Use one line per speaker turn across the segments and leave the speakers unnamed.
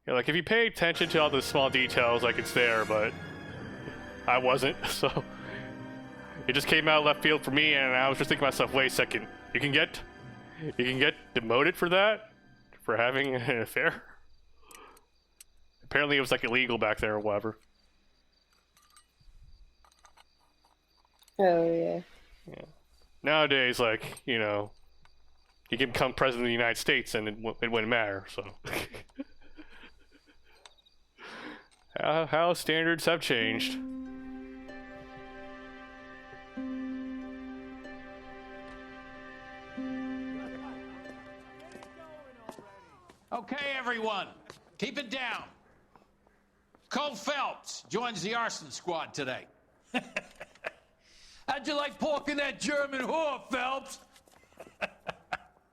Yeah, like if you pay attention to all the small details, like it's there, but I wasn't, so it just came out left field for me, and I was just thinking to myself, wait a second, you can get demoted for that? For having an affair? Apparently it was like illegal back there or whatever.
Oh, yeah.
Yeah. Nowadays, like, you know, you can become president of the United States and it wouldn't matter, so. How standards have changed.
Okay, everyone, keep it down. Cole Phelps joins the arson squad today.
How'd you like pork in that German whore, Phelps?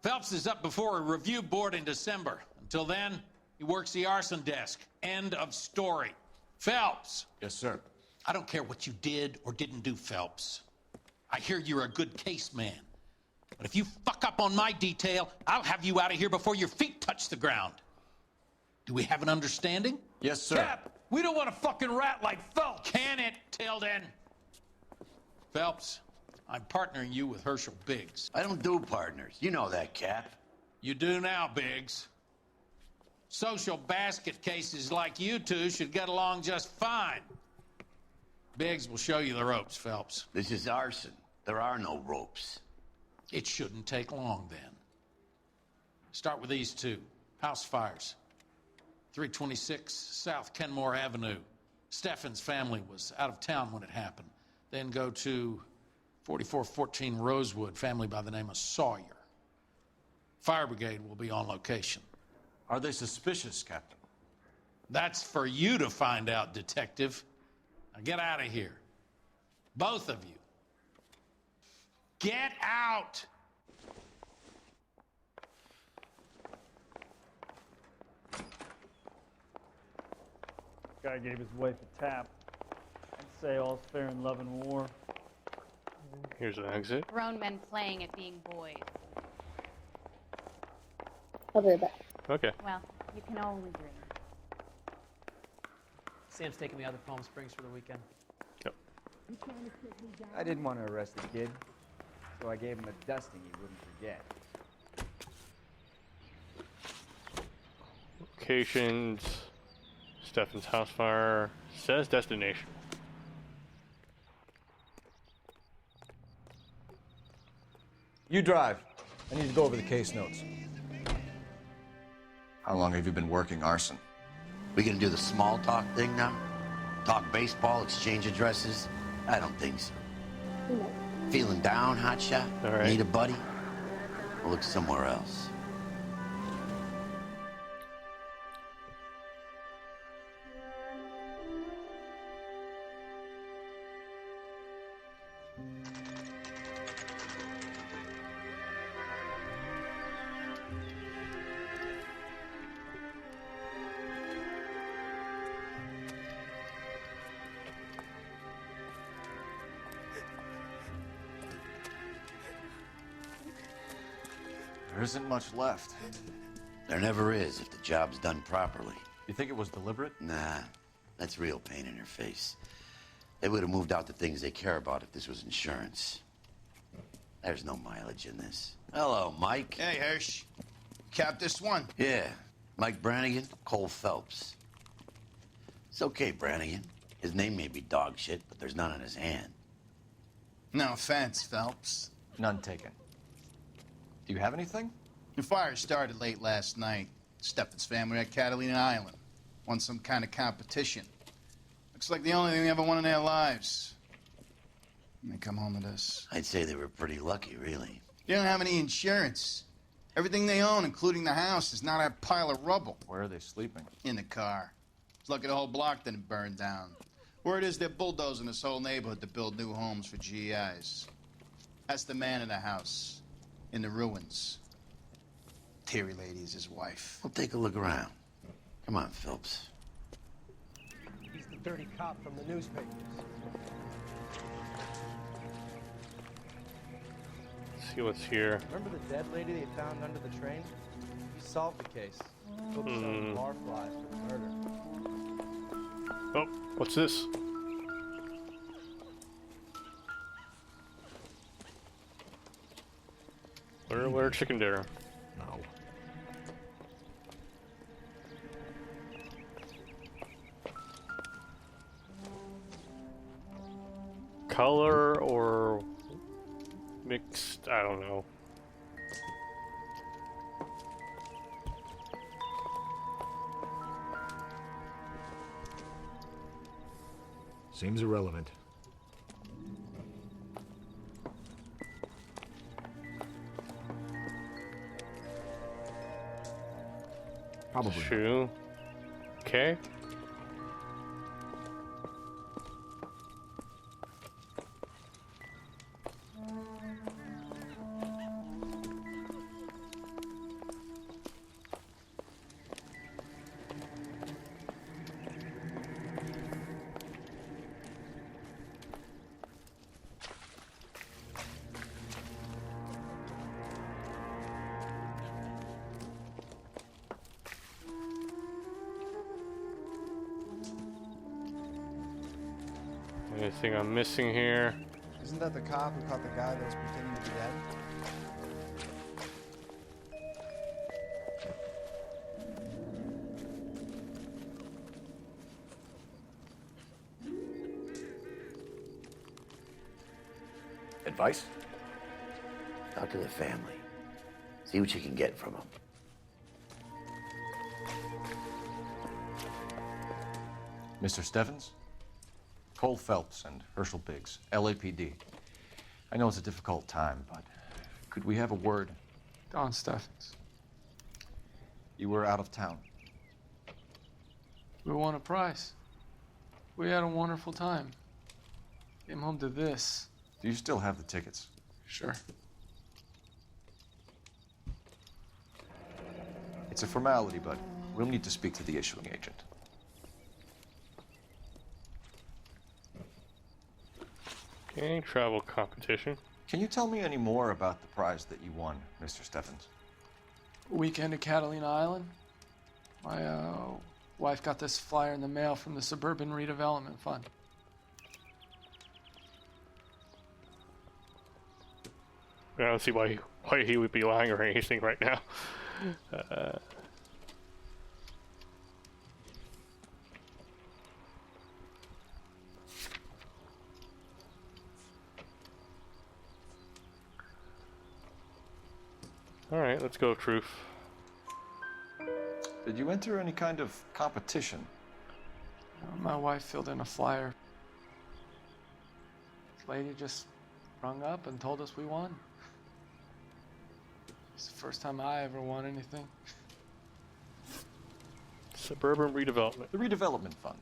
Phelps is up before a review board in December. Until then, he works the arson desk. End of story. Phelps.
Yes, sir.
I don't care what you did or didn't do, Phelps. I hear you're a good case man. But if you fuck up on my detail, I'll have you out of here before your feet touch the ground. Do we have an understanding?
Yes, sir.
Cap, we don't want a fucking rat like Phelps.
Can it, Tilden? Phelps, I'm partnering you with Herschel Biggs.
I don't do partners. You know that, Cap.
You do now, Biggs. Social basket cases like you two should get along just fine. Biggs will show you the ropes, Phelps.
This is arson. There are no ropes.
It shouldn't take long, then. Start with these two. House fires. 326 South Kenmore Avenue. Steffen's family was out of town when it happened. Then go to 4414 Rosewood, family by the name of Sawyer. Fire brigade will be on location.
Are they suspicious, Captain?
That's for you to find out, detective. Now get out of here. Both of you. Get out!
Guy gave his wife a tap. I'd say all's fair in love and war.
Here's an exit.
Grown men playing at being boys.
I'll be right back.
Okay.
Well, you can only dream.
Sam's taking me out to Palm Springs for the weekend.
Yep.
I didn't want to arrest the kid, so I gave him a dusting he wouldn't forget.
Locations. Steffen's house fire. Says destination.
You drive. I need to go over the case notes.
How long have you been working arson?
We gonna do the small talk thing now? Talk baseball, exchange addresses? I don't think so. Feeling down, hotshot?
All right.
Need a buddy? I'll look somewhere else.
There isn't much left.
There never is if the job's done properly.
You think it was deliberate?
Nah, that's real pain in her face. They would have moved out the things they care about if this was insurance. There's no mileage in this. Hello, Mike.
Hey, Hirsch. Cap this one.
Yeah, Mike Brannigan, Cole Phelps. It's okay, Brannigan. His name may be dog shit, but there's none in his hand.
No offense, Phelps.
None taken. Do you have anything?
The fire started late last night. Steffen's family at Catalina Island. Won some kind of competition. Looks like the only thing they ever won in their lives. And they come home to this.
I'd say they were pretty lucky, really.
They don't have any insurance. Everything they own, including the house, is not a pile of rubble.
Where are they sleeping?
In the car. It's lucky the whole block didn't burn down. Word is they're bulldozing this whole neighborhood to build new homes for GIs. That's the man in the house. In the ruins. Terry lady is his wife.
We'll take a look around. Come on, Phelps.
He's the dirty cop from the newspapers.
Let's see what's here.
Remember the dead lady they found under the train?
solve the case. Focus on Marflies for the murder.
Oh, what's this? Where chicken dinner?
No.
Color or mixed? I don't know.
Seems irrelevant. Probably.
Shoe. Okay. Anything I'm missing here?
Isn't that the cop who caught the guy that was pretending to be dead?
Advice?
Talk to the family. See what you can get from them.
Mr. Stevens? Cole Phelps and Herschel Biggs, LAPD. I know it's a difficult time, but could we have a word?
Don Steffens.
You were out of town.
We won a prize. We had a wonderful time. Came home to this.
Do you still have the tickets?
Sure.
It's a formality, but we'll need to speak to the issuing agent.
Okay, travel competition.
Can you tell me any more about the prize that you won, Mr. Steffens?
Weekend at Catalina Island. My wife got this flyer in the mail from the Suburban Redevelopment Fund.
I don't see why he would be lying or anything right now. All right, let's go, Truth.
Did you enter any kind of competition?
My wife filled in a flyer. This lady just rung up and told us we won. It's the first time I ever won anything.
Suburban Redevelopment.
The Redevelopment Fund.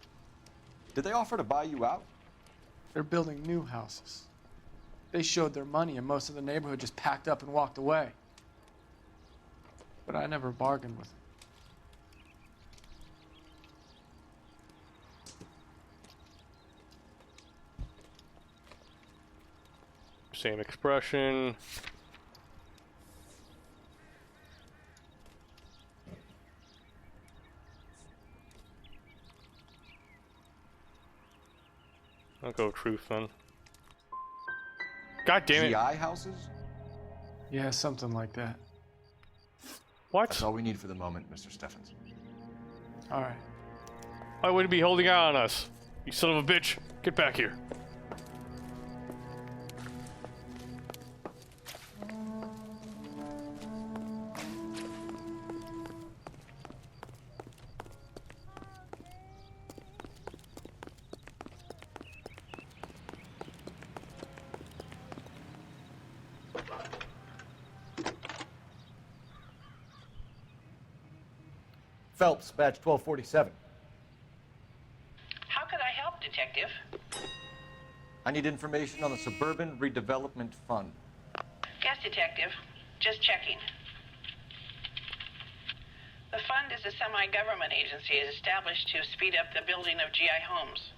Did they offer to buy you out?
They're building new houses. They showed their money and most of the neighborhood just packed up and walked away. But I never bargained with them.
Same expression. I'll go Truth then. God damn it.
GI houses?
Yeah, something like that.
What?
That's all we need for the moment, Mr. Steffens.
All right.
Why would he be holding out on us? You son of a bitch. Get back here.
Phelps, badge 1247.
How could I help, Detective?
I need information on the Suburban Redevelopment Fund.
Yes, Detective. Just checking. The fund is a semi-government agency established to speed up the building of GI homes.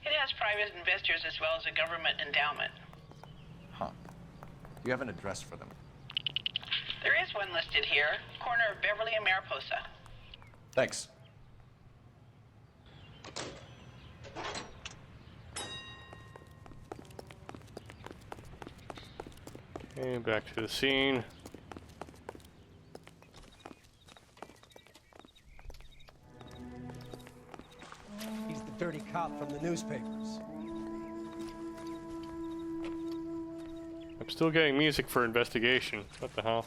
It has private investors as well as a government endowment.
Huh. Do you have an address for them?
There is one listed here, corner of Beverly and Mariposa.
Thanks.
Okay, back to the scene.
He's the dirty cop from the newspapers.
I'm still getting music for investigation. What the hell?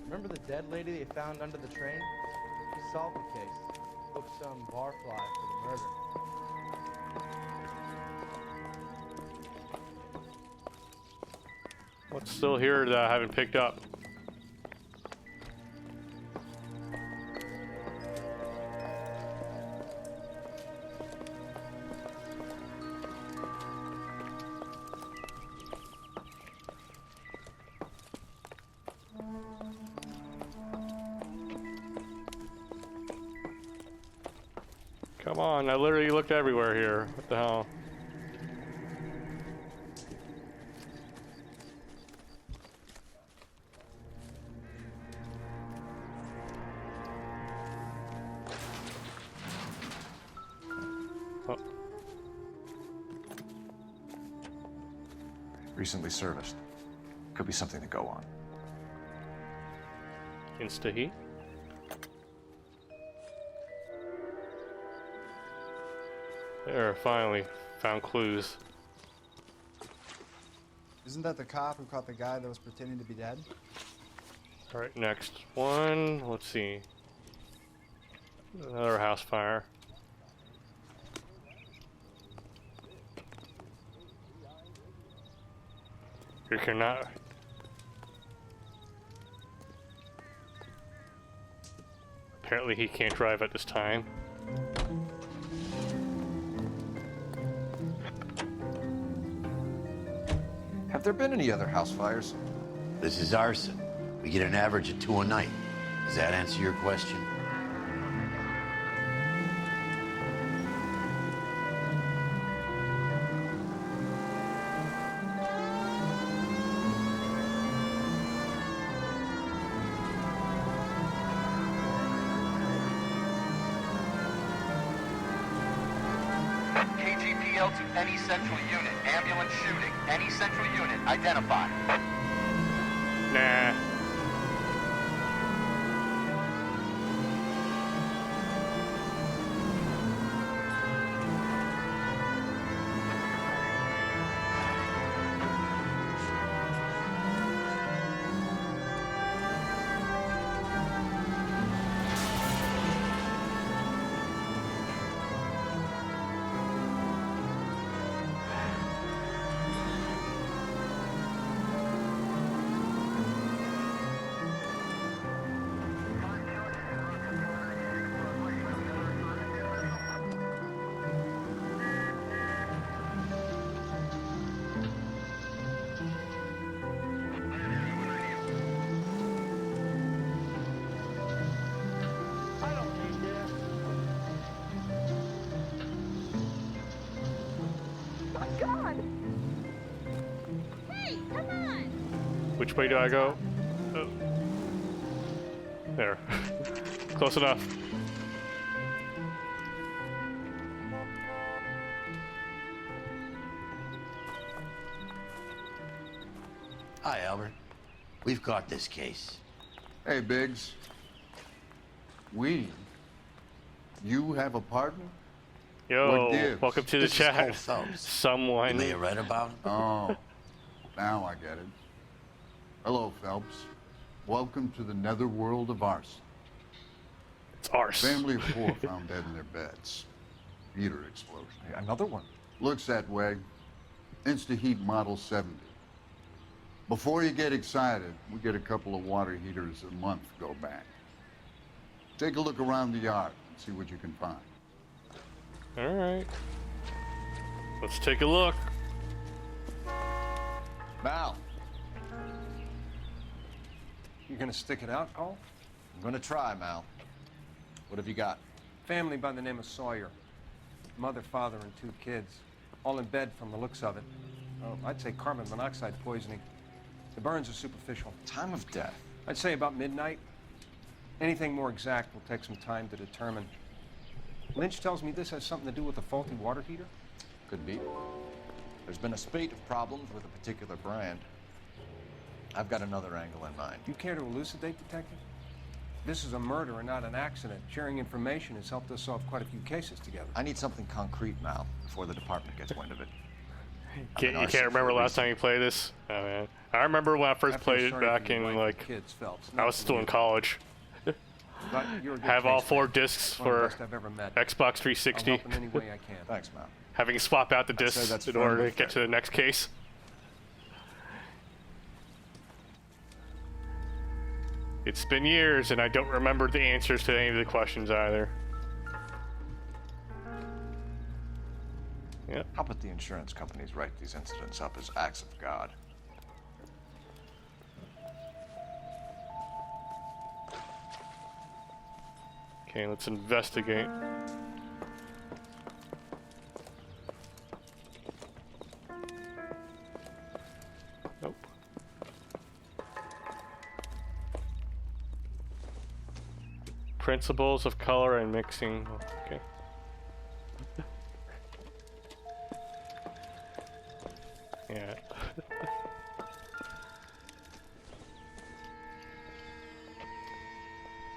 Remember the dead lady they found under the train? She solved the case. Booked some barfly for the murder.
What's still here that I haven't picked up? Come on, I literally looked everywhere here. What the hell? Oh.
Recently serviced. Could be something to go on.
Insta-heat? There, finally found clues.
Isn't that the cop who caught the guy that was pretending to be dead?
Alright, next one. Let's see. Another house fire. You cannot. Apparently he can't drive at this time.
Have there been any other house fires?
This is Arson. We get an average of 2 a night. Does that answer your question?
KGPL to any central unit. Ambulance shooting. Any central unit. Identify.
Nah. Which way do I go? Oh. There. Close enough.
Hi, Albert. We've got this case.
Hey, Biggs. We? You have a partner?
Yo,
What gives?
welcome to the
This is Cole
chat.
Phelps.
Someone.
You may have read about him.
Oh, now I get it. Hello, Phelps. Welcome to the netherworld of Arson.
It's Arson.
Family of 4 found dead in their beds. Heater explosion.
Hey, another one.
Looks that way. Insta-heat Model 70. Before you get excited, we get a couple of water heaters a month go back. Take a look around the yard and see what you can find.
Alright. Let's take a look.
Now,
You gonna stick it out, Cole?
I'm gonna try, Mal. What have you got?
Family by the name of Sawyer. Mother, father, and 2 kids. All in bed from the looks of it. Oh, I'd say carbon monoxide poisoning. The burns are superficial.
Time of death?
I'd say about midnight. Anything more exact will take some time to determine. Lynch tells me this has something to do with a faulty water heater?
Could be. There's been a spate of problems with a particular brand. I've got another angle in mind.
You care to elucidate, Detective? This is a murder and not an accident. Sharing information has helped us solve quite a few cases together.
I need something concrete, Mal, before the department gets wind of it.
You can't remember last time you played this? Oh, man. I remember when I first played it back in, like, I was still in college. Have all 4 discs for Xbox 360.
Thanks, Mal.
Having to swap out the discs in order to get to the next case. It's been years, and I don't remember the answers to any of the questions either. Yep.
How about the insurance companies write these incidents up as acts of God?
Okay, let's investigate. Nope. Principles of color and mixing. Okay. Yeah.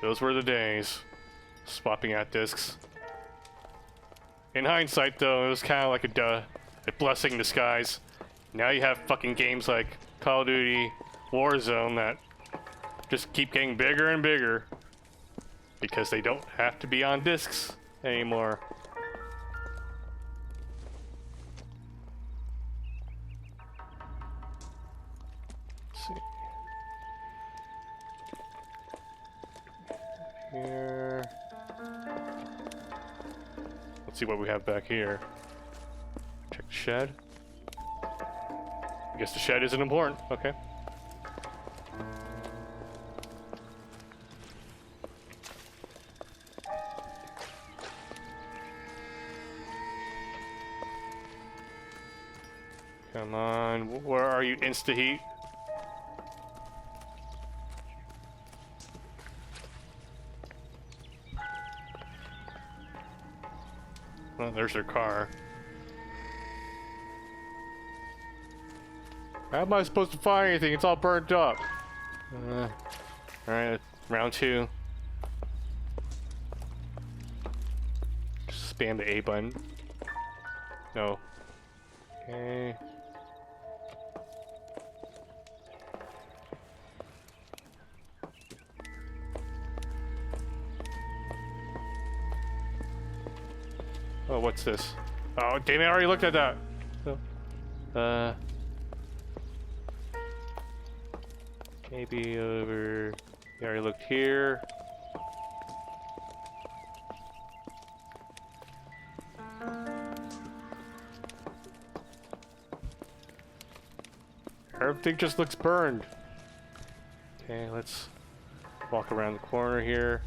Those were the days. Swapping out discs. In hindsight, though, it was kind of like a blessing in disguise. Now you have fucking games like Call of Duty, Warzone that just keep getting bigger and bigger because they don't have to be on discs anymore. Let's see. Here. Let's see what we have back here. Check the shed. I guess the shed isn't important. Okay. Come on. Where are you, Insta-Heat? Well, there's their car. How am I supposed to find anything? It's all burnt up. Alright, round 2. Just spam the A button. No. Okay. Oh, what's this? Oh, damn it, I already looked at that. So, maybe over... I already looked here. Everything just looks burned. Okay, let's walk around the corner here.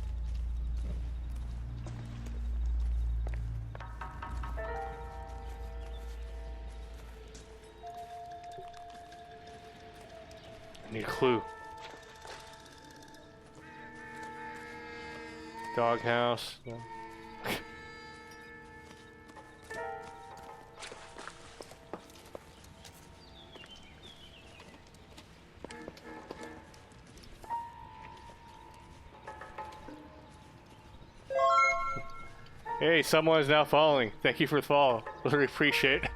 I need a clue. Doghouse. No. Hey, someone is now following. Thank you for the follow. Really appreciate it.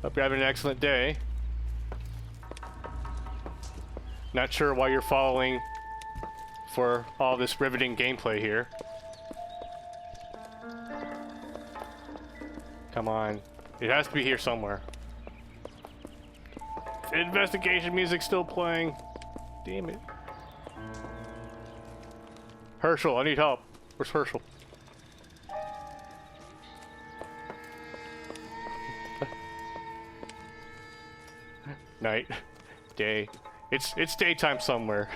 Hope you're having an excellent day. Not sure why you're following for all this riveting gameplay here. Come on. It has to be here somewhere. Investigation music's still playing. Damn it. Herschel, I need help. Where's Herschel? Night, day, It's daytime somewhere.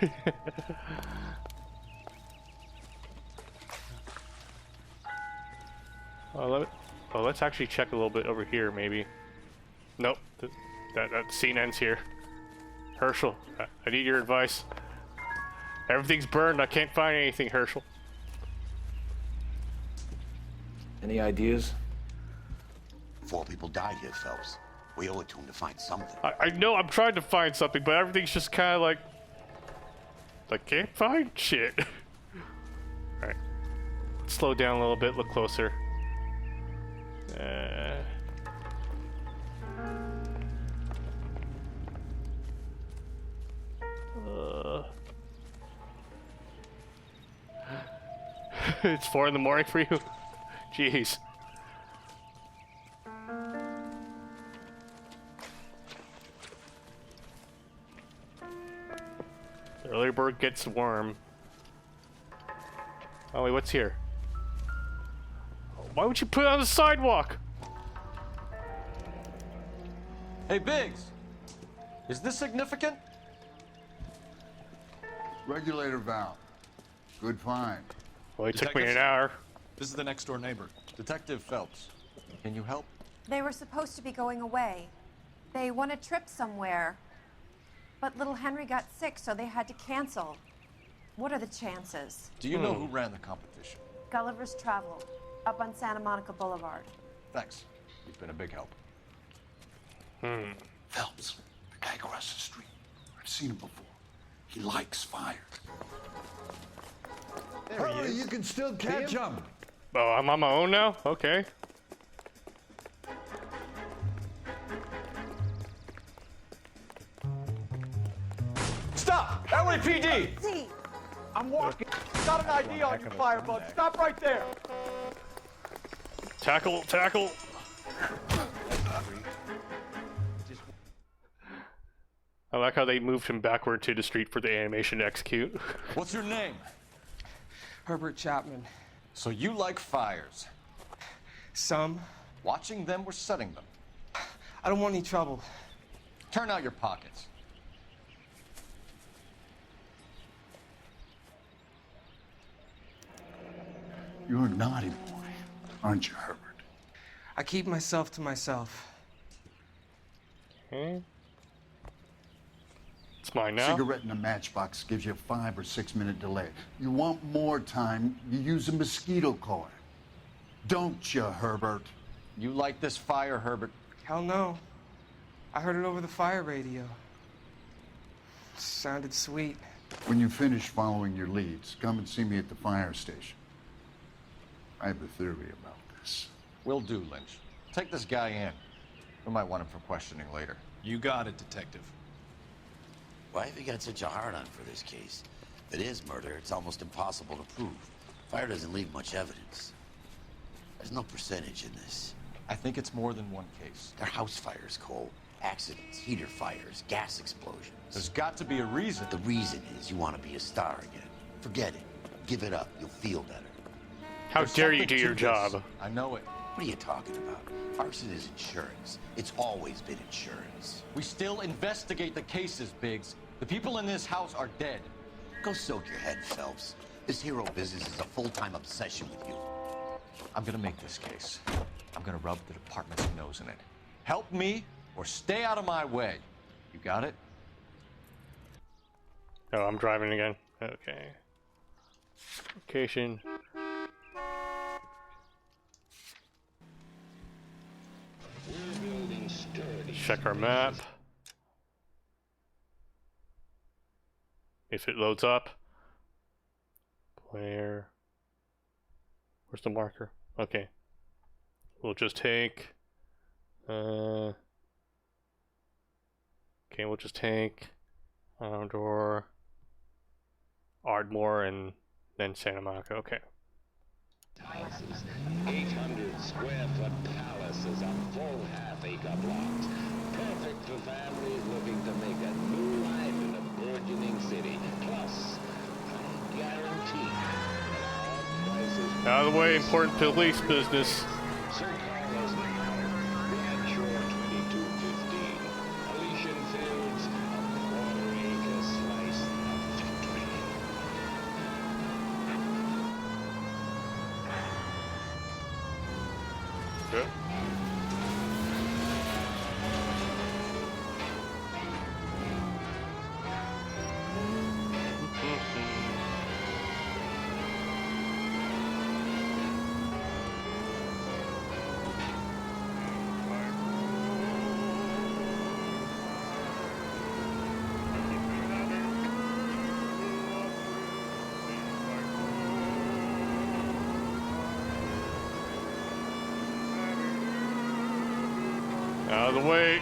Let's actually check a little bit over here, maybe. Nope, that scene ends here. Herschel, I need your advice. Everything's burned. I can't find anything, Herschel.
Any ideas?
4 people died here, Phelps. We owe it to him to find something.
I know I'm trying to find something, but everything's just kind of like... I can't find shit. Alright. Slow down a little bit, look closer. It's 4 in the morning for you? Jeez. The early bird gets the worm. Oh wait, what's here? Why would you put it on the sidewalk?
Hey, Biggs! Is this significant?
Regulator valve. Good find.
Well, it took me an hour.
This is the next door neighbor, Detective Phelps. Can you help?
They were supposed to be going away. They won a trip somewhere. But little Henry got sick, so they had to cancel. What are the chances?
Do you know who ran the competition?
Gulliver's Travel, up on Santa Monica Boulevard.
Thanks. You've been a big help.
Phelps, the guy across the street. I've seen him before. He likes fire.
Hurry, you can still catch him.
Oh, I'm on my own now? Okay.
Stop! LAPD!
See,
I'm walking. Got an ID on you, Firebug. Stop right there.
Tackle, tackle. I like how they moved him backward to the street for the animation to execute.
What's your name?
Herbert Chapman.
So you like fires?
Some.
Watching them or setting them?
I don't want any trouble.
Turn out your pockets.
You're a naughty boy, aren't you, Herbert?
I keep myself to myself.
Okay. It's mine now.
Cigarette in a matchbox gives you a 5 or 6 minute delay. You want more time, you use a mosquito coil. Don't you, Herbert?
You like this fire, Herbert?
Hell no. I heard it over the fire radio. Sounded sweet.
When you finish following your leads, come and see me at the fire station. I have a theory about this.
Will do, Lynch. Take this guy in. We might want him for questioning later.
You got it, Detective.
Why have you got such a hard-on for this case? If it is murder, it's almost impossible to prove. Fire doesn't leave much evidence. There's no percentage in this.
I think it's more than one case.
They're house fires, Cole. Accidents, heater fires, gas explosions.
There's got to be a reason.
The reason is you want to be a star again. Forget it. Give it up. You'll feel better.
How dare you do your job?
I know it.
What are you talking about? Arson is insurance. It's always been insurance.
We still investigate the cases, Biggs. The people in this house are dead.
Go soak your head, Phelps. This hero business is a full-time obsession with you.
I'm gonna make this case. I'm gonna rub the department's nose in it. Help me or stay out of my way. You got it?
Oh, I'm driving again. Okay. Location. Check our map. If it loads up. Where's the marker? Okay. We'll just take okay, we'll just take Ardmore and then Santa Monica. Okay.
Houses, 800 square foot palaces on full half-acre blocks. Perfect for families looking to make a new life in a burgeoning city. Plus, I guarantee that our prices...
Out of the way, important police business.
So call us now. Bradshaw 2215. Elysian Fields, a quarter acre
Out of the way.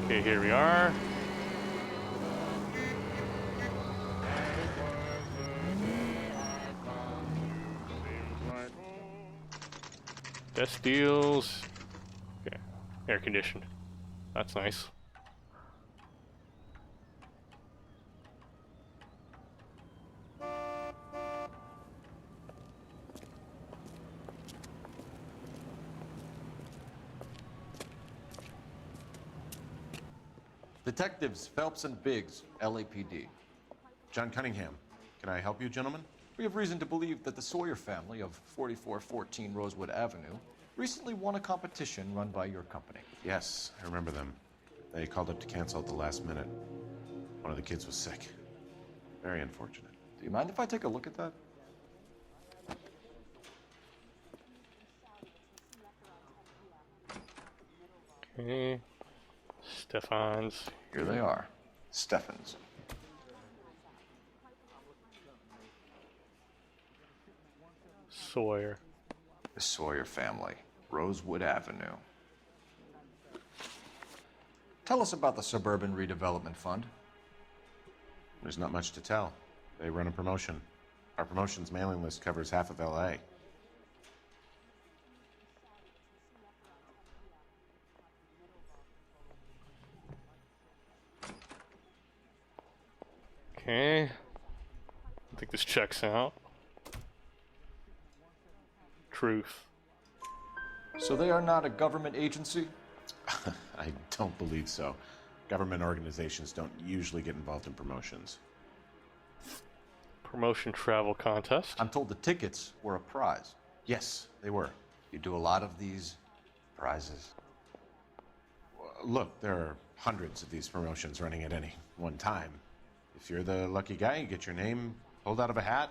Okay, here we are. Best deals. Okay, air conditioned. That's nice.
Detectives Phelps and Biggs, LAPD. John Cunningham. Can I help you, gentlemen? We have reason to believe that the Sawyer family of 4414 Rosewood Avenue recently won a competition run by your company.
Yes, I remember them. They called up to cancel at the last minute. One of the kids was sick. Very unfortunate.
Do you mind if I take a look at that?
Okay. Stefan's.
Here they are. Stephens.
Sawyer.
The Sawyer family. Rosewood Avenue. Tell us about the Suburban Redevelopment Fund.
There's not much to tell. They run a promotion. Our promotion's mailing list covers half of LA.
Okay. I think this checks out. Truth.
So they are not a government agency?
I don't believe so. Government organizations don't usually get involved in promotions.
Promotion travel contest.
I'm told the tickets were a prize.
Yes, they were.
You do a lot of these prizes?
Look, there are hundreds of these promotions running at any one time. If you're the lucky guy, you get your name pulled out of a hat.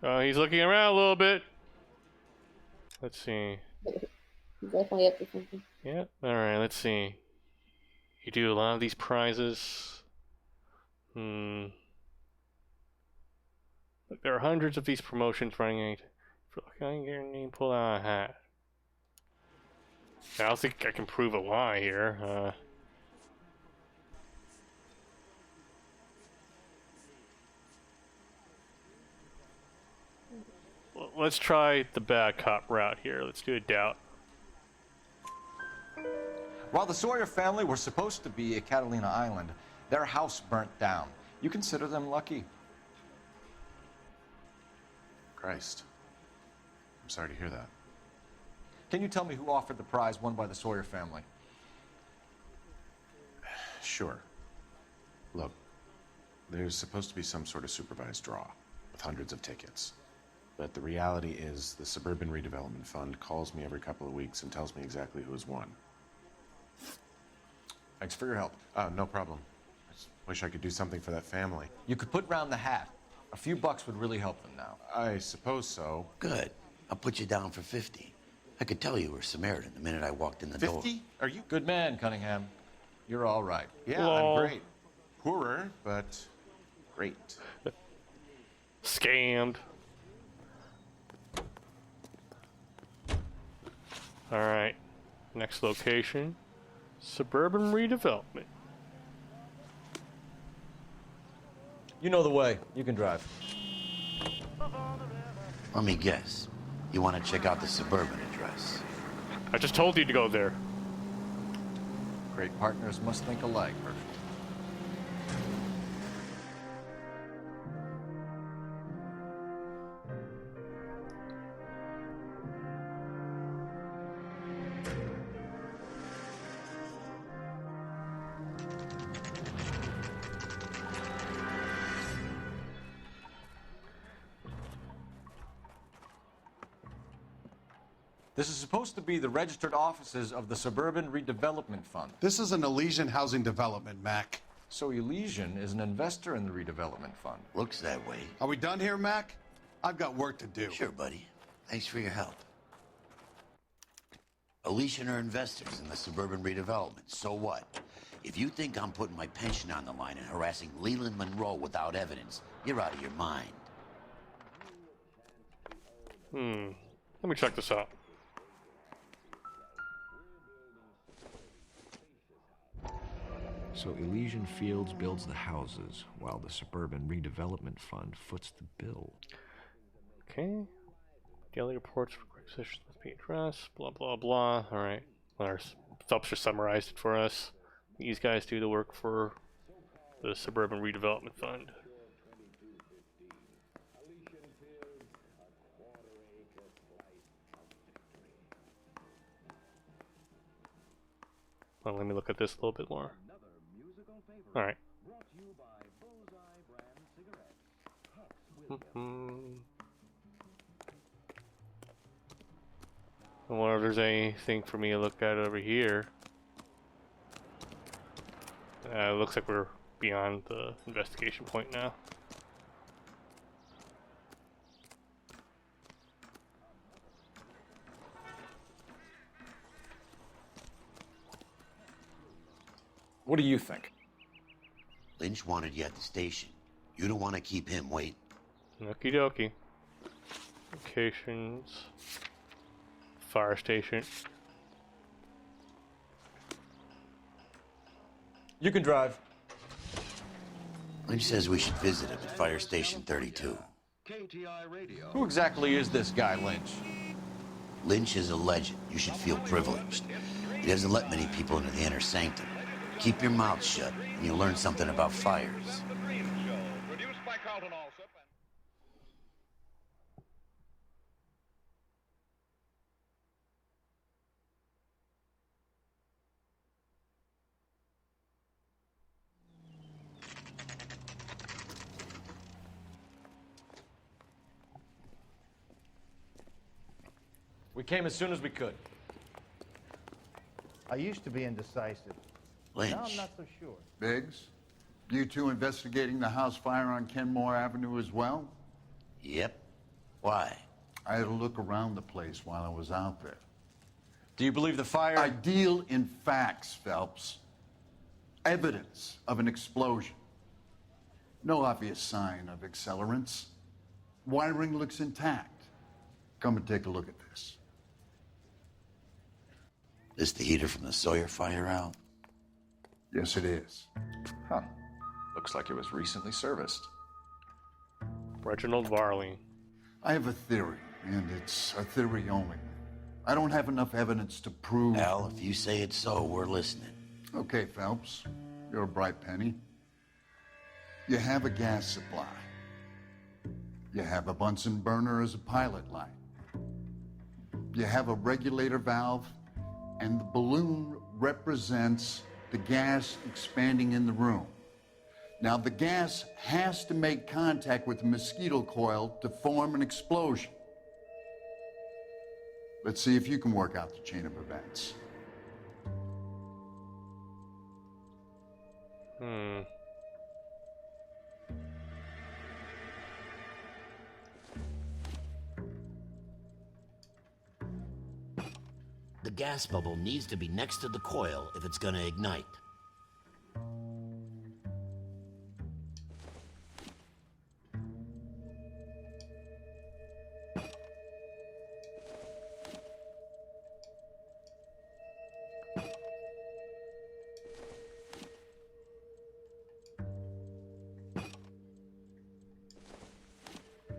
He's looking around a little bit. Let's see.
He's definitely up to something.
Yeah, alright, let's see. You do a lot of these prizes. Look, there are hundreds of these promotions running. Can I get your name pulled out of a hat? I don't think I can prove a lie here. Let's try the bad cop route here. Let's do a doubt.
While the Sawyer family were supposed to be at Catalina Island, their house burnt down. You consider them lucky?
Christ. I'm sorry to hear that.
Can you tell me who offered the prize won by the Sawyer family?
Sure. Look, there's supposed to be some sort of supervised draw with hundreds of tickets. But the reality is the Suburban Redevelopment Fund calls me every couple of weeks and tells me exactly who has won.
Thanks for your help.
No problem. I just wish I could do something for that family.
You could put round the hat. A few bucks would really help them now.
I suppose so.
Good. I'll put you down for 50. I could tell you were Samaritan the minute I walked in the door.
50? Are you?
Good man, Cunningham. You're all right.
Yeah,
Lol.
I'm great. Poorer, but great.
Scammed. Alright. Next location. Suburban Redevelopment.
You know the way. You can drive.
Let me guess. You want to check out the Suburban address?
I just told you to go there.
Great partners must think alike, Herschel. This is supposed to be the registered offices of the Suburban Redevelopment Fund.
This is an Elysian housing development, Mac.
So Elysian is an investor in the redevelopment fund.
Looks that way.
Are we done here, Mac? I've got work to do.
Sure, buddy. Thanks for your help. Elysian are investors in the Suburban Redevelopment. So what? If you think I'm putting my pension on the line and harassing Leland Monroe without evidence, you're out of your mind.
Let me check this out.
So Elysian Fields builds the houses, while the Suburban Redevelopment Fund foots the bill.
Okay. Daily reports for requisitions must be addressed. Blah, blah, blah. Alright. Phelps just summarized it for us. These guys do the work for the Suburban Redevelopment Fund. Well, let me look at this a little bit more. Alright. I wonder if there's anything for me to look at over here. It looks like we're beyond the investigation point now.
What do you think?
Lynch wanted you at the station. You don't want to keep him waiting.
Okie dokie. Locations. Fire station.
You can drive.
Lynch says we should visit him at Fire Station 32.
Who exactly is this guy, Lynch?
Lynch is a legend. You should feel privileged. He doesn't let many people into the inner sanctum. Keep your mouth shut, and you'll learn something about fires.
We came as soon as we could.
I used to be indecisive.
Lynch.
Now I'm not so sure.
Biggs, you two investigating the house fire on Kenmore Avenue as well?
Yep. Why?
I had a look around the place while I was out there.
Do you believe the fire?
I deal in facts, Phelps. Evidence of an explosion. No obvious sign of accelerants. Wiring looks intact. Come and take a look at this.
Is the heater from the Sawyer fire out?
Yes, it is.
Huh. Looks like it was recently serviced.
Reginald Varley.
I have a theory, and it's a theory only. I don't have enough evidence to prove...
Al, if you say it's so, we're listening.
Okay, Phelps. You're a bright penny. You have a gas supply. You have a Bunsen burner as a pilot light. You have a regulator valve, and the balloon represents the gas expanding in the room. Now, the gas has to make contact with the mosquito coil to form an explosion. Let's see if you can work out the chain of events.
The gas bubble needs to be next to the coil if it's gonna ignite.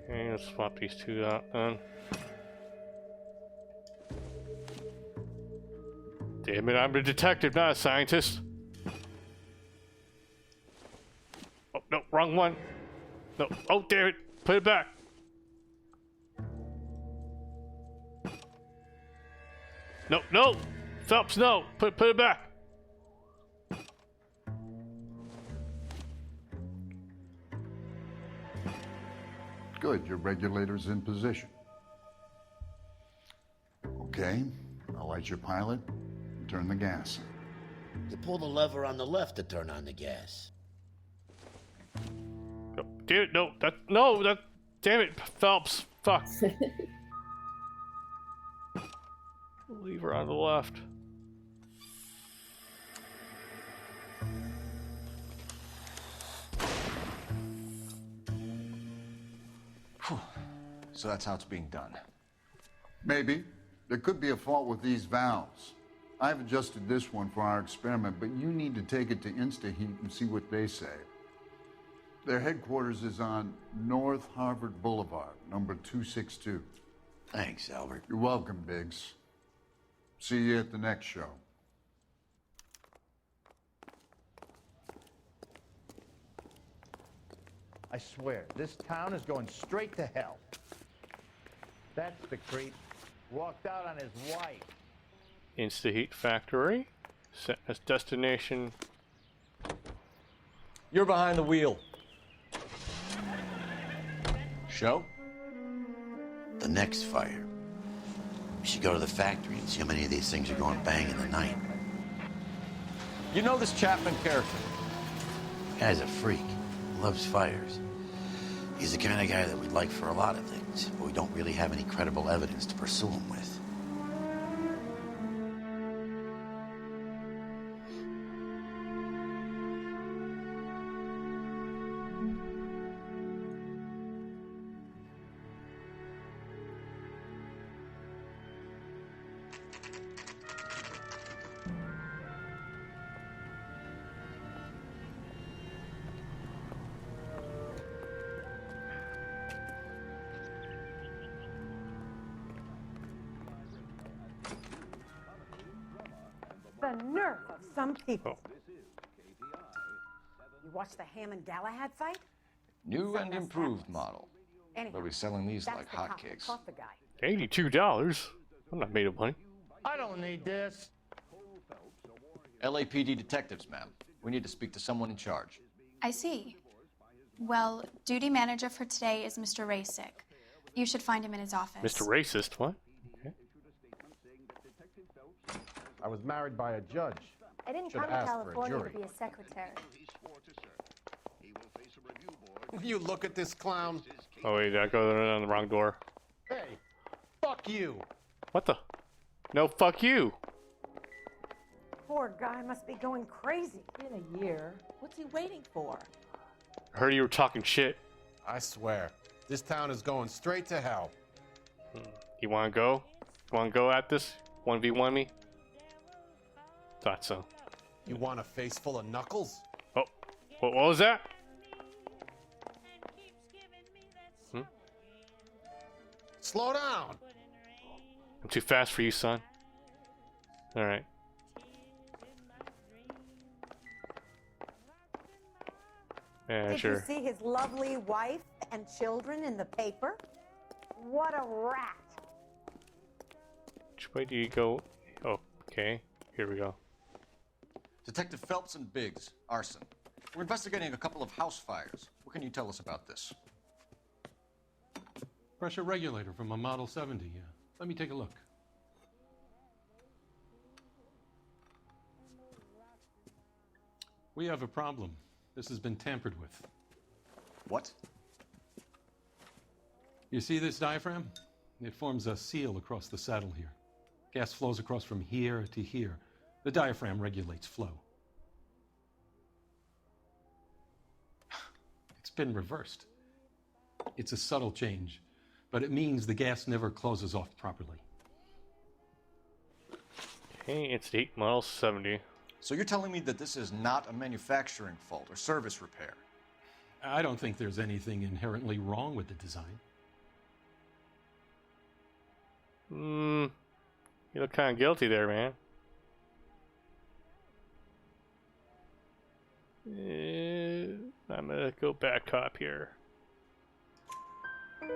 Okay, let's swap these two out then. Damn it, I'm a detective, not a scientist. Oh, no, wrong one. No, oh, damn it, put it back. No, no, Phelps, no, put it back.
Good, your regulator's in position. Okay, I'll light your pilot and turn the gas.
You pull the lever on the left to turn on the gas.
Oh, damn it, no, damn it, Phelps, fuck. Lever on the left.
So that's how it's being done.
Maybe. There could be a fault with these valves. I've adjusted this one for our experiment, but you need to take it to InstaHeat and see what they say. Their headquarters is on North Harvard Boulevard, number 262.
Thanks, Albert.
You're welcome, Biggs. See you at the next show.
I swear, this town is going straight to hell. That's the creep. Walked out on his wife.
InstaHeat Factory. Set as destination.
You're behind the wheel.
Show?
The next fire. We should go to the factory and see how many of these things are going bang in the night.
You know this Chapman character?
Guy's a freak. Loves fires. He's the kind of guy that we'd like for a lot of things, but we don't really have any credible evidence to pursue him with.
The nerve of some people. You watched the Hammond Galahad fight?
New and improved model.
Anyhow,
They'll be selling these
that's
like
the cop who
hotcakes.
caught the guy.
$82? I'm not made of money.
I don't need this.
LAPD detectives, ma'am. We need to speak to someone in charge.
I see. Well, duty manager for today is Mr. Rasick. You should find him in his office.
Mr. Racist, what? Okay.
I was married by a judge.
I didn't
Should
come to
ask for a
California
jury.
to be a secretary.
You look at this clown.
Oh wait, did I go on the wrong door?
Hey, fuck you.
What the? No, fuck you.
Poor guy must be going crazy.
In a year. What's he waiting for?
I heard you were talking shit.
I swear, this town is going straight to hell.
You wanna go? You wanna go at this? 1v1 me? Thought so.
You want a face full of knuckles?
Oh, what was that?
Slow down.
I'm too fast for you, son. Alright. Yeah,
Did
sure.
you see his lovely wife and children in the paper? What a rat.
Which way do you go? Oh, okay. Here we go.
Detective Phelps and Biggs, Arson. We're investigating a couple of house fires. What can you tell us about this?
Pressure regulator from a Model 70, yeah. Let me take a look. We have a problem. This has been tampered with.
What?
You see this diaphragm? It forms a seal across the saddle here. Gas flows across from here to here. The diaphragm regulates flow. It's been reversed. It's a subtle change, but it means the gas never closes off properly.
Okay, it's the 8 Model 70.
So you're telling me that this is not a manufacturing fault or service repair?
I don't think there's anything inherently wrong with the design.
You look kind of guilty there, man. I'm gonna go back cop here.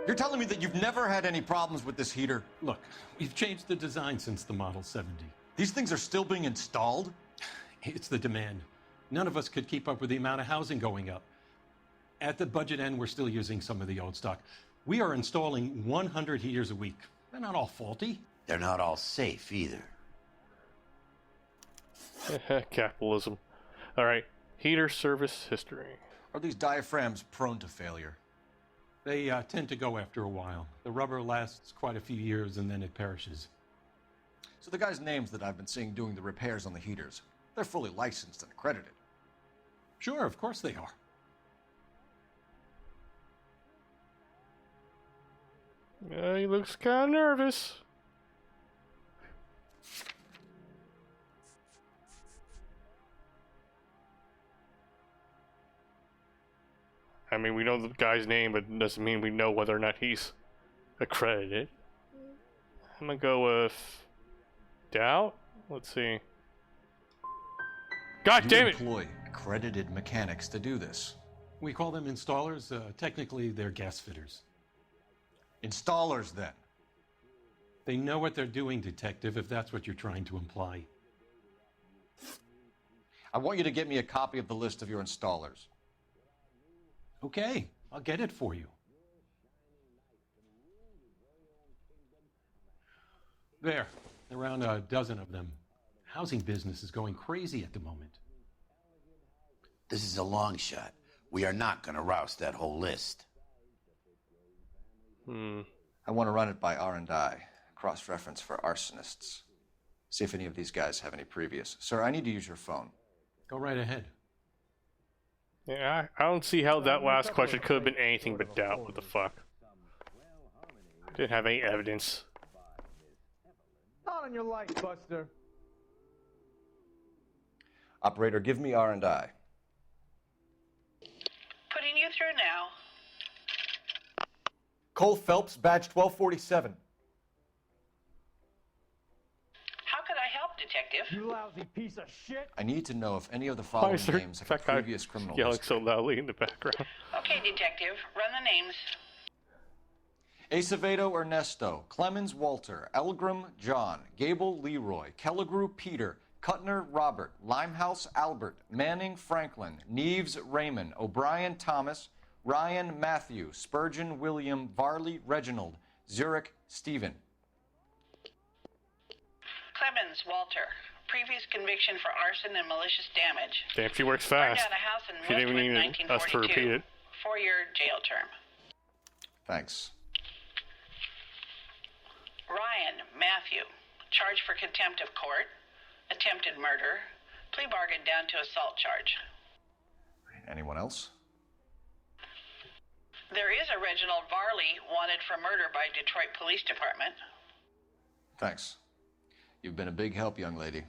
You're telling me that you've never had any problems with this heater?
Look, we've changed the design since the Model 70.
These things are still being installed?
It's the demand. None of us could keep up with the amount of housing going up. At the budget end, we're still using some of the old stock. We are installing 100 heaters a week. They're not all faulty.
They're not all safe either.
Capitalism. Alright, heater service history.
Are these diaphragms prone to failure?
They tend to go after a while. The rubber lasts quite a few years and then it perishes.
So the guys' names that I've been seeing doing the repairs on the heaters, they're fully licensed and accredited.
Sure, of course they are.
He looks kind of nervous. I mean, we know the guy's name, but it doesn't mean we know whether or not he's accredited. I'm gonna go with doubt. Let's see. God damn it!
You employ accredited mechanics to do this.
We call them installers. Technically, they're gas fitters.
Installers, then.
They know what they're doing, Detective, if that's what you're trying to imply.
I want you to get me a copy of the list of your installers.
Okay, I'll get it for you. There, around a dozen of them. Housing business is going crazy at the moment.
This is a long shot. We are not going to roust that whole list.
I want to run it by R&I, cross-reference for arsonists. See if any of these guys have any previous. Sir, I need to use your phone.
Go right ahead.
Yeah, I don't see how that last question could have been anything but doubt. What the fuck? Didn't have any evidence.
Not on your life, Buster.
Operator, give me R&I.
Putting you through now.
Cole Phelps, badge 1247.
How could I help, Detective?
You lousy piece of shit.
I need to know if any of the
Why
following
is there
names have a
that guy
previous criminal
yelling
history.
so loudly in the background?
Okay, Detective. Run the names.
Acevedo Ernesto, Clemens Walter, Elgram John, Gable Leroy, Kelligrew Peter, Kuttner Robert, Limehouse Albert, Manning Franklin, Neves Raymond, O'Brien Thomas, Ryan Matthew, Spurgeon William, Varley Reginald, Zurich Stephen.
Clemens Walter. Previous conviction for arson and malicious damage.
Damn, she works
Burned
fast.
down a house in
She didn't
Westwood,
even need us to repeat
1942.
it.
4-year jail term.
Thanks.
Ryan Matthew. Charged for contempt of court. Attempted murder. Plea bargain down to assault charge.
Anyone else?
There is a Reginald Varley wanted for murder by Detroit Police Department.
Thanks. You've been a big help, young lady.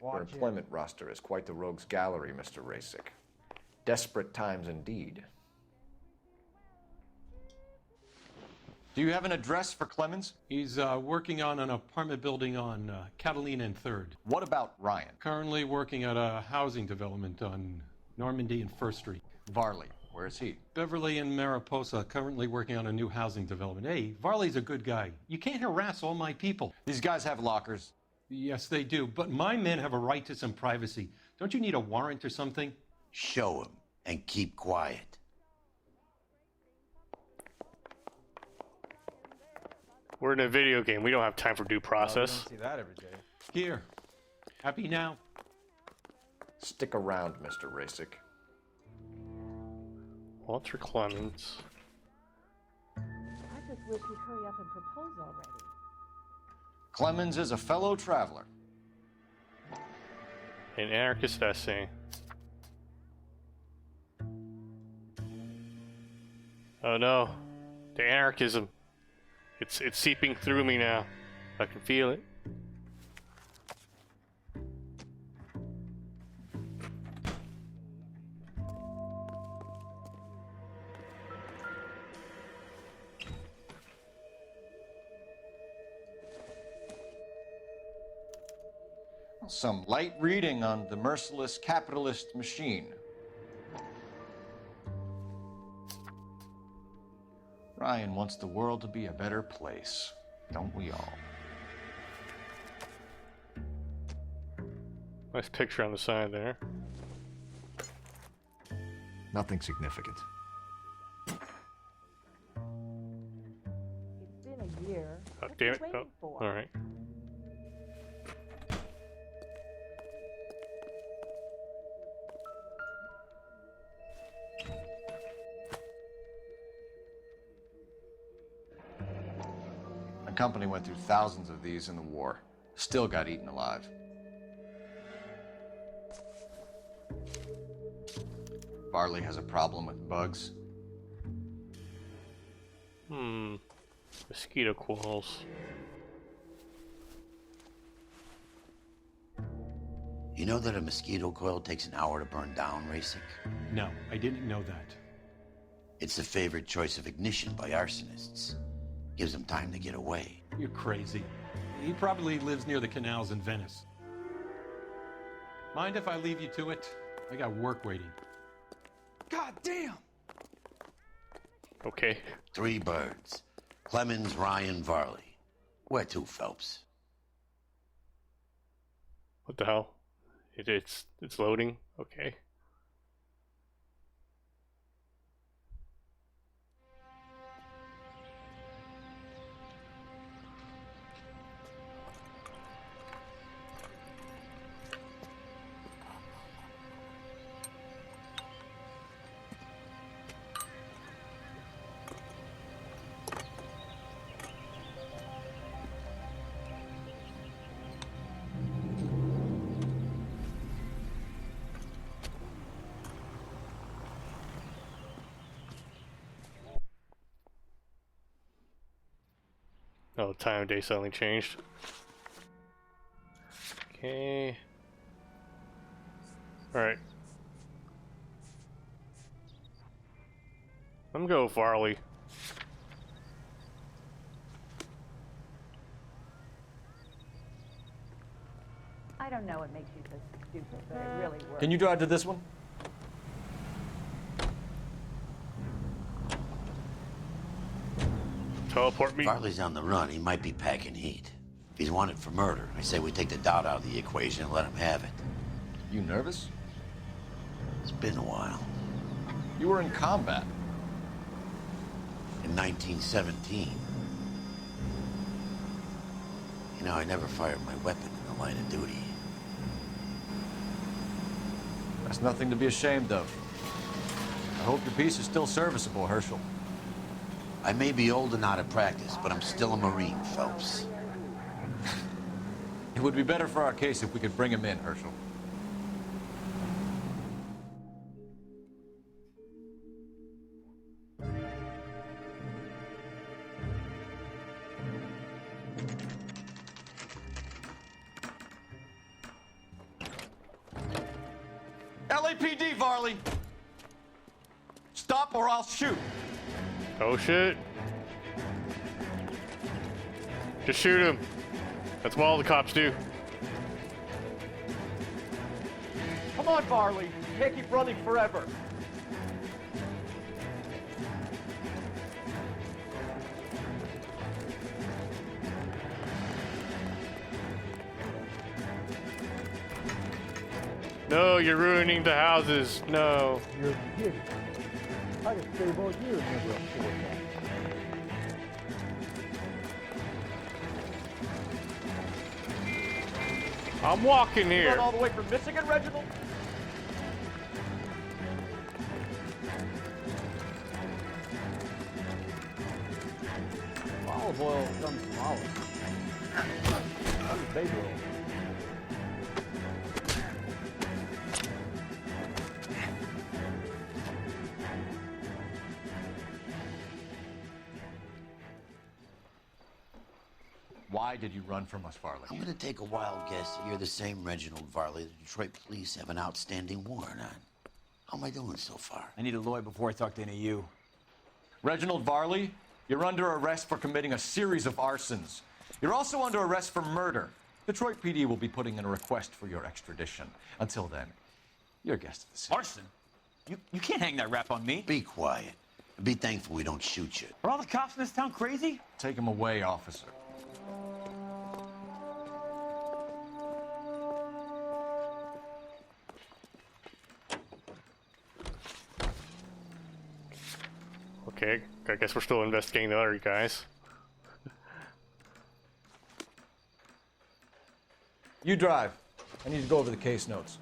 Your employment roster is quite the rogues gallery, Mr. Rasick. Desperate times indeed. Do you have an address for Clemens?
He's working on an apartment building on Catalina and 3rd.
What about Ryan?
Currently working at a housing development on Normandy and 1st Street.
Varley, where is he?
Beverly and Mariposa, currently working on a new housing development. Hey, Varley's a good guy. You can't harass all my people.
These guys have lockers.
Yes, they do, but my men have a right to some privacy. Don't you need a warrant or something?
Show him and keep quiet.
We're in a video game. We don't have time for due process.
We don't see that every day.
Here. Happy now?
Stick around, Mr. Rasick.
Walter Clemens.
I just wish he'd hurry up and propose already.
Clemens is a fellow traveler.
An anarchist essay. Oh no. The anarchism. It's seeping through me now. I can feel it.
Some light reading on the merciless capitalist machine. Ryan wants the world to be a better place, don't we all?
Nice picture on the side there.
Nothing significant.
It's been a year.
Oh,
What's
damn
he
it.
waiting
Oh,
for?
all right.
My company went through thousands of these in the war. Still got eaten alive. Varley has a problem with bugs.
Mosquito coils.
You know that a mosquito coil takes an hour to burn down, Racek?
No, I didn't know that.
It's the favorite choice of ignition by arsonists. Gives them time to get away.
You're crazy. He probably lives near the canals in Venice. Mind if I leave you to it? I got work waiting.
God damn!
Okay.
3 birds. Clemens, Ryan, Varley. Where to, Phelps?
What the hell? It's loading. Okay. Oh, time of day suddenly changed. Okay. Alright. I'm gonna go with Varley.
I don't know what makes you so stupid, but it really works.
Can you drive to this one?
Teleport me.
Varley's on the run. He might be packing heat. If he's wanted for murder, I say we take the doubt out of the equation and let him have it.
You nervous?
It's been a while.
You were in combat.
In 1917. You know, I never fired my weapon in the line of duty.
That's nothing to be ashamed of. I hope your piece is still serviceable, Herschel.
I may be old and out of practice, but I'm still a Marine, Phelps.
It would be better for our case if we could bring him in, Herschel. LAPD, Varley! Stop or I'll shoot!
Oh shit. Just shoot him. That's what all the cops do.
Come on, Varley. You can't keep running forever.
No, you're ruining the houses. No.
You're kidding. I could save all years never afford that.
I'm walking here.
Run all the way from Michigan, Reginald?
Olive oil comes from olives. Baby oil.
Why did you run from us, Varley?
I'm gonna take a wild guess that you're the same Reginald Varley the Detroit police have an outstanding warrant on. How am I doing so far?
I need a lawyer before I talk to any of you.
Reginald Varley, you're under arrest for committing a series of arsons. You're also under arrest for murder. Detroit PD will be putting in a request for your extradition. Until then, you're a guest of the city.
Arson? You can't hang that rap on me.
Be quiet. And be thankful we don't shoot you.
Are all the cops in this town crazy?
Take him away, officer.
Okay, I guess we're still investigating the other guys.
You drive. I need to go over the case notes.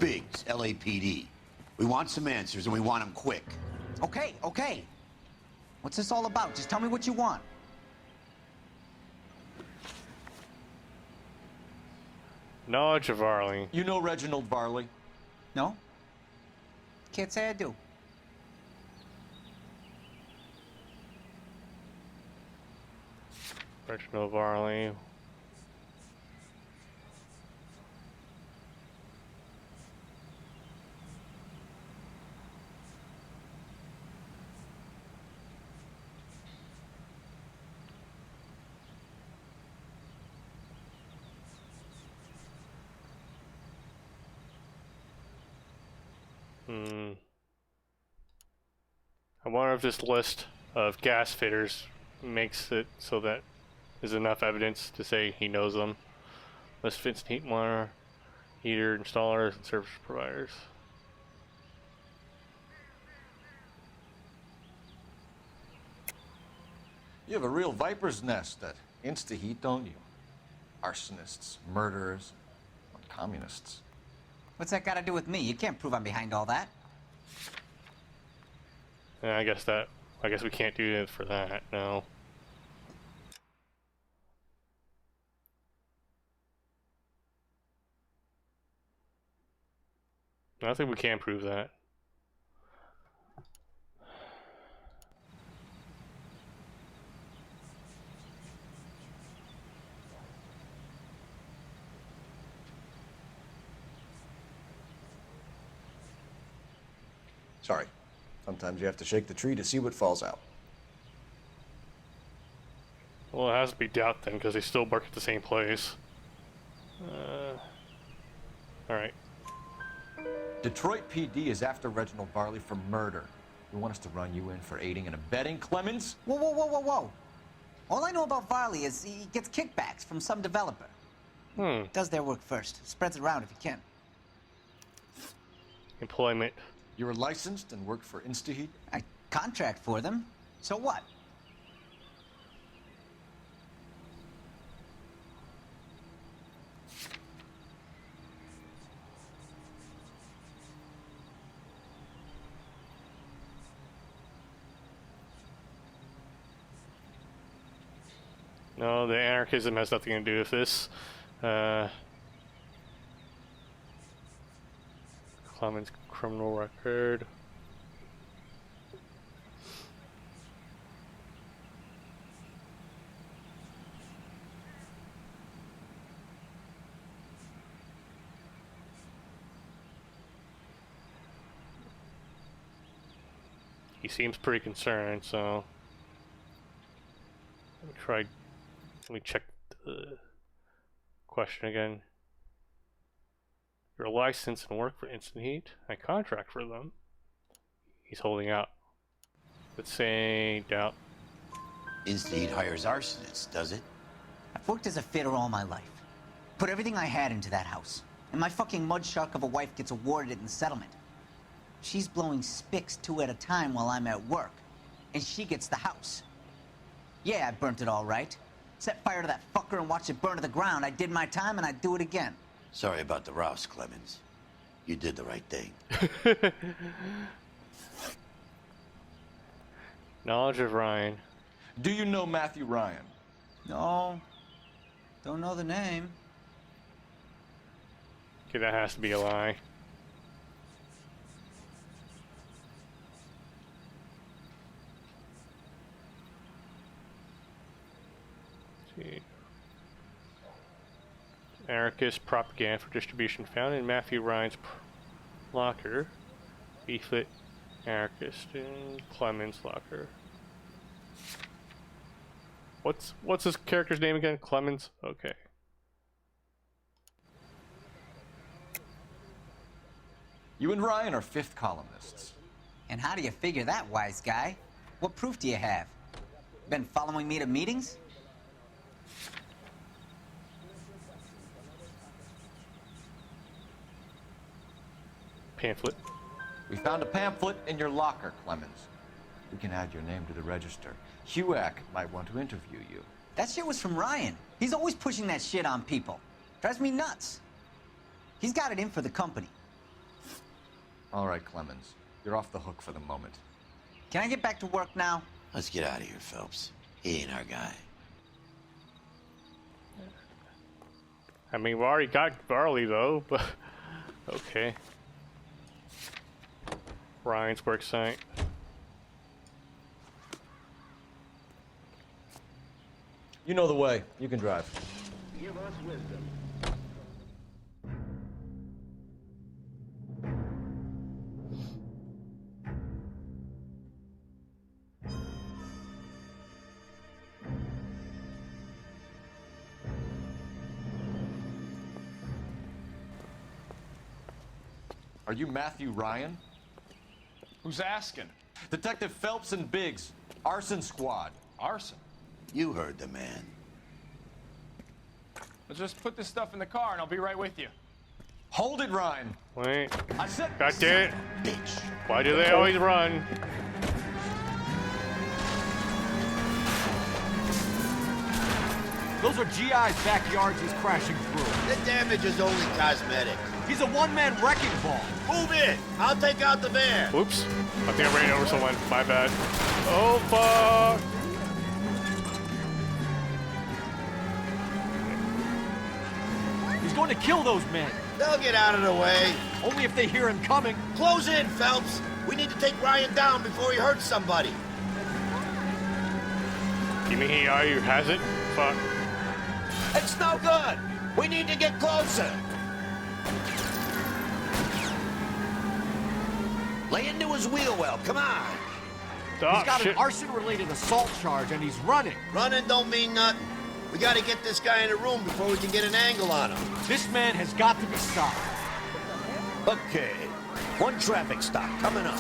Biggs, LAPD. We want some answers, and we want them quick.
Okay, okay. What's this all about? Just tell me what you want.
Knowledge of Varley.
You know Reginald Varley?
No? Can't say I do.
Reginald Varley. I wonder if this list of gas fitters makes it so that there's enough evidence to say he knows them. List fits heat monitor, heater installers, and service providers.
You have a real viper's nest at Insta-Heat, don't you? Arsonists, murderers, communists.
What's that got to do with me? You can't prove I'm behind all that.
Yeah, I guess we can't do it for that, no. I don't think we can prove that.
Sorry. Sometimes you have to shake the tree to see what falls out.
Well, it has to be doubt then, because they still work at the same place. Alright.
Detroit PD is after Reginald Varley for murder. You want us to run you in for aiding and abetting, Clemens?
Whoa, whoa, whoa, whoa, whoa. All I know about Varley is he gets kickbacks from some developer. Does their work first. Spreads it around if he can.
Employment.
You're licensed and work for Insta-Heat?
I contract for them. So what?
No, the anarchism has nothing to do with this. Clemens' criminal record. He seems pretty concerned, so let me check the question again. You're licensed and work for Instant Heat. I contract for them. He's holding out. Let's say doubt.
Instant Heat hires arsonists, does it?
I've worked as a fitter all my life. Put everything I had into that house. And my fucking mud shark of a wife gets awarded it in the settlement. She's blowing spics 2 at a time while I'm at work. And she gets the house. Yeah, I burnt it all right. Set fire to that fucker and watched it burn to the ground. I did my time and I'd do it again.
Sorry about the rouse, Clemens. You did the right thing.
Knowledge of Ryan.
Do you know Matthew Ryan?
No. Don't know the name.
Okay, that has to be a lie. Anarchist propaganda for distribution found in Matthew Ryan's locker. Beeflet anarchist in Clemens' locker. What's his character's name again? Clemens? Okay.
You and Ryan are fifth columnists.
And how do you figure that, wise guy? What proof do you have? Been following me to meetings?
Pamphlet.
We found a pamphlet in your locker, Clemens. We can add your name to the register. HUAC might want to interview you.
That shit was from Ryan. He's always pushing that shit on people. Drives me nuts. He's got it in for the company.
All right, Clemens. You're off the hook for the moment.
Can I get back to work now?
Let's get out of here, Phelps. He ain't our guy.
I mean, we already got Varley, though, but... Okay. Ryan's work site.
You know the way. You can drive.
Give us wisdom.
Are you Matthew Ryan?
Who's asking?
Detective Phelps and Biggs. Arson squad.
Arson?
You heard the man.
Let's just put this stuff in the car and I'll be right with you.
Hold it, Ryan.
Wait.
I said...
God damn it.
Bitch.
Why do they always run?
Those are GI's backyards he's crashing through.
The damage is only cosmetic.
He's a one-man wrecking ball.
Move in. I'll take out the van.
Whoops. I think I ran over someone. My bad. Oh, fuck.
He's going to kill those men.
They'll get out of the way.
Only if they hear him coming.
Close in, Phelps. We need to take Ryan down before he hurts somebody.
You mean he hasn't? Fuck.
It's no good. We need to get closer. Lay into his wheel well. Come on.
He's got an arson-related assault charge, and he's running.
Running don't mean nothing. We got to get this guy in a room before we can get an angle on him.
This man has got to be stopped.
Okay. One traffic stop coming up.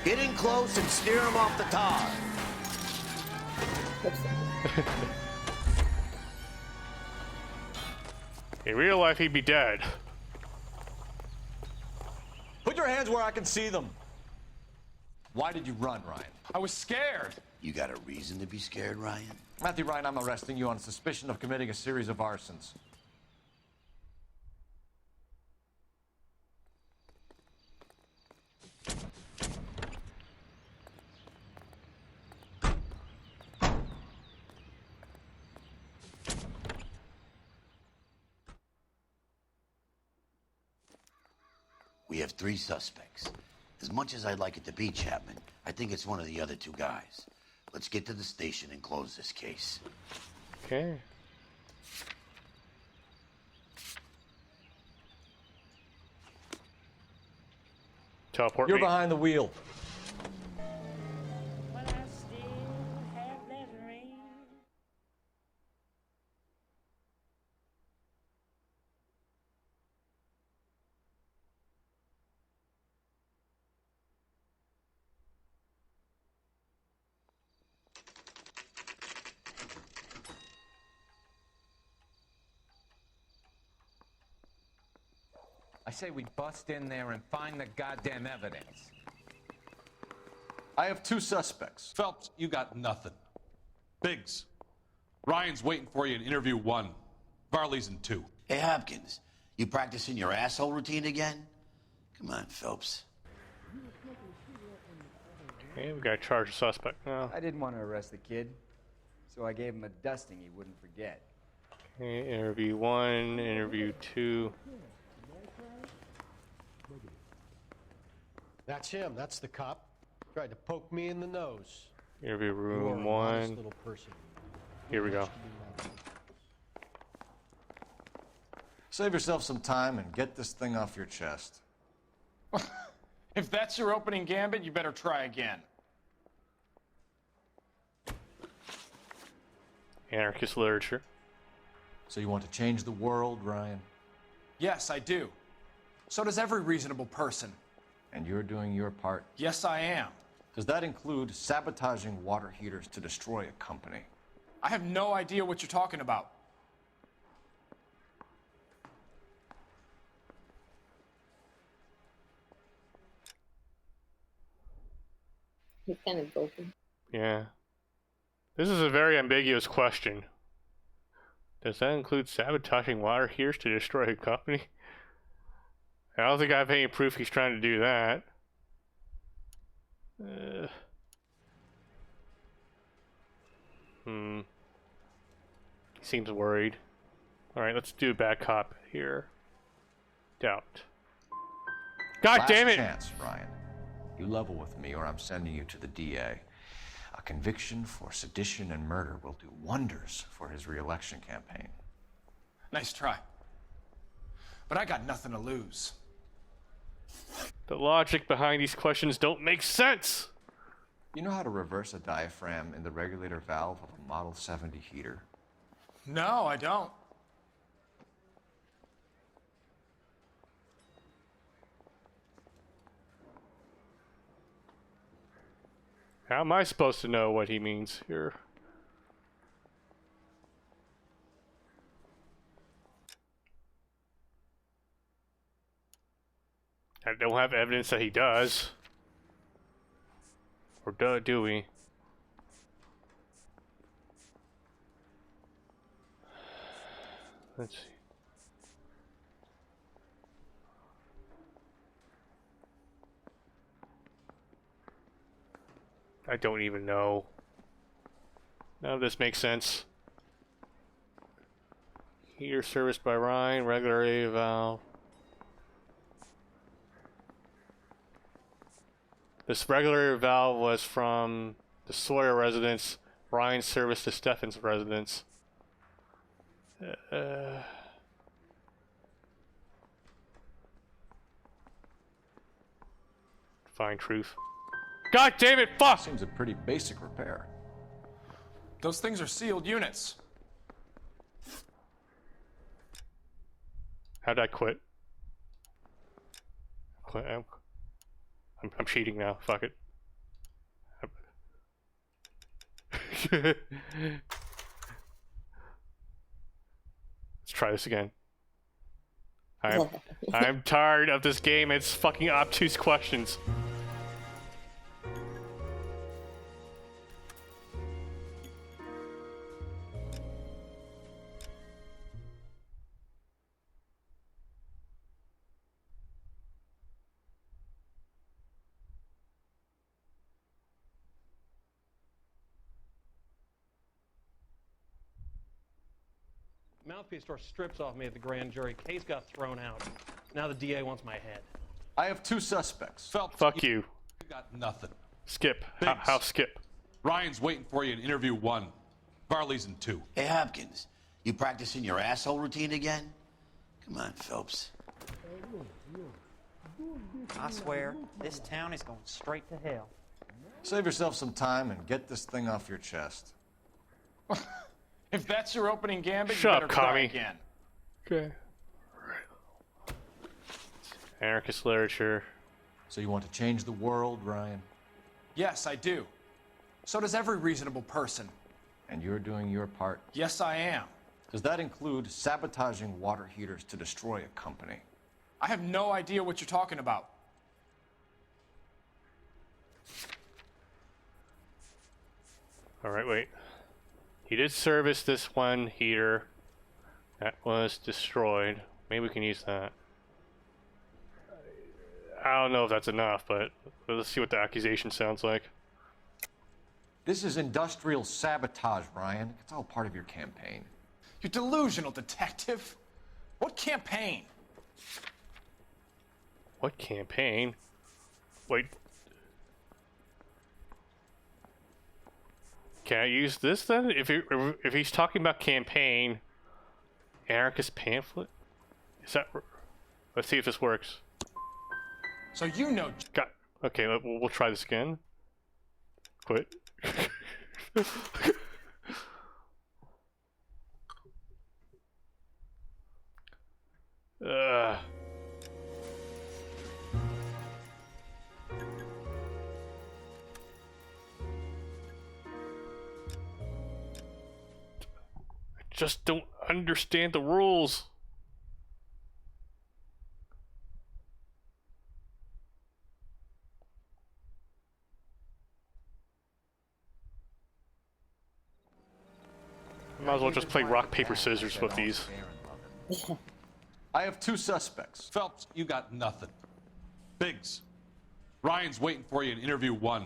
Get in close and steer him off the tar.
In real life, he'd be dead.
Put your hands where I can see them. Why did you run, Ryan?
I was scared.
You got a reason to be scared, Ryan?
Matthew Ryan, I'm arresting you on suspicion of committing a series of arsons.
We have 3 suspects. As much as I'd like it to be Chapman, I think it's one of the other 2 guys. Let's get to the station and close this case.
Okay. Teleport
You're
me.
behind the wheel.
I say we bust in there and find the goddamn evidence.
I have 2 suspects.
Phelps, you got nothing. Biggs, Ryan's waiting for you in interview 1. Varley's in 2.
Hey, Hopkins, you practicing your asshole routine again? Come on, Phelps.
Okay, we gotta charge the suspect now.
I didn't want to arrest the kid, so I gave him a dusting he wouldn't forget.
Okay, interview 1, interview 2.
That's him. That's the cop. Tried to poke me in the nose.
Interview
You are
room
a modest
1.
little person.
Here we go.
Save yourself some time and get this thing off your chest.
If that's your opening gambit, you better try again.
Anarchist literature.
So you want to change the world, Ryan?
Yes, I do. So does every reasonable person.
And you're doing your part?
Yes, I am.
Does that include sabotaging water heaters to destroy a company?
I have no idea what you're talking about.
He's kind of broken.
Yeah. This is a very ambiguous question. Does that include sabotaging water heaters to destroy a company? I don't think I have any proof he's trying to do that. He seems worried. Alright, let's do a bad cop here. Doubt. God damn it!
Last chance, Ryan. You level with me or I'm sending you to the DA. A conviction for sedition and murder will do wonders for his re-election campaign.
Nice try. But I got nothing to lose.
The logic behind these questions don't make sense!
You know how to reverse a diaphragm in the regulator valve of a Model 70 heater?
No, I don't.
How am I supposed to know what he means here? I don't have evidence that he does. Or do we? Let's see. I don't even know. None of this makes sense. Heater serviced by Ryan, regular A valve. This regular valve was from the Sawyer residence. Ryan serviced the Steffens residence. Find truth. God damn it, fuck!
Seems a pretty basic repair.
Those things are sealed units.
How'd I quit? I'm cheating now. Fuck it. Let's try this again. I'm tired of this game. It's fucking obtuse questions.
Mouthpiece store strips off me at the grand jury. Case got thrown out. Now the DA wants my head.
I have two suspects.
Phelps,
Fuck you.
You got nothing.
Skip.
Biggs.
How skip?
Ryan's waiting for you in interview 1. Varley's in 2.
Hey, Hopkins, you practicing your asshole routine again? Come on, Phelps.
I swear, this town is going straight to hell.
Save yourself some time and get this thing off your chest.
If that's your opening gambit,
Shut
you
up,
better try
commie.
again.
Okay. Anarchist literature.
So you want to change the world, Ryan?
Yes, I do. So does every reasonable person.
And you're doing your part?
Yes, I am.
Does that include sabotaging water heaters to destroy a company?
I have no idea what you're talking about.
Alright, wait. He did service this one heater that was destroyed. Maybe we can use that. I don't know if that's enough, but let's see what the accusation sounds like.
This is industrial sabotage, Ryan. It's all part of your campaign.
You delusional detective. What campaign?
What campaign? Wait. Can I use this then? If he's talking about campaign, anarchist pamphlet? Is that? Let's see if this works.
So you know.
Got. Okay, we'll try this again. Quit. Just don't understand the rules. Might as well just play rock, paper, scissors with these.
I have 2 suspects.
Phelps, you got nothing. Biggs, Ryan's waiting for you in interview 1.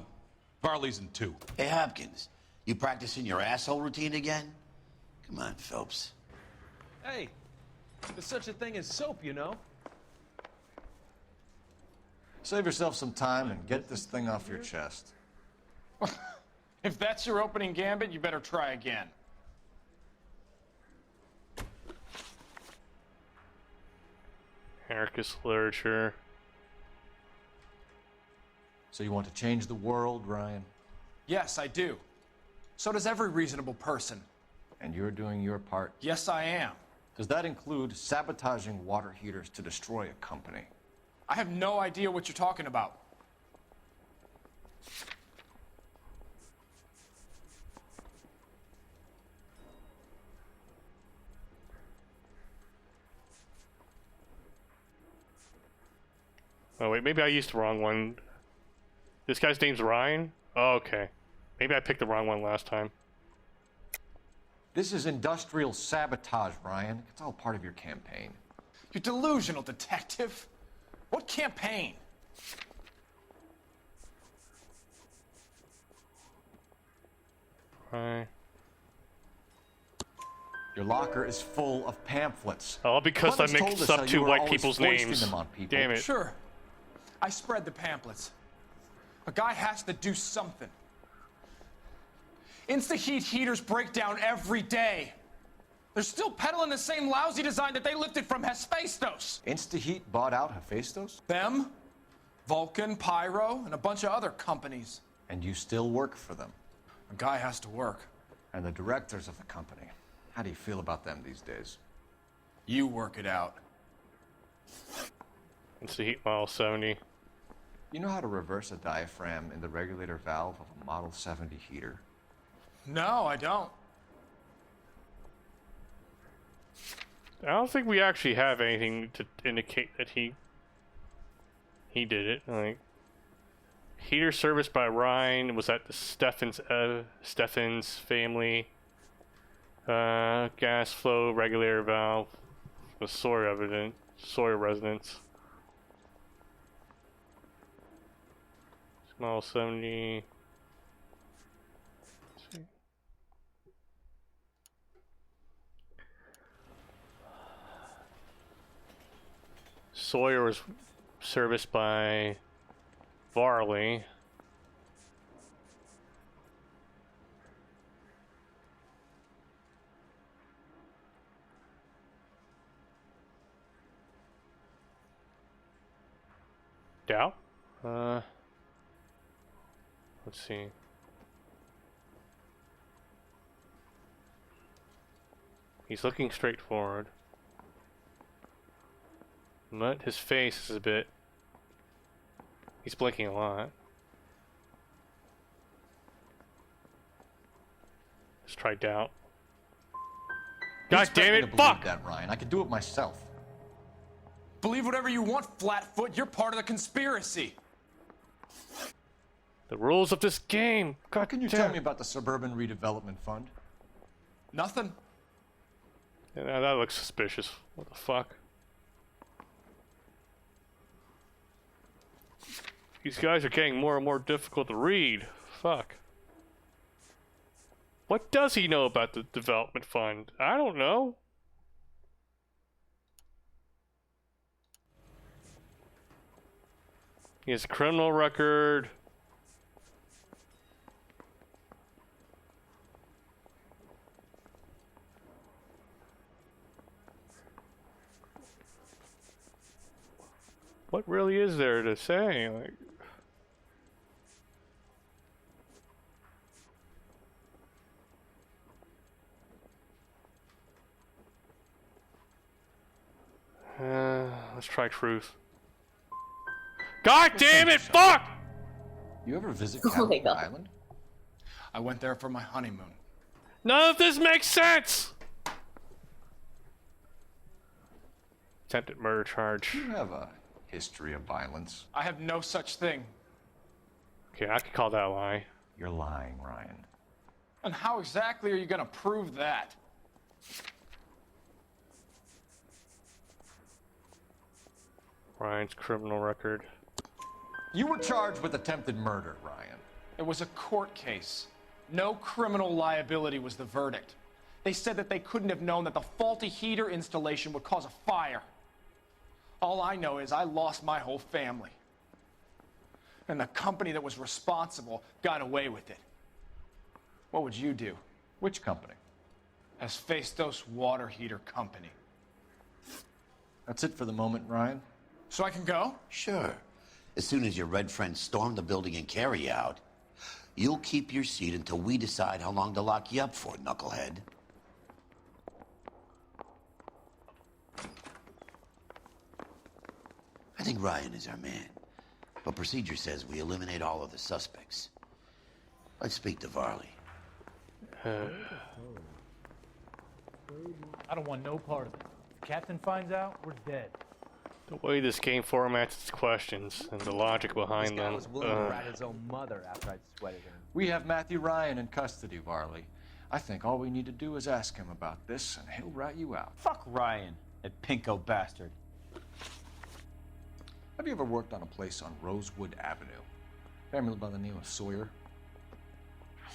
Varley's in 2.
Hey, Hopkins, you practicing your asshole routine again? Come on, Phelps.
Hey, there's such a thing as soap, you know?
Save yourself some time and get this thing off your chest.
If that's your opening gambit, you better try again.
Anarchist literature.
So you want to change the world, Ryan?
Yes, I do. So does every reasonable person.
And you're doing your part?
Yes, I am.
Does that include sabotaging water heaters to destroy a company?
I have no idea what you're talking about.
Oh wait, maybe I used the wrong one. This guy's name's Ryan? Oh, okay. Maybe I picked the wrong one last time.
This is industrial sabotage, Ryan. It's all part of your campaign.
You're delusional, detective. What campaign?
Right.
Your locker is full of pamphlets.
Oh, because I
Clemens told
mixed
us
up
how
2
you were
white
always
people's
foisting
names.
them on people.
Damn it.
Sure. I spread the pamphlets. A guy has to do something. Insta-heat heaters break down every day. They're still peddling the same lousy design that they lifted from Hephaestus.
Insta-heat bought out Hephaestus?
Them, Vulcan, Pyro, and a bunch of other companies.
And you still work for them?
A guy has to work.
And the directors of the company, how do you feel about them these days?
You work it out.
Insta-heat model 70.
You know how to reverse a diaphragm in the regulator valve of a Model 70 heater?
No, I don't.
I don't think we actually have anything to indicate that he did it. Like, heater serviced by Ryan was at the Steffens family. Gas flow regulator valve. The Sawyer residence. Model 70. Sawyer was serviced by Varley. Doubt? Let's see. He's looking straight forward. But his face is a bit... He's blinking a lot. Let's try doubt. God damn it, fuck!
That, Ryan. I could do it myself.
Believe whatever you want, Flatfoot. You're part of the conspiracy.
The rules of this game. God,
can you tell me about the Suburban Redevelopment Fund?
Nothing.
Yeah, that looks suspicious. What the fuck? These guys are getting more and more difficult to read. Fuck. What does he know about the development fund? I don't know. He has a criminal record. What really is there to say? Like, let's try truth. God damn it! Fuck!
You ever visit
Oh my
Catalina
God.
Island?
I went there for my honeymoon.
None of this makes sense! Attempted murder charge.
You have a history of violence.
I have no such thing.
Okay, I could call that a lie.
You're lying, Ryan.
And how exactly are you going to prove that?
Ryan's criminal record.
You were charged with attempted murder, Ryan.
It was a court case. No criminal liability was the verdict. They said that they couldn't have known that the faulty heater installation would cause a fire. All I know is I lost my whole family. And the company that was responsible got away with it. What would you do?
Which company?
Hephaestus Water Heater Company.
That's it for the moment, Ryan.
So I can go?
Sure. As soon as your red friends storm the building and carry out, you'll keep your seat until we decide how long to lock you up for, knucklehead. I think Ryan is our man, but procedure says we eliminate all of the suspects. Let's speak to Varley.
I don't want no part of it. If the captain finds out, we're dead.
The way this game formats its questions and the logic behind them.
was willing to rat his own mother after I'd sweated him.
We have Matthew Ryan in custody, Varley. I think all we need to do is ask him about this, and he'll rat you out.
Fuck Ryan, that pinko bastard.
Have you ever worked on a place on Rosewood Avenue? Family by the name of Sawyer?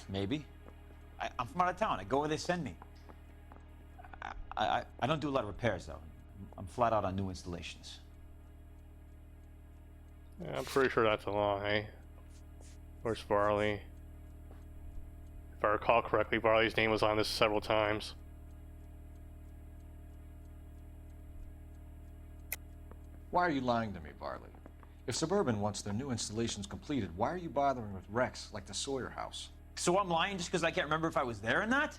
Maybe. I'm from out of town. I go where they send me. I don't do a lot of repairs, though. I'm flat out on new installations.
Yeah, I'm pretty sure that's a lie. Where's Varley? If I recall correctly, Varley's name was on this several times.
Why are you lying to me, Varley? If Suburban wants their new installations completed, why are you bothering with wrecks like the Sawyer house?
So I'm lying just because I can't remember if I was there or not?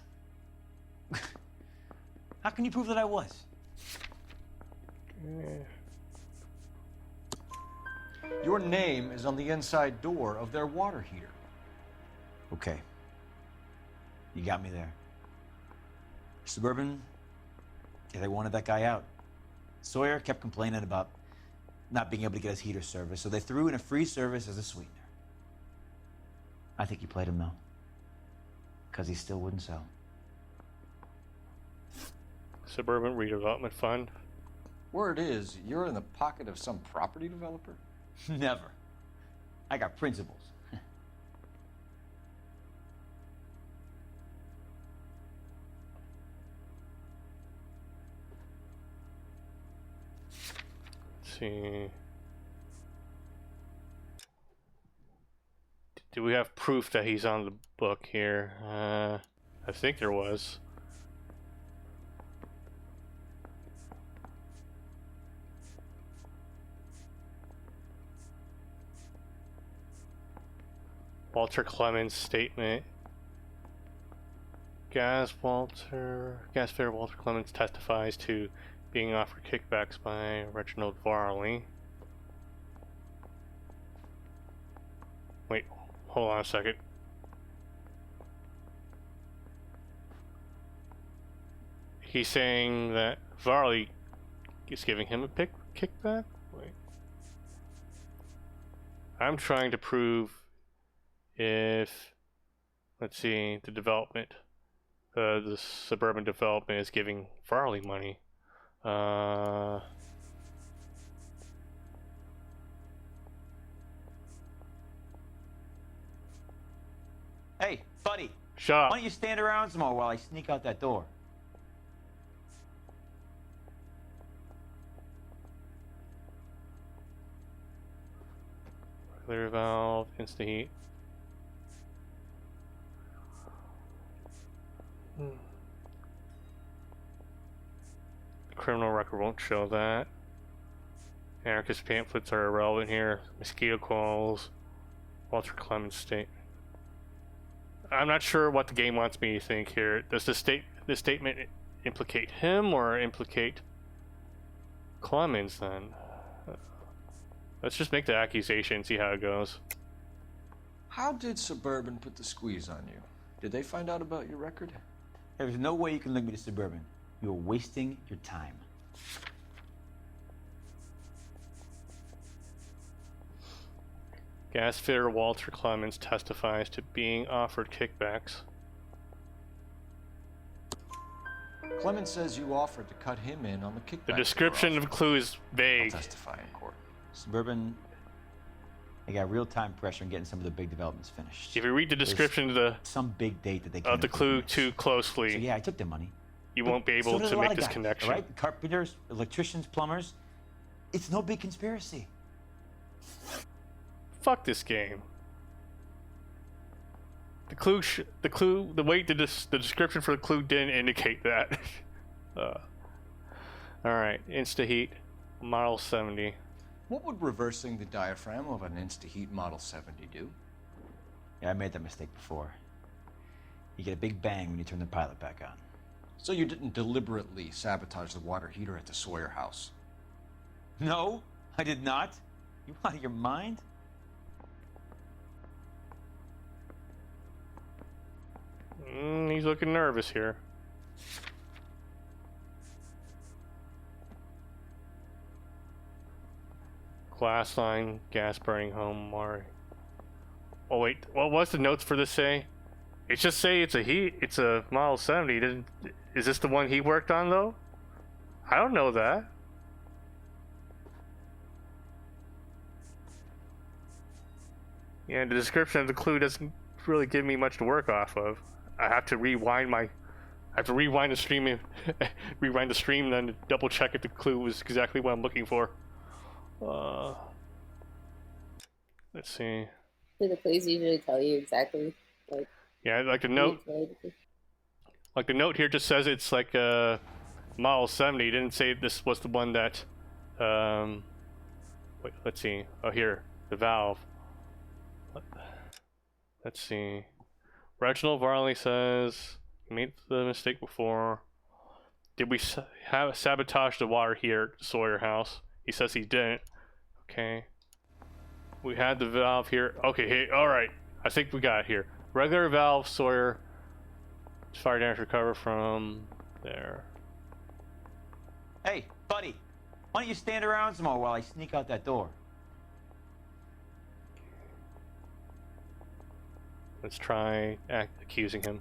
How can you prove that I was?
Your name is on the inside door of their water heater.
Okay. You got me there. Suburban, yeah, they wanted that guy out. Sawyer kept complaining about not being able to get his heater service, so they threw in a free service as a sweetener. I think he played him, though. Because he still wouldn't sell.
Suburban Redevelopment Fund.
Word is, you're in the pocket of some property developer?
Never. I got principles.
Let's see. Do we have proof that he's on the book here? I think there was. Walter Clemens' statement. Gas Fair Walter Clemens testifies to being offered kickbacks by Reginald Varley. Wait, hold on a second. He's saying that Varley is giving him a kickback? Wait. I'm trying to prove if, let's see, the development, the suburban development is giving Varley money.
Hey, buddy.
Shut up.
Why don't you stand around some more while I sneak out that door?
Clear valve, insta heat. The criminal record won't show that. Anarchist pamphlets are irrelevant here. Mosquito calls. Walter Clemens statement. I'm not sure what the game wants me to think here. Does this statement implicate him or implicate Clemens then? Let's just make the accusation and see how it goes.
How did Suburban put the squeeze on you? Did they find out about your record?
There's no way you can link me to Suburban. You're wasting your time.
Gas fitter Walter Clemens testifies to being offered kickbacks.
Clemens says you offered to cut him in on the kickback.
The description of the clue is vague.
I'll testify in court.
Suburban, they got real-time pressure on getting some of the big developments finished.
If you read the description of
some big date that they
the clue too closely,
so yeah, I took their money.
You won't be able to make this connection.
All right, carpenters, electricians, plumbers. It's no big conspiracy.
Fuck this game. The clue, the description for the clue didn't indicate that. All right, Insta-Heat, Model 70.
What would reversing the diaphragm of an Insta-Heat Model 70 do?
Yeah, I made that mistake before. You get a big bang when you turn the pilot back on.
So you didn't deliberately sabotage the water heater at the Sawyer house?
No, I did not. You out of your mind?
He's looking nervous here. Glass line, gas burning home, Mari. Oh wait, what was the notes for this say? It just say it's a Model 70. Is this the one he worked on though? I don't know that. Yeah, the description of the clue doesn't really give me much to work off of. I have to rewind the stream and rewind the stream, then to double check if the clue was exactly what I'm looking for. Let's see.
Do the clues usually tell you exactly, like?
Yeah, like the note. Like the note here just says it's like a Model 70. It didn't say this was the one that. Wait, let's see. Oh, here, the valve. Let's see. Reginald Varley says, made the mistake before. Did we have sabotage the water here at Sawyer house? He says he didn't. Okay. We had the valve here. Okay, hey, alright. I think we got it here. Regular valve, Sawyer. Fire damage recover from there.
Hey, buddy. Why don't you stand around some more while I sneak out that door?
Let's try accusing him.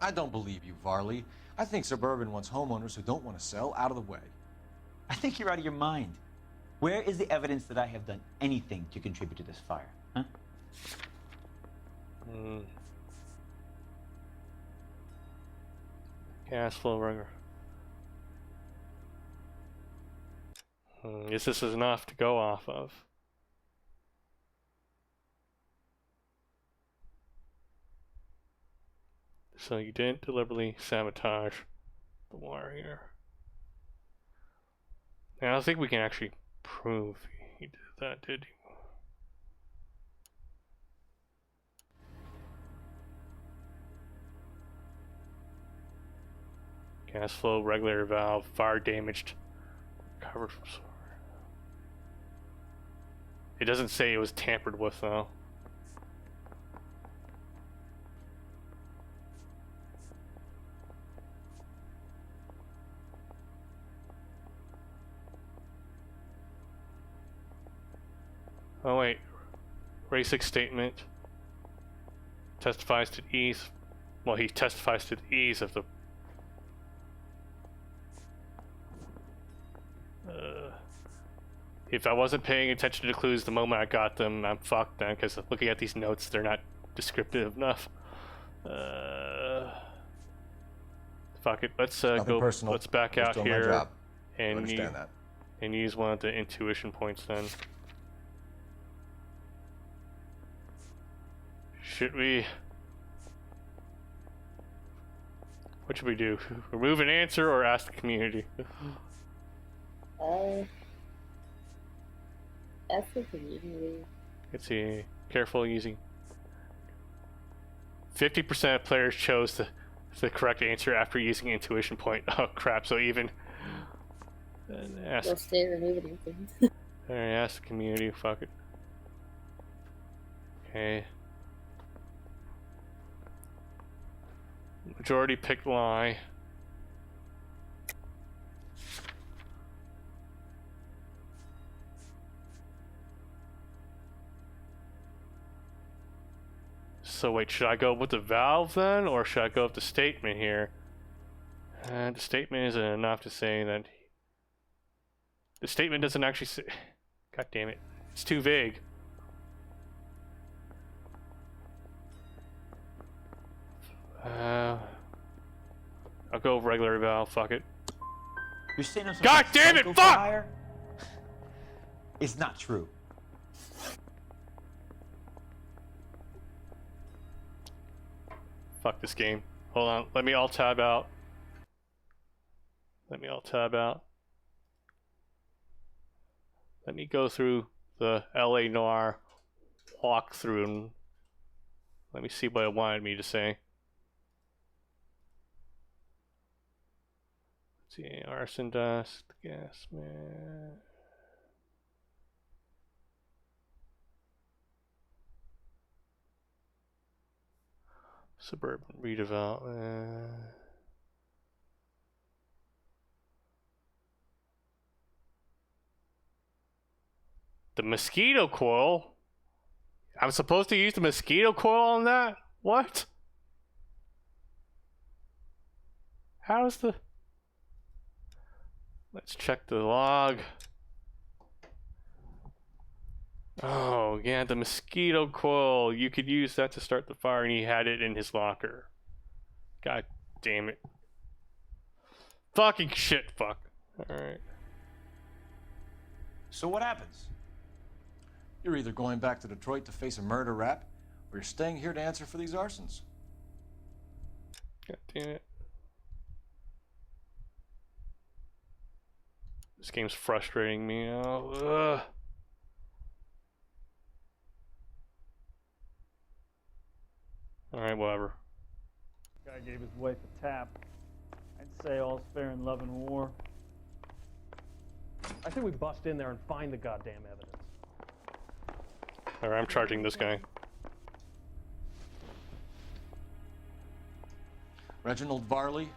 I don't believe you, Varley. I think Suburban wants homeowners who don't want to sell out of the way.
I think you're out of your mind. Where is the evidence that I have done anything to contribute to this fire? Huh?
Gas flow rigor. Guess this is enough to go off of. So you didn't deliberately sabotage the wire here. Now, I don't think we can actually prove he did that, did he? Gas flow, regulator valve, fire damaged, covered from solar. It doesn't say it was tampered with though. Oh wait, Racic's statement testifies to the ease. Well, he testifies to the ease of the. If I wasn't paying attention to the clues the moment I got them, I'm fucked then, because looking at these notes, they're not descriptive enough. Fuck it, let's go.
Personal.
Let's back
Just
out
doing my
here
job.
and
Understand that.
and use one of the intuition points then. Should we? What should we do? Remove an answer or ask the community?
Ask the community.
Let's see. Careful using. 50% of players chose the correct answer after using intuition point. Oh crap! So even. Ask.
They'll stay removing things.
Alright, ask the community. Fuck it. Okay. Majority picked lie. So wait, should I go with the valve then, or should I go with the statement here? The statement isn't enough to say that. The statement doesn't actually say. God damn it. It's too vague. I'll go regular Val. Fuck it.
You're saying I'm some
God damn it!
psycho
Fuck!
fire? It's not true.
Fuck this game. Hold on. Let me alt tab out. Let me alt tab out. Let me go through the LA Noire walkthrough and let me see what it wanted me to say. Let's see, arson dust, gas man. Suburban redevelopment. The mosquito coil? I'm supposed to use the mosquito coil on that? What? How's the... Let's check the log. Oh, yeah, the mosquito coil. You could use that to start the fire, and he had it in his locker. God damn it. Fucking shit, fuck. Alright.
So what happens? You're either going back to Detroit to face a murder rap, or you're staying here to answer for these arsons.
God damn it. This game's frustrating me. Ugh. Alright, whatever.
Guy gave his wife a tap. I'd say all's fair in love and war.
I think we bust in there and find the goddamn evidence.
Alright, I'm charging this guy.
Reginald Varley,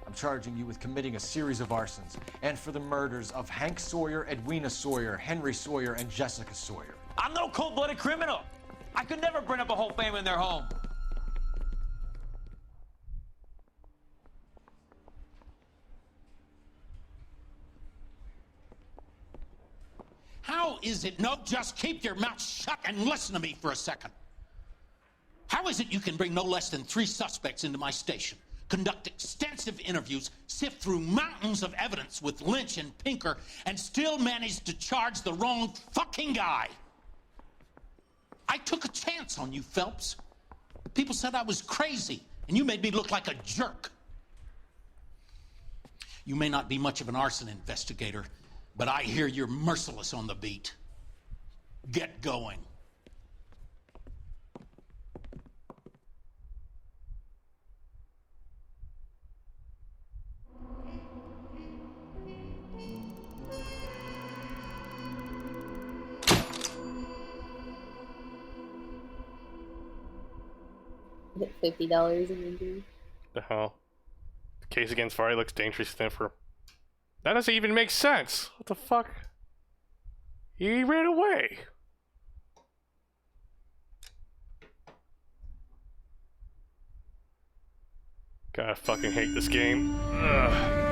I'm charging you with committing a series of arsons and for the murders of Hank Sawyer, Edwina Sawyer, Henry Sawyer, and Jessica Sawyer.
I'm no cold-blooded criminal. I could never burn up a whole family in their home. How is it? No, just keep your mouth shut and listen to me for a second. How is it you can bring no less than 3 suspects into my station, conduct extensive interviews, sift through mountains of evidence with Lynch and Pinker, and still manage to charge the wrong fucking guy? I took a chance on you, Phelps. People said I was crazy, and you made me look like a jerk. You may not be much of an arson investigator, but I hear you're merciless on the beat. Get going.
$50 in injury.
The hell? The case against Varley looks dangerously stiffer. That doesn't even make sense. What the fuck? He ran away. God, I fucking hate this game. Ugh.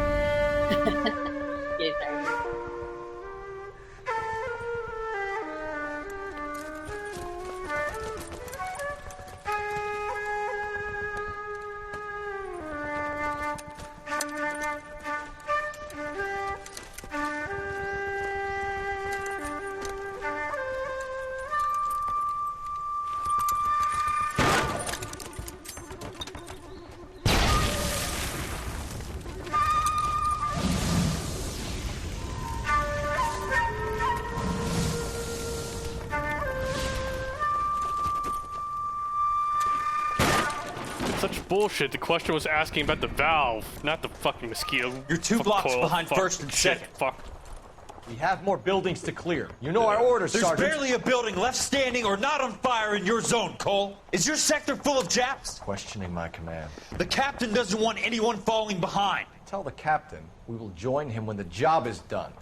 Such bullshit. The question was asking about the valve, not the fucking mosquito.
You're 2 blocks
coil.
behind
Fuck.
first and
Shit.
second.
Fuck.
We have more buildings to clear. You know our orders,
There's
Sergeant.
barely a building left standing or not on fire in your zone, Cole. Is your sector full of Japs?
Questioning my command.
The captain doesn't want anyone falling behind.
Tell the captain we will join him when the job is done.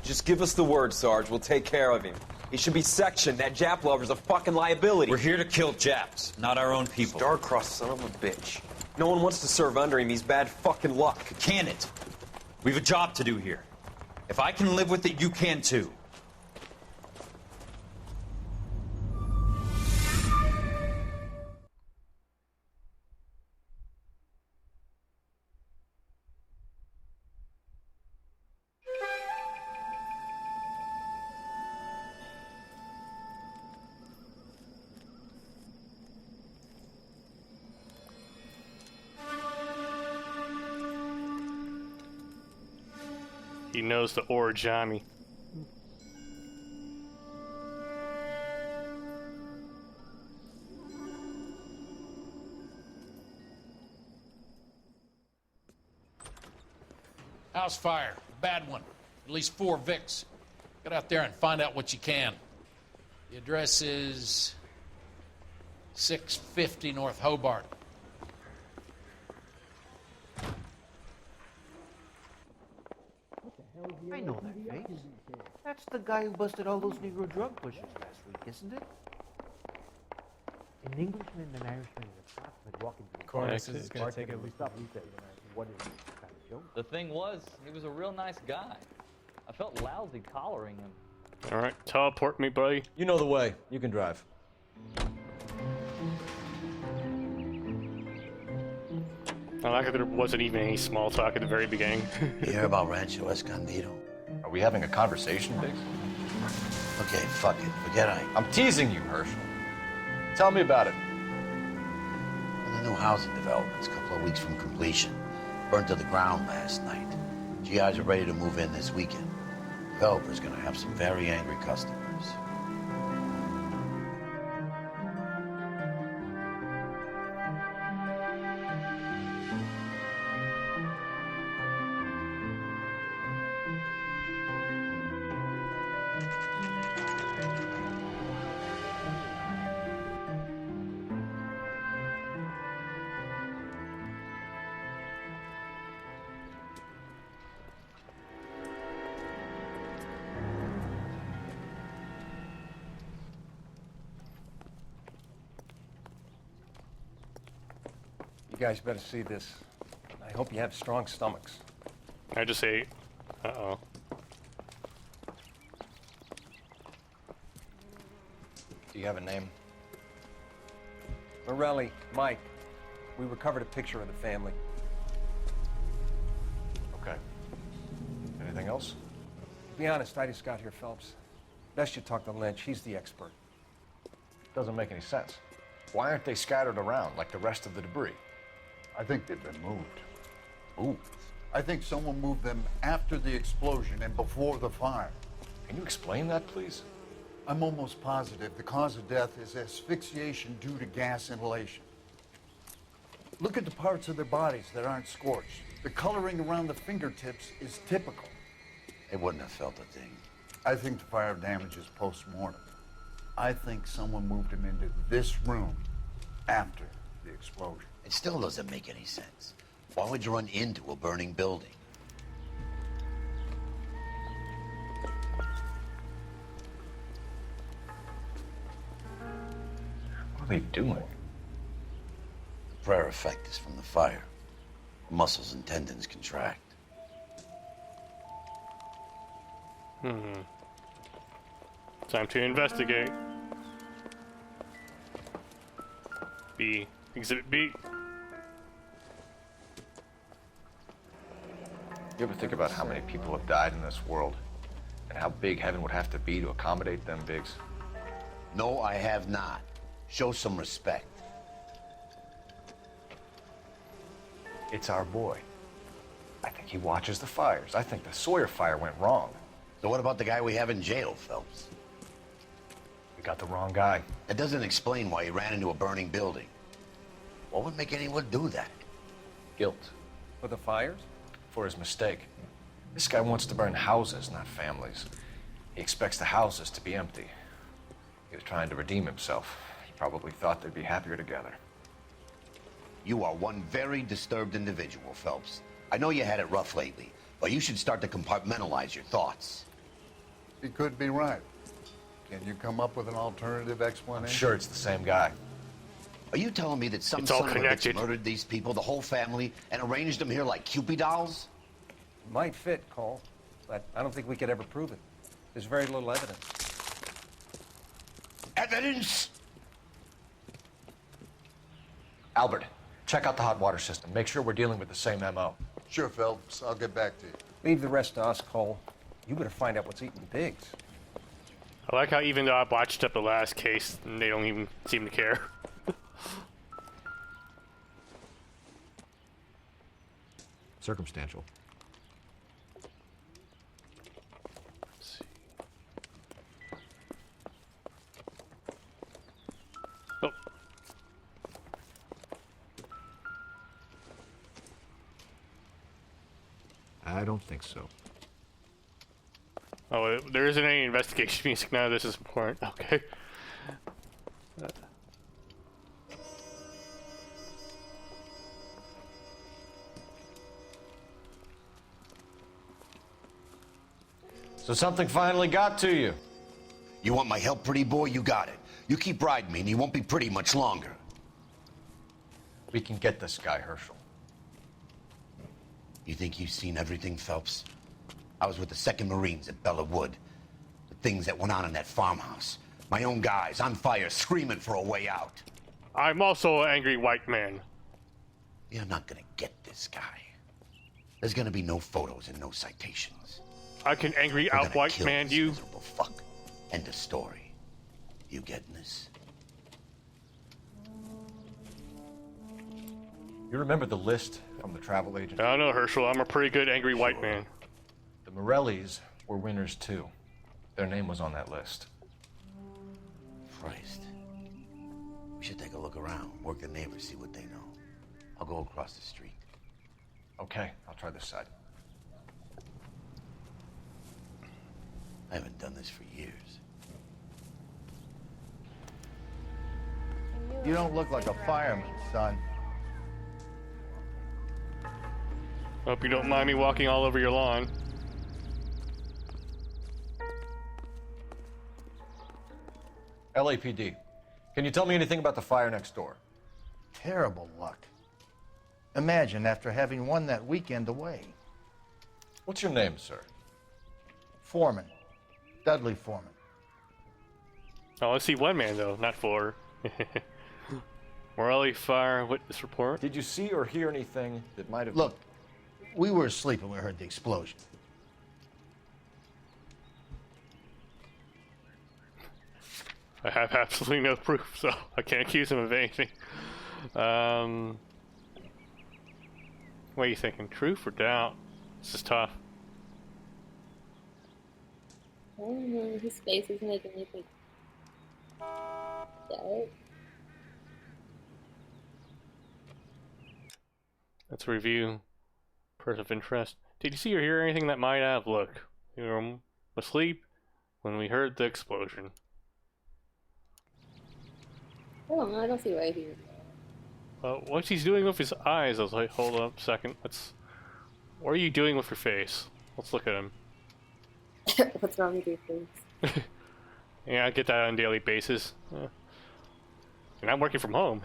Just give us the word, Sarge. We'll take care of him.
He should be sectioned. That Jap lover's a fucking liability.
We're here to kill Japs, not our own people.
Star-crossed son of a bitch. No one wants to serve under him. He's bad fucking luck.
Can it? We have a job to do here. If I can live with it, you can too.
He knows the origami.
House fire. Bad one. At least 4 Vicks. Get out there and find out what you can. The address is 650 North Hobart.
I know that face. That's the guy who busted all those Negro drug pushers last week, isn't it? An Englishman and an Irishman in a truck been walking through the
Coroner says it's going to take at least
stop. He said, what is this kind of joke?
The thing was, he was a real nice guy. I felt lousy collaring him.
Alright, teleport me, buddy.
You know the way. You can drive.
I like that there wasn't even any small talk at the very beginning.
You hear about Rancho Escondido?
Are we having a conversation, Biggs?
Okay, fuck it. Forget
I'm teasing you, Herschel. Tell me about it.
The new housing development's a couple of weeks from completion. Burned to the ground last night. GIs are ready to move in this weekend. Developer's gonna have some very angry customers.
You guys better see this. I hope you have strong stomachs.
I just ate. Uh-oh.
Do you have a name?
Morelli, Mike. We recovered a picture of the family.
Okay. Anything else?
To be honest, I just got here, Phelps. Best you talk to Lynch. He's the expert.
Doesn't make any sense. Why aren't they scattered around like the rest of the debris?
I think they've been moved.
Ooh.
I think someone moved them after the explosion and before the fire.
Can you explain that, please?
I'm almost positive the cause of death is asphyxiation due to gas inhalation. Look at the parts of their bodies that aren't scorched. The coloring around the fingertips is typical.
They wouldn't have felt a thing.
I think the fire damage is post-mortem. I think someone moved him into this room after the explosion.
It still doesn't make any sense. Why would you run into a burning building?
What are they doing?
The prayer effect is from the fire. The muscles and tendons contract.
Time to investigate. B. Exhibit B.
You ever think about how many people have died in this world? And how big heaven would have to be to accommodate them, Biggs?
No, I have not. Show some respect.
It's our boy. I think he watches the fires. I think the Sawyer fire went wrong.
So what about the guy we have in jail, Phelps?
We got the wrong guy.
That doesn't explain why he ran into a burning building. What would make anyone do that?
Guilt.
For the fires?
For his mistake. This guy wants to burn houses, not families. He expects the houses to be empty. He was trying to redeem himself. He probably thought they'd be happier together.
You are one very disturbed individual, Phelps. I know you had it rough lately, but you should start to compartmentalize your thoughts.
He could be right. Can you come up with an alternative explanation?
I'm sure it's the same guy. Are you telling me that some
It's all
son of a bitch
connected.
murdered these people, the whole family, and arranged them here like Cupid dolls?
Might fit, Cole, but I don't think we could ever prove it. There's very little evidence.
Evidence?
Albert, check out the hot water system. Make sure we're dealing with the same MO.
Sure, Phelps. I'll get back to you.
Leave the rest to us, Cole. You better find out what's eating Biggs.
I like how even though I botched up the last case, they don't even seem to care.
Circumstantial.
Oh.
I don't think so.
Oh, there isn't any investigation music. None of this is important. Okay.
So something finally got to you.
You want my help, pretty boy? You got it. You keep riding me, and you won't be pretty much longer.
We can get this guy, Herschel.
You think you've seen everything, Phelps? I was with the 2nd Marines at Bella Wood. The things that went on in that farmhouse. My own guys on fire, screaming for a way out.
I'm also an angry white man.
You're not gonna get this guy. There's gonna be no photos and no citations.
I can angry out white man you.
Miserable fuck. End of story. You getting this?
You remember the list from the travel agent?
I don't know, Herschel. I'm a pretty good angry white man.
The Morellis were winners too. Their name was on that list.
Christ. We should take a look around, work the neighbors, see what they know. I'll go across the street.
Okay, I'll try this side.
I haven't done this for years.
You don't look like a fireman, son.
Hope you don't mind me walking all over your lawn.
LAPD. Can you tell me anything about the fire next door?
Terrible luck. Imagine after having won that weekend away.
What's your name, sir?
Foreman. Dudley Foreman.
Oh, let's see one man though, not 4. Morelli Fire Witness Report.
Did you see or hear anything that might have...
Look, we were asleep when we heard the explosion.
I have absolutely no proof, so I can't accuse him of anything. What are you thinking? Truth or doubt? This is tough.
I don't know. His face is making me think. Doubt.
Let's review. Person of interest. Did you see or hear anything that might have? Look, we were asleep when we heard the explosion.
I don't know. I don't see right here.
What's he doing with his eyes? I was like, hold up a second. What are you doing with your face? Let's look at him.
What's wrong with your face?
Yeah, I get that on a daily basis. And I'm working from home.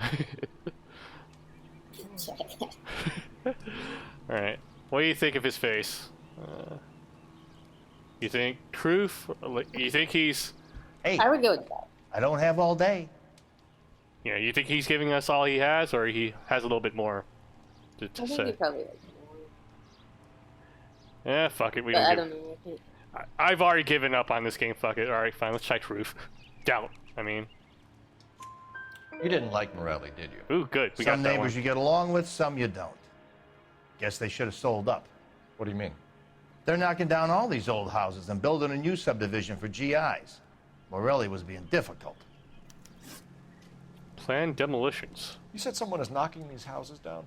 Alright. What do you think of his face? You think truth? You think he's...
Hey,
I would go with that.
I don't have all day.
Yeah, you think he's giving us all he has, or he has a little bit more to
I think
say?
he probably would.
Yeah, fuck it. We
But
don't
I
give...
don't know. I think.
I've already given up on this game. Fuck it. Alright, fine. Let's try truth. Doubt. I mean...
You didn't like Morelli, did you?
Ooh, good. We
Some
got that
neighbors
one.
you get along with, some you don't. Guess they should have sold up.
What do you mean?
They're knocking down all these old houses and building a new subdivision for GIs. Morelli was being difficult.
Planned demolitions.
You said someone is knocking these houses down?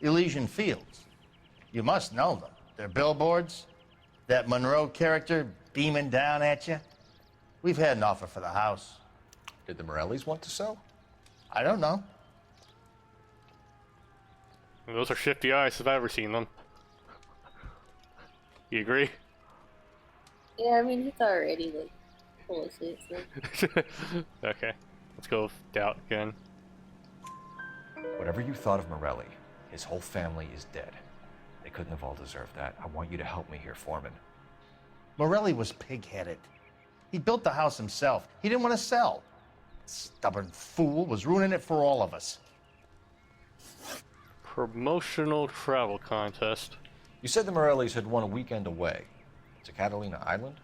Elysian Fields. You must know them. Their billboards, that Monroe character beaming down at you. We've had an offer for the house.
Did the Morellis want to sell?
I don't know.
Those are shifty eyes if I've ever seen them. You agree?
Yeah, I mean, he's already like Bullshit.
Okay, let's go with doubt again.
Whatever you thought of Morelli, his whole family is dead. They couldn't have all deserved that. I want you to help me here, Foreman.
Morelli was pig-headed. He built the house himself. He didn't want to sell. Stubborn fool was ruining it for all of us.
Promotional travel contest.
You said the Morellis had won a weekend away to Catalina Island?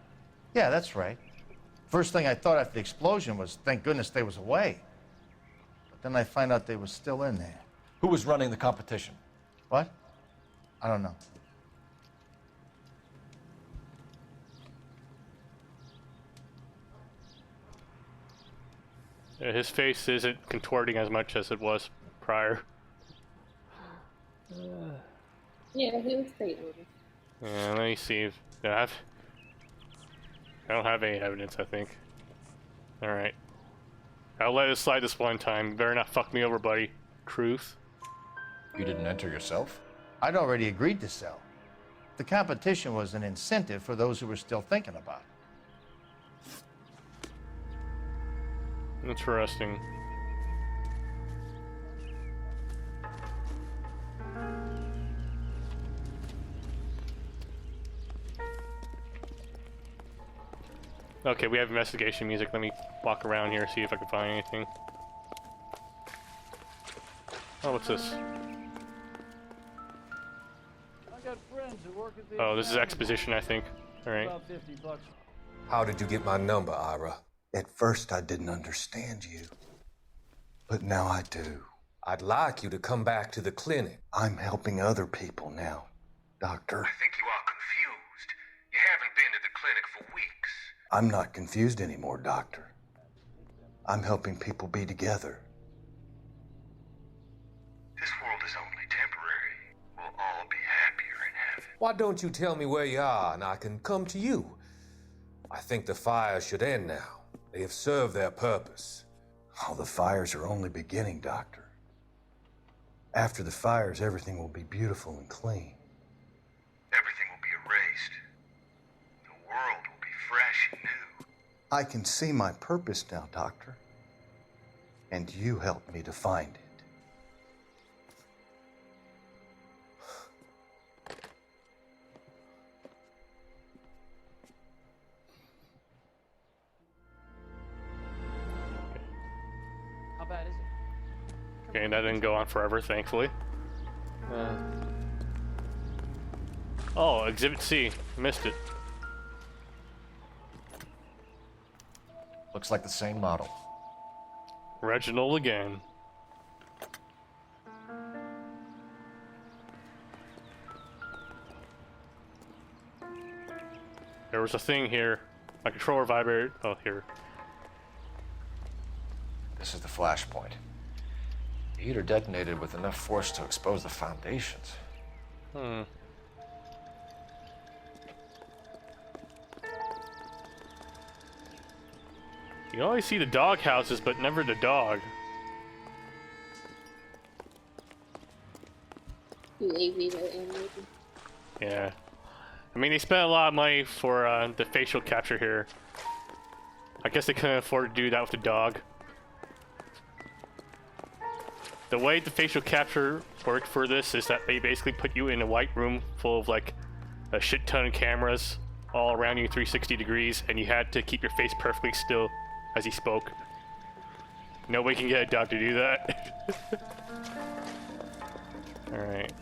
Yeah, that's right. First thing I thought after the explosion was, thank goodness they was away. But then I find out they were still in there.
Who was running the competition?
What? I don't know.
Yeah, his face isn't contorting as much as it was prior.
Yeah, he was great on it.
Yeah, let me see. I don't have any evidence, I think. Alright. I'll let it slide this one time. Better not fuck me over, buddy. Truth.
You didn't enter yourself?
I'd already agreed to sell. The competition was an incentive for those who were still thinking about it.
Interesting. Okay, we have investigation music. Let me walk around here, see if I can find anything. Oh, what's this? Oh, this is exposition, I think. Alright.
How did you get my number, Ira? At first, I didn't understand you. But now I do. I'd like you to come back to the clinic. I'm helping other people now, Doctor.
I think you are confused. You haven't been to the clinic for weeks.
I'm not confused anymore, Doctor. I'm helping people be together.
This world is only temporary. We'll all be happier in heaven.
Why don't you tell me where you are and I can come to you? I think the fires should end now. They have served their purpose. Oh, the fires are only beginning, Doctor. After the fires, everything will be beautiful and clean.
Everything will be erased. The world will be fresh and new.
I can see my purpose now, Doctor. And you helped me to find it.
How bad is it?
Okay, that didn't go on forever, thankfully. Oh, Exhibit C. Missed it.
Looks like the same model.
Reginald again. There was a thing here. My controller vibrated. Oh, here.
This is the flashpoint. The heater detonated with enough force to expose the foundations.
Hmm. You always see the dog houses, but never the dog.
UAV or animated.
Yeah. I mean, they spent a lot of money for the facial capture here. I guess they couldn't afford to do that with the dog. The way the facial capture worked for this is that they basically put you in a white room full of like a shit ton of cameras all around you 360 degrees, and you had to keep your face perfectly still as he spoke. Nobody can get a dog to do that. Alright.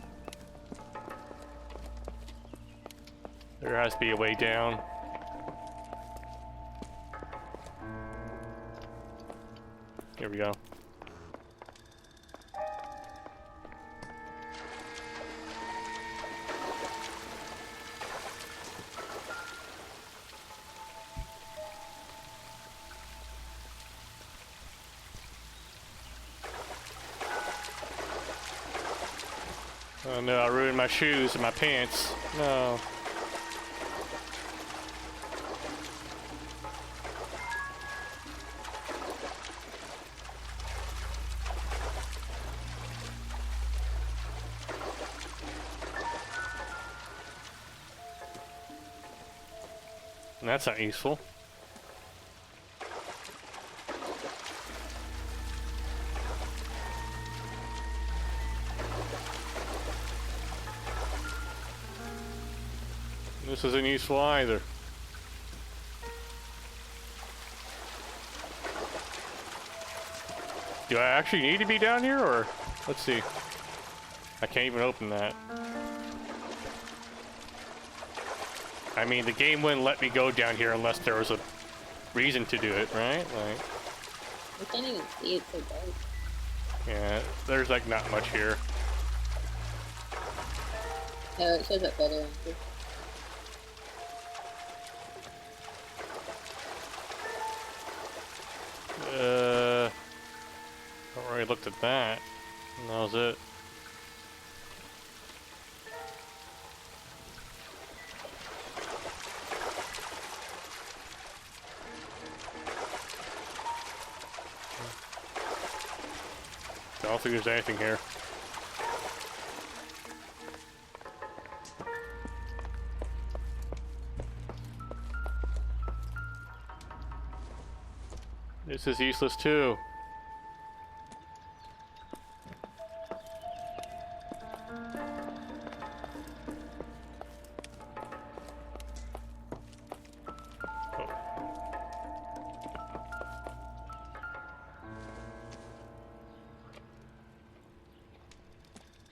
There has to be a way down. Here we go. Oh no, I ruined my shoes and my pants. No. That's not useful. This isn't useful either. Do I actually need to be down here, or let's see. I can't even open that. I mean, the game wouldn't let me go down here unless there was a reason to do it, right? Like,
I can't even see it so dark.
yeah, there's like not much here.
No, it shows up better. Actually.
I already looked at that. And that was it. I don't think there's anything here. This is useless too.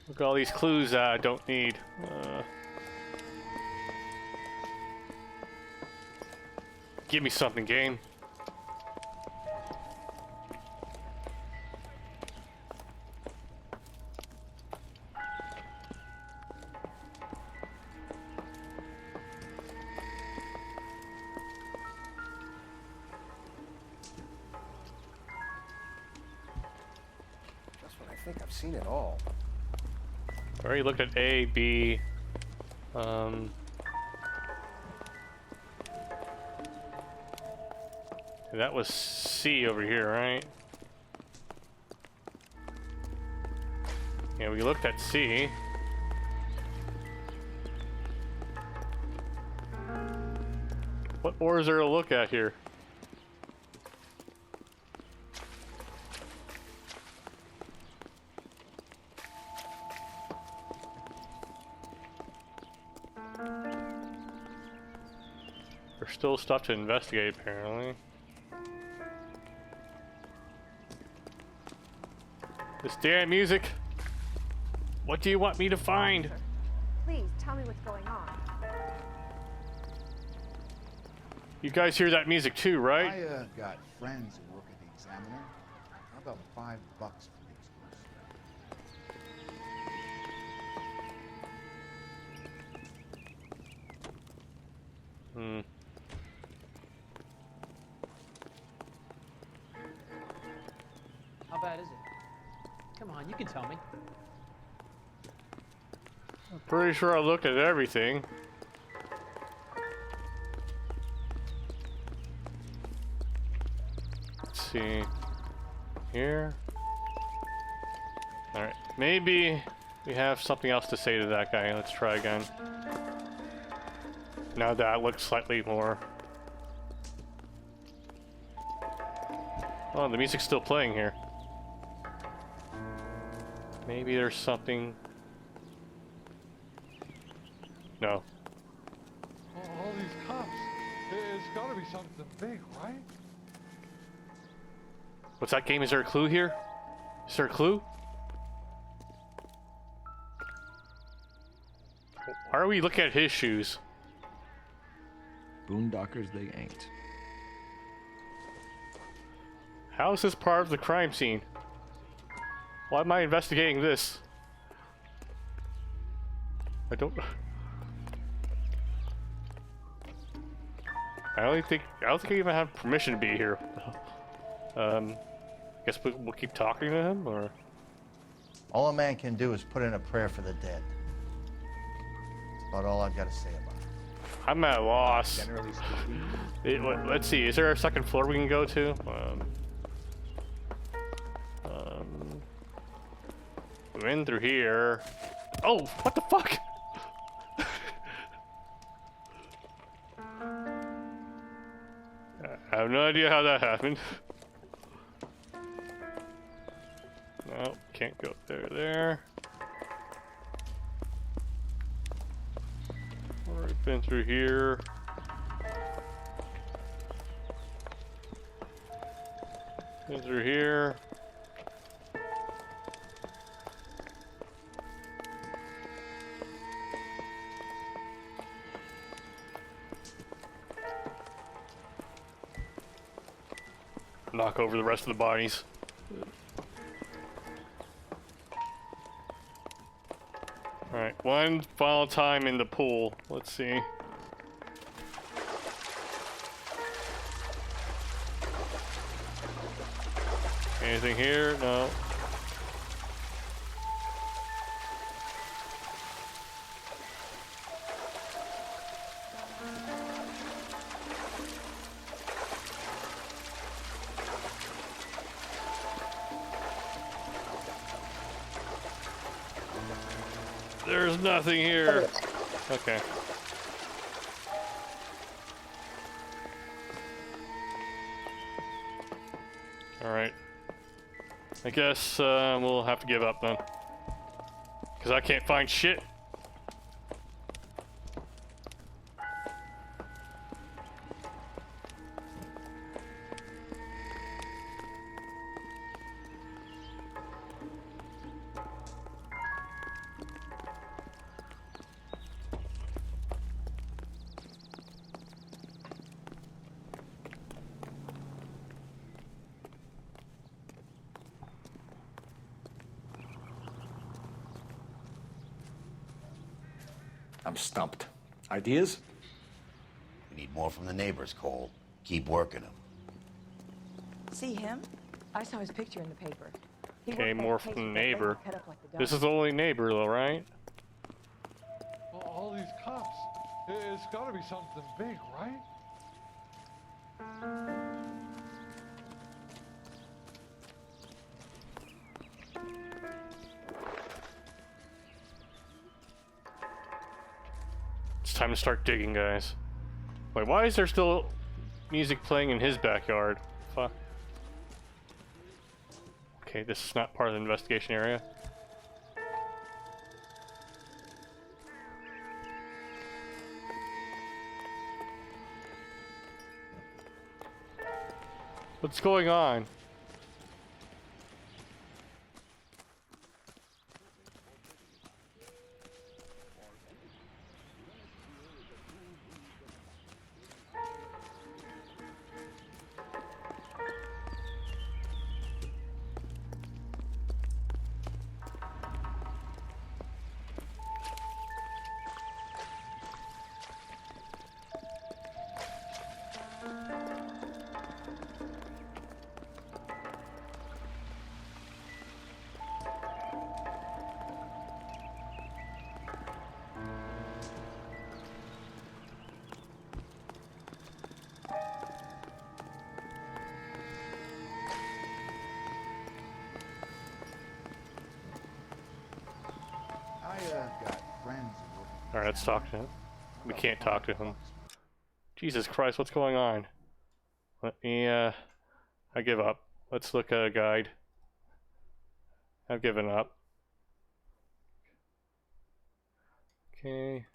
Look at all these clues I don't need. Give me something, game.
That's what I think. I've seen it all.
I already looked at A, B, that was C over here, right? Yeah, we looked at C. What ore is there to look at here? There's still stuff to investigate, apparently. This damn music! What do you want me to find?
Please, tell me what's going on.
You guys hear that music too, right?
I got friends who work at the Examiner. How about $5 for the exclusive?
Hmm.
How bad is it? Come on, you can tell me.
I'm pretty sure I looked at everything. Let's see. Here. Alright. Maybe we have something else to say to that guy. Let's try again. Now that looks slightly more... Oh, the music's still playing here. Maybe there's something... No.
All these cops. It's gotta be something big, right?
What's that game? Is there a clue here? Is there a clue? Why are we looking at his shoes?
Boondockers they ain't.
How is this part of the crime scene? Why am I investigating this? I don't think I even have permission to be here. Guess we'll keep talking to him, or?
All a man can do is put in a prayer for the dead. That's about all I've got to say about it.
I'm at a loss.
Generally speaking.
Let's see. Is there a second floor we can go to? We're in through here. Oh, what the fuck? I have no idea how that happened. No, can't go there. We're Spin through here. Spin through here. Knock over the rest of the bodies. Alright, one final time in the pool. Let's see. Anything here? No. There's nothing here. Okay. Alright. I guess we'll have to give up then. Because I can't find shit.
I'm stumped. Ideas? We need more from the neighbors, Cole. Keep working them.
See him? I saw his picture in the paper. He
Okay,
worked that
more
case
from the
with that lady
neighbor.
cut up like the
This
dog.
is the only neighbor though, right?
All these cops. It's gotta be something big, right?
It's time to start digging, guys. Wait, why is there still music playing in his backyard? Fuck. Okay, this is not part of the investigation area. What's going on?
Got friends.
Alright, let's talk to him. We can't talk to him. Jesus Christ, what's going on? Let me, I give up. Let's look at a guide. I've given up. Okay.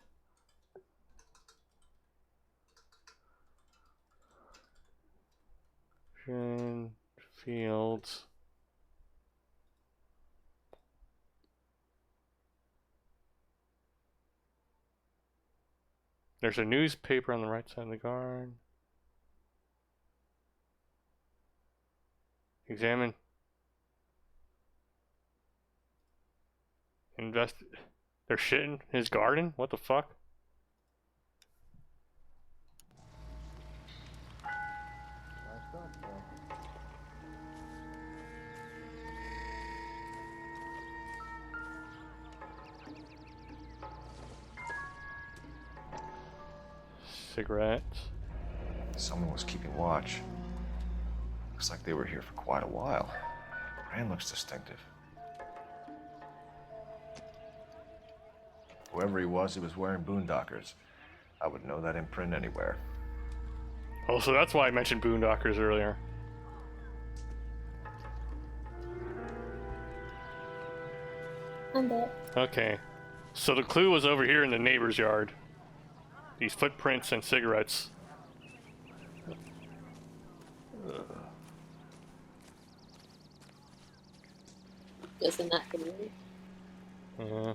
Fields. There's a newspaper on the right side of the garden. Examine. Invest. They're shitting his garden? What the fuck? Cigarettes.
Someone was keeping watch. Looks like they were here for quite a while. Brand looks distinctive. Whoever he was wearing boondockers. I would know that imprint anywhere.
Oh, so that's why I mentioned boondockers earlier.
I'm back.
Okay. So the clue was over here in the neighbor's yard. These footprints and cigarettes.
Guessing not gonna move.
Yeah.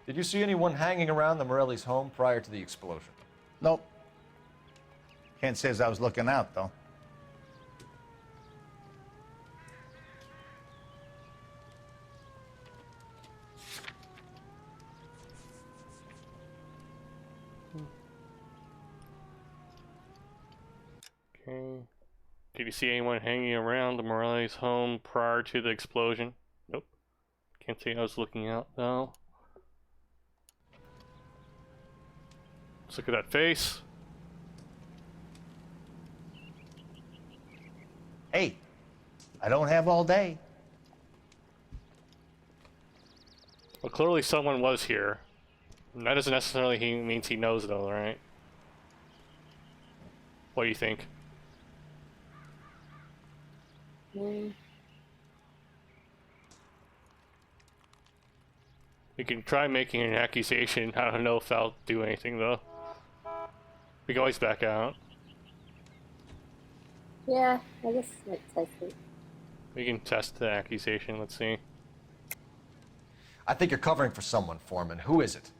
Did you see anyone hanging around the Morelli's home prior to the explosion?
Nope. Can't say as I was looking out, though.
Okay. Did you see anyone hanging around the Morelli's home prior to the explosion? Nope. Can't say I was looking out, though. Let's look at that face.
Hey, I don't have all day.
Well, clearly someone was here. And that doesn't necessarily means he knows, though, right? What do you think?
Mm.
We can try making an accusation. I don't know if that'll do anything, though. We can always back out.
Yeah, I guess let's test it.
We can test the accusation. Let's see.
I think you're covering for someone, Foreman. Who is it?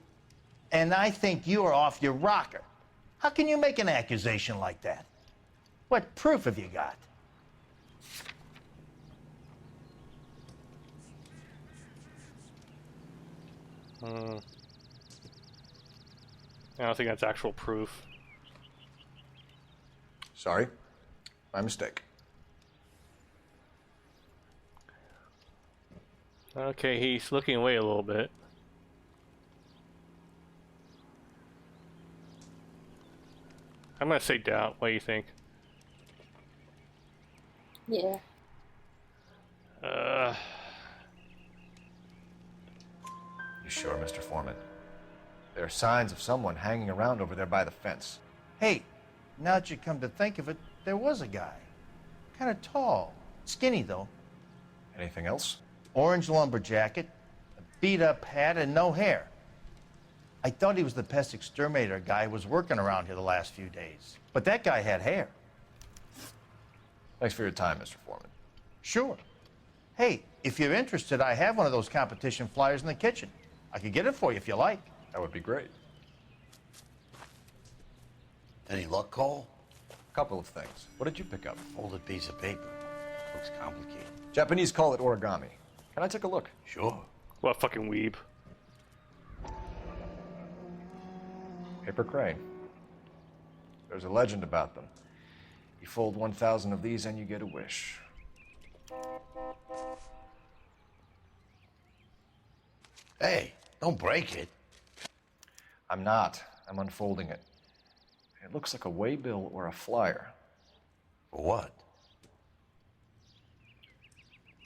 And I think you are off your rocker. How can you make an accusation like that? What proof have you got?
I don't think that's actual proof.
Sorry. My mistake.
Okay, he's looking away a little bit. I'm gonna say doubt. What do you think?
Yeah.
You sure, Mr. Foreman? There are signs of someone hanging around over there by the fence.
Hey, now that you come to think of it, there was a guy. Kind of tall. Skinny, though.
Anything else?
Orange lumber jacket, a beat-up hat, and no hair. I thought he was the pest exterminator guy who was working around here the last few days. But that guy had hair.
Thanks for your time, Mr. Foreman.
Sure. Hey, if you're interested, I have one of those competition flyers in the kitchen. I could get it for you if you like.
That would be great.
Any luck, Cole?
A couple of things. What did you pick up?
Folded piece of paper. Looks complicated.
Japanese call it origami. Can I take a look?
Sure.
What a fucking weeb.
Paper crane. There's a legend about them. You fold 1,000 of these and you get a wish.
Hey, don't break it.
I'm not. I'm unfolding it. It looks like a waybill or a flyer.
For what?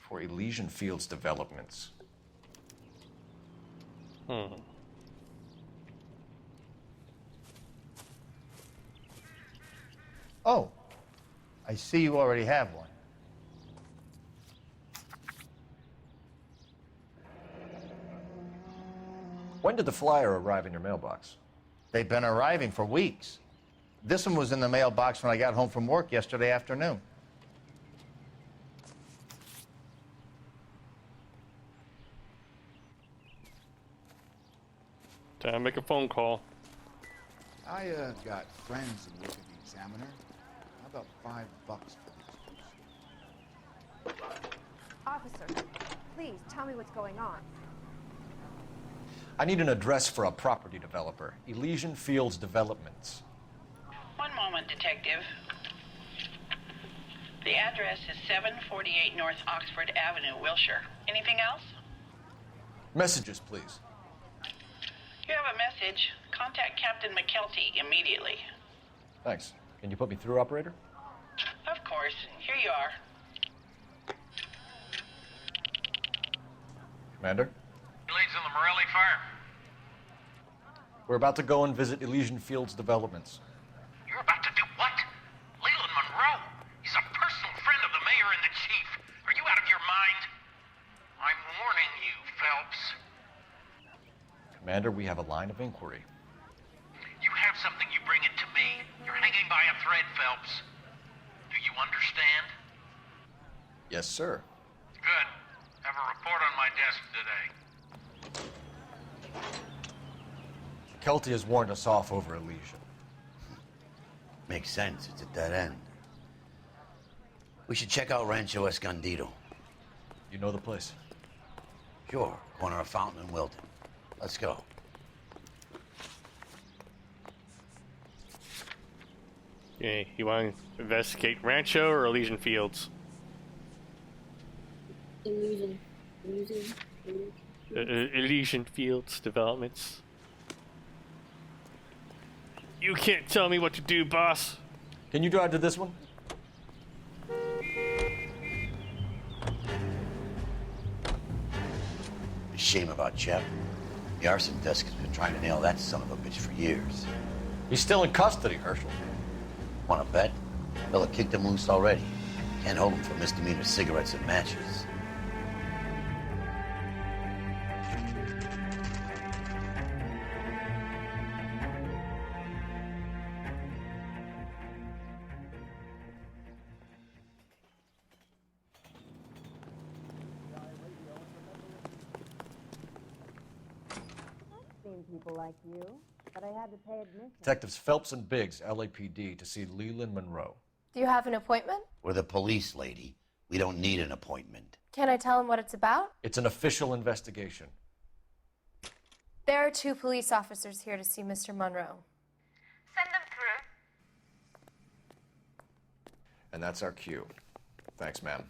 For Elysian Fields developments.
Oh, I see you already have one.
When did the flyer arrive in your mailbox?
They've been arriving for weeks. This one was in the mailbox when I got home from work yesterday afternoon.
Time to make a phone call.
I got friends who work at the Examiner. How about $5 for the exclusive?
Officer, please tell me what's going on.
I need an address for a property developer. Elysian Fields Developments.
One moment, Detective. The address is 748 North Oxford Avenue, Wilshire. Anything else?
Messages, please.
You have a message. Contact Captain McKelty immediately.
Thanks. Can you put me through, operator?
Of course. Here you are.
Commander?
Leads on the Morelli fire.
We're about to go and visit Elysian Fields Developments.
You're about to do what? Leland Monroe. He's a personal friend of the mayor and the chief. Are you out of your mind? I'm warning you, Phelps.
Commander, we have a line of inquiry.
Phelps. Do you understand?
Yes, sir.
Good. Have a report on my desk today.
Kelty has warned us off over Elysian.
Makes sense. It's a dead end. We should check out Rancho Escondido.
You know the place?
Sure. Corner of Fountain and Wilton. Let's go.
Okay, you want to investigate Rancho or Elysian Fields?
Illusion.
Elysian Fields developments. You can't tell me what to do, boss.
Can you drive to this one?
Shame about Shep. The arson desk has been trying to nail that son of a bitch for years.
He's still in custody, Herschel.
Want to bet? They'll have kicked him loose already. Can't hold him for misdemeanor cigarettes and matches.
People like you, but I had to pay admission.
Detectives Phelps and Biggs, LAPD, to see Leland Monroe.
Do you have an appointment?
We're the police, lady. We don't need an appointment.
Can I tell him what it's about?
It's an official investigation.
There are 2 police officers here to see Mr. Monroe.
Send them through.
And that's our cue. Thanks, ma'am.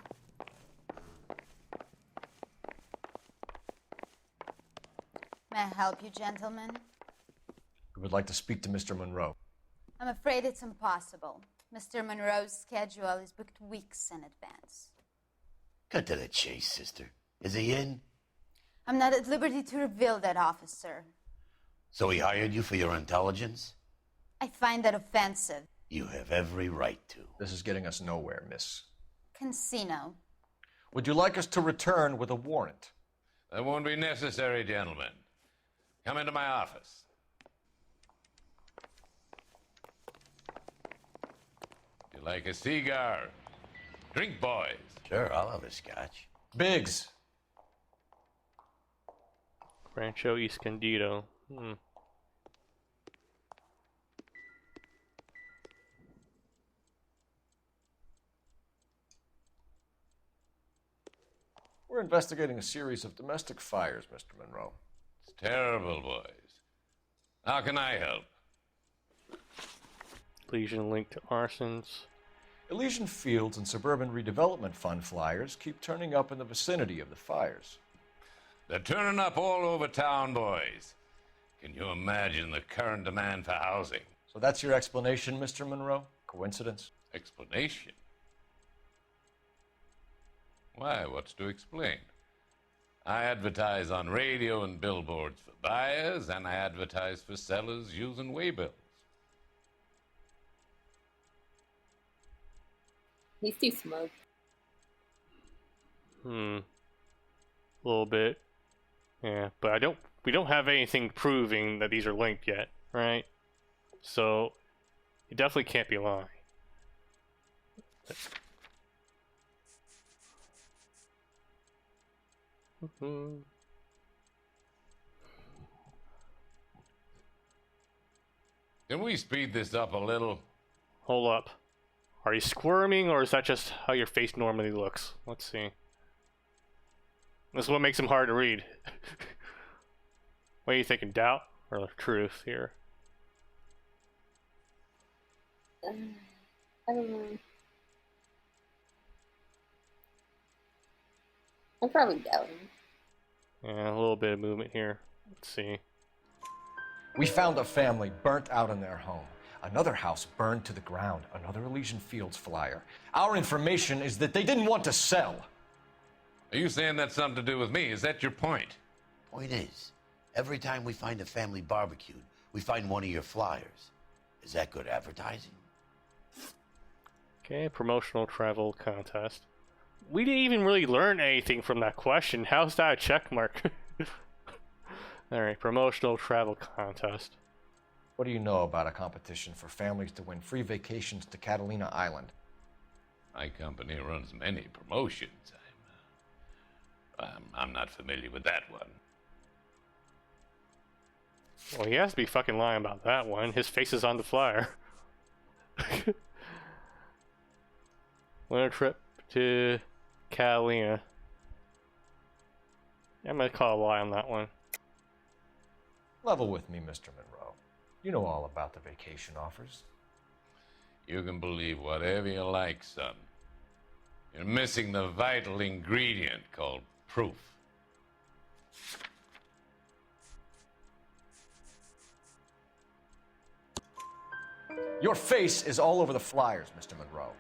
May I help you, gentlemen?
We would like to speak to Mr. Monroe.
I'm afraid it's impossible. Mr. Monroe's schedule is booked weeks in advance.
Cut to the chase, sister. Is he in?
I'm not at liberty to reveal that, officer.
So he hired you for your intelligence?
I find that offensive.
You have every right to.
This is getting us nowhere, miss.
Casino.
Would you like us to return with a warrant?
That won't be necessary, gentlemen. Come into my office. You like a cigar? Drink, boys.
Sure, I'll have a scotch.
Biggs.
Rancho Escondido.
We're investigating a series of domestic fires, Mr. Monroe.
It's terrible, boys. How can I help?
Legion linked to arsons.
Elysian Fields and Suburban Redevelopment Fund flyers keep turning up in the vicinity of the fires.
They're turning up all over town, boys. Can you imagine the current demand for housing?
So that's your explanation, Mr. Monroe? Coincidence?
Explanation? Why, what's to explain? I advertise on radio and billboards for buyers, and I advertise for sellers using waybills.
He's too smug.
A little bit. Yeah, but we don't have anything proving that these are linked yet, right? So, it definitely can't be lying.
Can we speed this up a little?
Hold up. Are you squirming, or is that just how your face normally looks? Let's see. This is what makes him hard to read. What are you thinking, doubt or truth here?
I don't know. I'm probably doubting.
Yeah, a little bit of movement here. Let's see.
We found a family burnt out in their home. Another house burned to the ground. Another Elysian Fields flyer. Our information is that they didn't want to sell.
Are you saying that's something to do with me? Is that your point?
Point is, every time we find a family barbecued, we find one of your flyers. Is that good advertising?
Okay, promotional travel contest. We didn't even really learn anything from that question. How's that a check mark? Alright, promotional travel contest.
What do you know about a competition for families to win free vacations to Catalina Island?
My company runs many promotions. I'm not familiar with that one.
Well, he has to be fucking lying about that one. His face is on the flyer. Winter trip to Catalina. I'm gonna call a lie on that one.
Level with me, Mr. Monroe. You know all about the vacation offers.
You can believe whatever you like, son. You're missing the vital ingredient called proof.
Your face is all over the flyers, Mr. Monroe.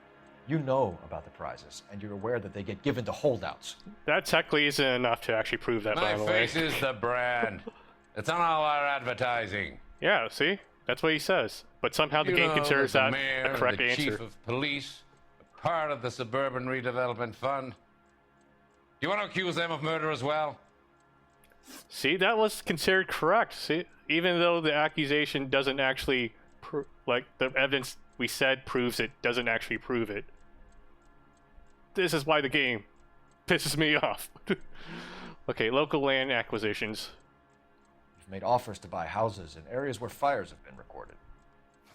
You know about the prizes, and you're aware that they get given to holdouts.
That technically isn't enough to actually prove that, by
My
the way.
face is the brand. It's on all our advertising.
Yeah, see? That's what he says. But somehow the
You
game
know
considers
that
that
the mayor
a correct
and the
answer.
chief of police are part of the Suburban Redevelopment Fund. You want to accuse them of murder as well?
See, that was considered correct. See, even though the accusation doesn't actually, like the evidence we said proves it, doesn't actually prove it. This is why the game pisses me off. Okay, local land acquisitions.
You've made offers to buy houses in areas where fires have been recorded.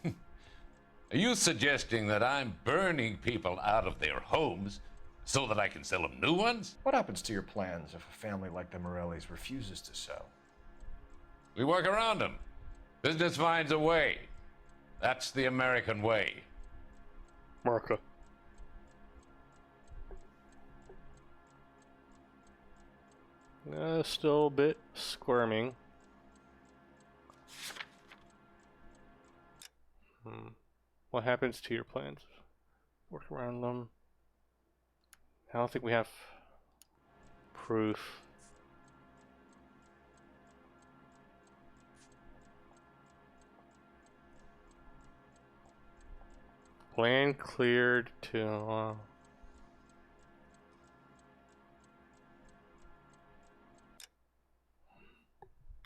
Are you suggesting that I'm burning people out of their homes so that I can sell them new ones?
What happens to your plans if a family like the Morellis refuses to sell?
We work around them. Business finds a way. That's the American way.
America. Still a bit squirming. What happens to your plans? Work around them. I don't think we have proof. Land cleared to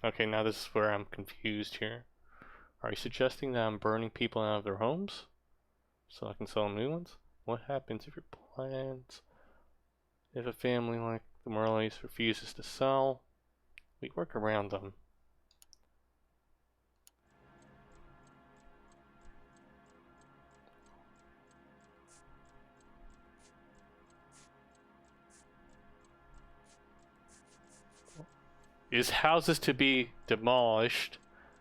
okay, now this is where I'm confused here. Are you suggesting that I'm burning people out of their homes so I can sell them new ones? What happens if your plans, if a family like the Morellis refuses to sell? We work around them. Is houses to be demolished,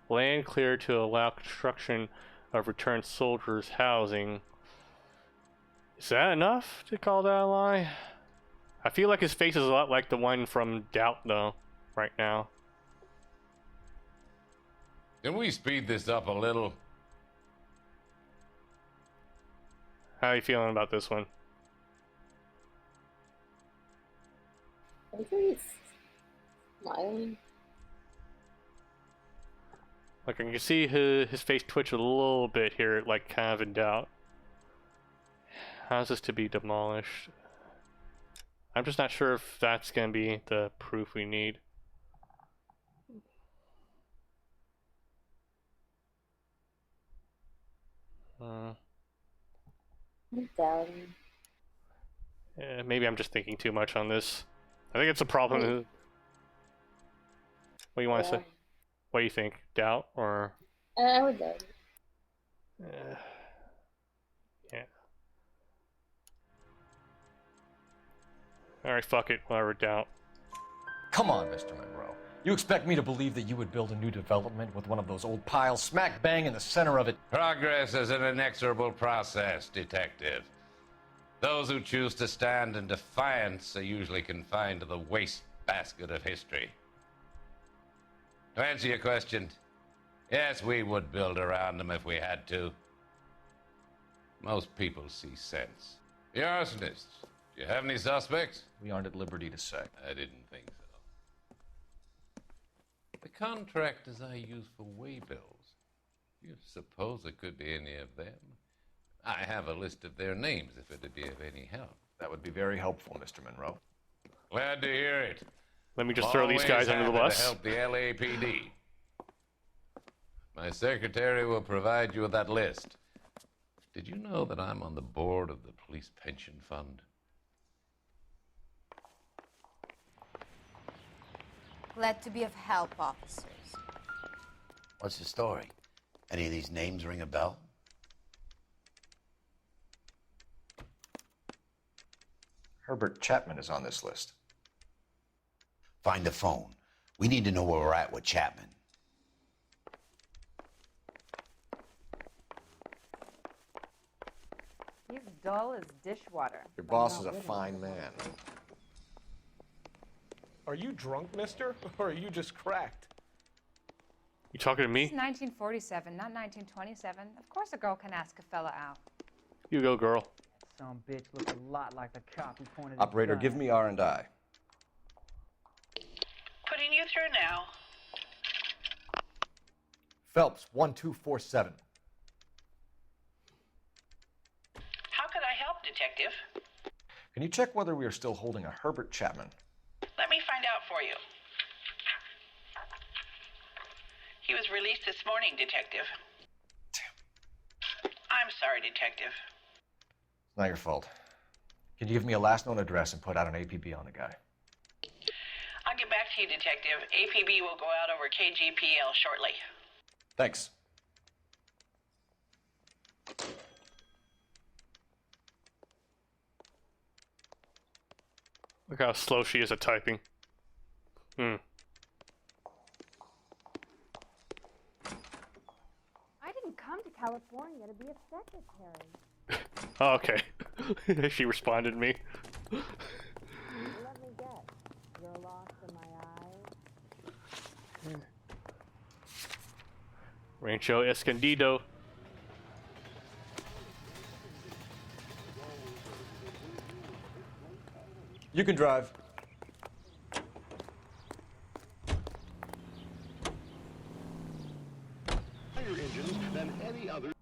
land cleared to allow construction of returned soldiers' housing. Is that enough to call that a lie? I feel like his face is a lot like the one from Doubt, though, right now.
Can we speed this up a little?
How are you feeling about this one?
I think he's smiling.
Like, I can see his face twitch a little bit here, like kind of in doubt. Houses to be demolished. I'm just not sure if that's going to be the proof we need.
I'm doubting.
Maybe I'm just thinking too much on this. I think it's a problem. What do you want to say? What do you think? Doubt or?
I would doubt it.
Yeah. Alright, fuck it. Whatever, doubt.
Come on, Mr. Monroe. You expect me to believe that you would build a new development with one of those old piles smack bang in the center of it?
Progress is an inexorable process, Detective. Those who choose to stand in defiance are usually confined to the wastebasket of history. To answer your question, yes, we would build around them if we had to. Most people see sense. The arsonists, do you have any suspects?
We aren't at liberty to say.
I didn't think so. The contractors I use for waybills, do you suppose it could be any of them? I have a list of their names if it'd be of any help.
That would be very helpful, Mr. Monroe.
Glad to hear it.
Let me just throw these guys under the
Always
bus.
happy to help the LAPD. My secretary will provide you with that list. Did you know that I'm on the board of the police pension fund?
Glad to be of help, officers.
What's the story? Any of these names ring a bell?
Herbert Chapman is on this list.
Find the phone. We need to know where we're at with Chapman.
He's dull as dishwater.
Your boss is a fine man.
Are you drunk, mister? Or are you just cracked?
You talking to me?
It's 1947, not 1927. Of course a girl can ask a fella out.
You go, girl.
Some bitch looks a lot like the cop who pointed
Operator,
his
give
gun.
me R&I.
Putting you through now.
Phelps, 1247.
How could I help, Detective?
Can you check whether we are still holding a Herbert Chapman?
Let me find out for you. He was released this morning, Detective. I'm sorry, Detective.
It's not your fault. Can you give me a last known address and put out an APB on the guy?
I'll get back to you, Detective. APB will go out over KGPL shortly.
Thanks.
Look how slow she is at typing.
I didn't come to California to be a secretary.
Oh, okay. She responded to me.
Let me guess. You're lost in my eyes.
Rancho Escondido.
You can drive.
Higher engines than any other.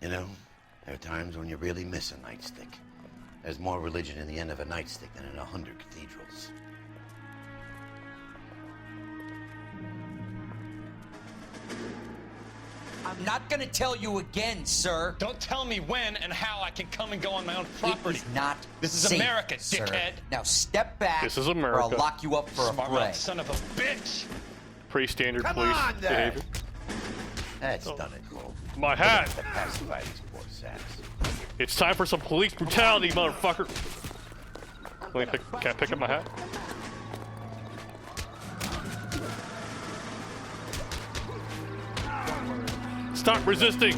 You know, there are times when you really miss a nightstick. There's more religion in the end of a nightstick than in 100 cathedrals.
I'm not gonna tell you again, sir.
Don't tell me when and how I can come and go on my own property.
It is not
This is
safe,
America,
sir.
dickhead.
Now step back,
This is
or
America.
I'll lock you up for a
Smart
fray.
mouth son of a bitch.
Pretty standard
Come
police
on, there.
behavior.
That's done it, Cole.
My hat!
To pacify these poor saps.
It's time for some police brutality, motherfucker! Can I pick up my hat? Stop resisting!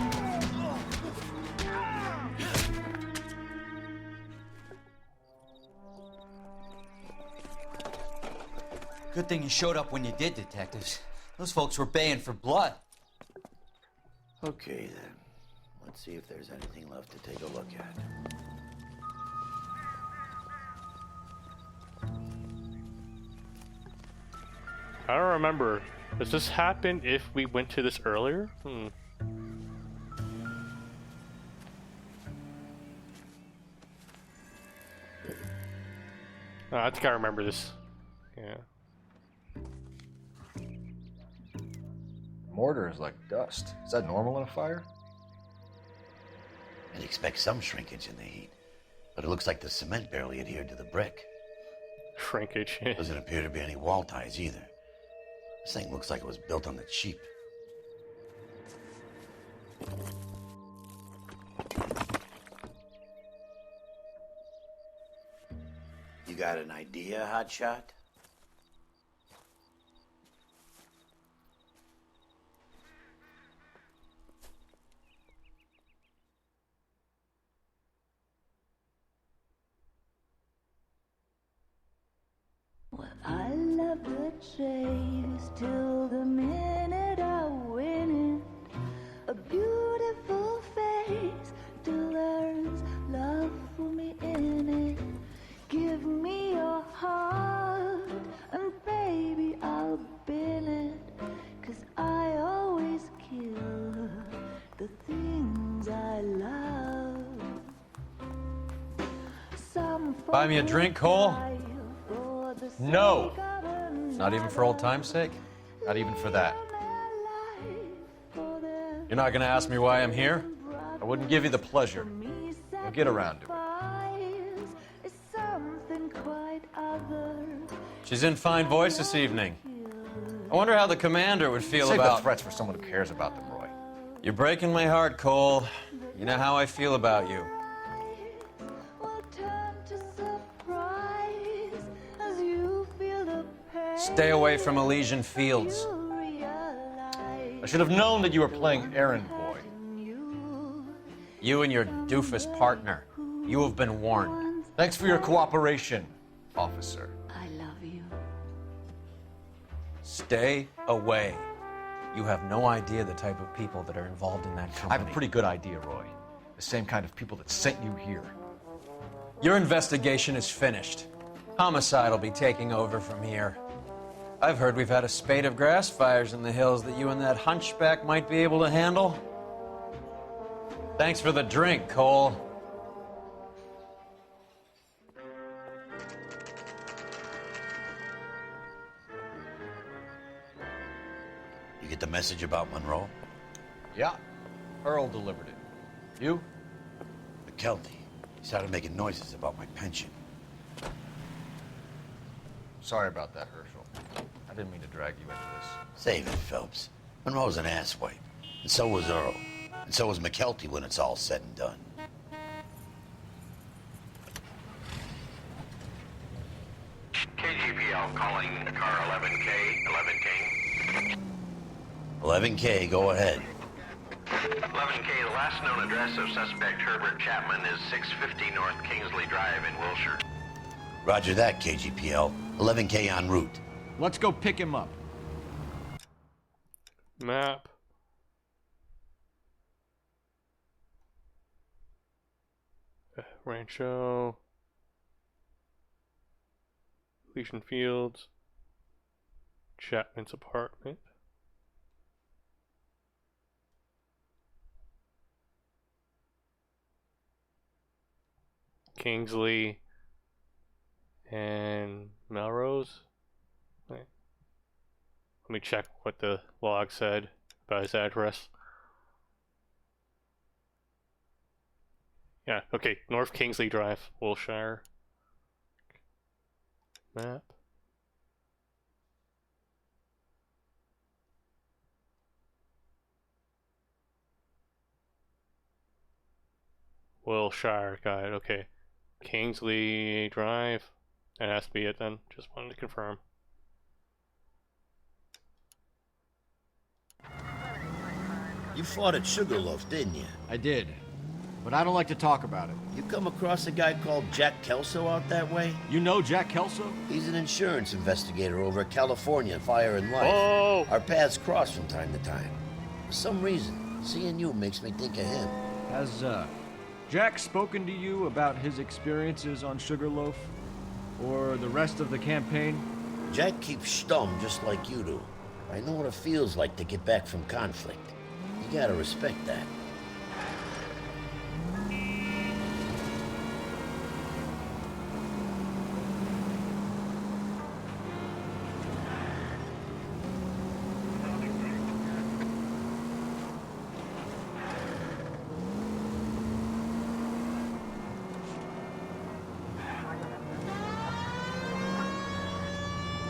Good thing you showed up when you did, detectives. Those folks were baying for blood.
Okay, then. Let's see if there's anything left to take a look at.
I don't remember. Does this happen if we went to this earlier? Oh, I think I remember this. Yeah.
Mortar is like dust. Is that normal in a fire?
I'd expect some shrinkage in the heat, but it looks like the cement barely adhered to the brick.
Shrinkage.
Doesn't appear to be any wall ties either. This thing looks like it was built on the cheap. You got an idea, Hotshot?
I love the chase till the minute I win it. A beautiful face till there's love for me in it. Give me your heart and baby I'll bin it. 'Cause I always
Buy me a drink, Cole? No. Not even for old time's sake? Not even for that. You're not gonna ask me why I'm here? I wouldn't give you the pleasure. You'll get around to it. She's in fine voice this evening. I wonder how the commander would feel
Save
about...
the threats for someone who cares about them, Roy.
You're breaking my heart, Cole. You know how I feel about you. Stay away from Elysian Fields.
I should have known that you were playing errand boy.
You and your doofus partner. You have been warned.
Thanks for your cooperation, officer.
I love you.
Stay away. You have no idea the type of people that are involved in that
I
company.
have a pretty good idea, Roy. The same kind of people that sent you here.
Your investigation is finished. Homicide will be taking over from here. I've heard we've had a spate of grass fires in the hills that you and that hunchback might be able to handle. Thanks for the drink, Cole.
You get the message about Monroe?
Yeah, Earl delivered it. You?
McKelty. He started making noises about my pension.
Sorry about that, Herschel. I didn't mean to drag you into this.
Save it, Phelps. Monroe's an asswipe. And so was Earl. And so was McKelty when it's all said and done.
KGPL calling car 11K, 11K.
11K, go ahead.
11K, the last known address of suspect Herbert Chapman is 650 North Kingsley Drive in Wilshire.
Roger that, KGPL. 11K en route.
Let's go pick him up.
Map. Rancho. Elysian Fields. Chapman's apartment. Kingsley and Melrose. Right. Let me check what the log said about his address. Yeah, okay, North Kingsley Drive, Wilshire. Map. Wilshire, got it, okay. Kingsley Drive. That has to be it then. Just wanted to confirm.
You fought at Sugarloaf, didn't you?
I did, but I don't like to talk about it.
You come across a guy called Jack Kelso out that way?
You know Jack Kelso?
He's an insurance investigator over at California Fire and Life.
Oh!
Our paths cross from time to time. For some reason, seeing you makes me think of him.
Has, Jack spoken to you about his experiences on Sugarloaf? Or the rest of the campaign?
Jack keeps stum just like you do. I know what it feels like to get back from conflict. You gotta respect that.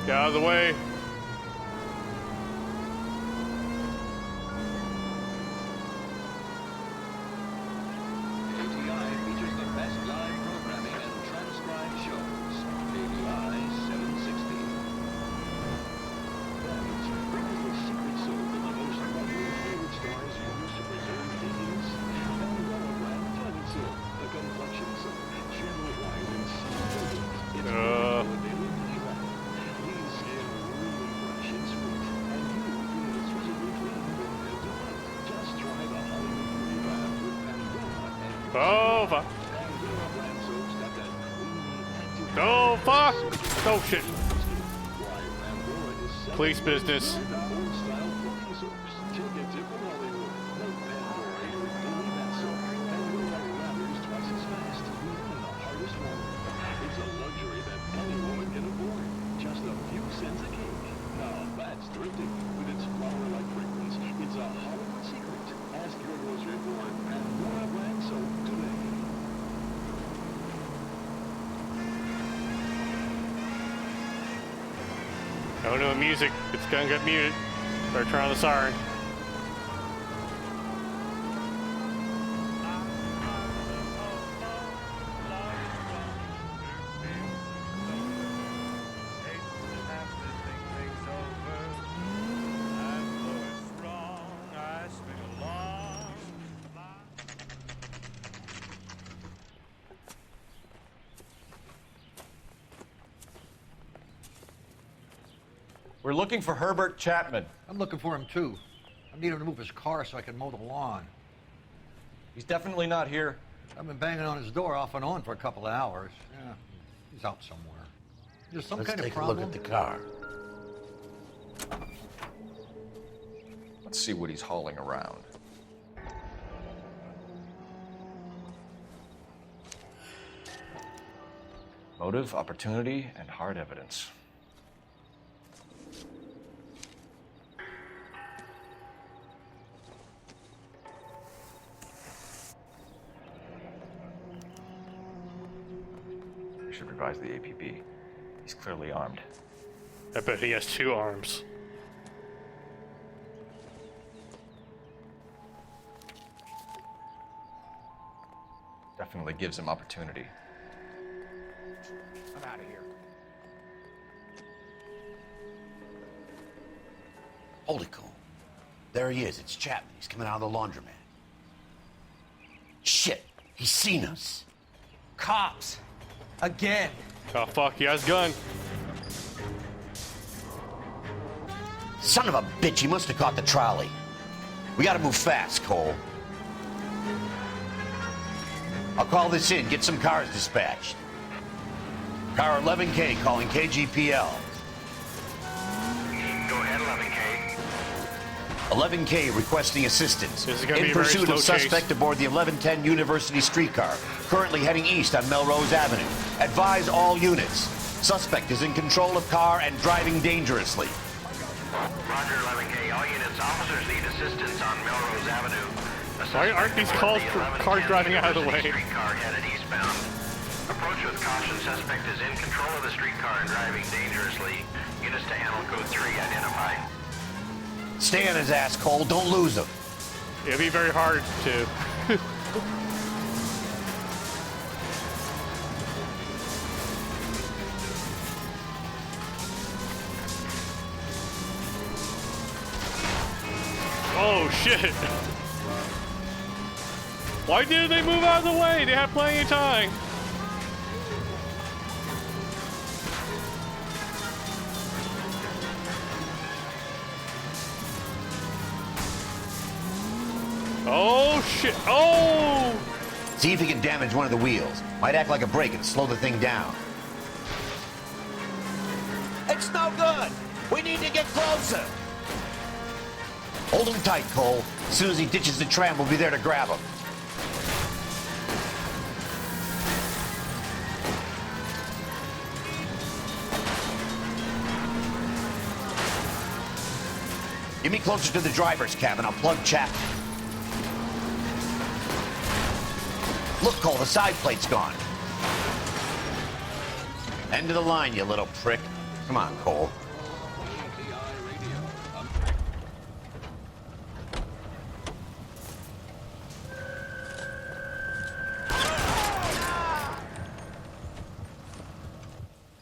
Get out of the way. Oh, fuck. Oh, fuck. Oh, shit. Police business. Oh no, music. It's gonna get muted. Better turn on the siren.
We're looking for Herbert Chapman.
I'm looking for him, too. I need him to move his car so I can mow the lawn.
He's definitely not here.
I've been banging on his door off and on for a couple of hours. Yeah, he's out somewhere. There's some
Let's
kind of
take
problem.
a look at the car.
Let's see what he's hauling around. Motive, opportunity, and hard evidence. We should revise the APB. He's clearly armed.
I bet he has 2 arms.
Definitely gives him opportunity. I'm out of here.
Hold it, Cole. There he is. It's Chapman. He's coming out of the laundromat. Shit. He's seen us.
Cops. Again.
Oh, fuck. He has a gun.
Son of a bitch. He must have caught the trolley. We gotta move fast, Cole. I'll call this in. Get some cars dispatched. Car 11K calling KGPL.
Go ahead, 11K.
11K requesting assistance.
This is gonna be
in
a very
pursuit
slow
of suspect
chase.
aboard the 1110 University streetcar, currently heading east on Melrose Avenue. Advise all units. Suspect is in control of car and driving dangerously.
Roger, 11K. All units, officers need assistance on Melrose Avenue.
Why aren't these calls for cars driving out of the way?
Streetcar headed eastbound. Approach with caution. Suspect is in control of the streetcar and driving dangerously. Units to handle code 3 identified.
Stay on his ass, Cole. Don't lose him.
It'll be very hard to. Oh shit! Why didn't they move out of the way? They had plenty of time. Oh shit! Oh!
See if he can damage one of the wheels. Might act like a brake and slow the thing down. It's no good. We need to get closer. Hold him tight, Cole. As soon as he ditches the tram, we'll be there to grab him. Get me closer to the driver's cabin. I'll plug Chapman. Look, Cole, the side plate's gone. End of the line, you little prick. Come on, Cole.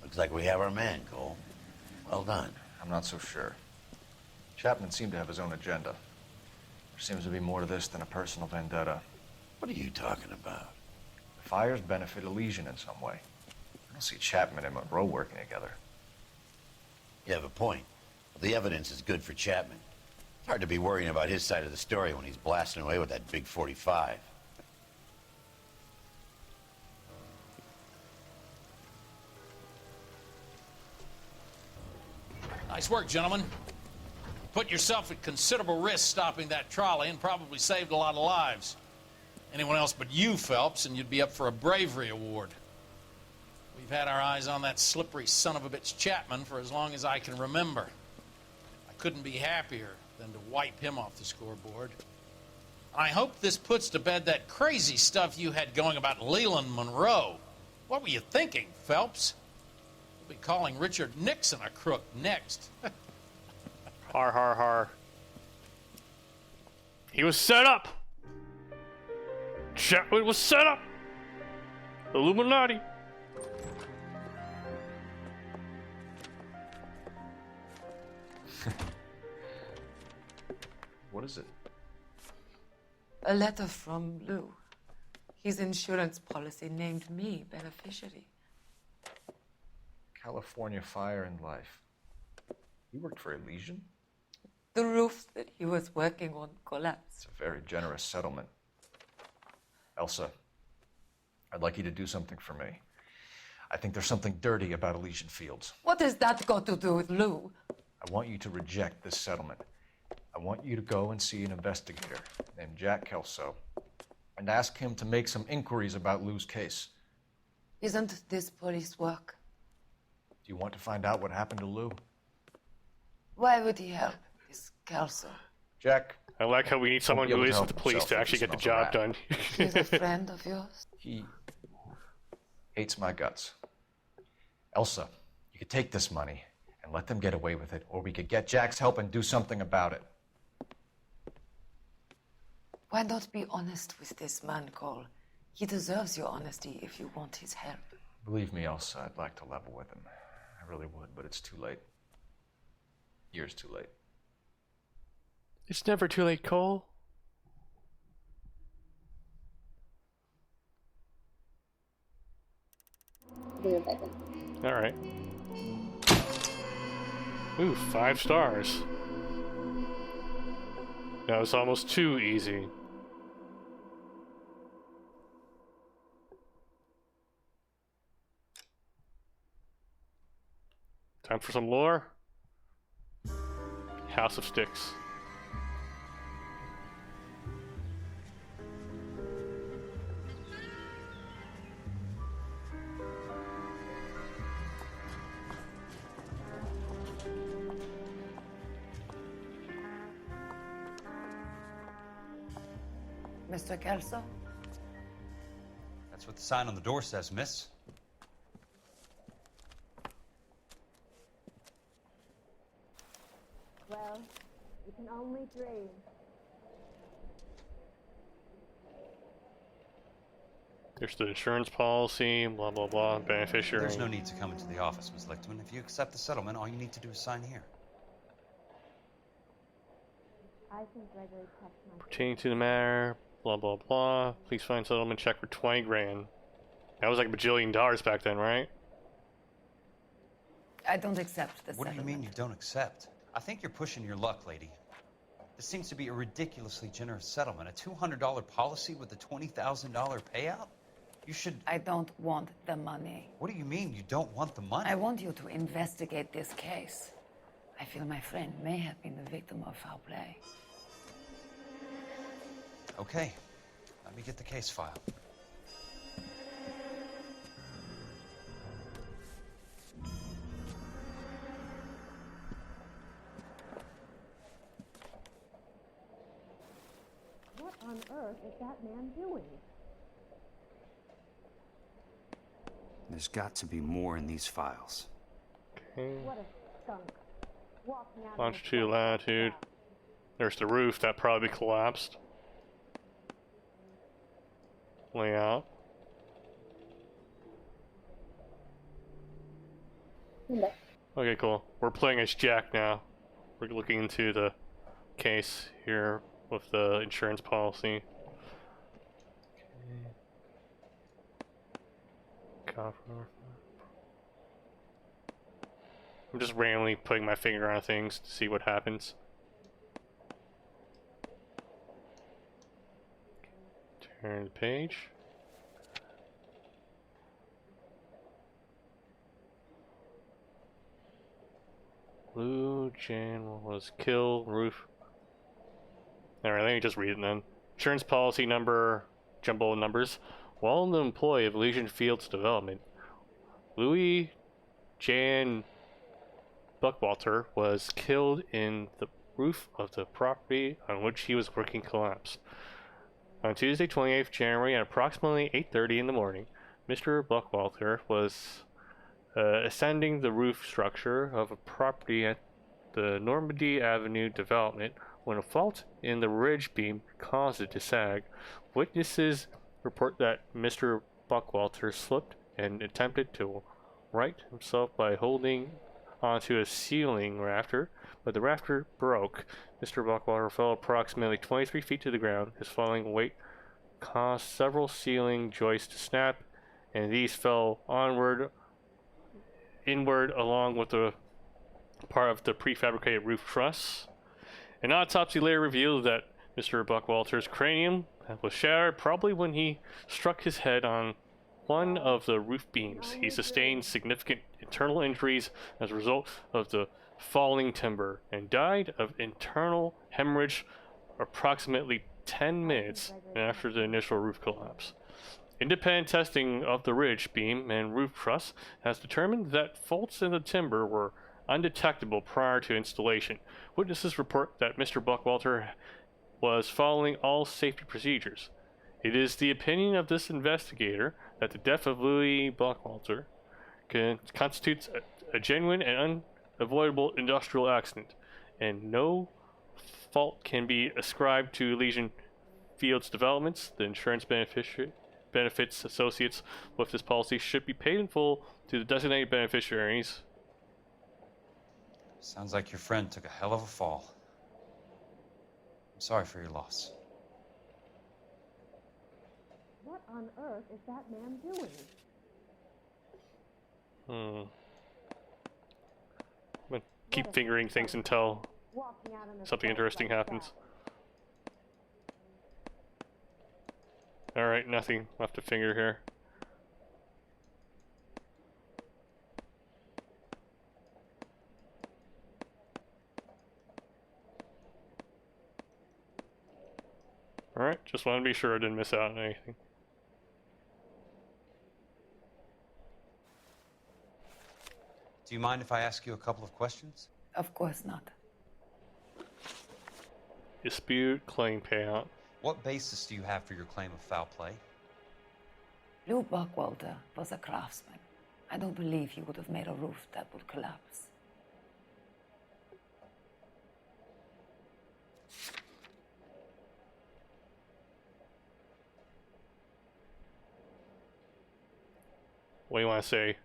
Looks like we have our man, Cole. Well done.
I'm not so sure. Chapman seemed to have his own agenda. There seems to be more to this than a personal vendetta.
What are you talking about?
The fires benefit Elysian in some way. I don't see Chapman and Monroe working together.
You have a point. The evidence is good for Chapman. It's hard to be worrying about his side of the story when he's blasting away with that big 45.
Nice work, gentlemen. Put yourself at considerable risk stopping that trolley and probably saved a lot of lives. Anyone else but you, Phelps, and you'd be up for a bravery award. We've had our eyes on that slippery son of a bitch Chapman for as long as I can remember. I couldn't be happier than to wipe him off the scoreboard. I hope this puts to bed that crazy stuff you had going about Leland Monroe. What were you thinking, Phelps? Be calling Richard Nixon a crook next.
Har har har. He was set up. Chapman was set up. Illuminati.
What is it?
A letter from Lou. His insurance policy named me beneficiary.
California Fire and Life. You worked for Elysian?
The roof that he was working on collapsed.
It's a very generous settlement. Elsa, I'd like you to do something for me. I think there's something dirty about Elysian Fields.
What has that got to do with Lou?
I want you to reject this settlement. I want you to go and see an investigator named Jack Kelso and ask him to make some inquiries about Lou's case.
Isn't this police work?
Do you want to find out what happened to Lou?
Why would he help this Kelso?
Jack.
I like how we need someone who is with the police to actually get the job done.
He's a friend of yours?
He hates my guts. Elsa, you could take this money and let them get away with it, or we could get Jack's help and do something about it.
Why not be honest with this man, Cole? He deserves your honesty if you want his help.
Believe me, Elsa, I'd like to level with him. I really would, but it's too late. Years too late.
It's never too late, Cole. Alright. Ooh, 5 stars. That was almost too easy. Time for some lore. House of Sticks.
Mr. Kelso?
That's what the sign on the door says, miss.
Well, you can only dream.
There's the insurance policy, blah blah blah, beneficiary.
There's no need to come into the office, Miss Lichtman. If you accept the settlement, all you need to do is sign here.
I think Gregory touched my...
Pertaining to the matter, blah blah blah. Please find settlement check for 20 grand. That was like $1 bajillion back then, right?
I don't accept the
What do you mean you don't accept? I think you're pushing your luck, lady. This seems to be a ridiculously generous settlement. A $200 policy with a $20,000 payout? You should...
I don't want the money.
What do you mean you don't want the money?
I want you to investigate this case. I feel my friend may have been the victim of foul play.
Okay. Let me get the case file.
What on earth is that man doing?
There's got to be more in these files.
Okay.
What a skunk. Walking out
Longitude, latitude. There's the roof that probably collapsed. Layout. Okay, cool. We're playing as Jack now. We're looking into the case here with the insurance policy. Okay. I'm just randomly putting my finger on things to see what happens. Turn the page. Lou Jan was killed. Roof. Alright, let me just read it then. Insurance policy number, jumbo numbers. While an employee of Elysian Fields Development, Louis Jan Buckwalter was killed in the roof of the property on which he was working collapsed. On Tuesday, 28th January at approximately 8:30 in the morning, Mr. Buckwalter was ascending the roof structure of a property at the Normandy Avenue development when a fault in the ridge beam caused it to sag. Witnesses report that Mr. Buckwalter slipped and attempted to right himself by holding onto a ceiling rafter, but the rafter broke. Mr. Buckwalter fell approximately 23 feet to the ground. His falling weight caused several ceiling joists to snap, and these fell inward along with the part of the prefabricated roof truss. An autopsy later revealed that Mr. Buckwalter's cranium was shattered probably when he struck his head on one of the roof beams. He sustained significant internal injuries as a result of the falling timber and died of internal hemorrhage approximately 10 minutes after the initial roof collapse. Independent testing of the ridge beam and roof truss has determined that faults in the timber were undetectable prior to installation. Witnesses report that Mr. Buckwalter was following all safety procedures. It is the opinion of this investigator that the death of Louis Buckwalter constitutes a genuine and unavoidable industrial accident, and no fault can be ascribed to Elysian Fields developments. The insurance benefits associates with this policy should be paid in full to the designated beneficiaries.
Sounds like your friend took a hell of a fall. I'm sorry for your loss.
What on earth is that man doing?
I'm gonna keep fingering things until something interesting happens. Alright, nothing left to finger here. Alright, just wanted to be sure I didn't miss out on anything.
Do you mind if I ask you a couple of questions?
Of course not.
Dispute, claim payout.
What basis do you have for your claim of foul play?
Lou Buckwalter was a craftsman. I don't believe he would have made a roof that would collapse.
What do you want to say?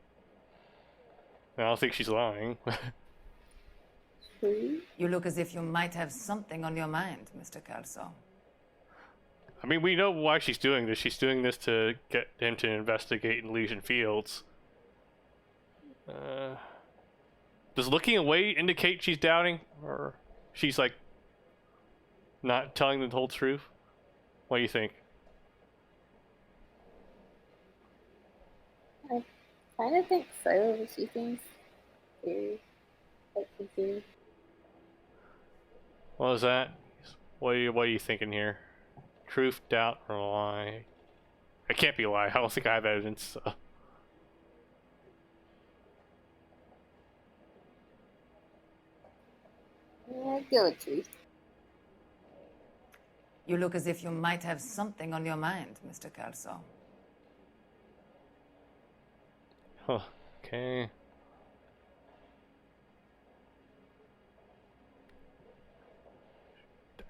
I don't think she's lying.
You look as if you might have something on your mind, Mr. Kelso.
I mean, we know why she's doing this. She's doing this to get him to investigate in Elysian Fields. Does looking away indicate she's doubting? Or she's, like, not telling the whole truth? What do you think?
I kind of think so. She seems very confused.
What was that? What are you thinking here? Truth, doubt, or lie? It can't be a lie. I don't think I have evidence. So.
Yeah, go with truth.
You look as if you might have something on your mind, Mr. Kelso.
Huh. Okay.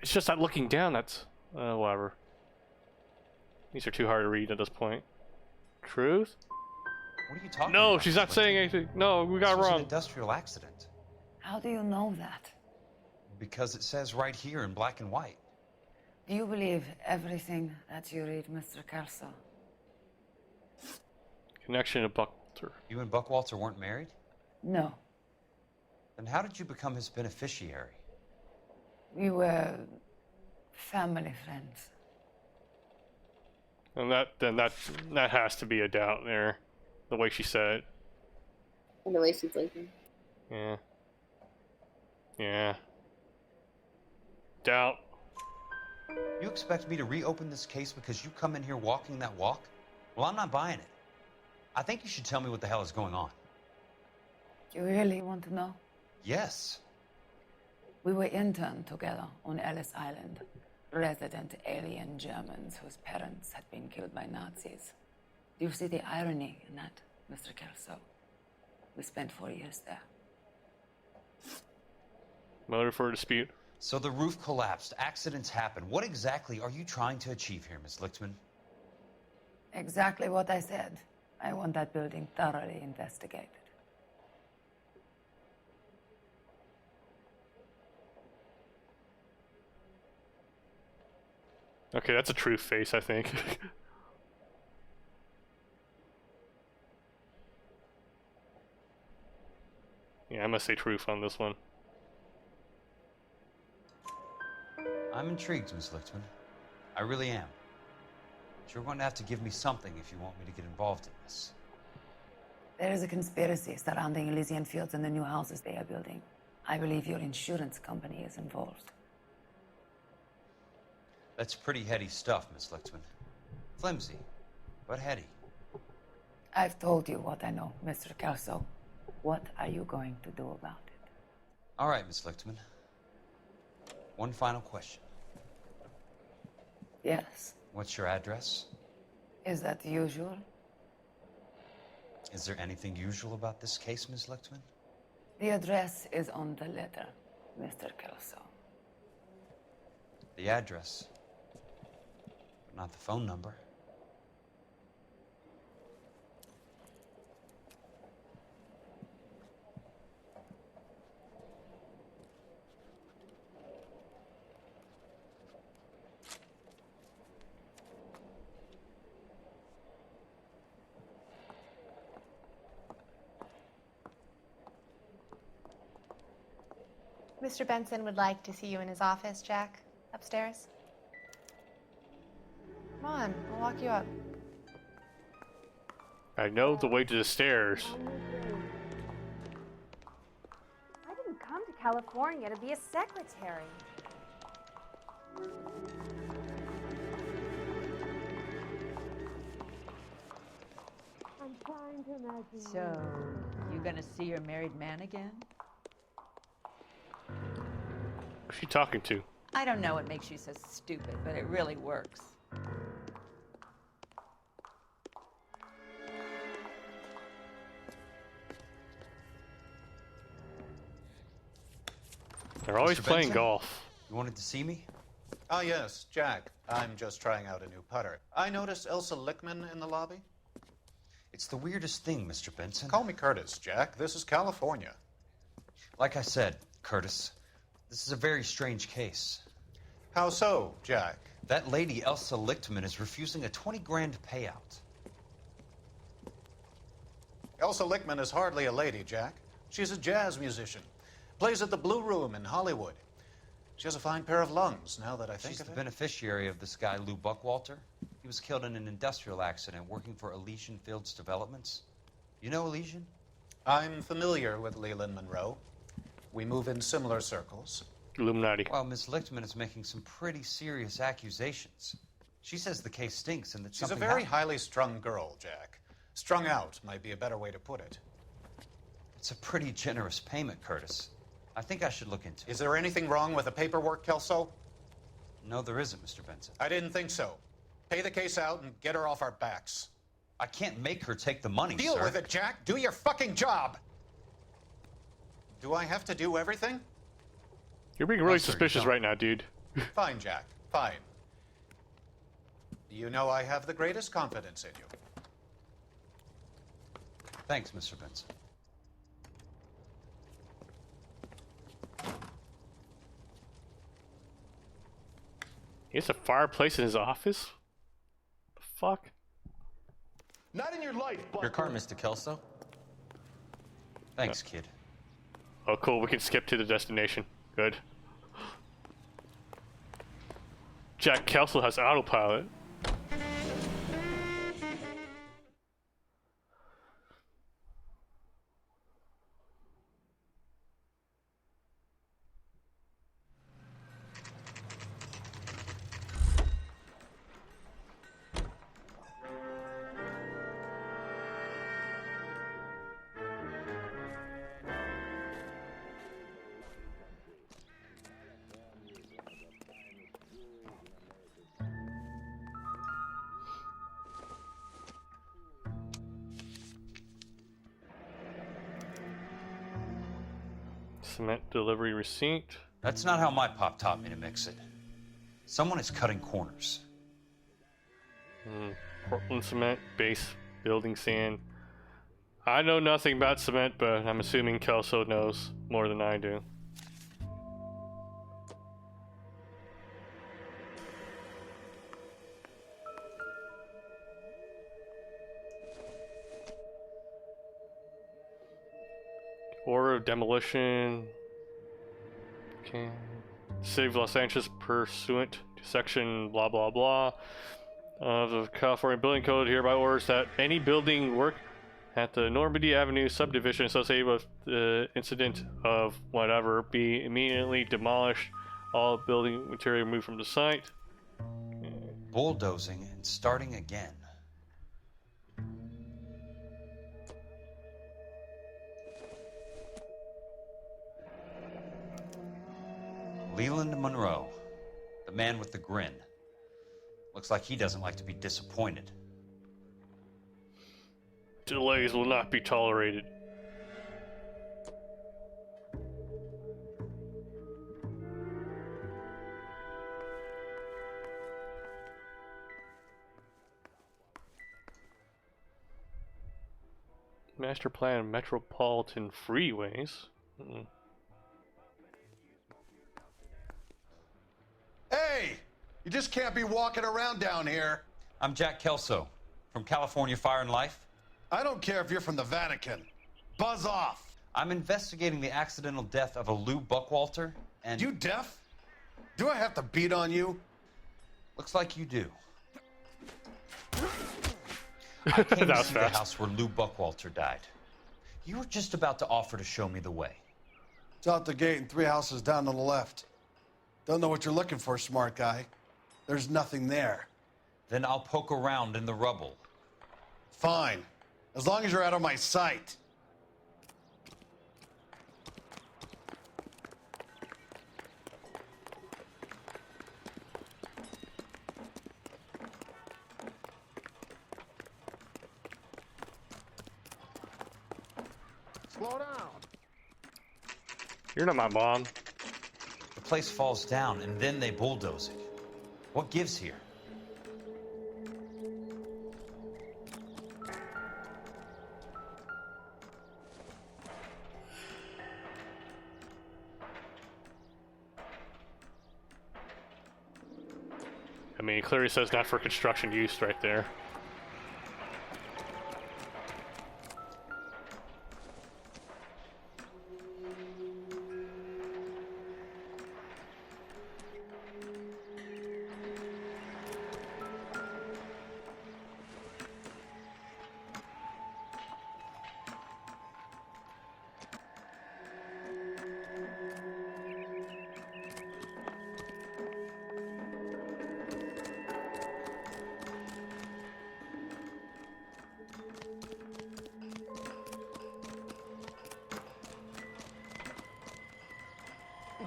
It's just that looking down, that's... whatever. These are too hard to read at this point. Truth?
What are you talking about?
No, she's not saying anything. No, we got it
This was
wrong.
an industrial accident.
How do you know that?
Because it says right here in black and white.
Do you believe everything that you read, Mr. Kelso?
Connection to Buckwalter.
You and Buckwalter weren't married?
No.
Then how did you become his beneficiary?
We were family friends.
And that has to be a doubt there. The way she said it.
And the way she's looking.
Yeah. Yeah. Doubt.
You expect me to reopen this case because you come in here walking that walk? Well, I'm not buying it. I think you should tell me what the hell is going on.
You really want to know?
Yes.
We were interned together on Ellis Island. Resident alien Germans whose parents had been killed by Nazis. Do you see the irony in that, Mr. Kelso? We spent 4 years there.
Motive for a dispute.
So the roof collapsed. Accidents happen. What exactly are you trying to achieve here, Miss Lichtman?
Exactly what I said. I want that building thoroughly investigated.
Okay, that's a truth face, I think. Yeah, I must say truth on this one.
I'm intrigued, Miss Lichtman. I really am. But you're going to have to give me something if you want me to get involved in this.
There is a conspiracy surrounding Elysian Fields and the new houses they are building. I believe your insurance company is involved.
That's pretty heady stuff, Miss Lichtman. Flimsy, but heady.
I've told you what I know, Mr. Kelso. What are you going to do about it?
All right, Miss Lichtman. One final question.
Yes.
What's your address?
Is that usual?
Is there anything usual about this case, Miss Lichtman?
The address is on the letter, Mr. Kelso.
The address, but not the phone number.
Mr. Benson would like to see you in his office, Jack. Upstairs. Come on, I'll walk you up.
I know the way to the stairs.
I didn't come to California to be a secretary.
I'm trying to imagine.
So, you gonna see your married man again?
Who's she talking to?
I don't know what makes you so stupid, but it really works.
They're always
Mr.
playing
Benson?
golf.
You wanted to see me?
Ah, yes, Jack. I'm just trying out a new putter. I noticed Elsa Lichtman in the lobby.
It's the weirdest thing, Mr. Benson.
Call me Curtis, Jack. This is California.
Like I said, Curtis, this is a very strange case.
How so, Jack?
That lady, Elsa Lichtman, is refusing a 20 grand payout.
Elsa Lichtman is hardly a lady, Jack. She's a jazz musician. Plays at the Blue Room in Hollywood. She has a fine pair of lungs, now that I think
She's
of
the
it.
beneficiary of this guy, Lou Buckwalter. He was killed in an industrial accident working for Elysian Fields Developments. You know Elysian?
I'm familiar with Leland Monroe. We move in similar circles.
Illuminati.
Well, Miss Lichtman is making some pretty serious accusations. She says the case stinks and that
She's a
something
very
happened.
highly strung girl, Jack. Strung out might be a better way to put it.
It's a pretty generous payment, Curtis. I think I should look into it.
Is there anything wrong with the paperwork, Kelso?
No, there isn't, Mr. Benson.
I didn't think so. Pay the case out and get her off our backs.
I can't make her take the money,
Deal
sir.
with it, Jack. Do your fucking job. Do I have to do everything?
You're being really
No, sir, you
suspicious
don't.
right now, dude.
Fine, Jack. Fine. You know I have the greatest confidence in you.
Thanks, Mr. Benson.
He has a fireplace in his office? The fuck?
Not in your life, but
Your car, Mr. Kelso. Thanks, kid.
Oh, cool. We can skip to the destination. Good. Jack Kelso has autopilot. Cement delivery receipt.
That's not how my pop taught me to mix it. Someone is cutting corners.
Portland cement, base, building sand. I know nothing about cement, but I'm assuming Kelso knows more than I do. Order of demolition. Okay. City of Los Angeles pursuant to section blah blah blah of the California Building Code hereby orders that any building work at the Normandy Avenue subdivision associated with the incident of whatever be immediately demolished. All building material removed from the site.
Bulldozing and starting again. Leland Monroe, the man with the grin. Looks like he doesn't like to be disappointed.
Delays will not be tolerated. Master plan metropolitan freeways.
Hey! You just can't be walking around down here.
I'm Jack Kelso, from California Fire and Life.
I don't care if you're from the Vatican. Buzz off!
I'm investigating the accidental death of a Lou Buckwalter, and...
You deaf? Do I have to beat on you?
Looks like you do. I came to see the house where Lou Buckwalter died. You were just about to offer to show me the way.
It's out the gate and 3 houses down on the left. Don't know what you're looking for, smart guy. There's nothing there.
Then I'll poke around in the rubble.
Fine. As long as you're out of my sight.
Slow down.
You're not my mom.
The place falls down, and then they bulldoze it. What gives here?
I mean, it clearly says not for construction use right there.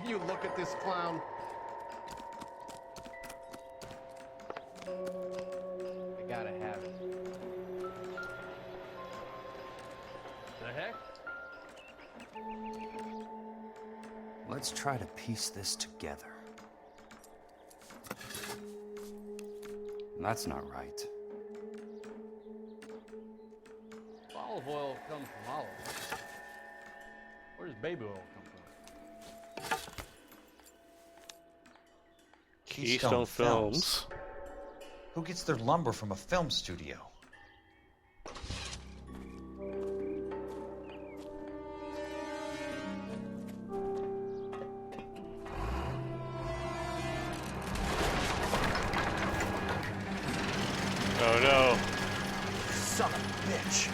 You look at this clown. I gotta have it.
The heck?
Let's try to piece this together. That's not right.
Olive oil comes from olives. Where does baby oil come from?
Keystone Films.
Who gets their lumber from a film studio?
Oh no.
Son of a bitch.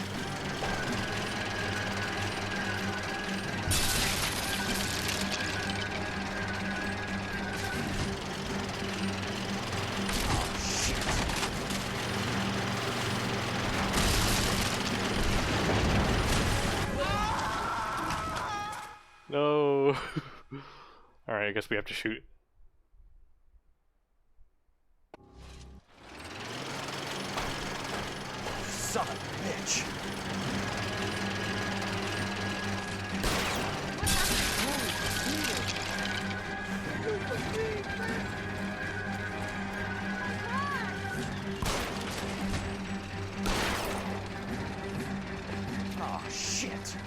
No. Alright, I guess we have to shoot.
Son of a bitch.
it.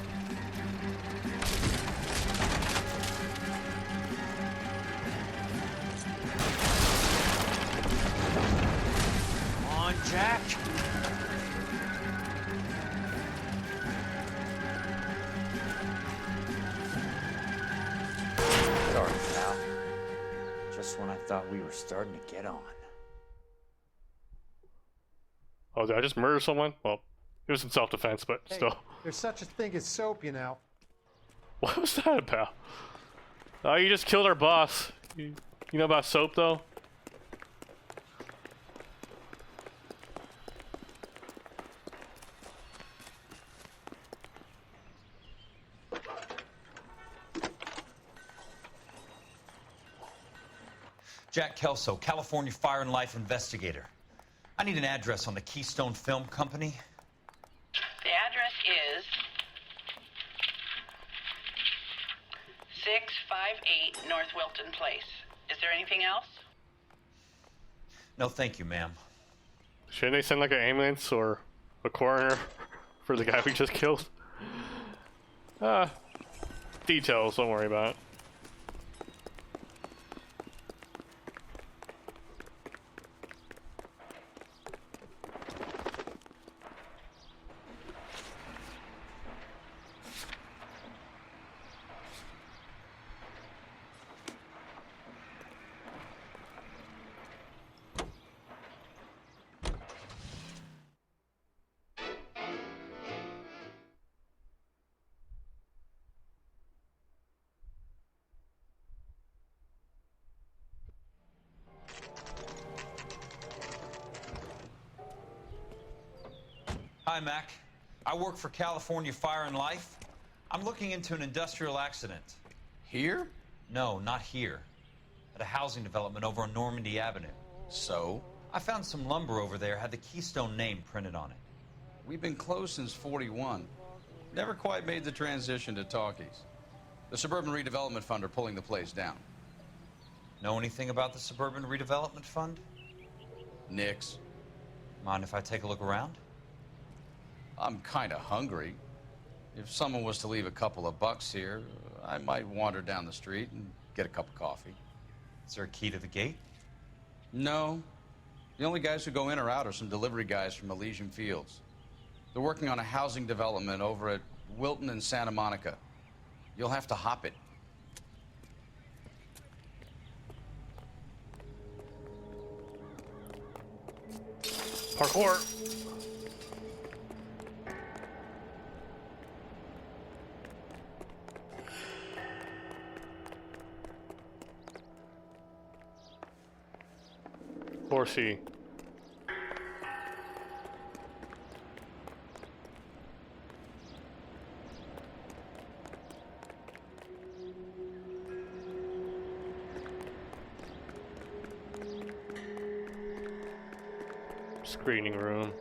Come on, Jack.
Sorry, pal. Just when I thought we were starting to get on.
Oh, did I just murder someone? Well, it was in self-defense, but
Hey,
still.
there's such a thing as soap, you know.
What was that about? Oh, you just killed our boss. You know about soap, though?
Jack Kelso, California Fire and Life investigator. I need an address on the Keystone Film Company.
The address is 658 North Wilton Place. Is there anything else?
No, thank you, ma'am.
Shouldn't they send like an ambulance or a coroner for the guy we just killed? Details, don't worry about it.
Hi, Mac. I work for California Fire and Life. I'm looking into an industrial accident.
Here?
No, not here. At a housing development over on Normandy Avenue.
So?
I found some lumber over there, had the Keystone name printed on it.
We've been closed since '41. Never quite made the transition to talkies. The Suburban Redevelopment Fund are pulling the place down.
Know anything about the Suburban Redevelopment Fund?
Nix.
Mind if I take a look around?
I'm kind of hungry. If someone was to leave a couple of bucks here, I might wander down the street and get a cup of coffee.
Is there a key to the gate?
No. The only guys who go in or out are some delivery guys from Elysian Fields. They're working on a housing development over at Wilton and Santa Monica. You'll have to hop it.
Parkour! Horsey. Screening room.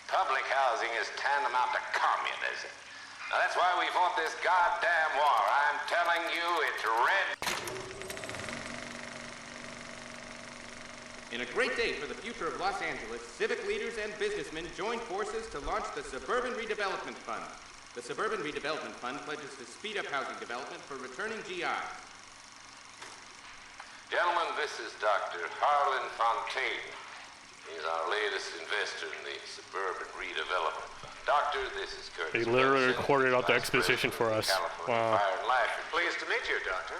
Public housing is tantamount to communism. Now that's why we fought this goddamn war. I'm telling you, it's red.
In a great day for the future of Los Angeles, civic leaders and businessmen joined forces to launch the Suburban Redevelopment Fund. The Suburban Redevelopment Fund pledges to speed up housing development for returning GIs.
Gentlemen, this is Dr. Harlan Fontaine. He's our latest investor in the Suburban Redevelopment Fund. Doctor, this is Curtis.
They literally recorded out the exposition for us. Wow.
Fire and Life. Pleased to meet you, Doctor.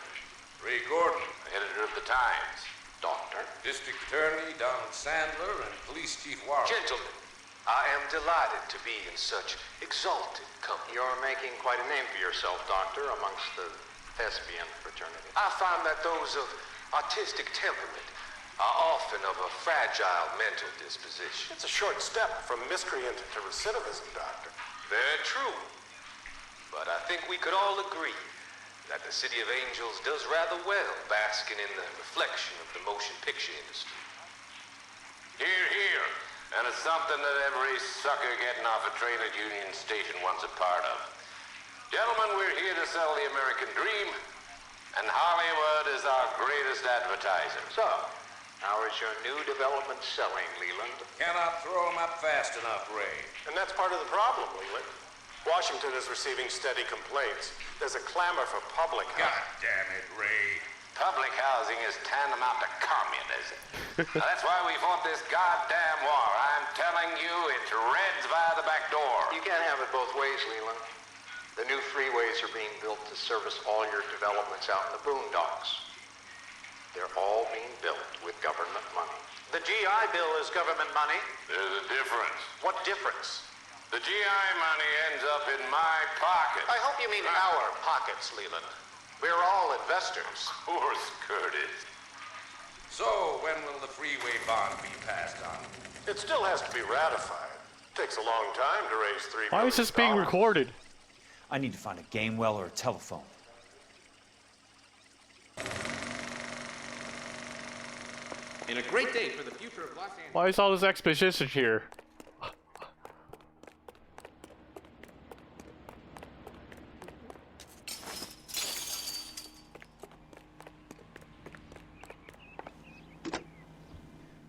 Ray Gordon, editor of the Times. Doctor. District Attorney Donald Sandler and Police Chief Warren.
Gentlemen, I am delighted to be in such exalted company. You're making quite a name for yourself, Doctor, amongst the thespian fraternity. I find that those of artistic temperament are often of a fragile mental disposition.
It's a short step from miscreant to recidivism, Doctor.
Very true. But I think we could all agree that the City of Angels does rather well basking in the reflection of the motion picture industry.
Hear, hear. And it's something that every sucker getting off a train at Union Station wants a part of. Gentlemen, we're here to sell the American dream, and Hollywood is our greatest advertiser.
So, how is your new development selling, Leland?
Cannot throw them up fast enough, Ray.
And that's part of the problem, Leland. Washington is receiving steady complaints. There's a clamor for public
God
housing.
damn it, Ray. Public housing is tantamount to communism. That's why we fought this goddamn war. I'm telling you, it's Reds via the back door.
You can't have it both ways, Leland. The new freeways are being built to service all your developments out in the boondocks. They're all being built with government money.
The GI Bill is government money.
There's a difference.
What difference?
The GI money ends up in my pocket.
I hope you mean our pockets, Leland. We're all investors.
Of course, Curtis. So, when will the freeway bond be passed on?
It still has to be ratified. Takes a long time to raise $3
Why is this being recorded?
I need to find a game well or a telephone.
In a great day for the future of Los Angeles.
Why is all this exposition here?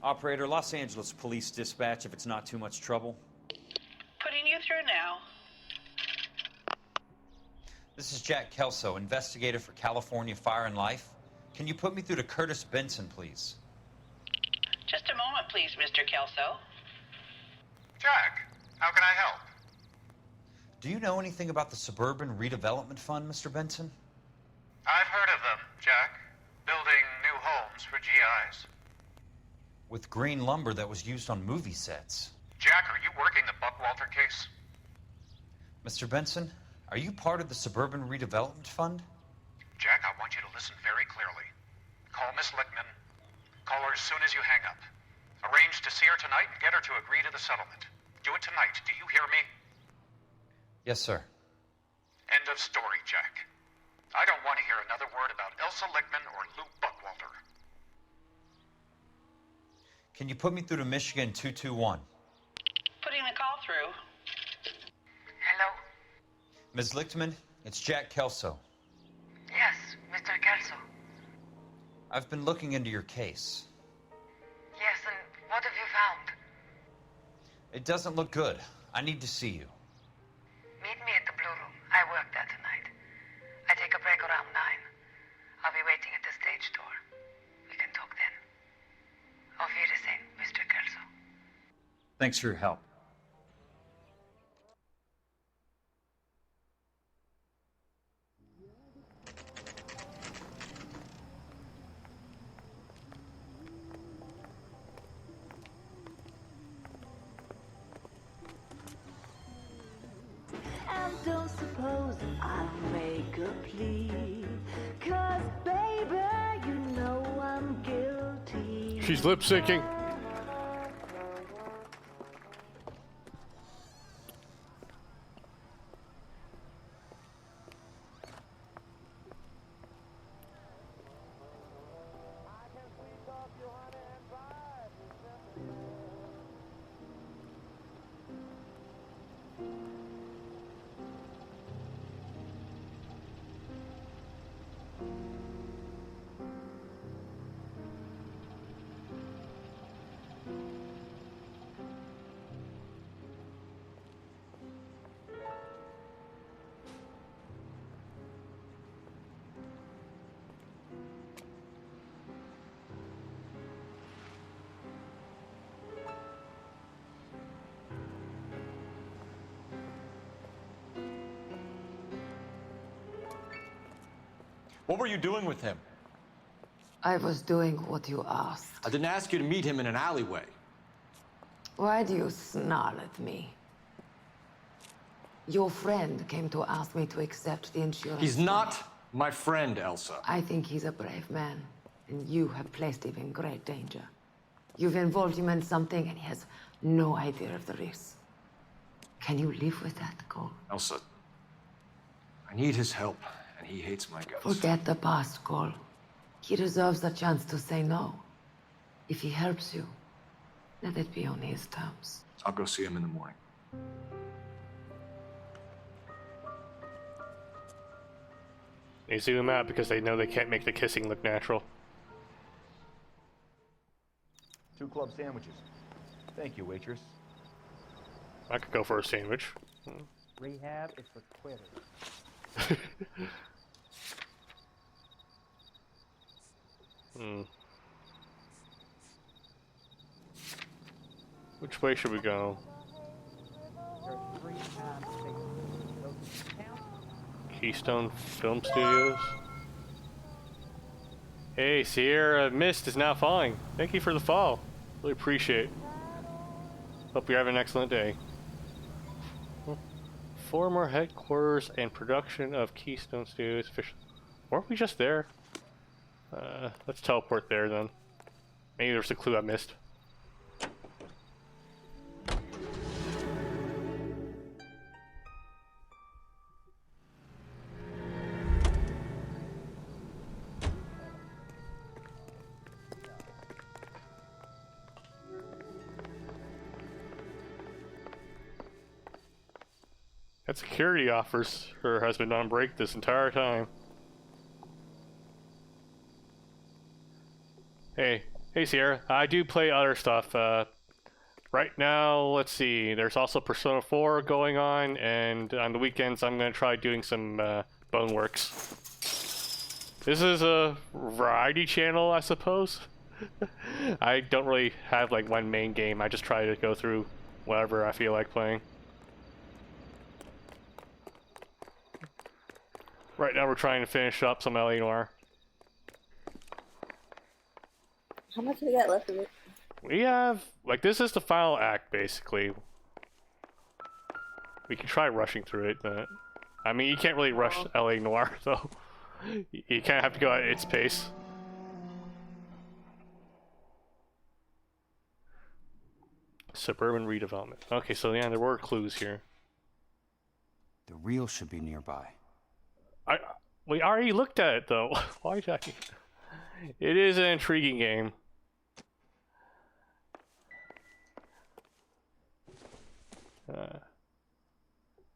Operator, Los Angeles Police Dispatch, if it's not too much trouble.
Putting you through now.
This is Jack Kelso, investigator for California Fire and Life. Can you put me through to Curtis Benson, please?
Just a moment, please, Mr. Kelso.
Jack, how can I help?
Do you know anything about the Suburban Redevelopment Fund, Mr. Benson?
I've heard of them, Jack. Building new homes for GIs.
With green lumber that was used on movie sets.
Jack, are you working the Buckwalter case?
Mr. Benson, are you part of the Suburban Redevelopment Fund?
Jack, I want you to listen very clearly. Call Miss Lickman. Call her as soon as you hang up. Arrange to see her tonight and get her to agree to the settlement. Do it tonight. Do you hear me?
Yes, sir.
End of story, Jack. I don't want to hear another word about Elsa Lickman or Lou Buckwalter.
Can you put me through to Michigan 221?
Putting the call through.
Hello?
Ms. Lichtman, it's Jack Kelso.
Yes, Mr. Kelso.
I've been looking into your case.
Yes, and what have you found?
It doesn't look good. I need to see you.
Meet me at the Blue Room. I work there tonight. I take a break around 9. I'll be waiting at the stage door. We can talk then. Auf Wiedersehen, Mr. Kelso.
Thanks for your help.
And don't suppose I'll make a plea, 'cause baby, you know I'm guilty.
She's lip syncing.
What were you doing with him?
I was doing what you asked.
I didn't ask you to meet him in an alleyway.
Why do you snarl at me? Your friend came to ask me to accept the insurance.
He's not my friend, Elsa.
I think he's a brave man. And you have placed him in great danger. You've involved him in something, and he has no idea of the risk. Can you live with that, Cole?
Elsa, I need his help, and he hates my guts.
Forget the past, Cole. He deserves the chance to say no. If he helps you, let it be on his terms.
I'll go see him in the morning.
They zoom out because they know they can't make the kissing look natural.
2 club sandwiches. Thank you, waitress.
I could go for a sandwich.
Rehab is for quitters.
Which way should we go? Keystone Film Studios. Hey, Sierra Mist is now falling. Thank you for the fall. Really appreciate it. Hope you're having an excellent day. Former headquarters and production of Keystone Studios. Weren't we just there? Let's teleport there then. Maybe there's a clue I missed. That security officer has been on break this entire time. Hey Sierra, I do play other stuff. Right now, let's see, there's also Persona 4 going on, and on the weekends I'm going to try doing some Boneworks. This is a variety channel, I suppose. I don't really have like one main game, I just try to go through whatever I feel like playing. Right now we're trying to finish up some Noire.
How much we got left of it?
We have, like, this is the final act, basically. We can try rushing through it, but... I mean, you can't really rush Noire, though. You kind of have to go at its pace. Suburban redevelopment. Okay, so yeah, there were clues here.
The reel should be nearby.
We already looked at it, though. Why, Jackie? It is an intriguing game.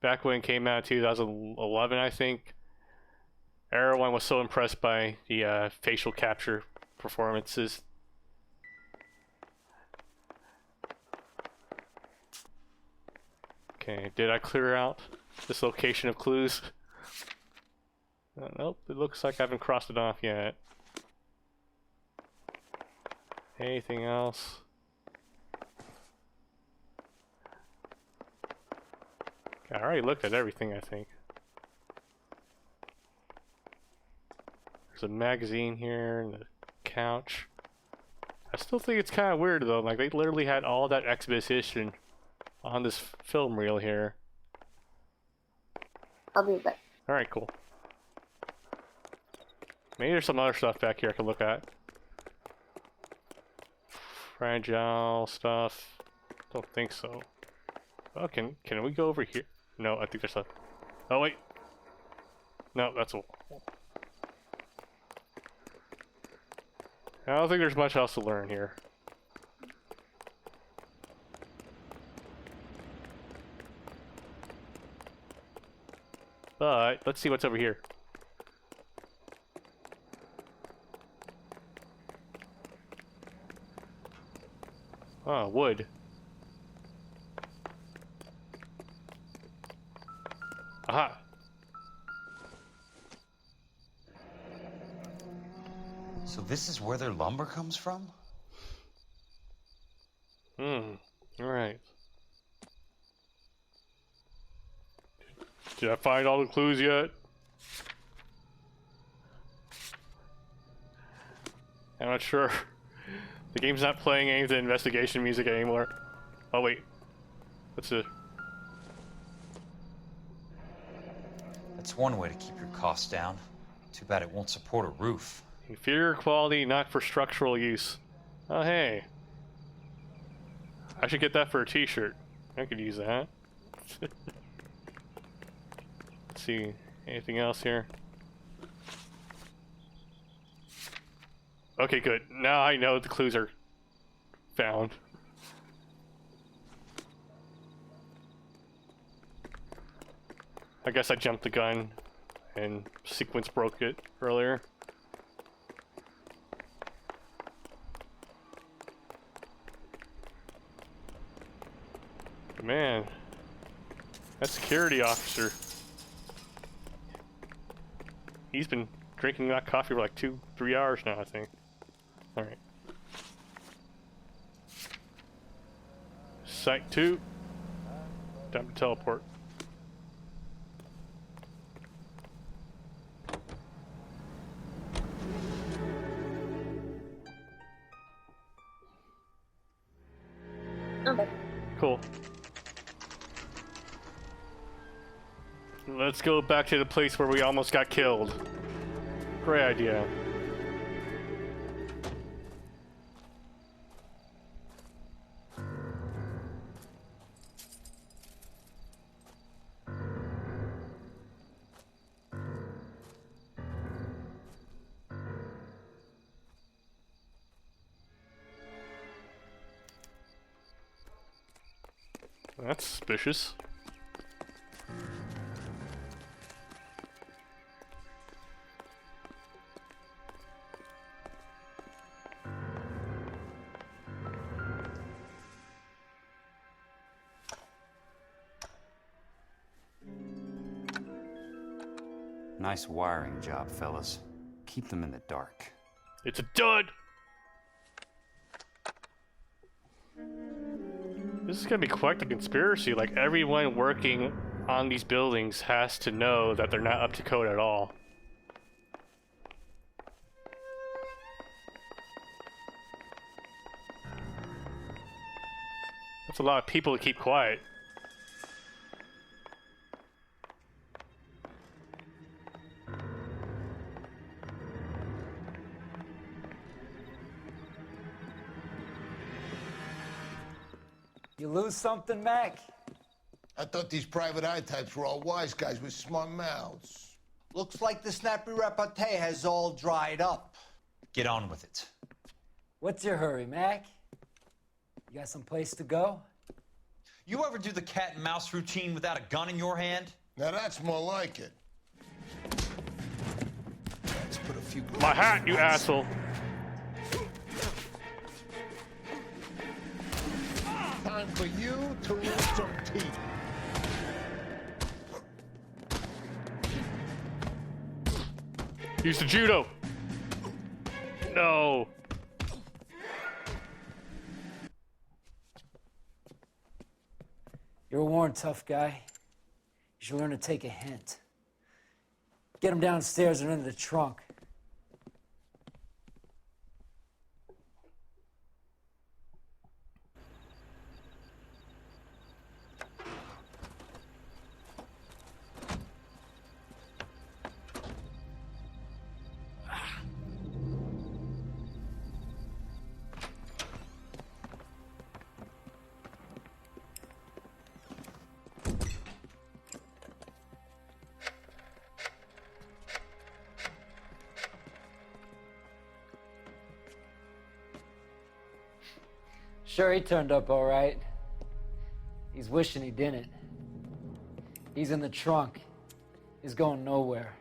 Back when it came out in 2011, I think, everyone was so impressed by the facial capture performances. Okay, did I clear out this location of clues? Nope, it looks like I haven't crossed it off yet. Anything else? Okay, I already looked at everything, I think. There's a magazine here and a couch. I still think it's kind of weird though, like they literally had all that exposition on this film reel here.
I'll be back.
Alright, cool. Maybe there's some other stuff back here I can look at. Fragile stuff. Don't think so. Oh, can we go over here? No, I think there's stuff. Oh wait. No, that's all. I don't think there's much else to learn here. But let's see what's over here. Oh, wood. Aha.
So this is where their lumber comes from?
Alright. Did I find all the clues yet? I'm not sure. The game's not playing any of the investigation music anymore. Oh wait. What's it?
That's one way to keep your costs down. Too bad it won't support a roof.
Inferior quality, not for structural use. Oh, hey. I should get that for a t-shirt. I could use that. Let's see. Anything else here? Okay, good. Now I know the clues are found. I guess I jumped the gun and sequence broke it earlier. But man, that security officer, he's been drinking that coffee for like 2-3 hours now, I think. Alright. Site 2. Time to teleport.
Okay.
Cool. Let's go back to the place where we almost got killed. Great idea. That's suspicious.
Nice wiring job, fellas. Keep them in the dark.
It's a dud! This is gonna be quite the conspiracy. Like, everyone working on these buildings has to know that they're not up to code at all. That's a lot of people to keep quiet.
You lose something, Mac?
I thought these private eye types were all wise guys with smart mouths.
Looks like the snappy repartee has all dried up.
Get on with it.
What's your hurry, Mac? You got some place to go?
You ever do the cat and mouse routine without a gun in your hand?
Now that's more like it. Let's put a few...
My hat, you asshole!
Time for you to lose some teeth.
Use the judo! No!
You're a worn, tough guy. You should learn to take a hint. Get him downstairs and into the trunk. Sure, he turned up all right. He's wishing he didn't. He's in the trunk. He's going nowhere.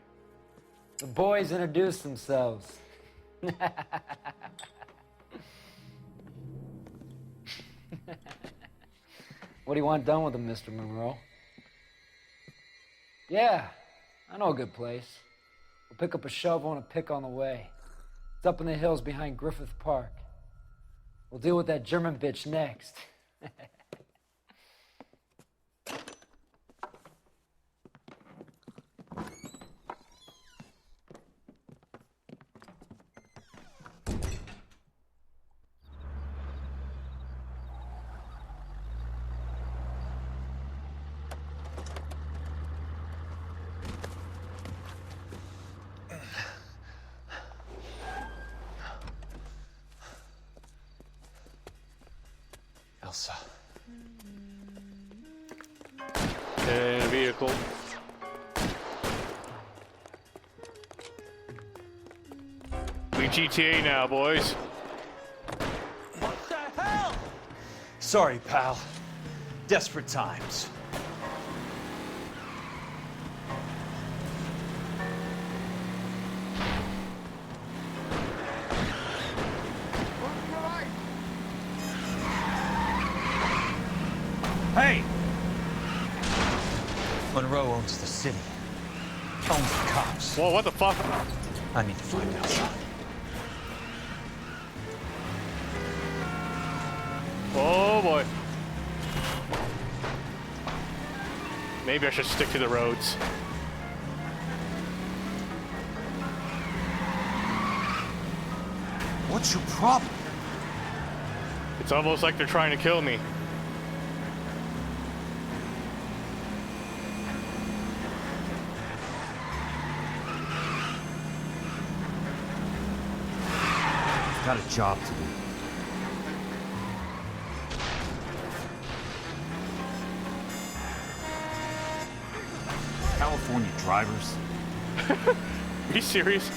The boys introduced themselves. What do you want done with him, Mr. Monroe? Yeah, I know a good place. We'll pick up a shovel and a pick on the way. It's up in the hills behind Griffith Park. We'll deal with that German bitch next.
Elsa.
And vehicle. We GTA now, boys.
What the hell? Sorry, pal. Desperate times. Hey! Monroe owns the city. Owns the cops.
Whoa, what the fuck?
I need to find Elsa.
Oh boy. Maybe I should stick to the roads.
What's your problem?
It's almost like they're trying to kill me.
Got a job to do. California drivers.
Are you serious?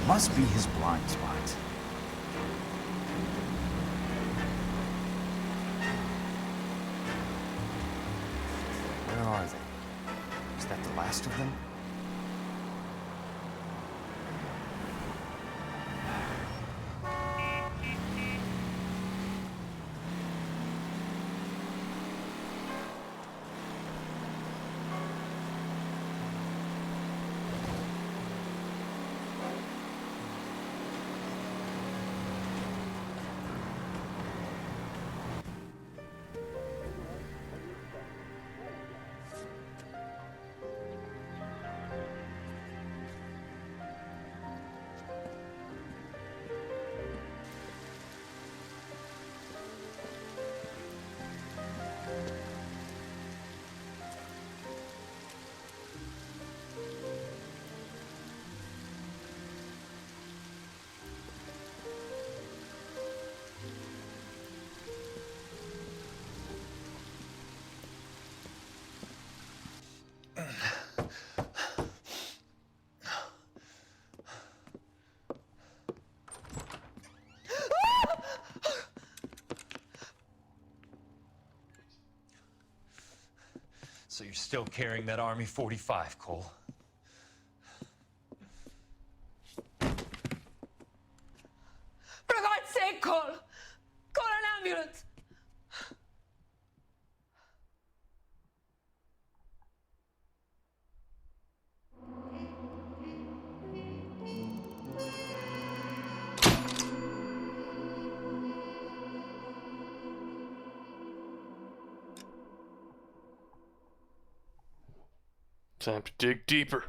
Must be his blind spot. Where are they? Is that the last of them? So you're still carrying that Army 45, Cole?
For God's sake, Cole! Call an ambulance!
Time to dig deeper.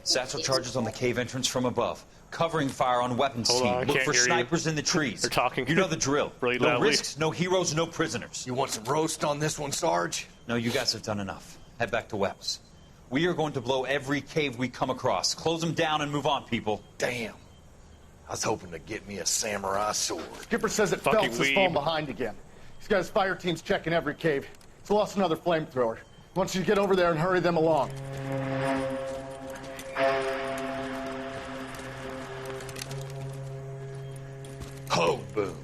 Satchel charges on the cave entrance from above. Covering fire on weapons
Hold
team.
on, I
Look
can't
for
hear you.
snipers in the trees.
They're talking.
You know the drill.
Really
no
loudly.
risks, no heroes, no prisoners.
You want some roast on this one, Sarge?
No, you guys have done enough. Head back to Webb's. We are going to blow every cave we come across. Close them down and move on, people.
Damn. I was hoping to get me a samurai sword.
Skipper says that
Fucking
Phelps has
weeb.
fallen behind again. He's got his fire teams checking every cave. He's lost another flamethrower. He wants you to get over there and hurry them along.
Ho, boom.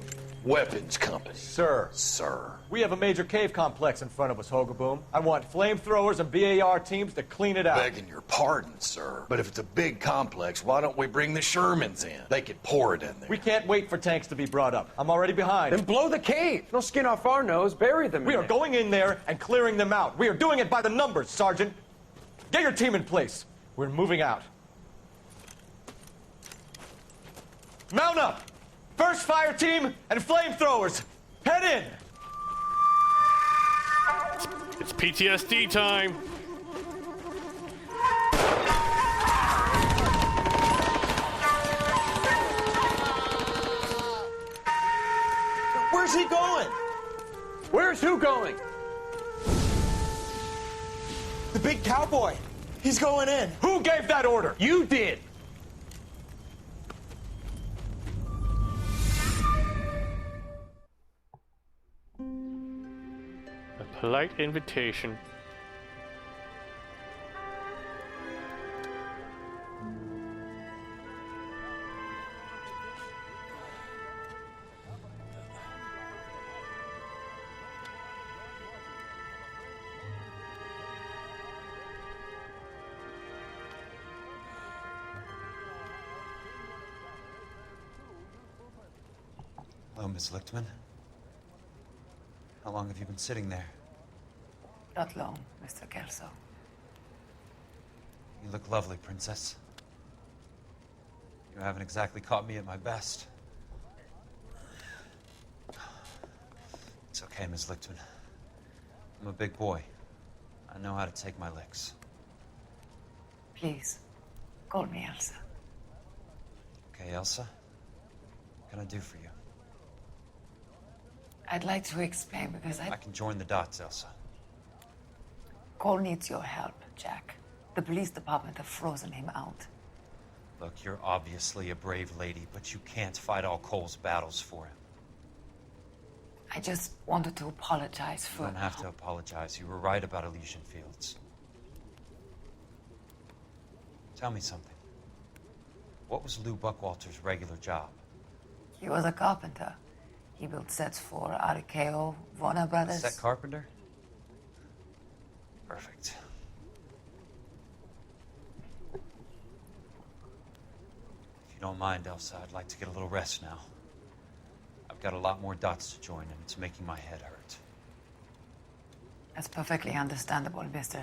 Weapons company.
Sir.
Sir.
We have a major cave complex in front of us, Hogaboom. I want flamethrowers and BAR teams to clean it out.
Begging your pardon, sir. But if it's a big complex, why don't we bring the Shermans in? They could pour it in there.
We can't wait for tanks to be brought up. I'm already behind.
Then blow the cave. No skin off our nose. Bury them.
We are going in there and clearing them out. We are doing it by the numbers, Sergeant. Get your team in place. We're moving out. Mount up! First fire team and flamethrowers. Head in!
It's PTSD time.
he going? Where's who going?
The big cowboy. He's going in.
Who gave that order? You did.
A polite invitation.
Hello, Miss Lichtman. How long have you been sitting there?
Not long, Mr. Kelso.
You look lovely, Princess. You haven't exactly caught me at my best. It's okay, Miss Lichtman. I'm a big boy. I know how to take my licks.
Please, call me Elsa.
Okay, Elsa? What can I do for you?
I'd like to explain because
I can join the dots, Elsa.
Cole needs your help, Jack. The police department have frozen him out.
Look, you're obviously a brave lady, but you can't fight all Cole's battles for him.
I just wanted to apologize for...
You don't have to apologize. You were right about Elysian Fields. Tell me something. What was Lou Buckwalter's regular job?
He was a carpenter. He built sets for RKO, Warner Brothers.
Set carpenter? Perfect. If you don't mind, Elsa, I'd like to get a little rest now. I've got a lot more dots to join, and it's making my head hurt.
That's perfectly understandable, Mr.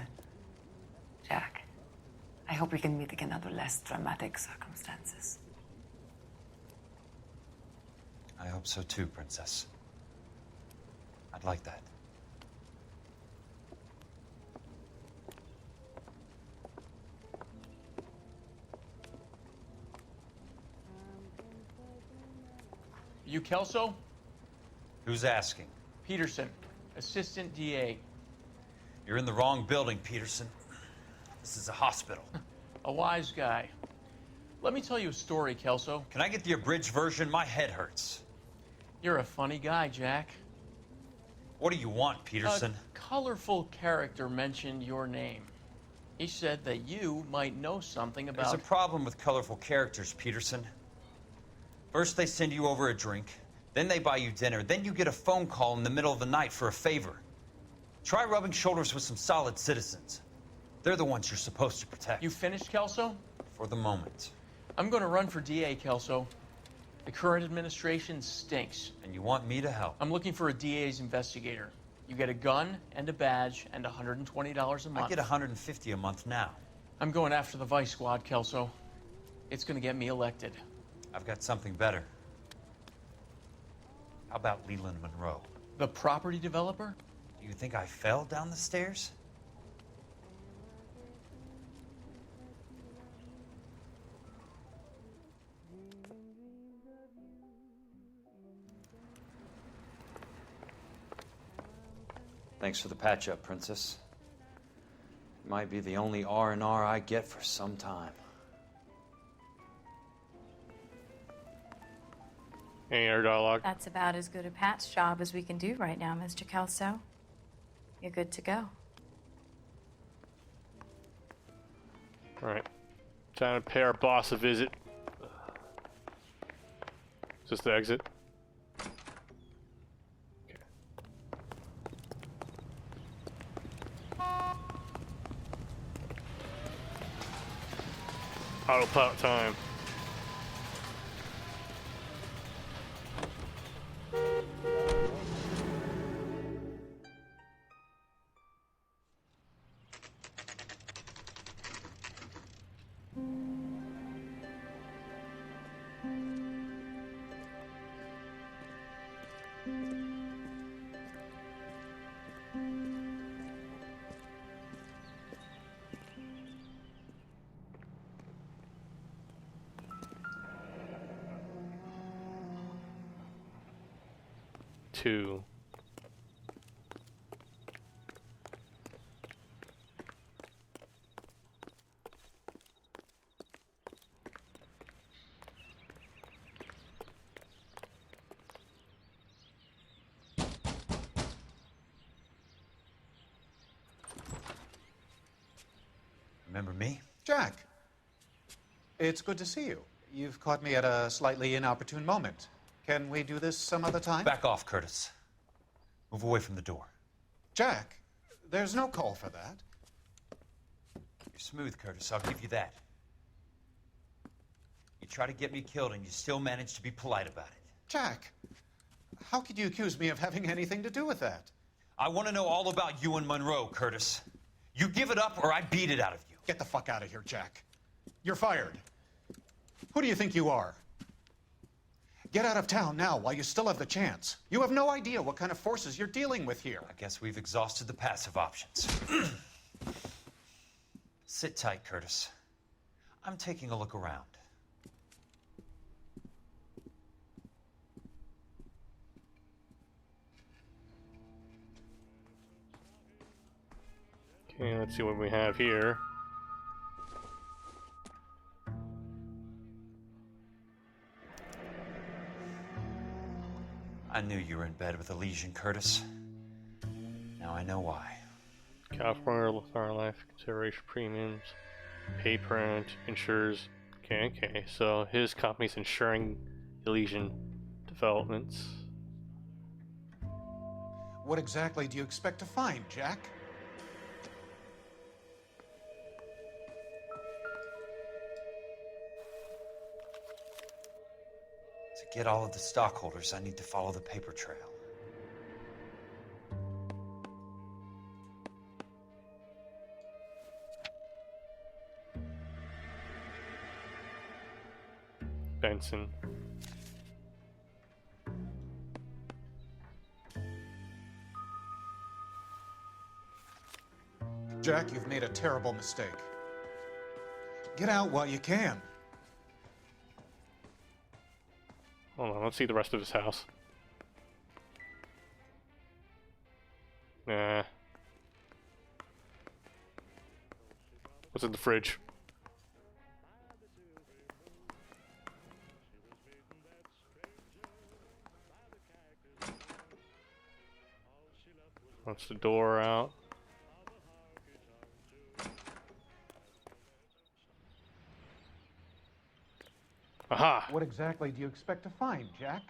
Jack. I hope we can meet again under less dramatic circumstances.
I hope so too, Princess. I'd like that.
You Kelso?
Who's asking?
Peterson, Assistant DA.
You're in the wrong building, Peterson. This is a hospital.
A wise guy. Let me tell you a story, Kelso.
Can I get the abridged version? My head hurts.
You're a funny guy, Jack.
What do you want, Peterson?
A colorful character mentioned your name. He said that you might know something about...
There's a problem with colorful characters, Peterson. First they send you over a drink, then they buy you dinner, then you get a phone call in the middle of the night for a favor. Try rubbing shoulders with some solid citizens. They're the ones you're supposed to protect.
You finished, Kelso?
For the moment.
I'm going to run for DA, Kelso. The current administration stinks.
And you want me to help?
I'm looking for a DA's investigator. You get a gun and a badge and $120 a month.
I get $150 a month now.
I'm going after the Vice Squad, Kelso. It's going to get me elected.
I've got something better. How about Leland Monroe?
The property developer?
Do you think I fell down the stairs? Thanks for the patch-up, Princess. It might be the only R&R I get for some time.
Any other dialogue?
That's about as good a Pat's job as we can do right now, Mr. Kelso. You're good to go.
Alright. Time to pay our boss a visit. Is this the exit? Autopilot time. 2.
Remember me?
Jack, it's good to see you. You've caught me at a slightly inopportune moment. Can we do this some other time?
Back off, Curtis. Move away from the door.
Jack, there's no call for that.
You're smooth, Curtis. I'll give you that. You try to get me killed, and you still manage to be polite about it.
Jack, how could you accuse me of having anything to do with that?
I want to know all about you and Monroe, Curtis. You give it up, or I beat it out of you.
Get the fuck out of here, Jack. You're fired. Who do you think you are? Get out of town now while you still have the chance. You have no idea what kind of forces you're dealing with here.
I guess we've exhausted the passive options. Sit tight, Curtis. I'm taking a look around.
Okay, let's see what we have here.
I knew you were in bed with a lesion, Curtis. Now I know why.
California life consideration premiums, pay parent, insures. Okay, so his company's insuring Elysian developments.
What exactly do you expect to find, Jack?
To get all of the stockholders, I need to follow the paper trail.
Benson.
Jack, you've made a terrible mistake. Get out while you can.
Hold on, let's see the rest of his house. Nah. What's in the fridge? What's the door out? Aha!
What exactly do you expect to find, Jack?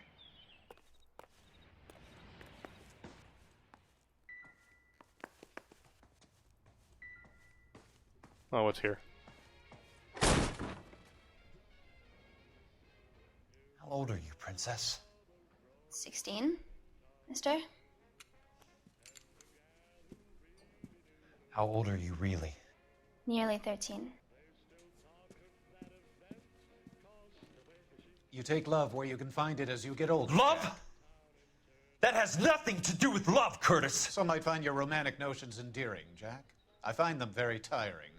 Oh, what's here?
How old are you, Princess?
16, mister?
How old are you really?
Nearly 13.
You take love where you can find it as you get older.
Love?
Jack.
That has nothing to do with love, Curtis.
Some might find your romantic notions endearing, Jack. I find them very tiring.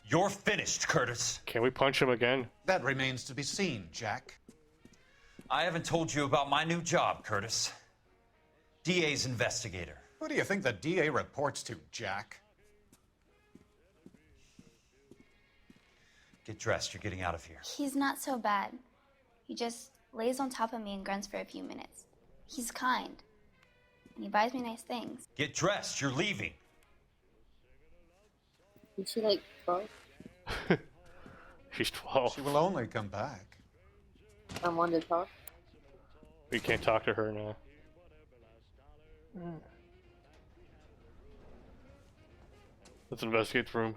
You're finished, Curtis.
Can we punch him again?
That remains to be seen, Jack.
I haven't told you about my new job, Curtis. DA's investigator.
Who do you think the DA reports to, Jack?
Get dressed, you're getting out of here.
He's not so bad. He just lays on top of me and grunts for a few minutes. He's kind. And he buys me nice things.
Get dressed, you're leaving.
Is she like 12?
She's 12.
She will only come back.
Someone to talk?
We can't talk to her now. Let's investigate the room.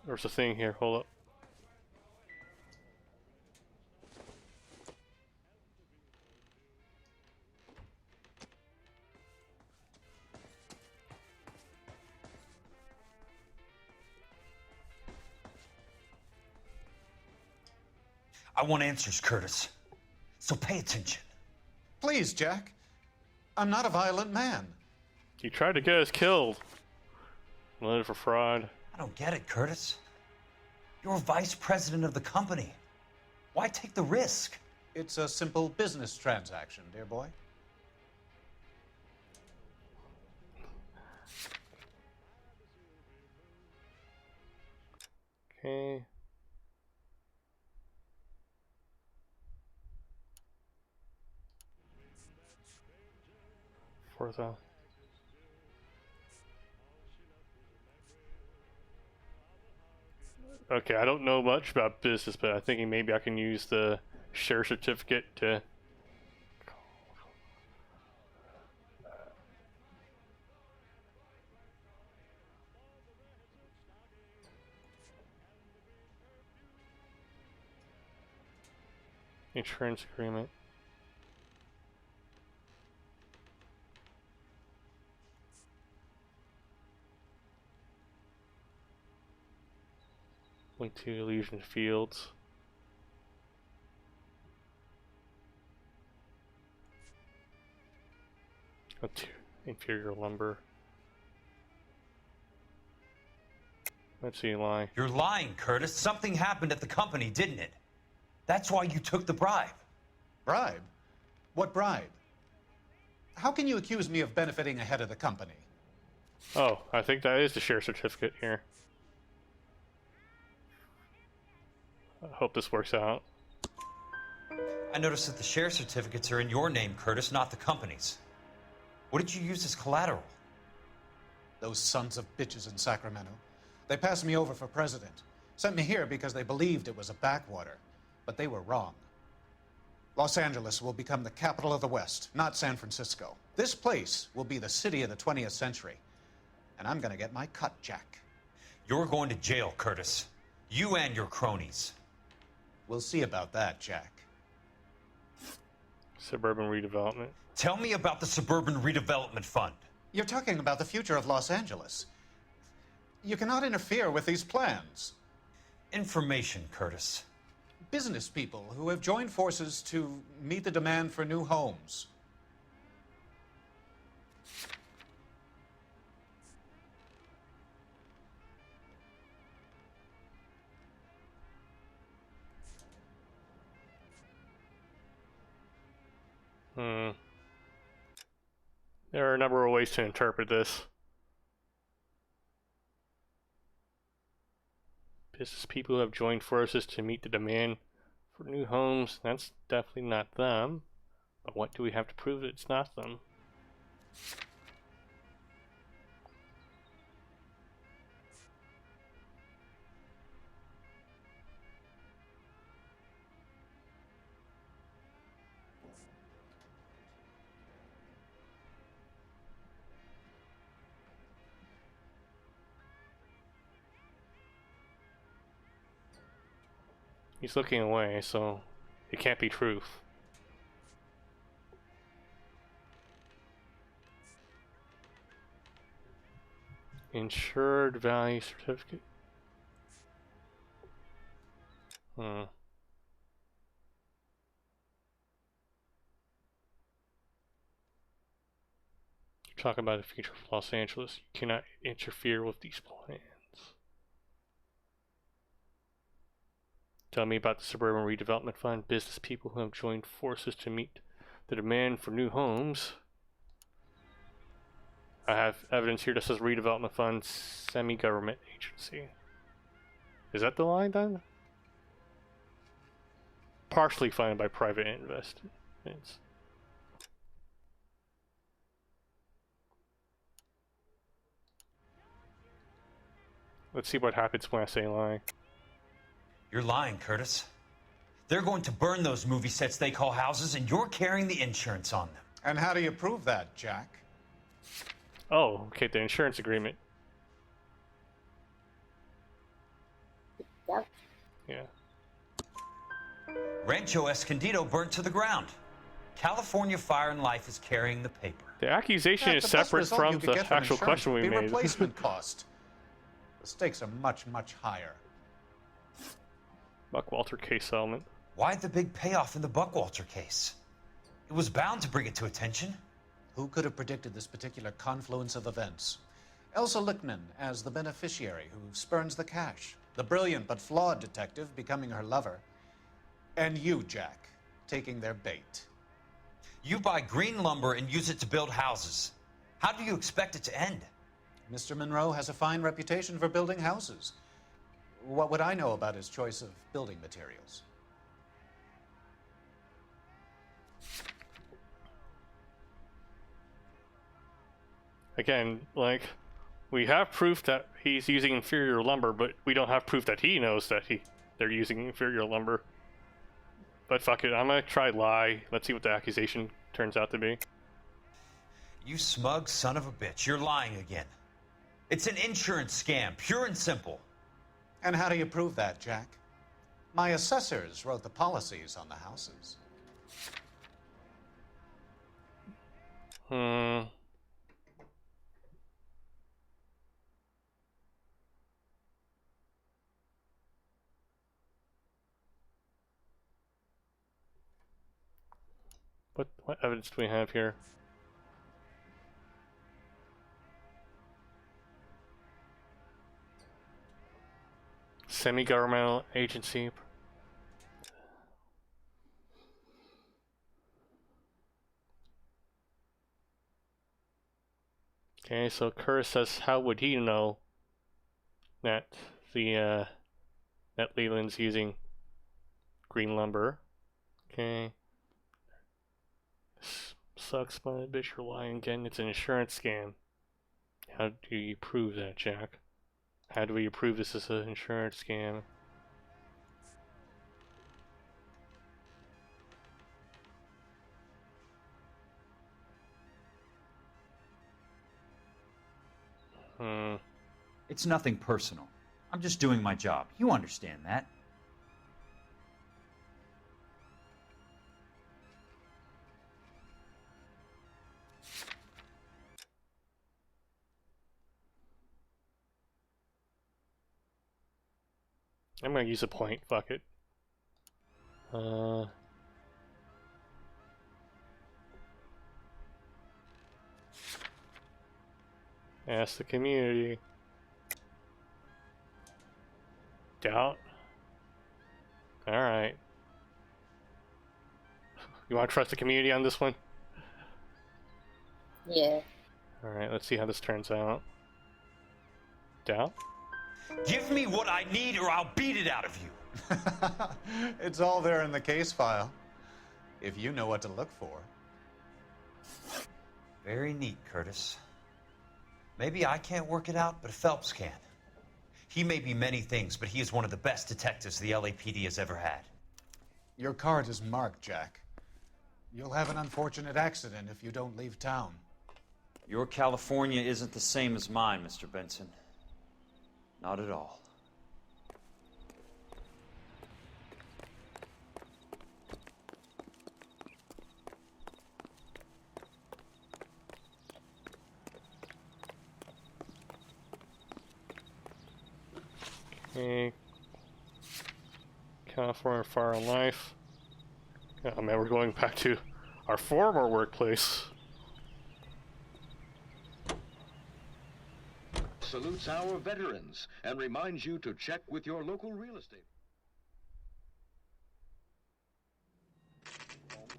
There's a thing here, hold up.
I want answers, Curtis. So pay attention.
Please, Jack. I'm not a violent man.
You tried to get us killed. Wanted for fraud.
I don't get it, Curtis. You're vice president of the company. Why take the risk?
It's a simple business transaction, dear boy.
Okay. Fourth out. Okay, I don't know much about business, but I'm thinking maybe I can use the share certificate to insurance agreement. Link to Elysian Fields. Go to inferior lumber. Let's see, lie.
You're lying, Curtis. Something happened at the company, didn't it? That's why you took the bribe.
Bribe? What bribe? How can you accuse me of benefiting ahead of the company?
Oh, I think that is the share certificate here. I hope this works out.
I noticed that the share certificates are in your name, Curtis, not the company's. What did you use as collateral?
Those sons of bitches in Sacramento. They passed me over for president. Sent me here because they believed it was a backwater. But they were wrong. Los Angeles will become the capital of the West, not San Francisco. This place will be the city of the 20th century. And I'm gonna get my cut, Jack.
You're going to jail, Curtis. You and your cronies.
We'll see about that, Jack.
Suburban redevelopment.
Tell me about the Suburban Redevelopment Fund.
You're talking about the future of Los Angeles. You cannot interfere with these plans.
Information, Curtis.
Business people who have joined forces to meet the demand for new homes.
There are a number of ways to interpret this. Business people who have joined forces to meet the demand for new homes. That's definitely not them. But what do we have to prove that it's not them? He's looking away, so it can't be truth. Insured value certificate. You're talking about the future of Los Angeles. You cannot interfere with these plans. Tell me about the Suburban Redevelopment Fund. Business people who have joined forces to meet the demand for new homes. I have evidence here that says Redevelopment Fund, semi-government agency. Is that the line then? Partially funded by private investments. Let's see what happens when I say lie.
You're lying, Curtis. They're going to burn those movie sets they call houses, and you're carrying the insurance on them.
And how do you prove that, Jack?
Oh, okay, the insurance agreement.
Yep.
Yeah.
Rancho Escondido burnt to the ground. California Fire and Life is carrying the paper.
The accusation is separate from the actual question we made.
Replacement cost. The stakes are much, much higher.
Buckwalter case settlement.
Why the big payoff in the Buckwalter case? It was bound to bring it to attention.
Who could have predicted this particular confluence of events? Elsa Lichtman as the beneficiary who spurns the cash. the brilliant but flawed detective becoming her lover, and you, Jack, taking their bait.
You buy green lumber and use it to build houses. How do you expect it to end?
Mr. Monroe has a fine reputation for building houses. What would I know about his choice of building materials?
Again, like, we have proof that he's using inferior lumber, but we don't have proof that he knows that they're using inferior lumber. But fuck it, I'm gonna try lie. Let's see what the accusation turns out to be.
You smug son of a bitch, you're lying again. It's an insurance scam, pure and simple.
And how do you prove that, Jack? My assessors wrote the policies on the houses.
What evidence do we have here? Semi-governmental agency. Okay, so Curtis says, how would he know that that Leland's using green lumber? Okay. Sucks, but bitch, you're lying again. It's an insurance scam. How do you prove that, Jack? How do we prove this is an insurance scam?
It's nothing personal. I'm just doing my job. You understand that.
I'm gonna use a point, fuck it. Ask the community. Doubt? Alright. You wanna trust the community on this one?
Yeah.
Alright, let's see how this turns out. Doubt?
Give me what I need or I'll beat it out of you.
It's all there in the case file, if you know what to look for.
Very neat, Curtis. Maybe I can't work it out, but Phelps can. He may be many things, but he is one of the best detectives the LAPD has ever had.
Your card is marked, Jack. You'll have an unfortunate accident if you don't leave town.
Your California isn't the same as mine, Mr. Benson. Not at all.
Okay. California Fire and Life. Oh man, we're going back to our former workplace.
Salutes our veterans and reminds you to check with your local real estate.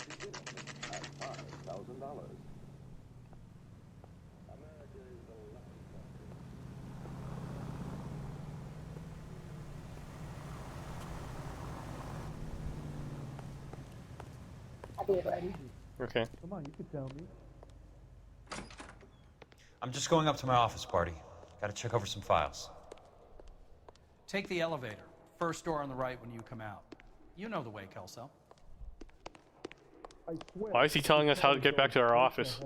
$5,000.
I'll be ready.
Okay.
Come on, you can tell me.
I'm just going up to my office party. Gotta check over some files.
Take the elevator. First door on the right when you come out. You know the way, Kelso.
Why is he telling us how to get back to our office?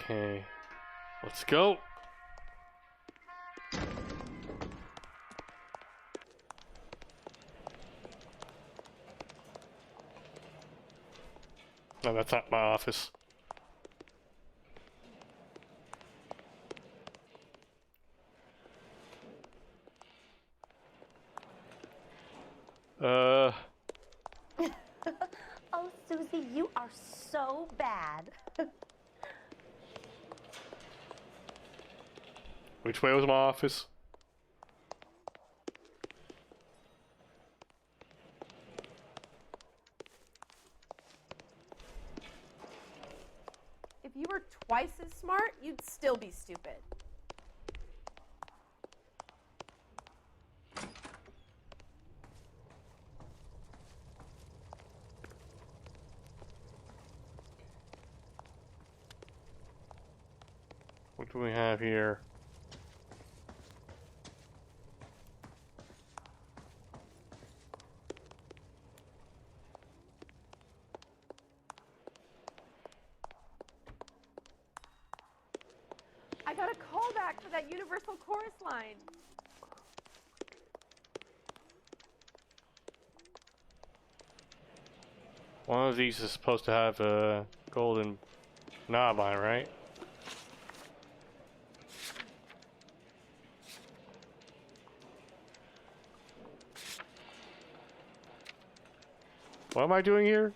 Okay, let's go. No, that's not my office. Uh.
Oh, Susie, you are so bad.
Which way was my office?
If you were twice as smart, you'd still be stupid.
What do we have here?
I got a callback for that Universal Chorus line.
One of these is supposed to have a golden knob on it, right? What am I doing here?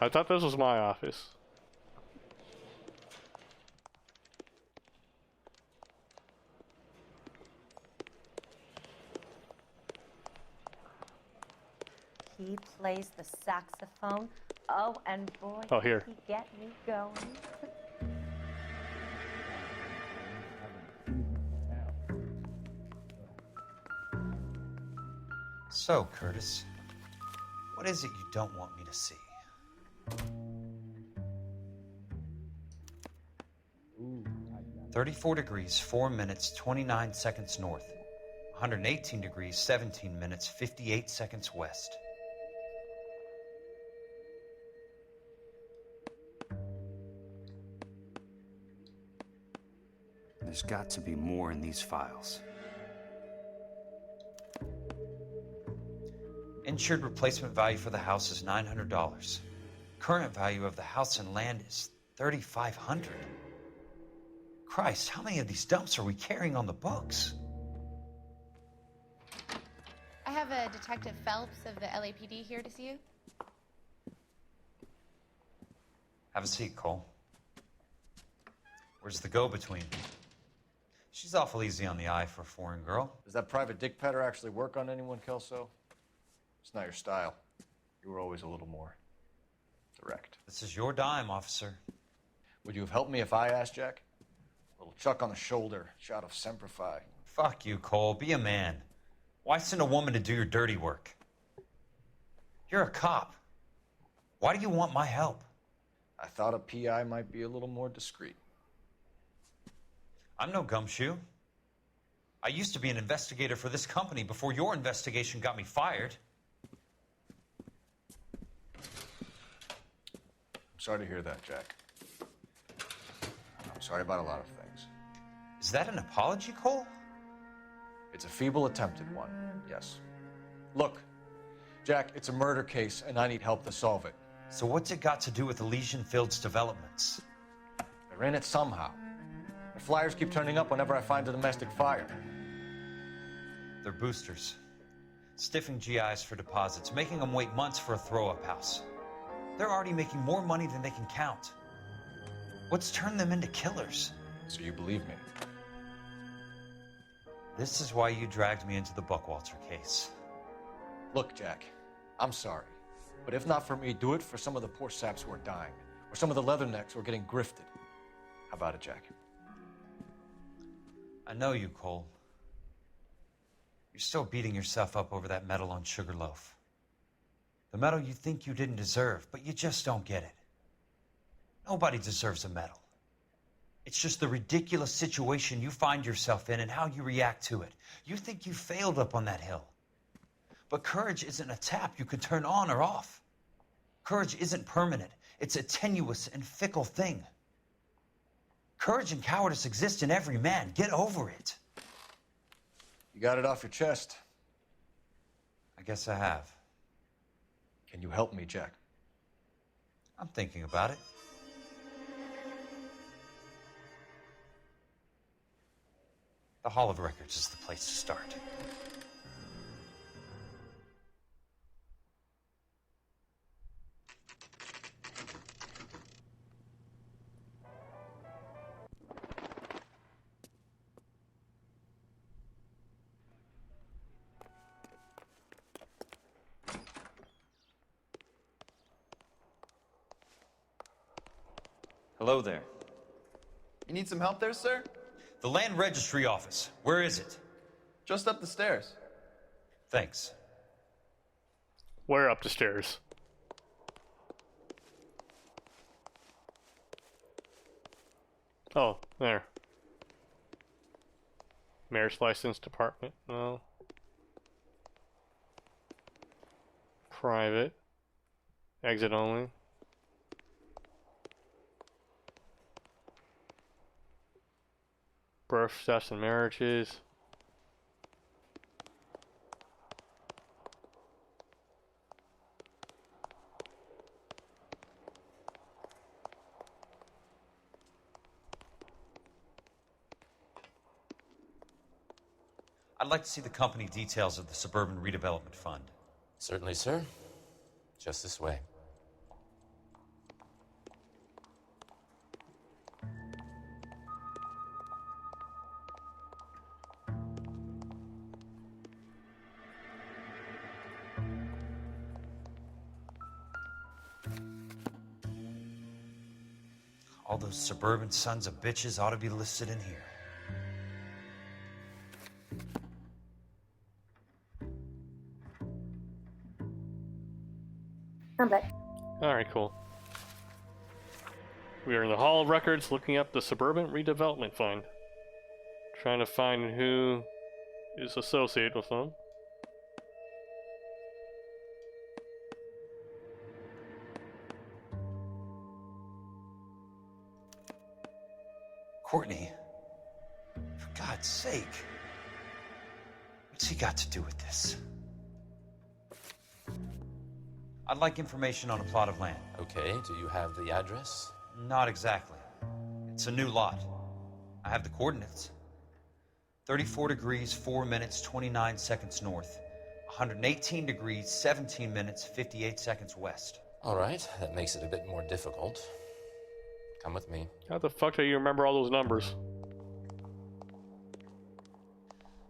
I thought this was my office.
He plays the saxophone. Oh, and boy,
Oh, here.
he get me going.
So, Curtis, what is it you don't want me to see?
Ooh,
34 degrees, 4 minutes, 29 seconds north. 118 degrees, 17 minutes, 58 seconds west.
There's got to be more in these files.
Insured replacement value for the house is $900. Current value of the house and land is $3,500. Christ, how many of these dumps are we carrying on the books?
I have a Detective Phelps of the LAPD here to see you.
Have a seat, Cole. Where's the go-between? She's awful easy on the eye for a foreign girl.
Does that private dick petter actually work on anyone, Kelso? It's not your style. You were always a little more direct.
This is your dime, officer.
Would you have helped me if I asked, Jack? A little chuck on the shoulder, shot of Semper Fi.
Fuck you, Cole. Be a man. Why send a woman to do your dirty work? You're a cop. Why do you want my help?
I thought a PI might be a little more discreet.
I'm no gumshoe. I used to be an investigator for this company before your investigation got me fired.
I'm sorry to hear that, Jack. I'm sorry about a lot of things.
Is that an apology, Cole?
It's a feeble attempted one, yes. Look, Jack, it's a murder case, and I need help to solve it.
So what's it got to do with Elysian Fields developments?
They're in it somehow. The flyers keep turning up whenever I find a domestic fire.
They're boosters. Stiffing GIs for deposits, making them wait months for a throw-up house. They're already making more money than they can count. What's turned them into killers?
So you believe me?
This is why you dragged me into the Buckwalter case.
Look, Jack, I'm sorry. But if not for me, do it for some of the poor saps who are dying. Or some of the leathernecks who are getting grifted. How about it, Jack?
I know you, Cole. You're still beating yourself up over that medal on Sugarloaf. The medal you think you didn't deserve, but you just don't get it. Nobody deserves a medal. It's just the ridiculous situation you find yourself in and how you react to it. You think you failed up on that hill. But courage isn't a tap you can turn on or off. Courage isn't permanent. It's a tenuous and fickle thing. Courage and cowardice exist in every man. Get over it.
You got it off your chest.
I guess I have.
Can you help me, Jack?
I'm thinking about it. The Hall of Records is the place to start. Hello there.
You need some help there, sir?
The Land Registry Office. Where is it?
Just up the stairs.
Thanks.
Where up the stairs? Oh, there. Mayor's License Department. No. Private. Exit only. Births, deaths, and marriages.
I'd like to see the company details of the Suburban Redevelopment Fund.
Certainly, sir. Just this way.
All those suburban sons of bitches ought to be listed in here.
I'm back.
Alright, cool. We are in the Hall of Records looking up the Suburban Redevelopment Fund. Trying to find who is associated with them.
Courtney, for God's sake, what's he got to do with this? I'd like information on a plot of land.
Okay, do you have the address?
Not exactly. It's a new lot. I have the coordinates. 34 degrees, 4 minutes, 29 seconds north. 118 degrees, 17 minutes, 58 seconds west.
All right, that makes it a bit more difficult. Come with me.
How the fuck do you remember all those numbers?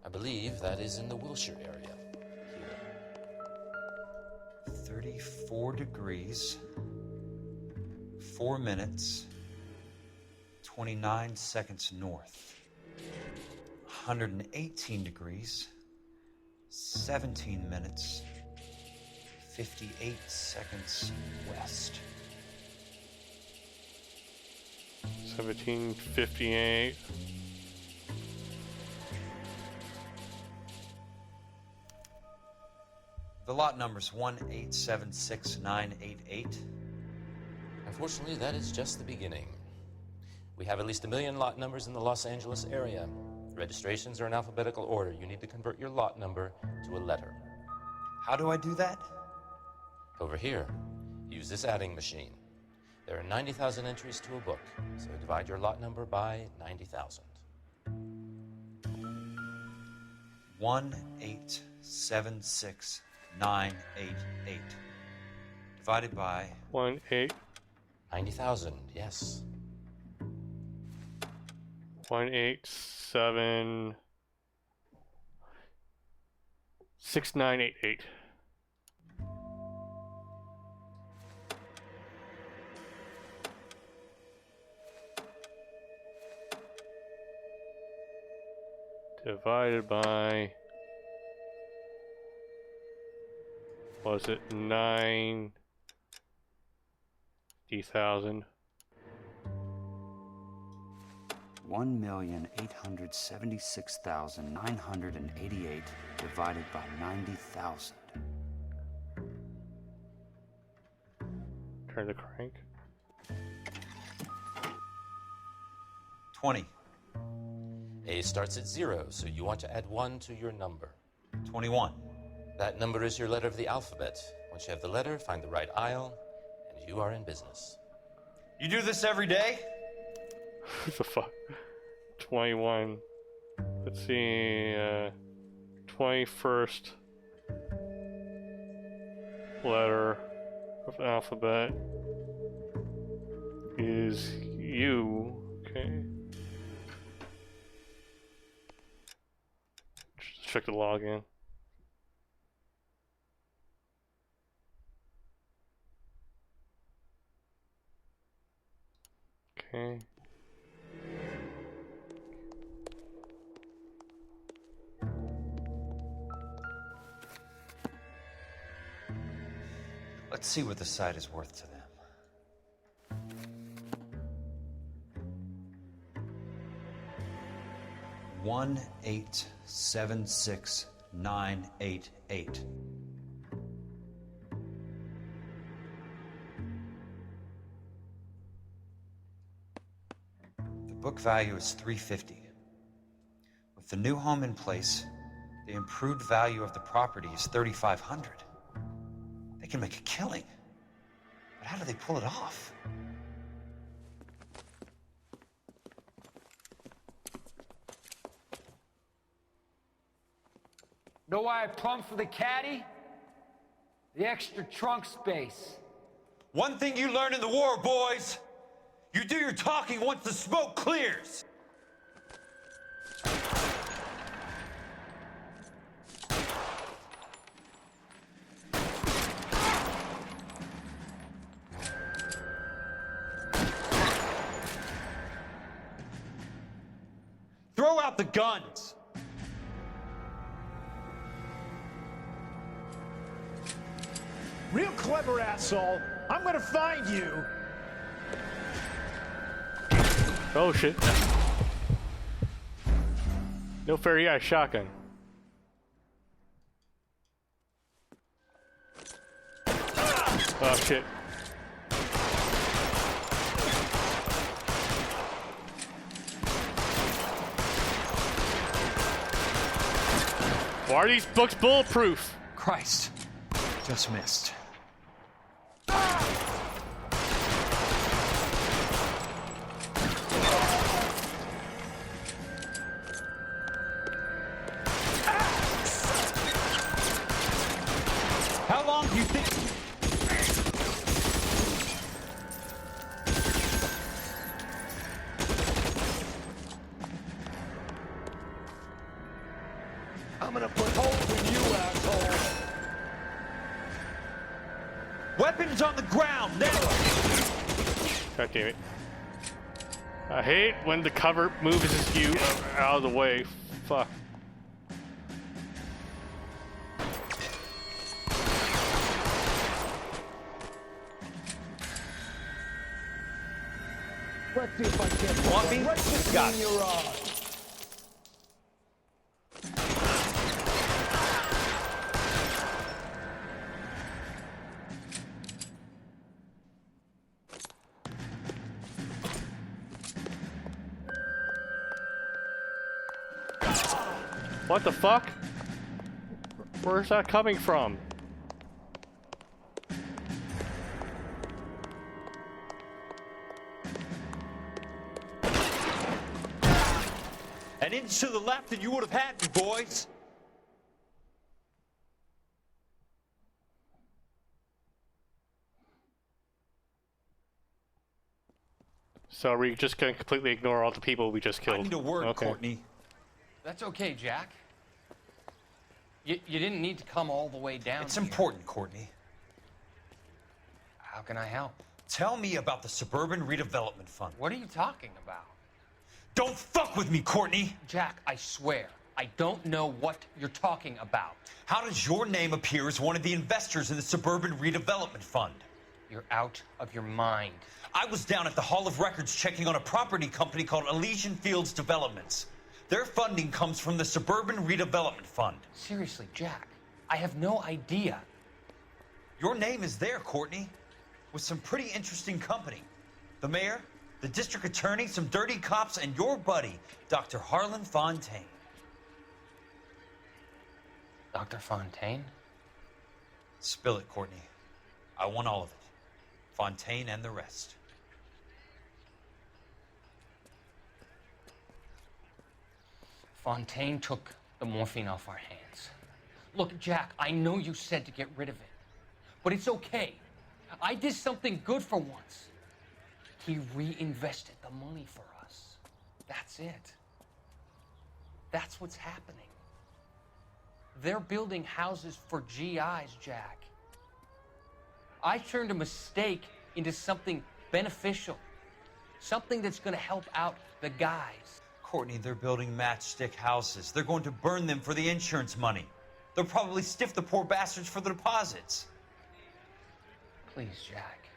I believe that is in the Wilshire area.
34 degrees, 4 minutes, 29 seconds north. 118 degrees, 17 minutes, 58 seconds west.
1758.
The lot number's 1876988.
Unfortunately, that is just the beginning. We have at least 1 million lot numbers in the Los Angeles area. Registrations are in alphabetical order. You need to convert your lot number to a letter.
How do I do that?
Over here. Use this adding machine. There are 90,000 entries to a book, so divide your lot number by 90,000.
1876988 divided by
90,000. Yes.
1876988. Divided by, was it 90,000?
1,876,988 divided by 90,000.
Turn the crank.
20.
A starts at 0, so you want to add 1 to your number.
21.
That number is your letter of the alphabet. Once you have the letter, find the right aisle, and you are in business.
You do this every day?
What the fuck? 21. Let's see, 21st letter of the alphabet is U. Okay. Just check the login. Okay.
Let's see what the site is worth to them. 1876988. The book value is $350. With the new home in place, the improved value of the property is $3,500. They can make a killing. But how do they pull it off?
Know why I plumbed for the caddy? The extra trunk space.
One thing you learned in the war, boys. You do your talking once the smoke clears. Throw out the guns.
Real clever, asshole. I'm gonna find you.
Oh shit. No fair, yeah, shotgun. Oh shit. Why are these books bulletproof?
Christ. Just missed.
How long do you think?
I'm gonna put holes in you, asshole.
Weapons on the ground, now!
God damn it. I hate when the cover moves you out of the way. Fuck.
Let's see if I can't
Want me?
right
Got
between
it.
your eyes.
What the fuck? Where's that coming from?
An inch to the left and you would have had me, boys.
So we're just gonna completely ignore all the people we just killed.
I need a word,
Okay.
Courtney.
That's okay, Jack. You didn't need to come all the way down
It's
here.
important, Courtney.
How can I help?
Tell me about the Suburban Redevelopment Fund.
What are you talking about?
Don't fuck with me, Courtney!
Jack, I swear, I don't know what you're talking about.
How does your name appear as one of the investors in the Suburban Redevelopment Fund?
You're out of your mind.
I was down at the Hall of Records checking on a property company called Elysian Fields Developments. Their funding comes from the Suburban Redevelopment Fund.
Seriously, Jack, I have no idea.
Your name is there, Courtney, with some pretty interesting company. The mayor, the district attorney, some dirty cops, and your buddy, Dr. Harlan Fontaine.
Dr. Fontaine?
Spill it, Courtney. I want all of it. Fontaine and the rest.
Fontaine took the morphine off our hands. Look, Jack, I know you said to get rid of it, but it's okay. I did something good for once. He reinvested the money for us. That's it. That's what's happening. They're building houses for GIs, Jack. I turned a mistake into something beneficial. Something that's gonna help out the guys.
Courtney, they're building matchstick houses. They're going to burn them for the insurance money. They'll probably stiff the poor bastards for the deposits.
Please, Jack.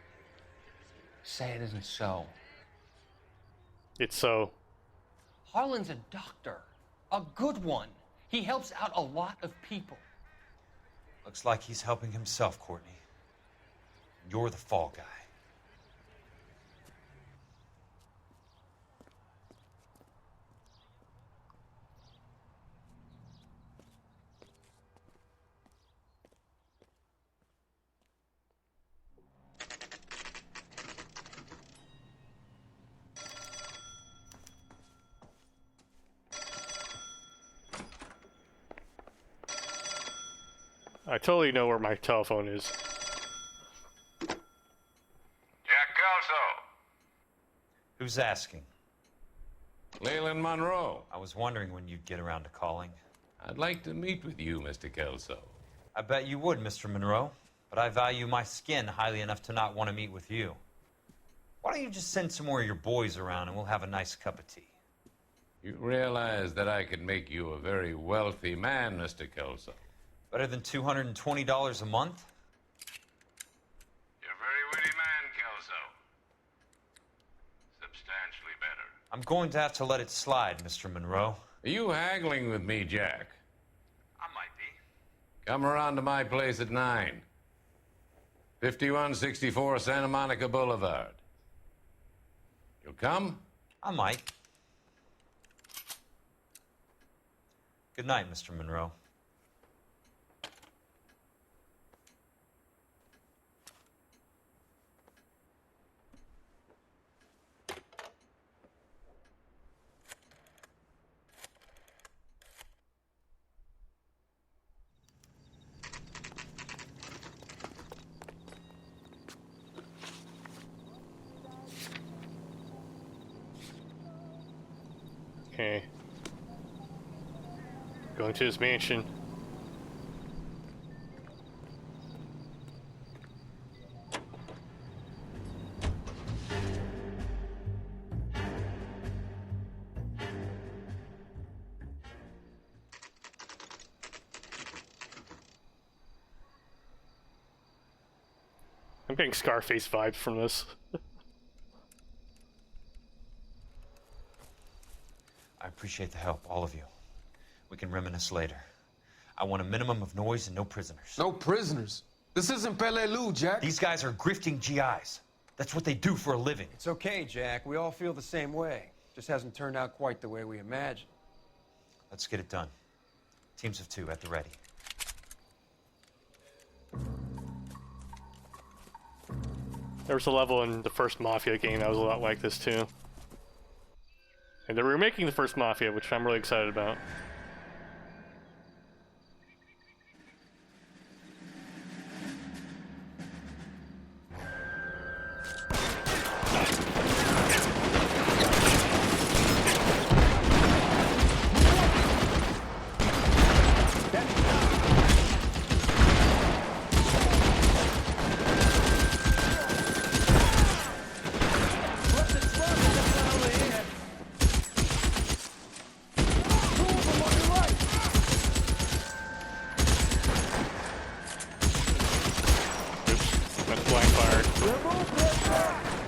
Say it isn't so.
It's so.
Harlan's a doctor. A good one. He helps out a lot of people.
Looks like he's helping himself, Courtney. You're the fall guy.
I totally know where my telephone is.
Jack Kelso.
Who's asking?
Leland Monroe.
I was wondering when you'd get around to calling.
I'd like to meet with you, Mr. Kelso.
I bet you would, Mr. Monroe. But I value my skin highly enough to not want to meet with you. Why don't you just send some more of your boys around and we'll have a nice cup of tea?
You realize that I could make you a very wealthy man, Mr. Kelso.
Better than $220 a month?
You're a very witty man, Kelso. Substantially better.
I'm going to have to let it slide, Mr. Monroe.
Are you haggling with me, Jack?
I might be.
Come around to my place at 9. 5164 Santa Monica Boulevard. You'll come?
I might. Good night, Mr. Monroe.
Okay. Going to his mansion. I'm getting Scarface vibes from this.
I appreciate the help, all of you. We can reminisce later. I want a minimum of noise and no prisoners.
No prisoners? This isn't Peleliu, Jack.
These guys are grifting GIs. That's what they do for a living.
It's okay, Jack. We all feel the same way. Just hasn't turned out quite the way we imagined.
Let's get it done. Teams of 2 at the ready.
There was a level in the first Mafia game that was a lot like this too. And they're remaking the first Mafia, which I'm really excited about.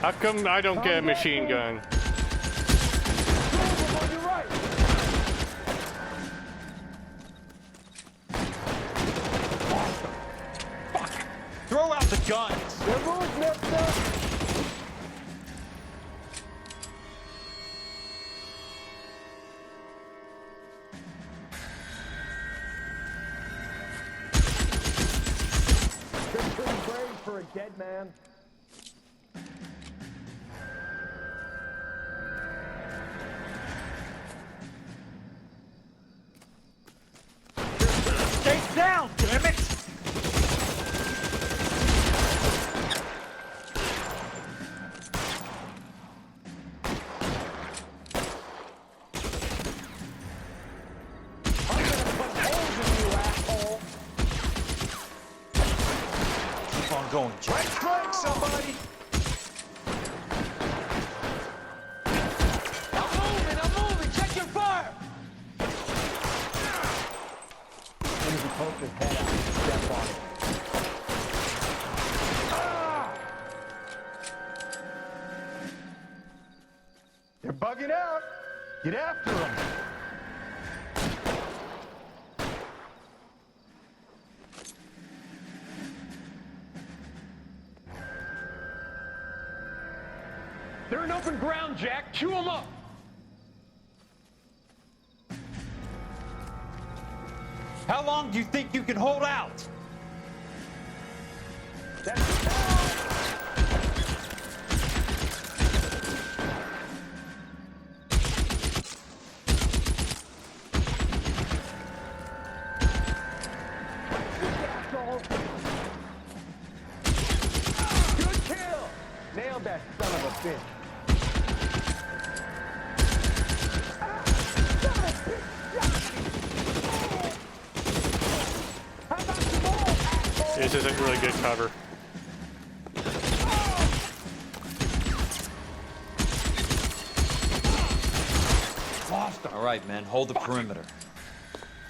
How come I don't get a machine gun?
Fuck! Throw out the guns!
Pretty brave for a dead man.
I'm going, Jack.
Right flank, somebody!
I'm moving! Check your fire!
As soon as he poked his head out, step on it. They're bugging out. Get after them.
They're in open ground, Jack. Chew them up.
How long do you think you can hold out?
Good kill! Nailed that son of a bitch.
This isn't really good cover.
All right, men, hold the perimeter.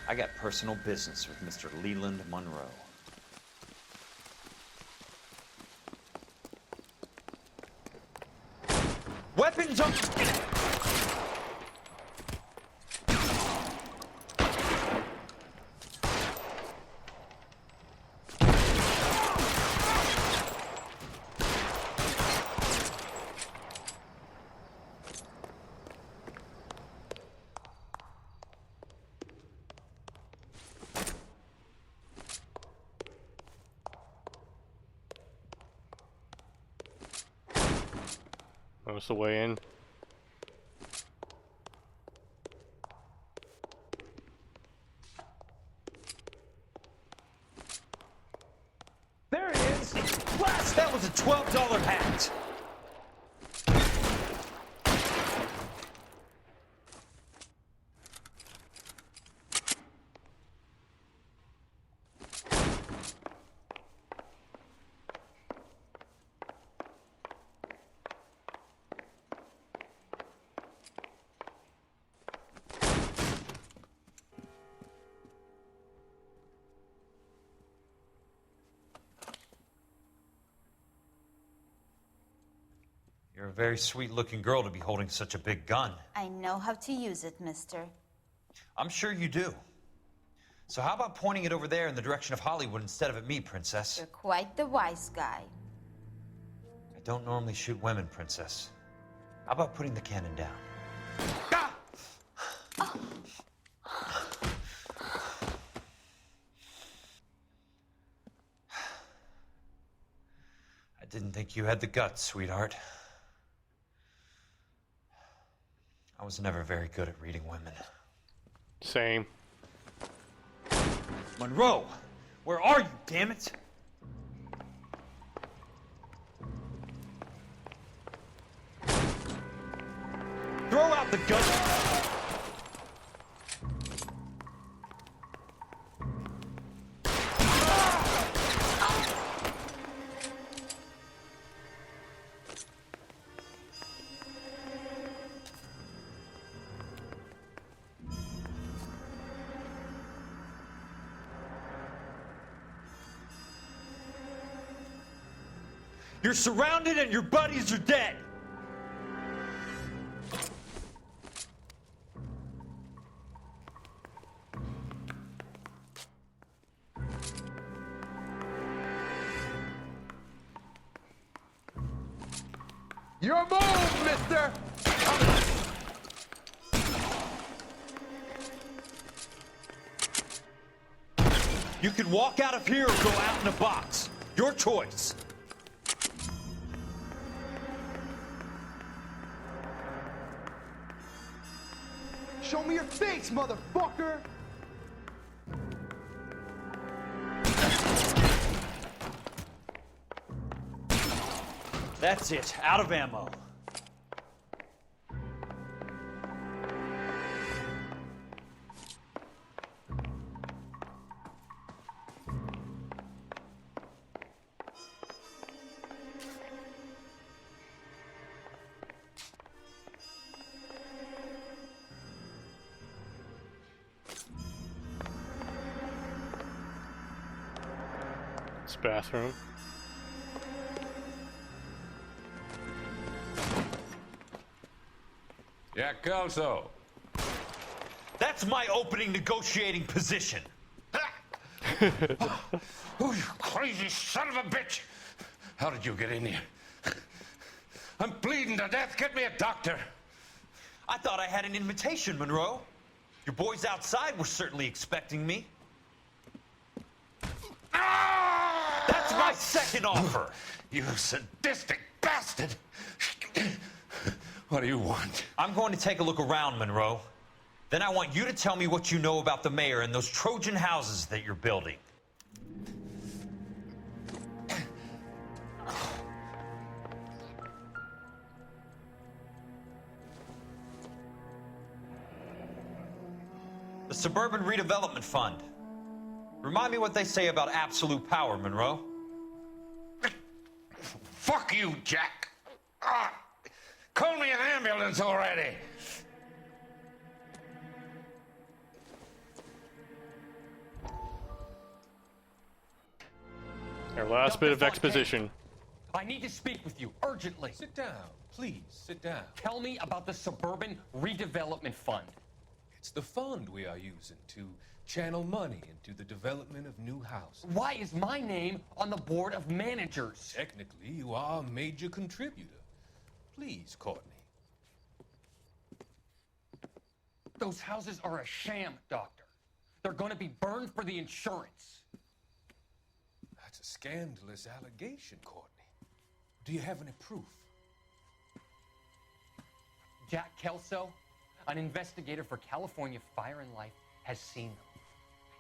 I got personal business with Mr. Leland Monroe. Weapons up!
That's the way in.
There it is!
Blast! That was a $12 hat! You're a very sweet-looking girl to be holding such a big gun.
I know how to use it, mister.
I'm sure you do. So how about pointing it over there in the direction of Hollywood instead of at me, Princess?
You're quite the wise guy.
I don't normally shoot women, Princess. How about putting the cannon down? I didn't think you had the guts, sweetheart. I was never very good at reading women.
Same.
Monroe! Where are you, damn it? Throw out the gun! You're surrounded and your buddies are dead!
Your move, mister!
You can walk out of here or go out in a box. Your choice.
Show me your face, motherfucker!
That's it. Out of ammo.
This bathroom.
Yeah, Kelso.
That's my opening negotiating position.
Oh, you crazy son of a bitch! How did you get in here? I'm bleeding to death. Get me a doctor.
I thought I had an invitation, Monroe. Your boys outside were certainly expecting me. That's my second offer.
You sadistic bastard! What do you want?
I'm going to take a look around, Monroe. Then I want you to tell me what you know about the mayor and those Trojan houses that you're building. The Suburban Redevelopment Fund. Remind me what they say about absolute power, Monroe.
Fuck you, Jack. Call me an ambulance already.
Our last
Dr.
bit of
Fontaine,
exposition.
I need to speak with you urgently.
Sit down, please, sit down.
Tell me about the Suburban Redevelopment Fund.
It's the fund we are using to channel money into the development of new houses.
Why is my name on the board of managers?
Technically, you are a major contributor. Please, Courtney.
Those houses are a sham, Doctor. They're going to be burned for the insurance.
That's a scandalous allegation, Courtney. Do you have any proof?
Jack Kelso, an investigator for California Fire and Life, has seen them.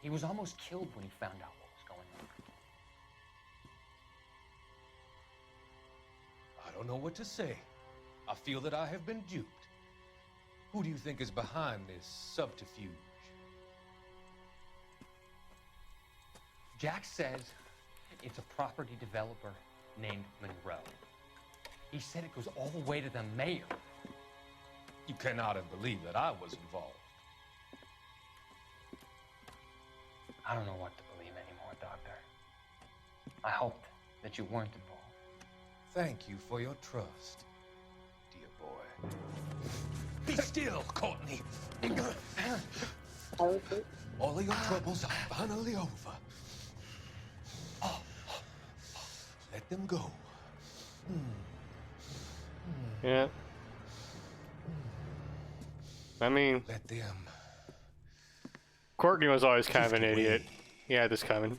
He was almost killed when he found out what was going on.
I don't know what to say. I feel that I have been duped. Who do you think is behind this subterfuge?
Jack says it's a property developer named Monroe. He said it goes all the way to the mayor.
You cannot have believed that I was involved.
I don't know what to believe anymore, Doctor. I hoped that you weren't involved.
Thank you for your trust, dear boy. Be still, Courtney. All of your troubles are finally over. Let them go.
Yeah. I mean,
let them.
Courtney was always kind of an idiot. He had this coming.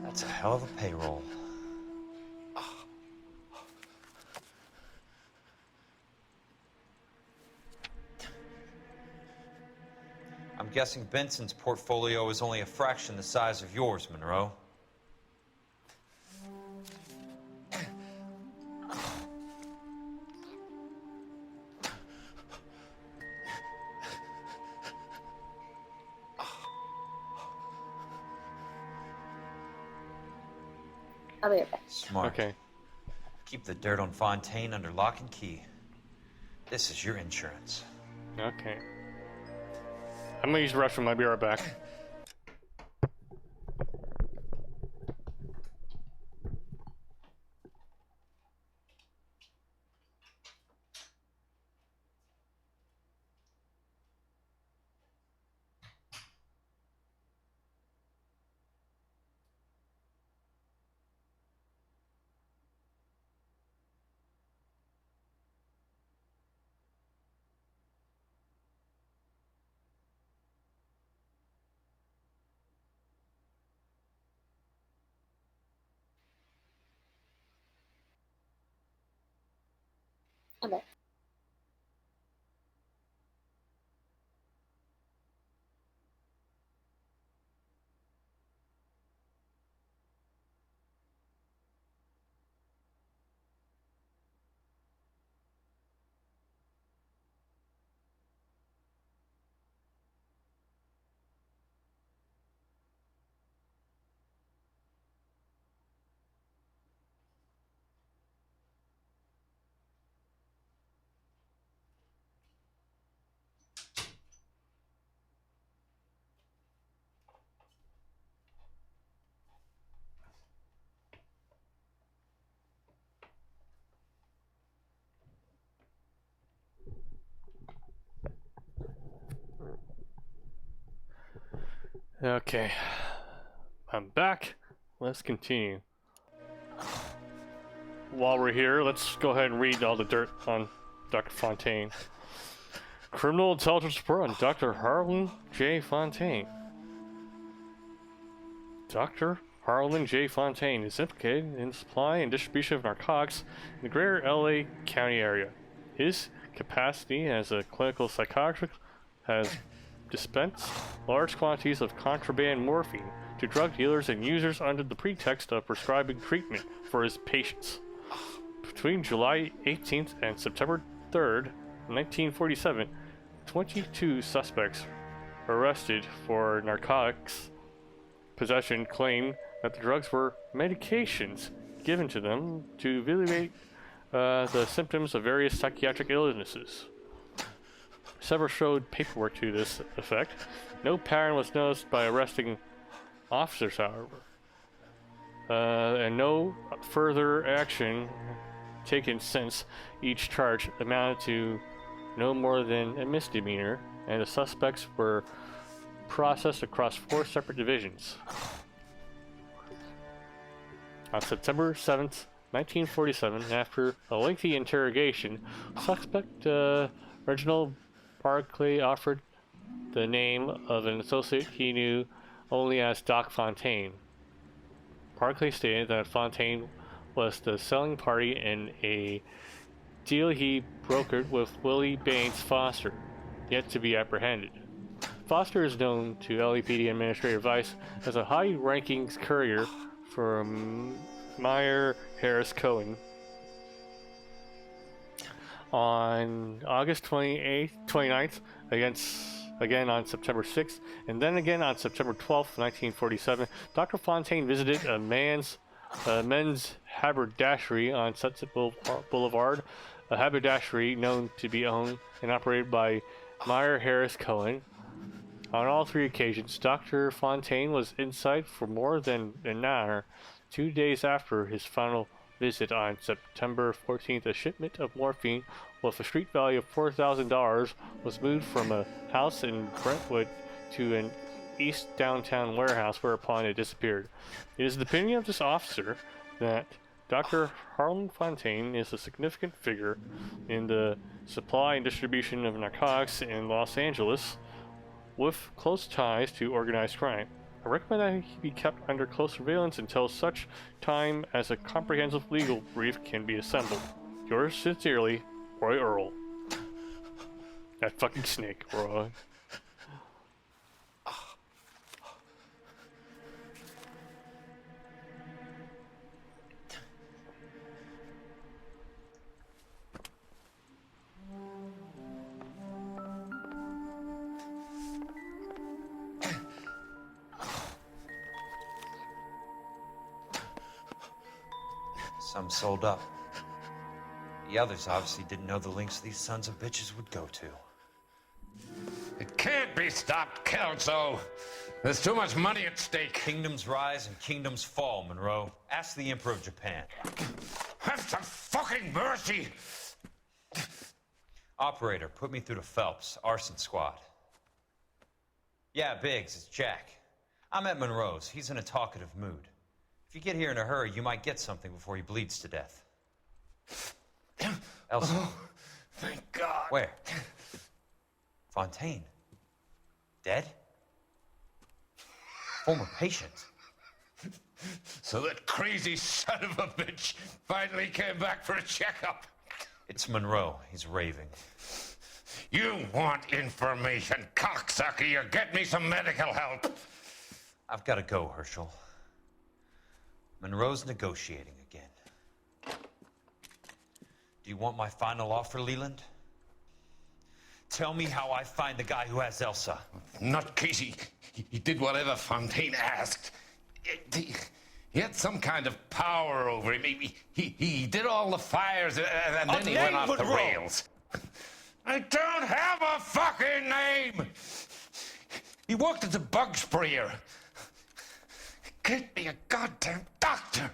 That's a hell of a payroll. I'm guessing Benson's portfolio is only a fraction the size of yours, Monroe.
I'll be right back.
Smart.
Okay.
Keep the dirt on Fontaine under lock and key. This is your insurance.
Okay. I'm gonna use the restroom. I'll be right back.
I'm back.
Okay, I'm back. Let's continue. While we're here, let's go ahead and read all the dirt on Dr. Fontaine. Criminal intelligence report on Dr. Harlan J. Fontaine. Dr. Harlan J. Fontaine is implicated in the supply and distribution of narcotics in the greater LA County area. His capacity as a clinical psychiatrist has dispensed large quantities of contraband morphine to drug dealers and users under the pretext of prescribing treatment for his patients. Between July 18th and September 3rd, 1947, 22 suspects arrested for narcotics possession claimed that the drugs were medications given to them to alleviate the symptoms of various psychiatric illnesses. Several showed paperwork to this effect. No pattern was noticed by arresting officers, however, and no further action taken since. Each charge amounted to no more than a misdemeanor, and the suspects were processed across 4 separate divisions. On September 7th, 1947, after a lengthy interrogation, suspect Reginald Barclay offered the name of an associate he knew only as Doc Fontaine. Barclay stated that Fontaine was the selling party in a deal he brokered with Willie Baines Foster, yet to be apprehended. Foster is known to LAPD Administrative Vice as a high-ranking courier for Meyer Harris Cohen. On August 29th, again on September 6th, and then again on September 12th, 1947, Dr. Fontaine visited a men's haberdashery on Sunset Boulevard, a haberdashery known to be owned and operated by Meyer Harris Cohen. On all 3 occasions, Dr. Fontaine was inside for more than an hour. 2 days after his final visit on September 14th, a shipment of morphine with a street value of $4,000 was moved from a house in Brentwood to an east downtown warehouse, whereupon it disappeared. It is the opinion of this officer that Dr. Harlan Fontaine is a significant figure in the supply and distribution of narcotics in Los Angeles, with close ties to organized crime. I recommend that he be kept under close surveillance until such time as a comprehensive legal brief can be assembled. Yours sincerely, Roy Earl. That fucking snake, Roy.
Some sold up. The others obviously didn't know the lengths these sons of bitches would go to.
It can't be stopped, Kelso. There's too much money at stake.
Kingdoms rise and kingdoms fall, Monroe. Ask the Emperor of Japan.
Have some fucking mercy!
Operator, put me through to Phelps, Arson Squad. Yeah, Biggs, it's Jack. I'm at Monroe's. He's in a talkative mood. If you get here in a hurry, you might get something before he bleeds to death. Elsa.
Oh, thank God.
Where? Fontaine. Dead? Former patient.
So that crazy son of a bitch finally came back for a checkup.
It's Monroe. He's raving.
You want information, cocksucker. You get me some medical help.
I've got to go, Herschel. Monroe's negotiating again. Do you want my final offer, Leland? Tell me how I find the guy who has Elsa.
Not Casey. He did whatever Fontaine asked. He had some kind of power over him. He did all the fires, and then he went off the rails. I don't have a fucking name! He worked as a bug sprayer. Get me a goddamn doctor!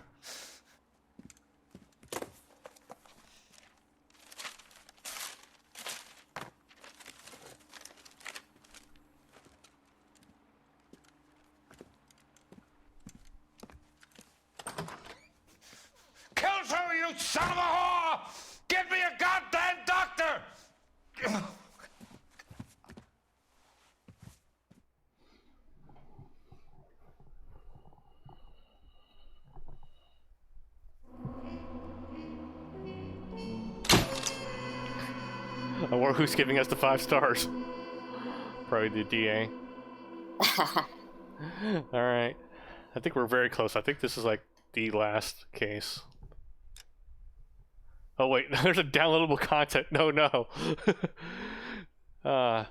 son of a whore! Get me a goddamn doctor!
I wonder who's giving us the 5 stars. Probably the DA. Alright. I think we're very close. I think this is like the last case. Oh wait, there's a downloadable content. No. What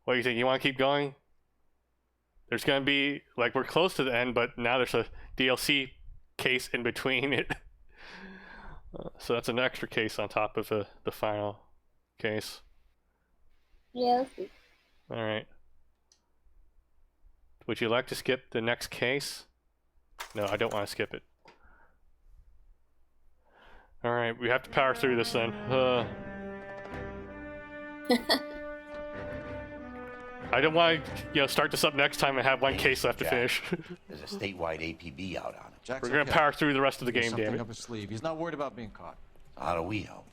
do you think? You want to keep going? There's gonna be, like, we're close to the end, but now there's a DLC case in between it. So that's an extra case on top of the final case.
Yeah.
Alright. Would you like to skip the next case? No, I don't want to skip it. Alright, we have to power through this then. I don't want to, start this up next time and have one case left to finish.
There's a statewide APB out on it.
Jack's
We're gonna
okay.
power through the rest of the game,
Something
damn it.
up his sleeve. He's not worried about being caught.
How do we help?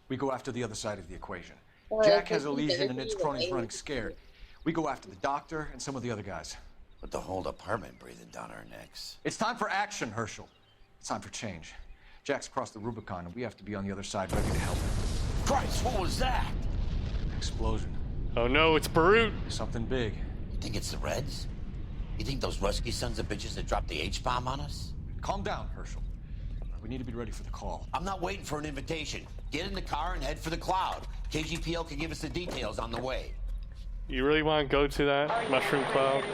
We go after the other side of the equation.
Well,
Jack has
if
a
we
lesion
did
and
it,
its
we would
cronies
aim.
running scared. We go after the doctor and some of the other guys.
With the whole department breathing down our necks.
It's time for action, Herschel. It's time for change. Jack's crossed the Rubicon, and we have to be on the other side, ready to help him.
Christ, what was that?
Explosion.
Oh no, it's Barut.
Something big.
You think it's the Reds? You think those Rusky sons of bitches that dropped the H-bomb on us?
Calm down, Herschel. We need to be ready for the call.
I'm not waiting for an invitation. Get in the car and head for the cloud. KGPL can give us the details on the way.
You really want to go to that mushroom cloud?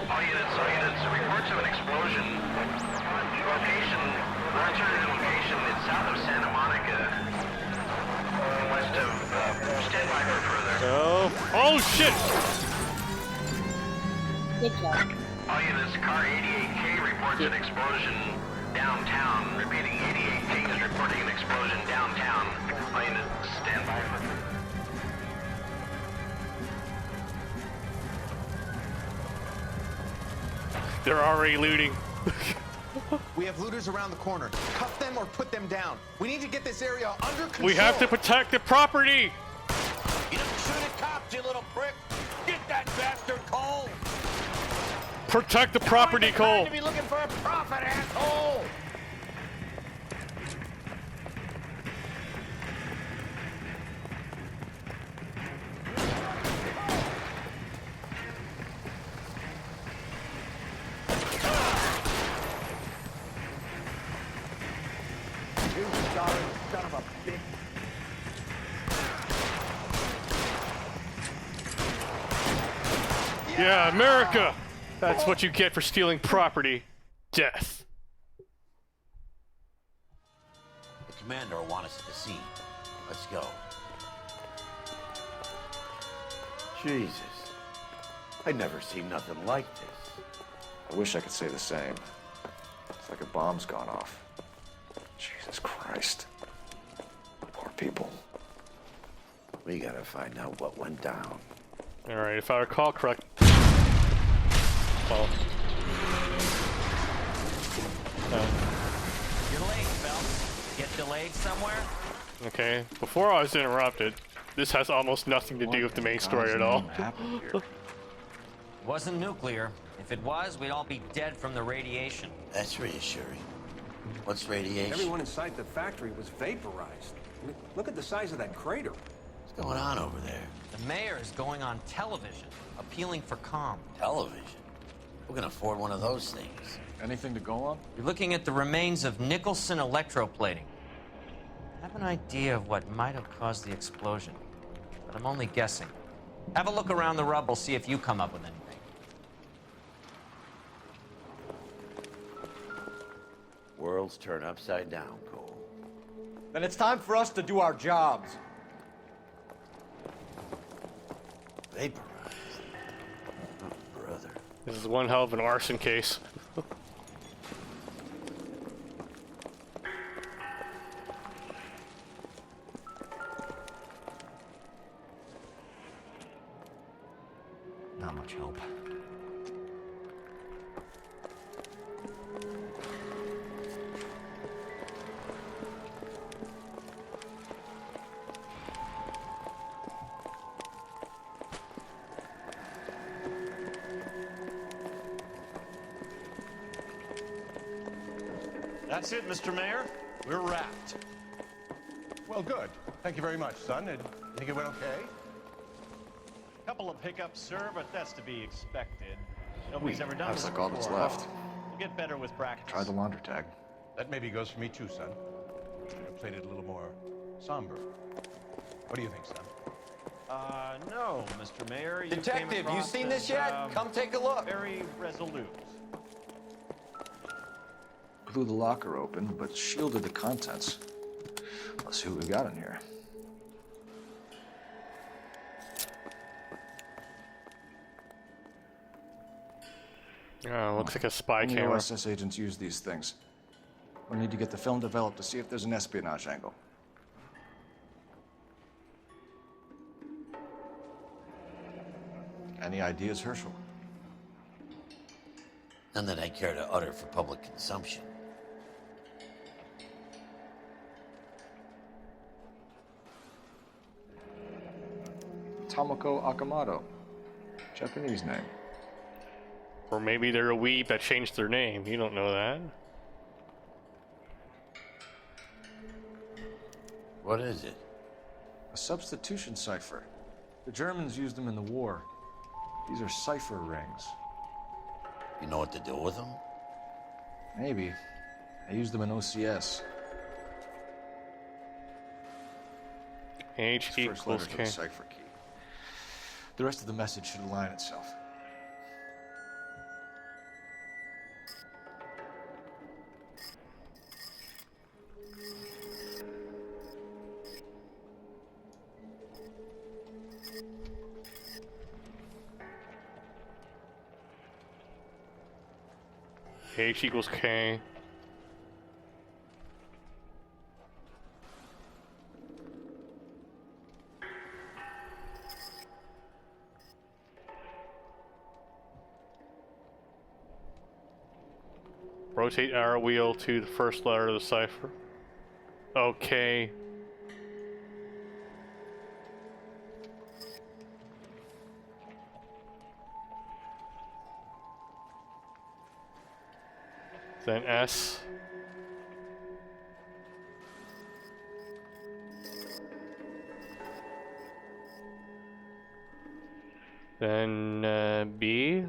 All units, reports of an explosion. Location, alternative location, it's south of Santa Monica. West of, stand by for further.
Oh shit!
Good job.
All units, car 88K reports an explosion downtown. Repeating, 88K is reporting an explosion downtown. All units, stand by for further.
They're already looting.
We have looters around the corner. Cuff them or put them down. We need to get this area under control.
We have to protect the property!
You don't shoot at cops, you little prick! Get that bastard, Cole!
Protect the property, Cole!
To be looking for a profit, asshole!
You darn son of a bitch.
Yeah, America! That's what you get for stealing property. Death.
The commander will want us at the scene. Let's go.
Jesus. I'd never seen nothing like this.
I wish I could say the same. It's like a bomb's gone off. Jesus Christ. Poor people.
We gotta find out what went down.
Alright, if I recall correct. Well.
You're late, Phelps. Get delayed somewhere?
Okay, before I was interrupted, this has almost nothing to do with the main story at all.
Wasn't nuclear. If it was, we'd all be dead from the radiation.
That's reassuring. What's radiation?
Everyone inside the factory was vaporized. I mean, look at the size of that crater.
What's going on over there?
The mayor is going on television, appealing for calm.
Television? Who can afford one of those things?
Anything to go on?
You're looking at the remains of Nicholson electroplating. I have an idea of what might have caused the explosion, but I'm only guessing. Have a look around the rubble, see if you come up with anything.
Worlds turn upside down, Cole.
Then it's time for us to do our jobs.
Vaporized. Oh, brother.
This is one hell of an arson case.
Not much hope.
That's it, Mr. Mayor. We're wrapped.
Well, good. Thank you very much, son. And you think it went okay?
Couple of hiccups, sir, but that's to be expected. Nobody's ever done
That's
this
like all that's
before.
left.
We'll get better with practice.
Try the laundry tag.
That maybe goes for me too, son. Should have played it a little more somber. What do you think, son?
No, Mr. Mayor. You
Detective,
came
you
across
seen
as,
this yet? Come take a look.
Very resolute.
Blew the locker open, but shielded the contents. Let's see what we got in here.
Oh, looks like a spy
Only
camera.
OSS agents use these things. We'll need to get the film developed to see if there's an espionage angle. Any ideas, Herschel?
None that I care to utter for public consumption.
Tomoko Akamoto. Japanese name.
Or maybe they're a weeb that changed their name. You don't know that.
What is it?
A substitution cipher. The Germans used them in the war. These are cipher rings.
You know what to do with them?
Maybe. I used them in OCS.
H
It's first
equals
letter to
K.
the cipher key. The rest of the message should align itself.
H equals K. Rotate arrow wheel to the first letter of the cipher. Okay. Then S. Then B.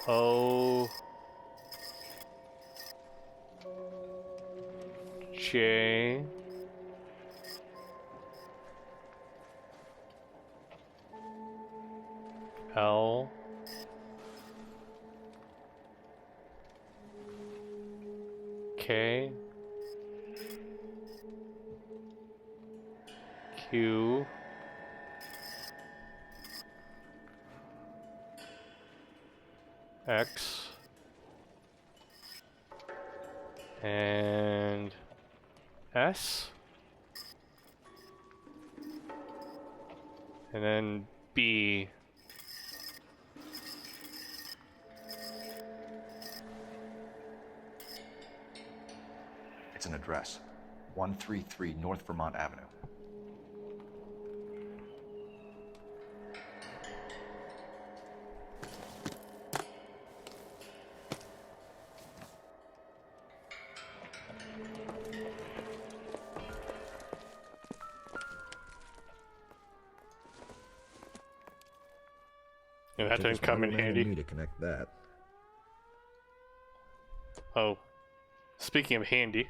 O. J. L. K. Q. X. And S. And then B.
It's an address. 133 North Vermont Avenue.
Yeah, that didn't come in handy.
To connect that.
Oh, speaking of handy.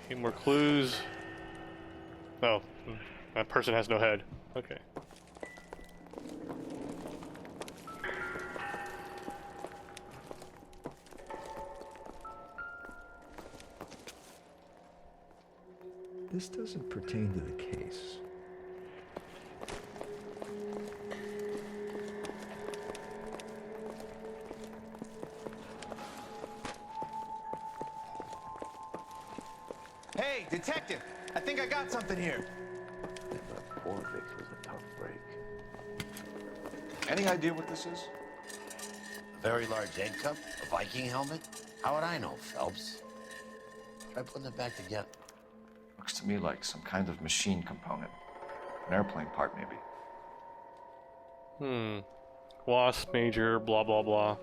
Any more clues? Oh, that person has no head. Okay.
This doesn't pertain to the case.
Hey, detective! I think I got something here.
Yeah, but poor Vix was a tough break.
Any idea what this is?
A very large egg cup? A Viking helmet? How would I know, Phelps? Try putting it back together.
Looks to me like some kind of machine component. An airplane part, maybe.
Wasp major, blah blah blah.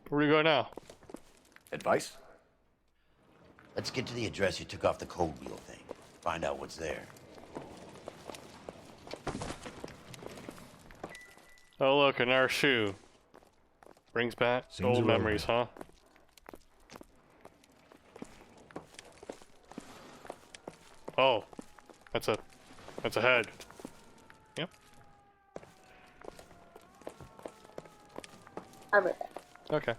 Where do you go now?
Advice?
Let's get to the address you took off the code wheel thing. Find out what's there.
Oh look, another shoe. Brings back
Seems
old
irrelevant.
memories, huh? Oh, that's a head. Yep.
I'll be back.
Okay.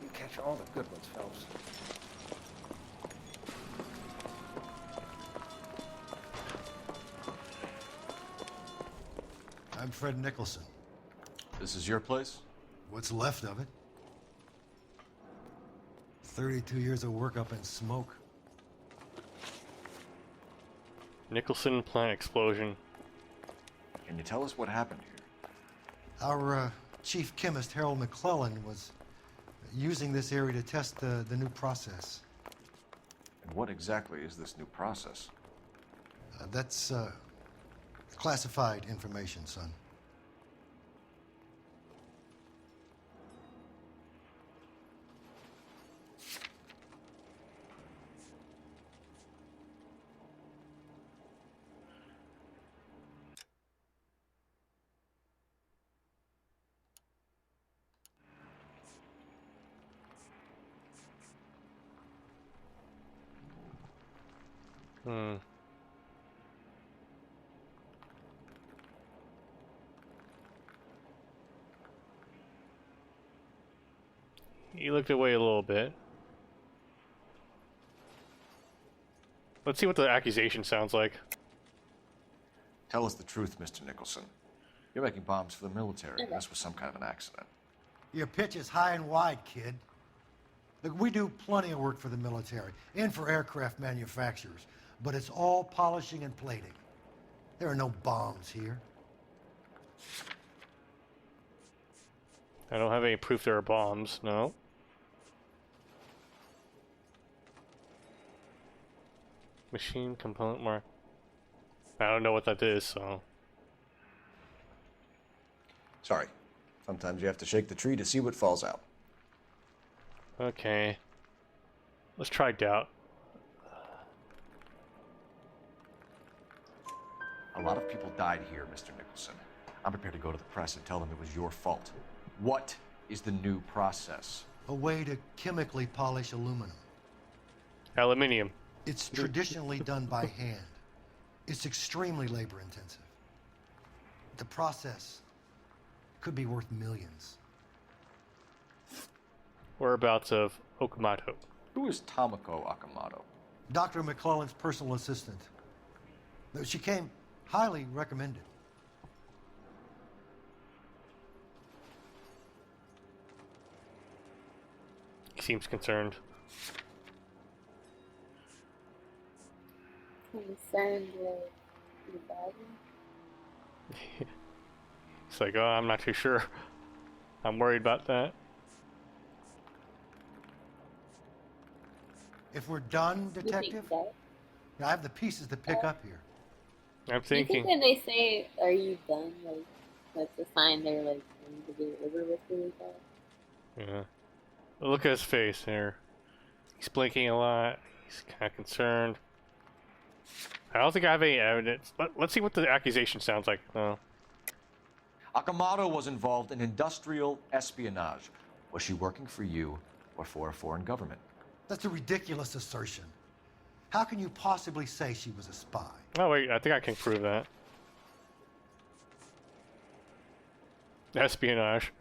You catch all the good ones, Phelps.
I'm Fred Nicholson.
This is your place?
What's left of it? 32 years of work up in smoke.
Nicholson plant explosion.
Can you tell us what happened here?
Our chief chemist, Harold McClellan, was using this area to test the new process.
And what exactly is this new process?
That's classified information, son.
He looked away a little bit. Let's see what the accusation sounds like.
Tell us the truth, Mr. Nicholson. You're making bombs for the military, and this was some kind of an accident.
Your pitch is high and wide, kid. Look, we do plenty of work for the military and for aircraft manufacturers, but it's all polishing and plating. There are no bombs here.
I don't have any proof there are bombs, no. Machine component mark. I don't know what that is, so.
Sorry. Sometimes you have to shake the tree to see what falls out.
Okay. Let's try doubt.
A lot of people died here, Mr. Nicholson. I'm prepared to go to the press and tell them it was your fault. What is the new process?
A way to chemically polish aluminum.
Aluminium.
It's traditionally done by hand. It's extremely labor intensive. The process could be worth millions.
Whereabouts of Okamoto?
Who is Tomoko Akamoto?
Dr. McClellan's personal assistant. She came highly recommended.
He seems concerned.
Concerned with the body?
It's like, oh, I'm not too sure. I'm worried about that.
If we're done, detective, I have the pieces to pick up here.
I'm
Do you think
thinking.
when they say, "Are you done?" Like that's a sign they're like ready to get over with really fast?
Yeah. Look at his face there. He's blinking a lot. He's kind of concerned. I don't think I have any evidence. Let's see what the accusation sounds like, though.
Akamoto was involved in industrial espionage. Was she working for you or for a foreign government?
That's a ridiculous assertion. How can you possibly say she was a spy?
Oh, wait, I think I can prove that. Espionage.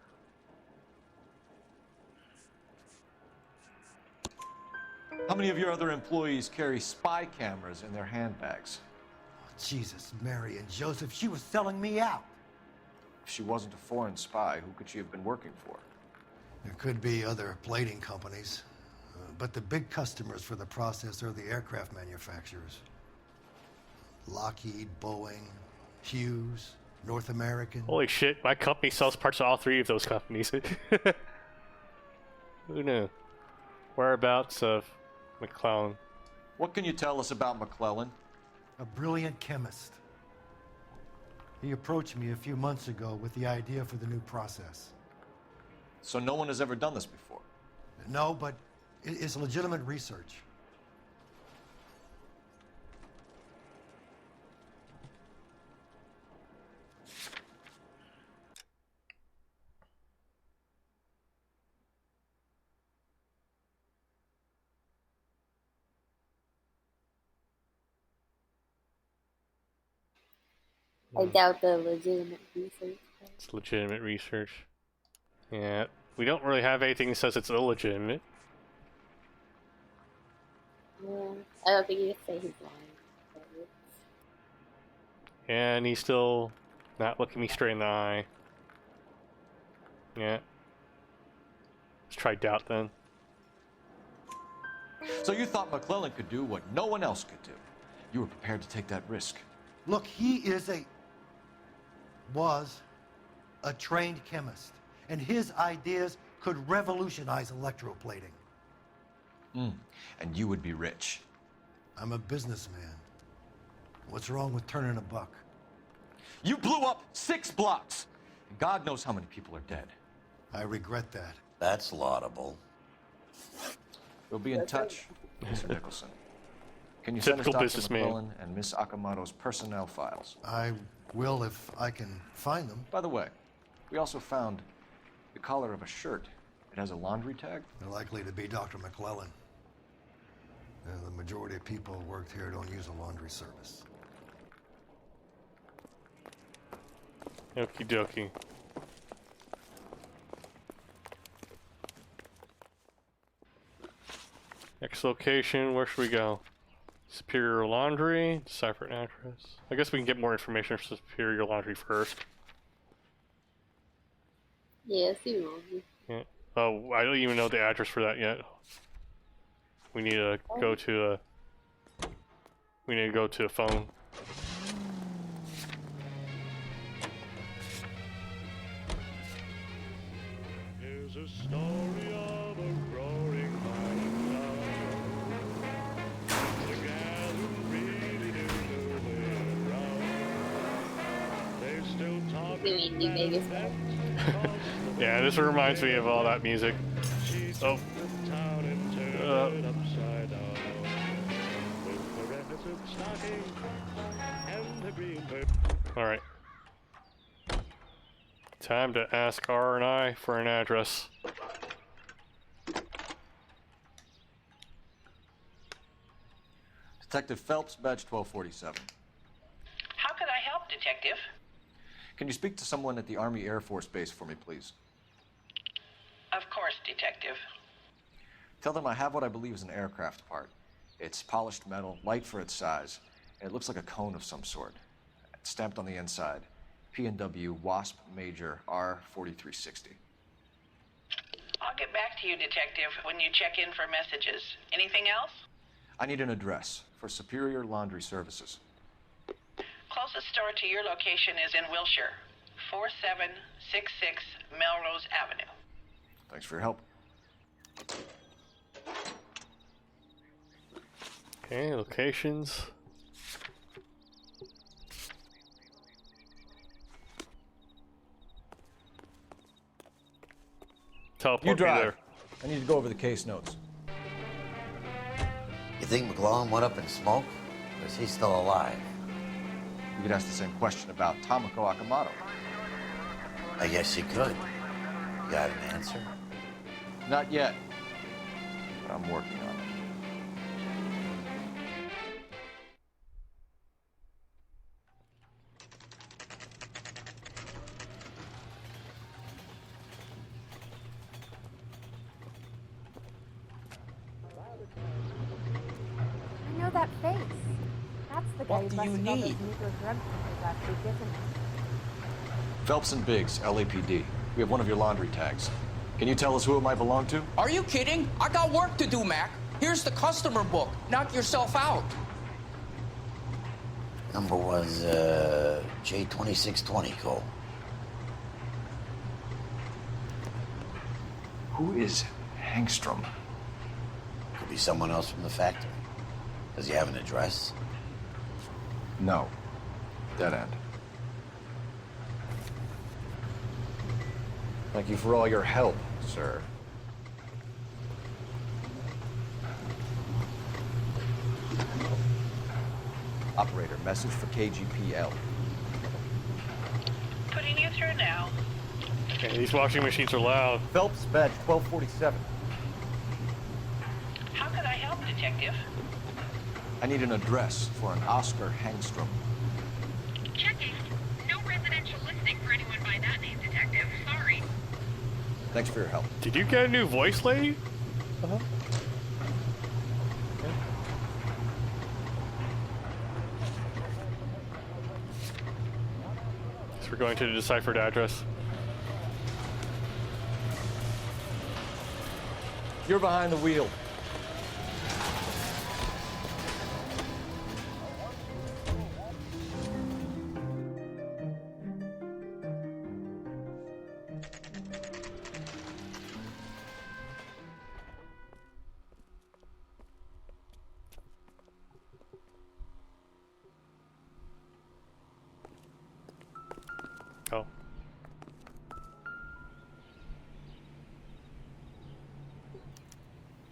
How many of your other employees carry spy cameras in their handbags?
Jesus, Mary and Joseph, she was selling me out.
If she wasn't a foreign spy, who could she have been working for?
There could be other plating companies, but the big customers for the process are the aircraft manufacturers. Lockheed, Boeing, Hughes, North American.
Holy shit, my company sells parts to all three of those companies. Who knew? Whereabouts of McClellan?
What can you tell us about McClellan?
A brilliant chemist. He approached me a few months ago with the idea for the new process.
So no one has ever done this before?
No, but it's legitimate research.
I doubt the legitimate research.
It's legitimate research. Yeah, we don't really have anything that says it's illegitimate.
Yeah, I don't think you could say he's lying.
And he's still not looking me straight in the eye. Yeah. Let's try doubt then.
So you thought McClellan could do what no one else could do. You were prepared to take that risk.
Look, he was a trained chemist, and his ideas could revolutionize electroplating.
And you would be rich.
I'm a businessman. What's wrong with turning a buck?
You blew up 6 blocks! And God knows how many people are dead.
I regret that.
That's laudable.
We'll be in touch, Mr. Nicholson. Can you send us
Typical
Dr.
businessman.
McClellan and Miss Akamoto's personnel files?
I will if I can find them.
By the way, we also found the collar of a shirt. It has a laundry tag.
They're likely to be Dr. McClellan. The majority of people who worked here don't use a laundry service.
Okie dokie. Next location, where should we go? Superior Laundry, decipher an address. I guess we can get more information for Superior Laundry first.
Yeah, see laundry.
Yeah. Oh, I don't even know the address for that yet. We need to go to a... We need to go to a phone.
Here's a story of a roaring mighty flood. Together really do the way around. They still talk
Yeah, this reminds me of all that music. Oh. Alright. Time to ask R&I for an address.
Detective Phelps, badge 1247.
How can I help, Detective?
Can you speak to someone at the Army Air Force Base for me, please?
Of course, Detective.
Tell them I have what I believe is an aircraft part. It's polished metal, light for its size, and it looks like a cone of some sort. It's stamped on the inside. P&W Wasp Major R4360.
I'll get back to you, Detective, when you check in for messages. Anything else?
I need an address for Superior Laundry Services.
Closest store to your location is in Wilshire, 4766 Melrose Avenue.
Thanks for your help.
Okay, locations. Teleport
You
me
drive.
there.
I need to go over the case notes.
You think McClellan went up in smoke? Or is he still alive?
You could ask the same question about Tomoko Akamoto.
I guess you could. You got an answer?
Not yet, but I'm working on it.
that face? That's the guy
What
who
do you
busted all those
need?
Negro drug dealers last week, isn't it?
Phelps and Biggs, LAPD. We have one of your laundry tags. Can you tell us who it might belong to?
Are you kidding? I got work to do, Mac. Here's the customer book. Knock yourself out.
Number was J2620, Cole.
Who is Hangstrom?
Could be someone else from the factory. Does he have an address?
No. Dead end. Thank you for all your help, sir.
Operator, message for KGPL.
Putting you through now.
Okay, these washing machines are loud.
Phelps, badge 1247.
How could I help, Detective?
I need an address for an Oscar Hangstrom.
Checking. No residential listing for anyone by that name, Detective. Sorry.
Thanks for your help.
Did you get a new voice, lady? Uh-huh. So we're going to the deciphered address.
You're behind the wheel.
Oh.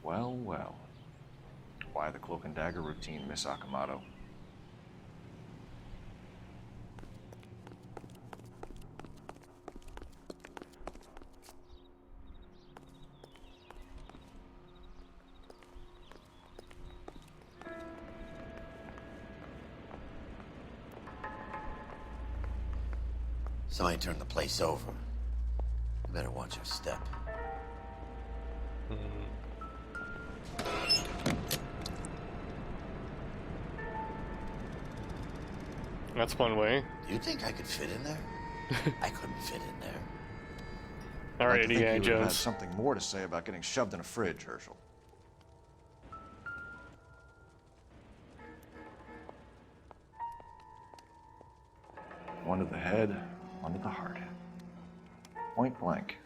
Well, well. Why the cloak and dagger routine, Miss Akamoto?
Somebody turned the place over. You better watch your step.
That's one way.
Do you think I could fit in there? I couldn't fit in there.
All right,
I think
Indiana
you would have had
Jones.
something more to say about getting shoved in a fridge, Herschel.
One to the head, one to the heart. Point blank.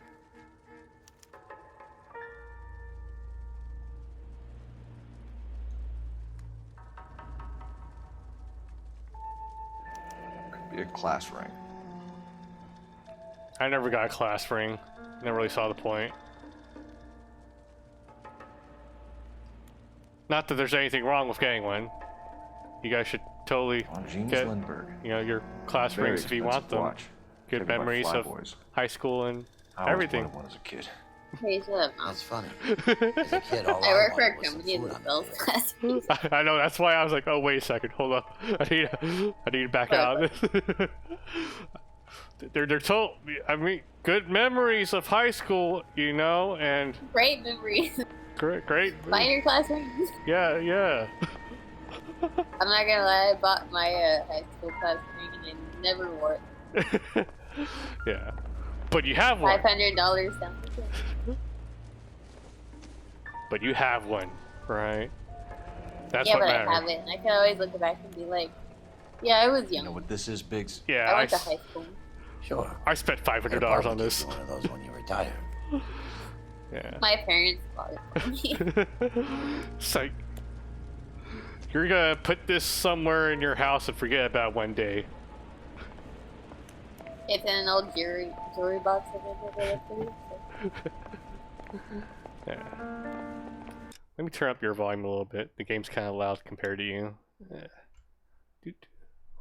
Could be a class ring.
I never got a class ring. Never really saw the point. Not that there's anything wrong with getting one. You guys should totally
Jeans
get,
Lindbergh.
you know, your class
Very
rings if you want
expensive
them.
watch.
Good
Favored by
memories of
flyboys.
high school and
I always
everything.
wanted one as a kid.
Hey, shut up, Mom.
That's funny. As a kid, all
I work for
wanted
a
was some
company
food
that
on
sells
the
class.
I know, that's why I was like, oh, wait a second, hold up. I need to back out of this. They're told, I mean, good memories of high school, you know, and...
Great memories.
Great.
Buy your class rings.
Yeah.
I'm not gonna lie, I bought my high school class ring and I never wore it.
Yeah. But you have one.
$500 down the drain.
But you have one, right? That's
Yeah,
what
but
matters.
I haven't. I can always look back and be like, yeah, I was young.
You know what this is, Biggs?
Yeah,
I went to high school.
Sure.
I spent $500 on this.
One of those when you retire.
Yeah.
My parents bought it for me.
It's like, you're gonna put this somewhere in your house and forget about one day.
It's in an old jewelry box that I never looked through. So.
Yeah. Let me turn up your volume a little bit. The game's kind of loud compared to you.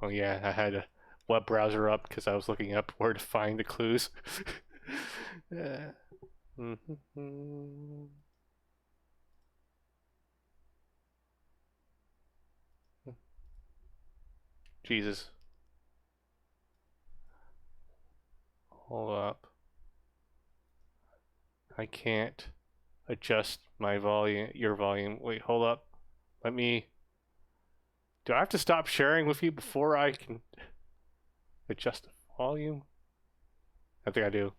Oh yeah, I had a web browser up because I was looking up where to find the clues. Yeah. Jesus. Hold up. I can't adjust my volume, your volume. Wait, hold up. Let me Do I have to stop sharing with you before I can adjust the volume? I think I do.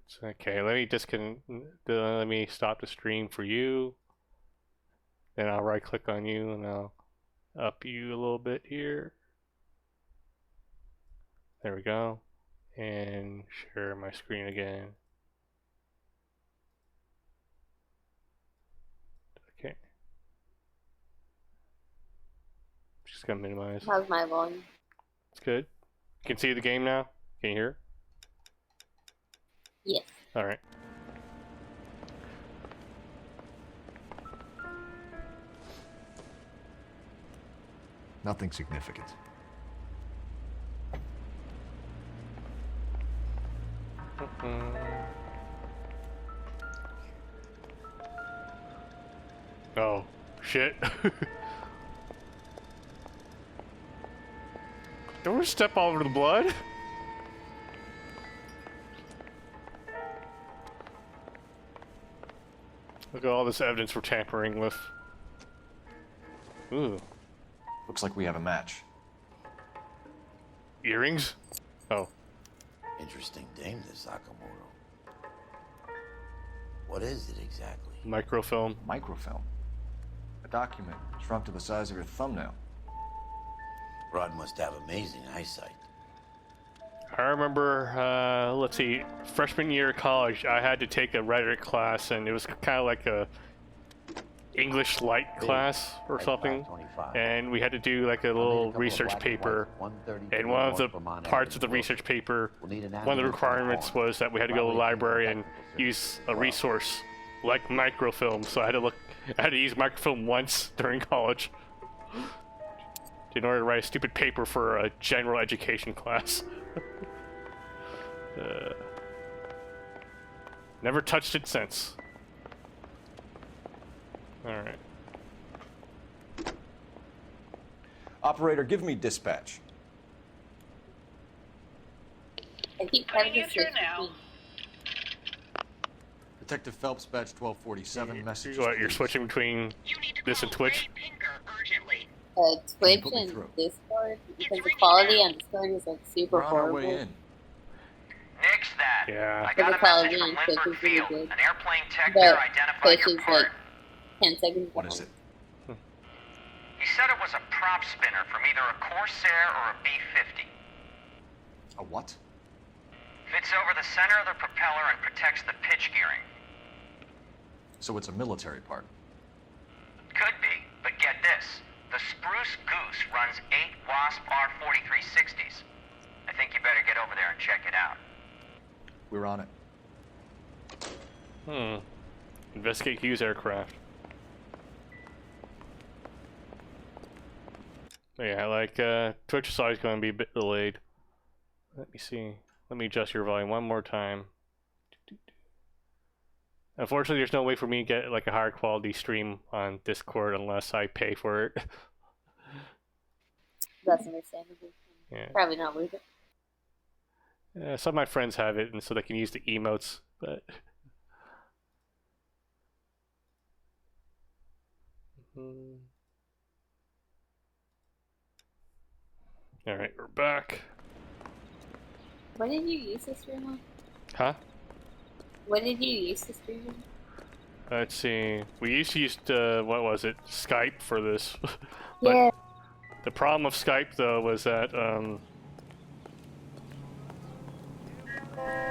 It's okay, let me stop the stream for you. Then I'll right click on you and I'll up you a little bit here. There we go. And share my screen again. Okay. Just gonna minimize.
How's my volume?
It's good. You can see the game now? Can you hear?
Yes.
Alright.
Nothing significant.
Oh, shit. Don't we step all over the blood? Look at all this evidence we're tampering with. Ooh.
Looks like we have a match.
Earrings? Oh.
Interesting dame, this Sakamoto. What is it exactly?
Microfilm.
Microfilm? A document shrunk to the size of your thumbnail.
Rod must have amazing eyesight.
I remember, let's see, freshman year of college, I had to take a rhetoric class, and it was kind of like a English light class or something, and we had to do like a little research paper, and one of the parts of the research paper, one of the requirements was that we had to go to the library and use a resource like microfilm, so I had to use microfilm once during college in order to write a stupid paper for a general education class. Never touched it since. Alright.
Operator, give me dispatch.
I think
What are you doing now?
Detective Phelps, badge 1247, message.
What, you're switching between this and Twitch?
Twitch and Discord, because the quality on Discord is like super horrible.
Nix that.
Yeah.
I got a message from Lindbergh Field. An airplane tech there identified your part.
10 seconds.
What is it?
He said it was a prop spinner from either a Corsair or a B-50.
A what?
Fits over the center of the propeller and protects the pitch gearing.
So it's a military part.
Could be, but get this. The Spruce Goose runs 8 Wasp R-4360s. I think you better get over there and check it out.
We're on it.
Investigate Hughes aircraft. Yeah, like, Twitch is always going to be a bit delayed. Let me see. Let me adjust your volume one more time. Unfortunately, there's no way for me to get, like, a higher quality stream on Discord unless I pay for it.
That's understandable.
Yeah.
Probably not worth it.
Some of my friends have it, and so they can use the emotes, but... Alright, we're back.
What did you use to stream on?
Huh?
What did you use to stream on?
Let's see. We used to use, what was it? Skype for this.
Yeah.
The problem with Skype, though, was that,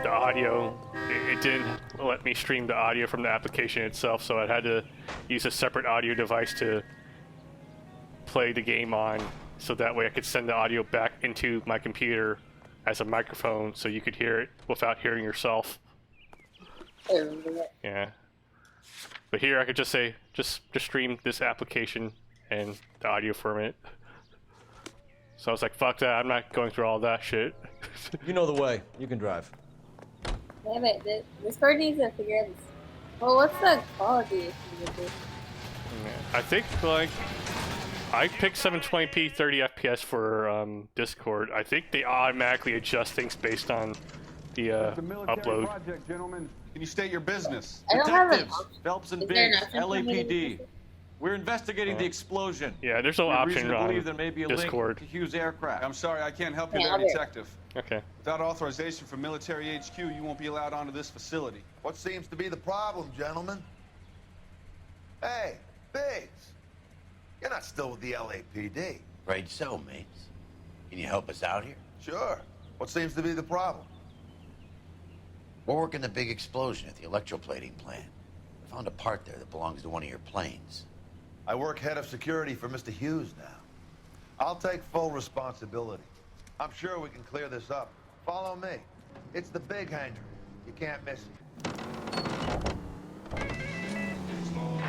the audio, it didn't let me stream the audio from the application itself, so I had to use a separate audio device to play the game on, so that way I could send the audio back into my computer as a microphone so you could hear it without hearing yourself.
I remember that.
Yeah. But here I could just say, just stream this application and the audio from it. So I was like, fuck that, I'm not going through all that shit.
You know the way. You can drive.
Damn it, Discord needs to figure out this. Well, what's the quality issue with this?
I think, like, I picked 720p 30 FPS for Discord. I think they automatically adjust things based on the upload.
Project, gentlemen. Can you state your business?
I don't have an
Phelps and
Is there an
Biggs,
option for me to
LAPD. We're investigating the explosion.
Yeah, there's no
We have
option
reason to
on
believe there may be a
Discord.
link to Hughes' aircraft.
I'm sorry, I can't help you
Yeah,
there,
okay.
Detective.
Okay.
Without authorization from military HQ, you won't be allowed onto this facility.
What seems to be the problem, gentlemen? Hey, Biggs. You're not still with the LAPD.
Afraid so, mates. Can you help us out here?
Sure. What seems to be the problem?
We're working the big explosion at the electroplating plant. I found a part there that belongs to one of your planes.
I work head of security for Mr. Hughes now. I'll take full responsibility. I'm sure we can clear this up. Follow me. It's the big hangar. You can't miss it.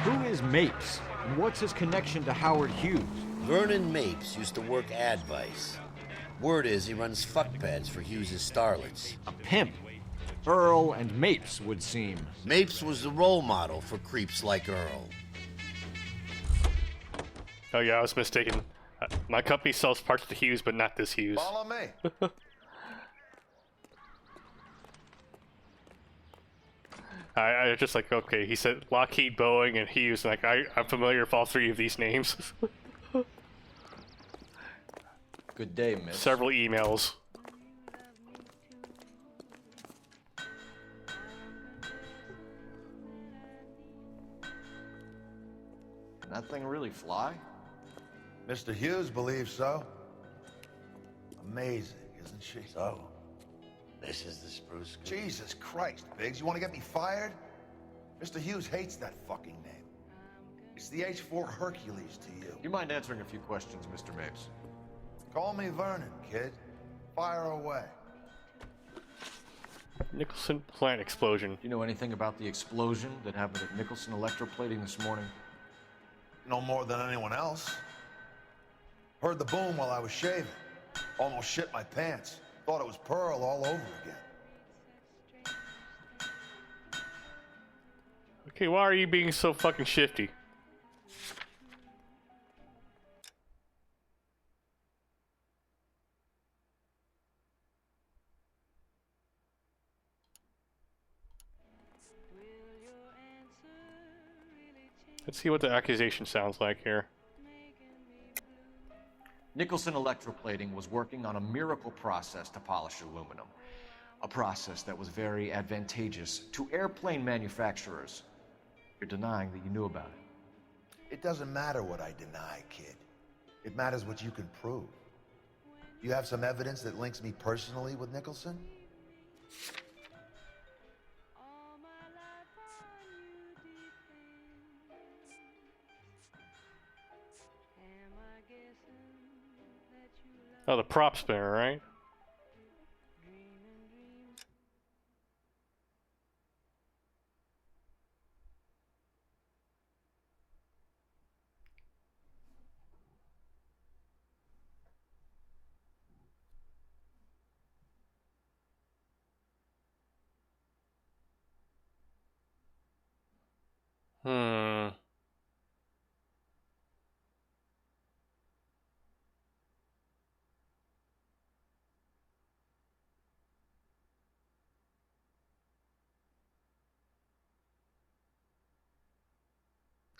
Who is Mapes? And what's his connection to Howard Hughes?
Vernon Mapes used to work Advice. Word is he runs fuck pads for Hughes' starlets.
A pimp. Earl and Mapes would seem.
Mapes was the role model for creeps like Earl.
Oh yeah, I was mistaken. My company sells parts to Hughes, but not this Hughes.
Follow me.
I just like, okay, he said Lockheed, Boeing, and Hughes. Like, I'm familiar with all three of these names.
Good day, miss.
Several emails.
Can that thing really fly?
Mr. Hughes believes so. Amazing, isn't she?
So, this is the spruce.
Jesus Christ, Biggs, you want to get me fired? Mr. Hughes hates that fucking name. It's the H-4 Hercules to you.
You mind answering a few questions, Mr. Mapes?
Call me Vernon, kid. Fire away.
Nicholson plant explosion.
Do you know anything about the explosion that happened at Nicholson Electroplating this morning?
No more than anyone else. Heard the boom while I was shaving. Almost shit my pants. Thought it was Pearl all over again.
Okay, why are you being so fucking shifty? Let's see what the accusation sounds like here.
Nicholson Electroplating was working on a miracle process to polish aluminum. A process that was very advantageous to airplane manufacturers. You're denying that you knew about it.
It doesn't matter what I deny, kid. It matters what you can prove. You have some evidence that links me personally with Nicholson?
Oh, the prop spinner, right?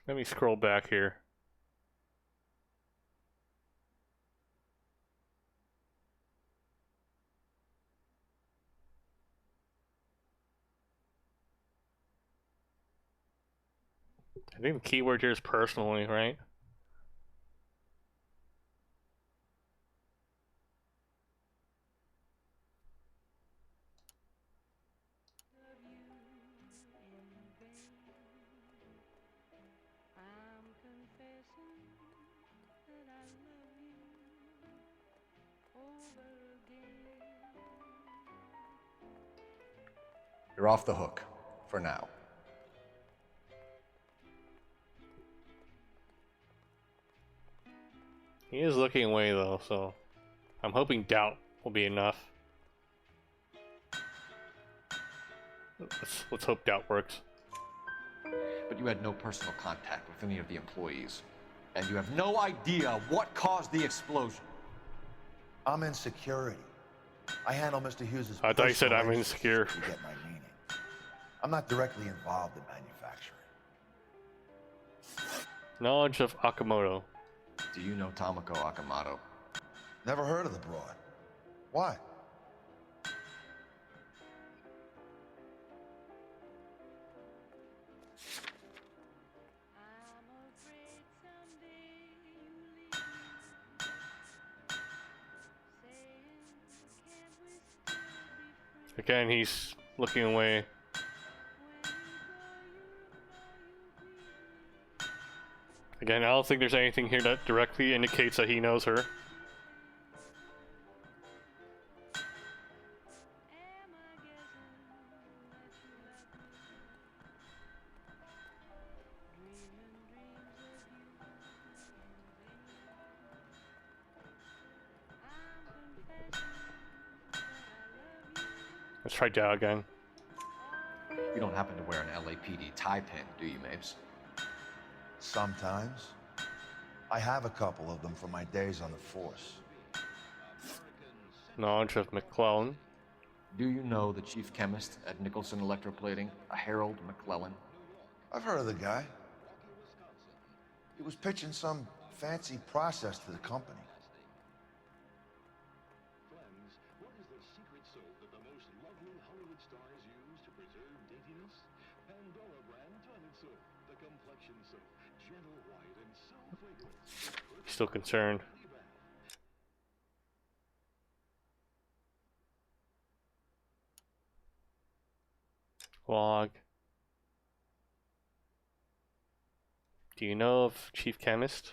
Let me scroll back here. I think the keyword here is personally, right?
You're off the hook, for now.
He is looking away though, so I'm hoping doubt will be enough. Let's hope doubt works.
But you had no personal contact with any of the employees. And you have no idea what caused the explosion.
I'm in security. I handle Mr. Hughes'
I thought you said I'm
personal
insecure.
issues. You get my meaning. I'm not directly involved in manufacturing.
Knowledge of Akamoto.
Do you know Tomoko Akamoto?
Never heard of the broad. Why?
Again, he's looking away. Again, I don't think there's anything here that directly indicates that he knows her. Let's try Dow again.
You don't happen to wear an LAPD tie pin, do you, Mapes?
Sometimes. I have a couple of them from my days on the force.
Knowledge of McClellan.
Do you know the chief chemist at Nicholson Electroplating, a Harold McClellan?
I've heard of the guy. He was pitching some fancy process to the company.
Still concerned. Log. Do you know of Chief Chemist?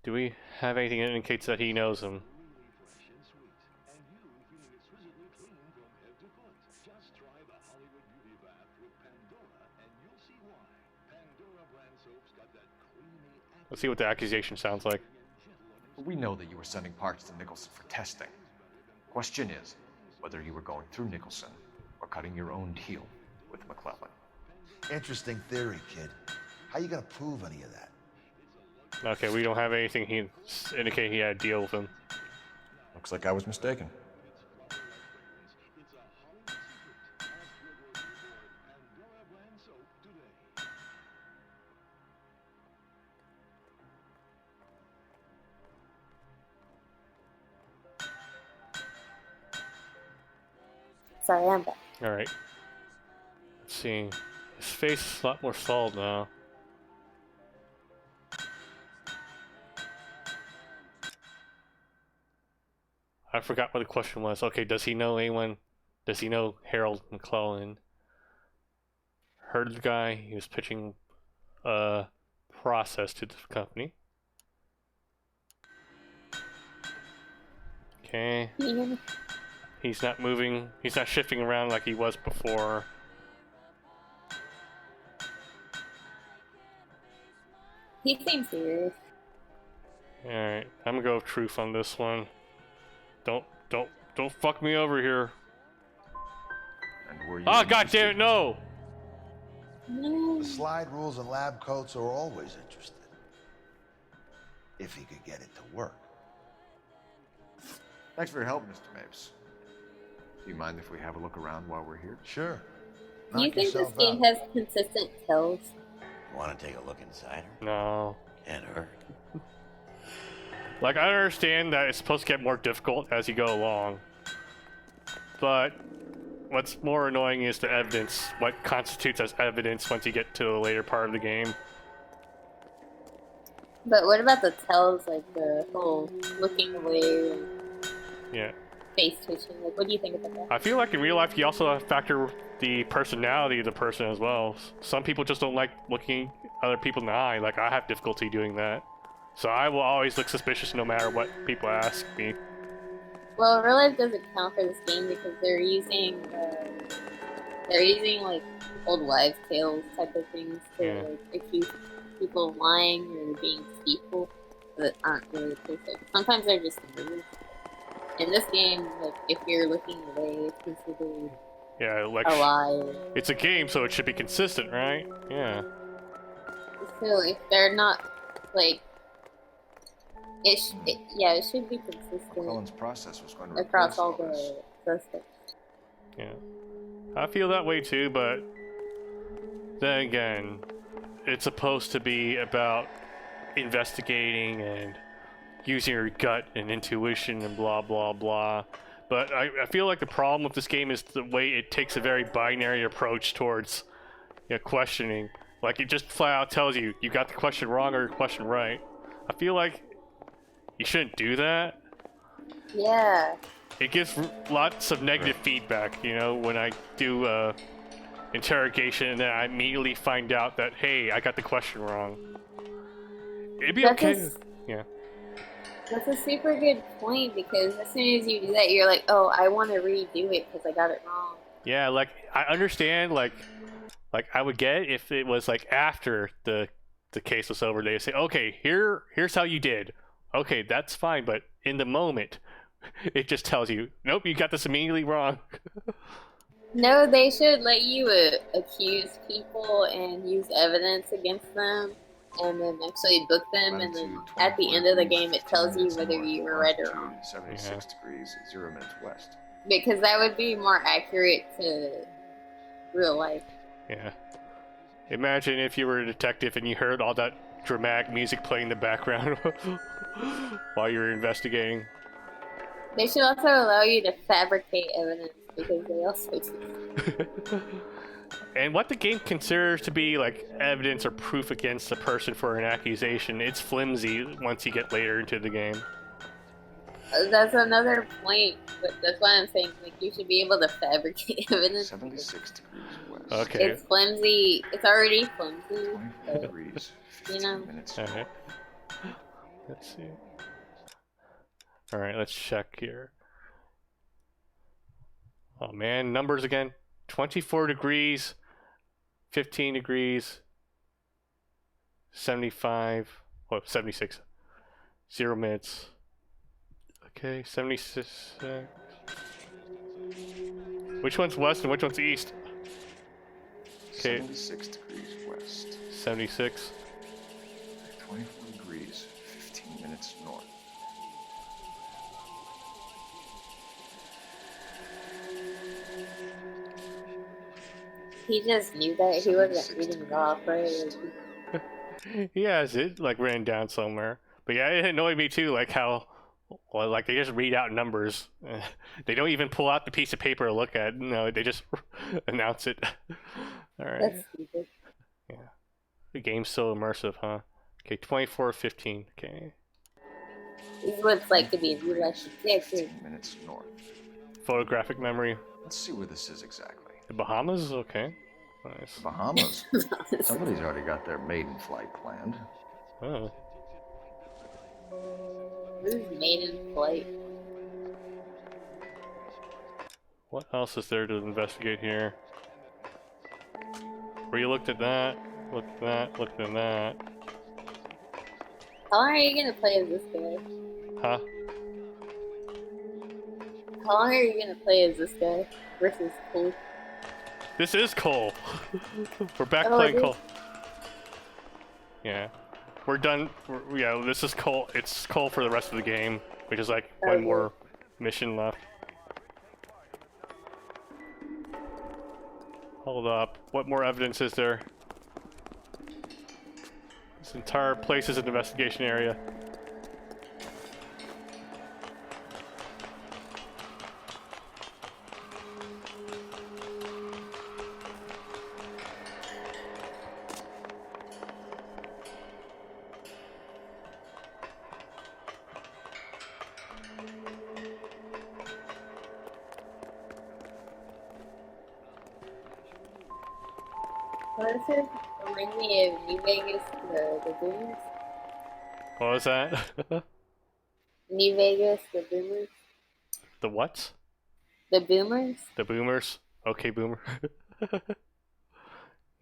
Do we have anything that indicates that he knows him? Let's see what the accusation sounds like.
We know that you were sending parts to Nicholson for testing. Question is, whether you were going through Nicholson or cutting your own deal with McClellan.
Interesting theory, kid. How you gonna prove any of that?
Okay, we don't have anything he indicating he had a deal with him.
Looks like I was mistaken.
Sorry, I'm back.
Alright. Let's see. His face is a lot more solid now. I forgot what the question was. Okay, does he know anyone? Does he know Harold McClellan? Heard of the guy. He was pitching a process to the company. Okay. He's not moving. He's not shifting around like he was before.
He seems serious.
Alright, I'm gonna go with truth on this one. Don't fuck me over here.
And were you
Oh, god damn it, no!
The slide rules and lab coats are always interested. If he could get it to work.
Thanks for your help, Mr. Mapes. Do you mind if we have a look around while we're here?
Sure.
Do you think this game has consistent tells?
You want to take a look inside her?
No.
Can't hurt.
Like, I understand that it's supposed to get more difficult as you go along. But what's more annoying is the evidence. What constitutes as evidence once you get to the later part of the game.
But what about the tells, like the whole looking away and
Yeah.
face twitching? Like, what do you think about that?
I feel like in real life you also have to factor the personality of the person as well. Some people just don't like looking other people in the eye. Like, I have difficulty doing that. So I will always look suspicious no matter what people ask me.
Well, real life doesn't count for this game because they're using like old wives' tales type of things to like accuse people of lying or being deceitful that aren't really the case. Like, sometimes they're just rude. In this game, like if you're looking away, it's considered
like
a lie.
It's a game, so it should be consistent, right? Yeah.
So if they're not like. It should be consistent.
McClellan's process was going to
across all the suspects.
Yeah, I feel that way too, but then again, it's supposed to be about investigating and using your gut and intuition and blah blah blah. But I feel like the problem with this game is the way it takes a very binary approach towards questioning. Like it just flat out tells you got the question wrong or your question right. I feel like you shouldn't do that.
Yeah.
It gives lots of negative feedback, when I do interrogation and then I immediately find out that, hey, I got the question wrong. It'd be okay. Yeah.
That's a super good point, because as soon as you do that, you're like, oh, I want to redo it because I got it wrong.
Yeah, like, I understand, like I would get it if it was, like, after the case was over, they say, okay, here's how you did. Okay, that's fine, but in the moment, it just tells you, nope, you got this immediately wrong.
No, they should let you accuse people and use evidence against them, and then actually book them, and then at the end of the game it tells you whether you were right or wrong.
76 degrees, 0 minutes west.
Because that would be more accurate to real life.
Yeah. Imagine if you were a detective and you heard all that dramatic music playing in the background while you were investigating.
They should also allow you to fabricate evidence, because they also do.
And what the game considers to be like evidence or proof against a person for an accusation, it's flimsy once you get later into the game.
That's another point, but that's why I'm saying, like, you should be able to fabricate evidence.
76 degrees west.
Okay.
It's flimsy. It's already flimsy.
24 degrees, 15 minutes.
Okay. Let's see. Alright, let's check here. Oh man, numbers again. 24 degrees, 15 degrees, 75, 76, 0 minutes. Okay, 76. Which one's west and which one's east? Okay.
76 degrees west.
76.
24 degrees, 15 minutes north.
He just knew that. He wasn't reading it off, right?
He has it, like, written down somewhere. But yeah, it annoyed me too, like how, well, like, they just read out numbers. They don't even pull out the piece of paper to look at. No, they just announce it. Alright.
That's stupid.
Yeah. The game's so immersive, huh? Okay, 24:15. Okay.
These looks like to be in real life.
15 minutes north.
Photographic memory.
Let's see where this is exactly.
The Bahamas? Okay. Nice.
Bahamas? Somebody's already got their maiden flight planned.
Oh.
Who's maiden flight?
What else is there to investigate here? Where you looked at that, looked at that, looked at that.
How long are you gonna play as this guy?
Huh?
How long are you gonna play as this guy versus Cole?
This is Cole. We're back
Oh,
playing
it is?
Cole. Yeah. We're done. Yeah, this is Cole. It's Cole for the rest of the game, which is like one more mission left. Hold up. What more evidence is there? This entire place is an investigation area.
What is it? Remind me of New Vegas, the Boomers.
What was that?
New Vegas, the Boomers.
The what?
The Boomers?
The Boomers. Okay, Boomer.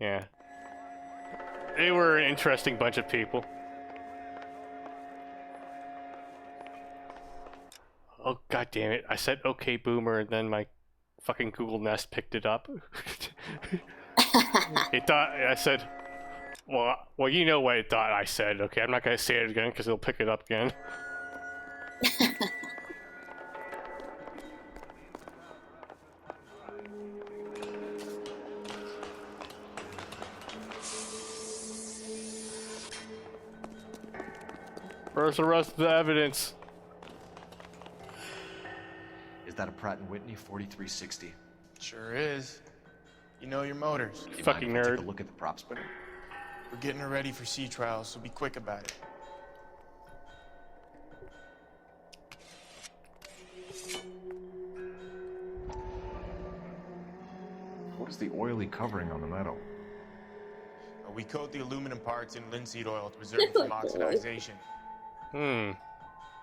Yeah. They were an interesting bunch of people. Oh, god damn it. I said okay, Boomer, and then my fucking Google Nest picked it up. It thought I said, well, you know what it thought I said. Okay, I'm not gonna say it again because it'll pick it up again. Where's the rest of the evidence?
Is that a Pratt & Whitney 4360?
Sure is. You know your motors.
You
Fucking
mind if I
nerd.
Take a look at the prop spinner.
We're getting her ready for sea trials, so be quick about it.
What is the oily covering on the metal?
We coat the aluminum parts in linseed oil to preserve it from oxidization.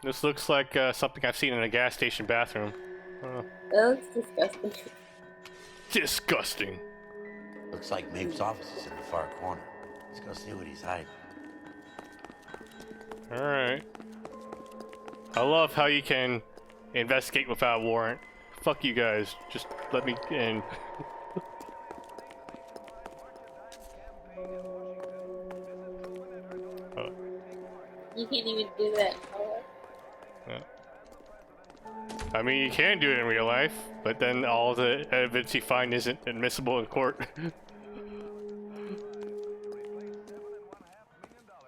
This looks like something I've seen in a gas station bathroom.
That looks disgusting.
Disgusting.
Looks like Mapes' office is in the far corner. Let's go see what he's hiding.
Alright. I love how you can investigate without a warrant. Fuck you guys. Just let me in.
You can't even do that.
Yeah. I mean, you can do it in real life, but then all the evidence you find isn't admissible in court.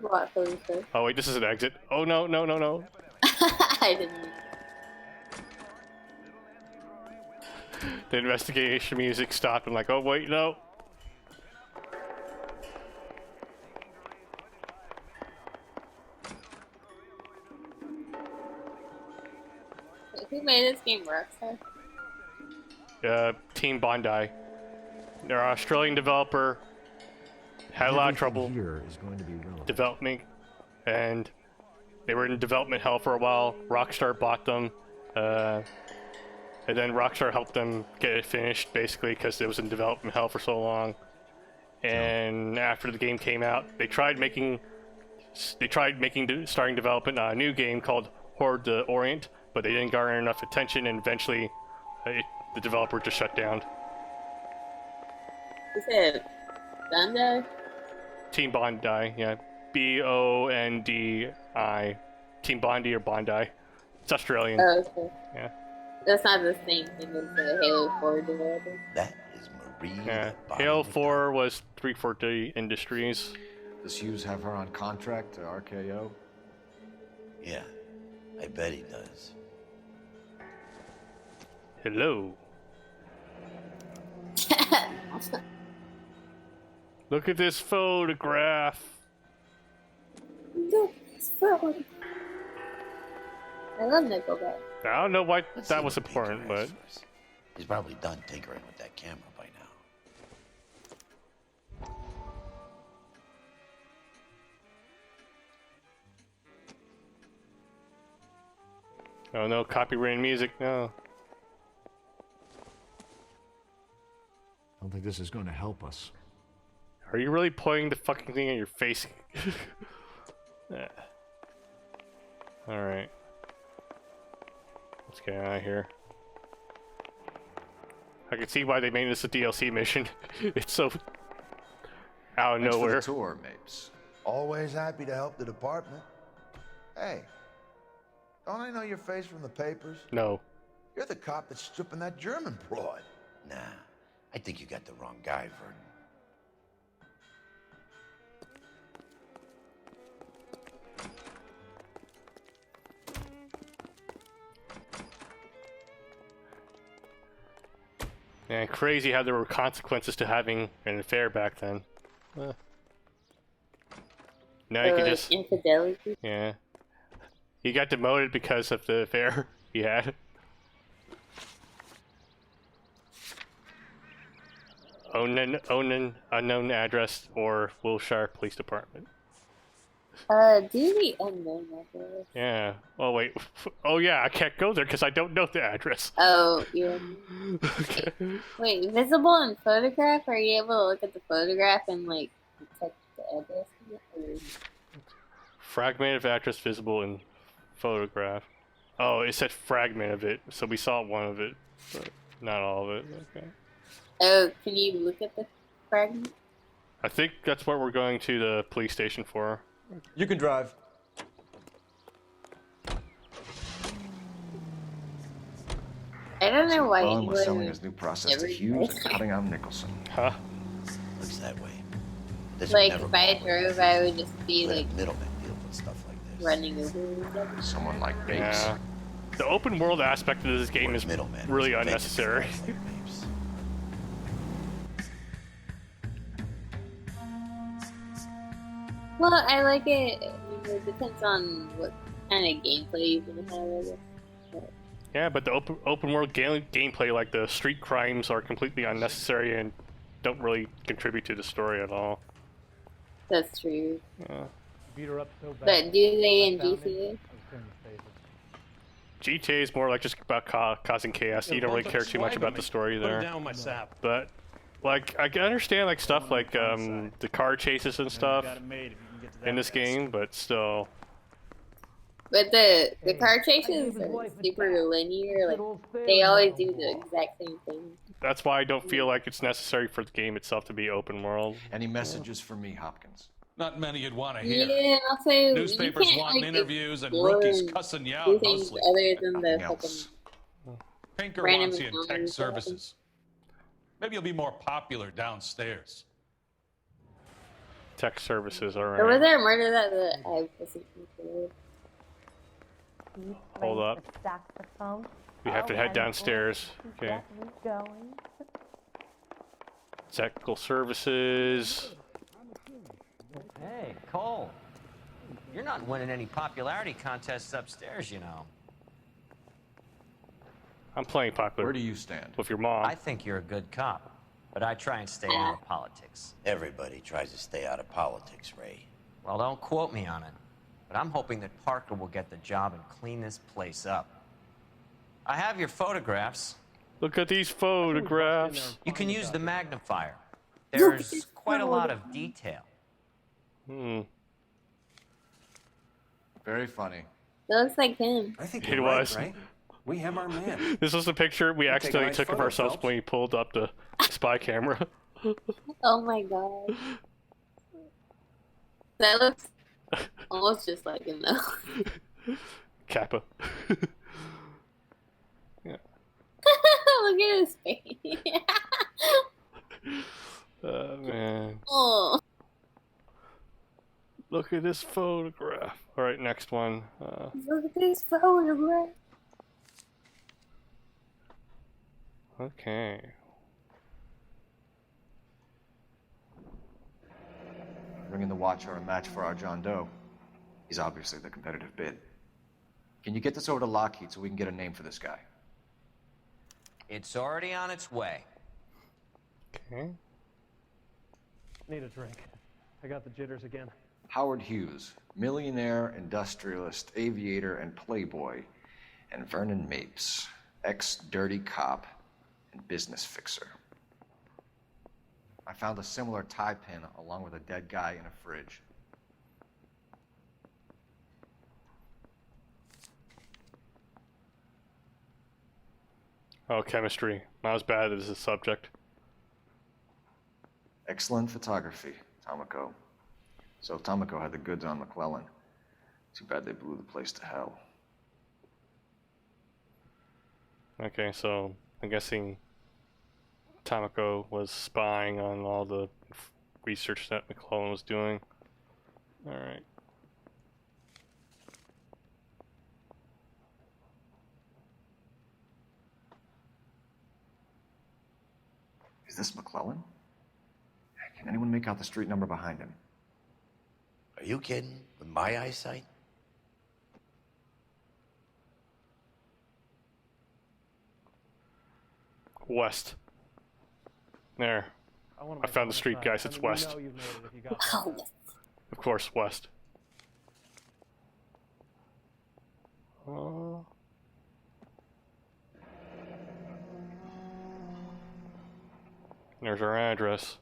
What, police?
Oh wait, this is an exit. Oh no, no, no, no.
I didn't.
The investigation music stopped. I'm like, oh wait, no.
Who made this game, Rockstar?
Team Bondi. They're an Australian developer. Had a lot of trouble
here is going to be relevant.
developing, and they were in development hell for a while. Rockstar bought them, and then Rockstar helped them get it finished, basically, because it was in development hell for so long. And after the game came out, starting development on a new game called Horde the Orient, but they didn't garner enough attention, and eventually the developer just shut down.
You said Bondi?
Team Bondi, yeah. B-O-N-D-I. Team Bondi or Bondi. It's Australian.
Oh, okay.
Yeah.
That's not the same thing as the Halo 4 developer.
That is Marie.
Yeah. Halo 4 was 340 Industries.
Does Hughes have her on contract to RKO?
Yeah, I bet he does.
Hello. Look at this photograph.
Look, it's photograph. I love Nickelback.
I don't know why that was important, but
He's probably done tinkering with that camera by now.
oh no, copyrighted music, no.
I don't think this is going to help us.
Are you really pointing the fucking thing at your face? Alright. Let's get out of here. I can see why they made this a DLC mission. It's so out of
Thanks
nowhere.
for the tour, Mapes. Always happy to help the department. Hey, don't I know your face from the papers?
No.
You're the cop that's stripping that German broad.
Nah, I think you got the wrong guy, Vernon.
Man, crazy how there were consequences to having an affair back then. Now you can just...
Infidelity?
Yeah. He got demoted because of the affair he had. Unknown address or Wilshire Police Department.
Do the unknown address.
Yeah. Oh wait. Oh yeah, I can't go there because I don't know the address.
Oh, yeah.
Okay.
Wait, visible in photograph? Are you able to look at the photograph and like detect the address? Or...
Fragment of address visible in photograph. Oh, it said fragment of it, so we saw one of it, but not all of it. Okay.
Oh, can you look at the fragment?
I think that's what we're going to the police station for.
You can drive.
I don't know why
Bond
you
was selling
would
his new process to
every
Hughes
day.
and cutting out Nicholson.
Huh?
Looks that way. This
Like,
would
if
never
I drove, I would just be
let
like,
a middleman deal with stuff like this.
running over.
Someone like Bates.
Yeah. The open world aspect of this game is really unnecessary.
Well, I like it. It depends on what kind of gameplay you want to have, I guess. But
Yeah, but the open world gameplay, like the street crimes, are completely unnecessary and don't really contribute to the story at all.
that's true.
Yeah.
Beat her up so bad.
But do they in GTA?
GTA is more like just about causing chaos. You don't really care too much about the story there.
Down my sap.
But like I can understand like stuff like the car chases and stuff in this game, but still.
But the car chases are super linear. Like they always do the exact same thing.
That's why I don't feel like it's necessary for the game itself to be open world.
Any messages for me, Hopkins?
Not many you'd want to hear.
Yeah, I'll say
Newspapers
you can't,
wanting
like,
interviews and
explore
rookies cussing you
do
out
things
mostly.
other than the fucking
Pinker
random
wants you in tech
encounters.
services. Maybe you'll be more popular downstairs.
Tech services,
Or was
alright.
there a murder that I wasn't included?
Hold up.
The saxophone.
We have to head downstairs. Okay.
Get me going.
Technical services.
Hey, Cole. You're not winning any popularity contests upstairs, you know.
I'm playing popular.
Where do you stand?
With your mom.
I think you're a good cop, but I try and stay out of politics.
Everybody tries to stay out of politics, Ray.
Well, don't quote me on it, but I'm hoping that Parker will get the job and clean this place up. I have your photographs.
Look at these photographs.
You can use the magnifier. There's quite a lot of detail.
Very funny.
That looks like him.
I think
It
you're right,
was.
right? We have our man.
This was the picture we accidentally
nice
took of
photo,
ourselves
Phelps.
when we pulled up the spy camera.
Oh my god. That looks almost just like him though.
Kappa.
Look at his face.
Man.
Oh.
Look at this photograph. Alright, next one.
Look at this photograph.
Okay.
Bringing the Watcher a match for our John Doe. He's obviously the competitive bid. Can you get this over to Lockheed so we can get a name for this guy?
It's already on its way.
Okay.
Need a drink. I got the jitters again.
Howard Hughes, millionaire, industrialist, aviator, and playboy. And Vernon Mapes, ex-dirty cop and business fixer. I found a similar tie pin along with a dead guy in a fridge.
Oh, chemistry. Not as bad as the subject.
Excellent photography, Tomoko. So Tomoko had the goods on McClellan. Too bad they blew the place to hell.
Okay, so I'm guessing Tomoko was spying on all the research that McClellan was doing. Alright.
Is this McClellan? Can anyone make out the street number behind him?
Are you kidding? With my eyesight?
West. There. I found the street, guys. It's west. Of course, west. There's our address.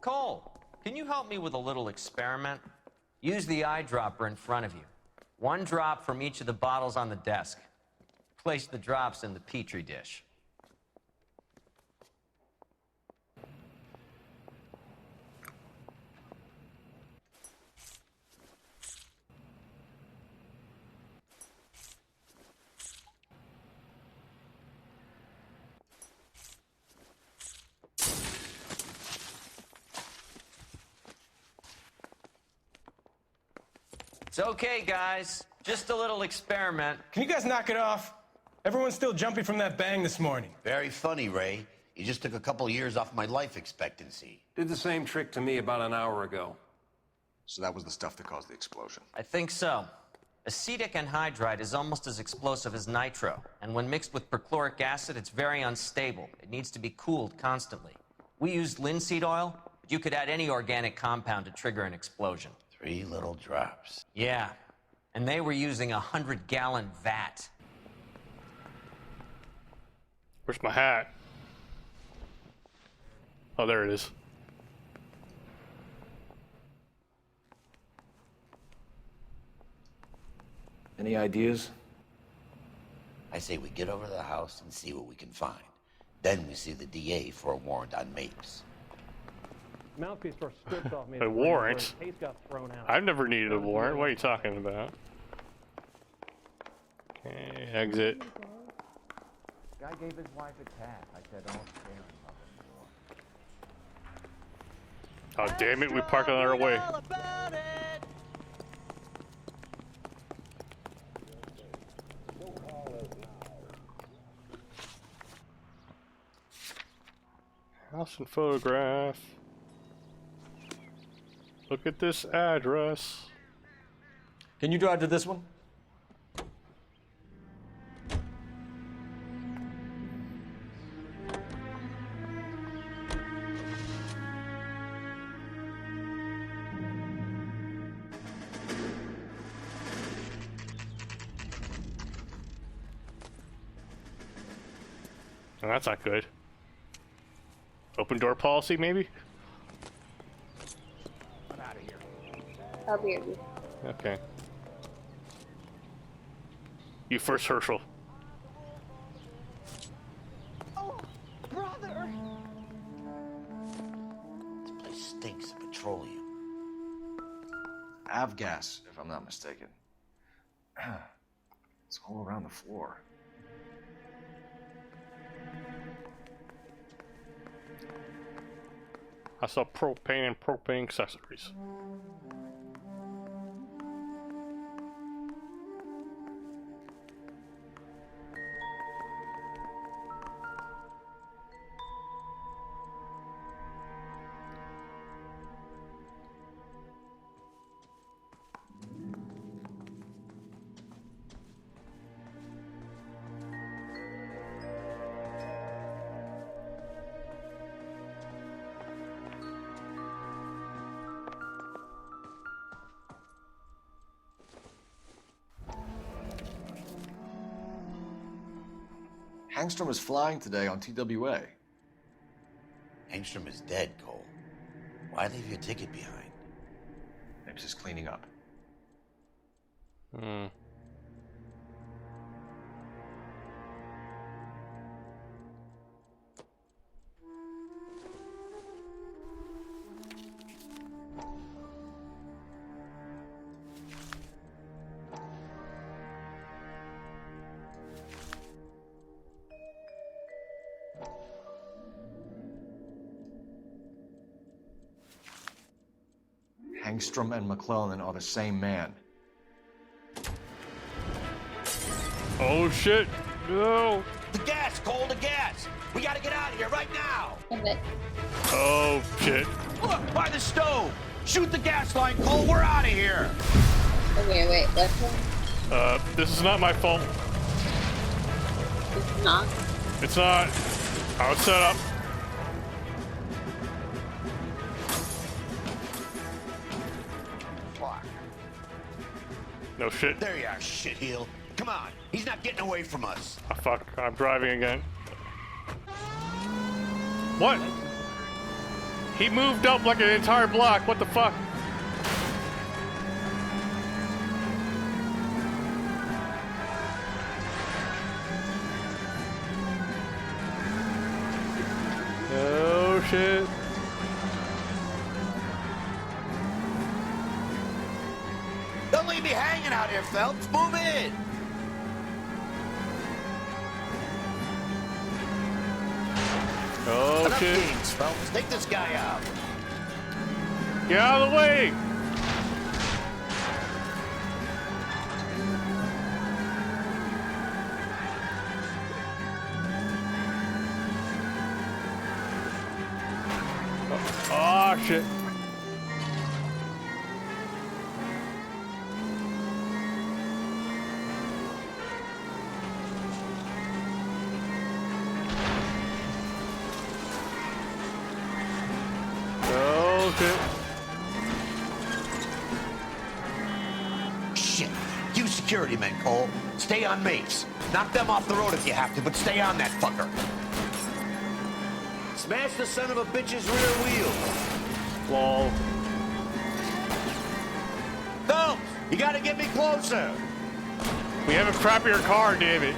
Cole, can you help me with a little experiment? Use the eyedropper in front of you. One drop from each of the bottles on the desk. Place the drops in the petri dish. It's okay, guys. Just a little experiment.
Can you guys knock it off? Everyone's still jumping from that bang this morning.
Very funny, Ray. You just took a couple years off my life expectancy.
Did the same trick to me about an hour ago.
So that was the stuff that caused the explosion.
I think so. Acetic anhydride is almost as explosive as nitro, and when mixed with perchloric acid, it's very unstable. It needs to be cooled constantly. We used linseed oil, but you could add any organic compound to trigger an explosion.
3 little drops.
Yeah, and they were using a 100-gallon vat.
Where's my hat? Oh, there it is.
Any ideas?
I say we get over to the house and see what we can find. Then we see the DA for a warrant on Mapes.
Mouthpiece for stripped off me.
A warrant?
Case got thrown out.
I've never needed a warrant. What are you talking about? Okay, exit.
Guy gave his wife a cat. I said, don't stare in public.
Oh, damn it, we parked on our way. House and photograph. Look at this address.
Can you drive to this one?
Oh, that's not good. Open door policy, maybe?
I'm out of here.
I'll be with you.
Okay. You first, Herschel.
Oh, brother!
This place stinks of petroleum.
Avgas, if I'm not mistaken. It's all around the floor.
I saw propane and propane accessories.
Hangstrom is flying today on TWA.
Angstrom is dead, Cole. Why leave your ticket behind?
Mapes is cleaning up.
Hmm.
Hangstrom and McClellan are the same man.
Oh shit! No!
The gas, Cole, the gas! We gotta get out of here right now!
Oh shit!
Look, by the stove! Shoot the gas line, Cole, we're out of here!
Okay, wait, that's one?
This is not my fault.
It's not?
It's not. I was set up. No shit.
There you are, shitheel. Come on, he's not getting away from us.
Oh, fuck, I'm driving again. What? He moved up like an entire block. What the fuck? Oh shit.
Don't leave me hanging out here, Phelps. Move in.
Oh
Enough
shit.
games, Phelps. Take this guy out.
Get out of the way! Oh shit. Oh shit.
Shit. You security men, Cole. Stay on mates. Knock them off the road if you have to, but stay on that fucker. Smash the son of a bitch's rear wheel.
Lol.
Phelps, you gotta get me closer.
We have a crappier car, damn it.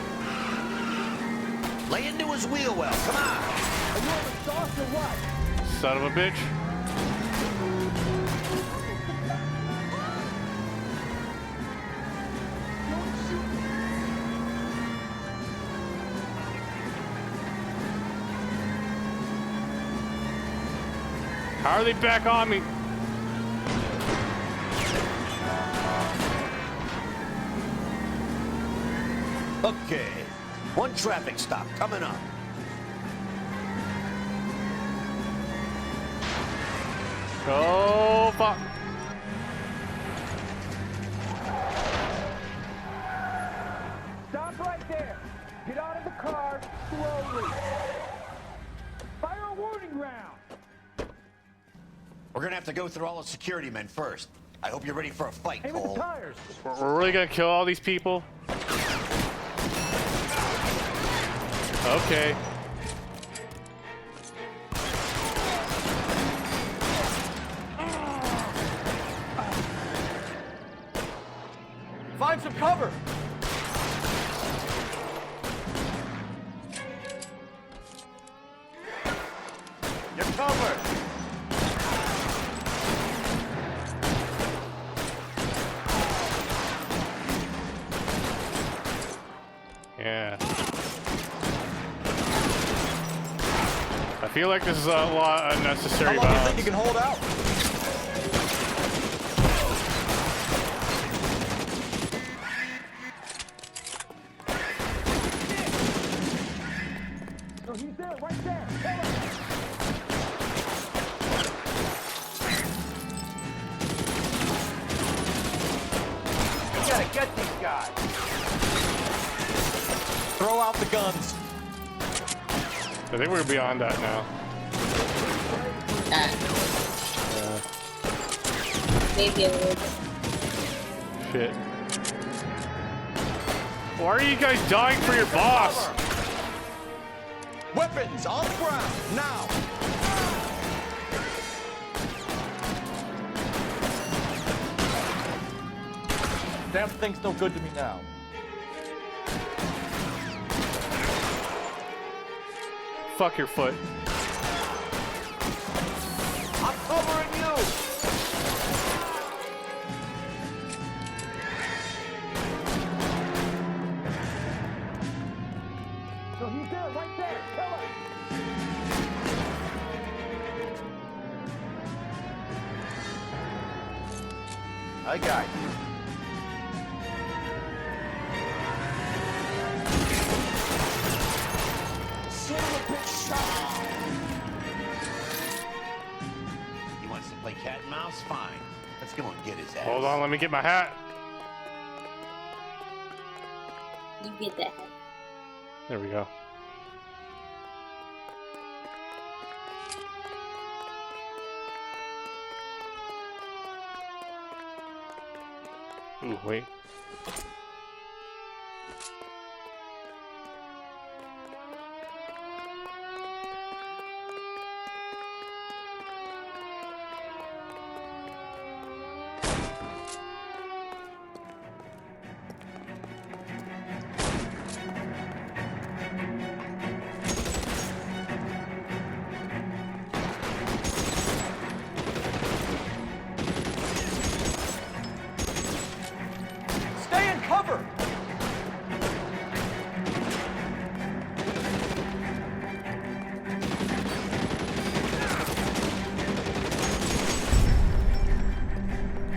Lay into his wheel well. Come on.
Are you on the sauce or what?
Son of a bitch. How are they back on me?
Okay. One traffic stop coming up.
Oh, fuck.
Stop right there. Get out of the car slowly. Fire a warning round.
We're gonna have to go through all the security men first. I hope you're ready for a fight,
Aim at the
Cole.
tires.
We're really gonna kill all these people? Okay.
Find some cover.
You're covered.
Yeah. I feel like this is a lot unnecessary.
How long do you think you can hold out?
So he's there, right there. Kill him.
We gotta get these guys. Throw out the guns.
I think we're beyond that now.
Maybe a little bit.
Shit. Why are you guys dying for your boss?
Weapons on the ground, now!
Damn thing's no good to me now.
Fuck your foot.
I'm covering you.
So he's there, right there. Kill him.
I got you.
He wants to play cat and mouse? Fine. Let's go and get his ass.
Hold on, let me get my hat.
You get that.
There we go. Ooh, wait.
Stay in cover.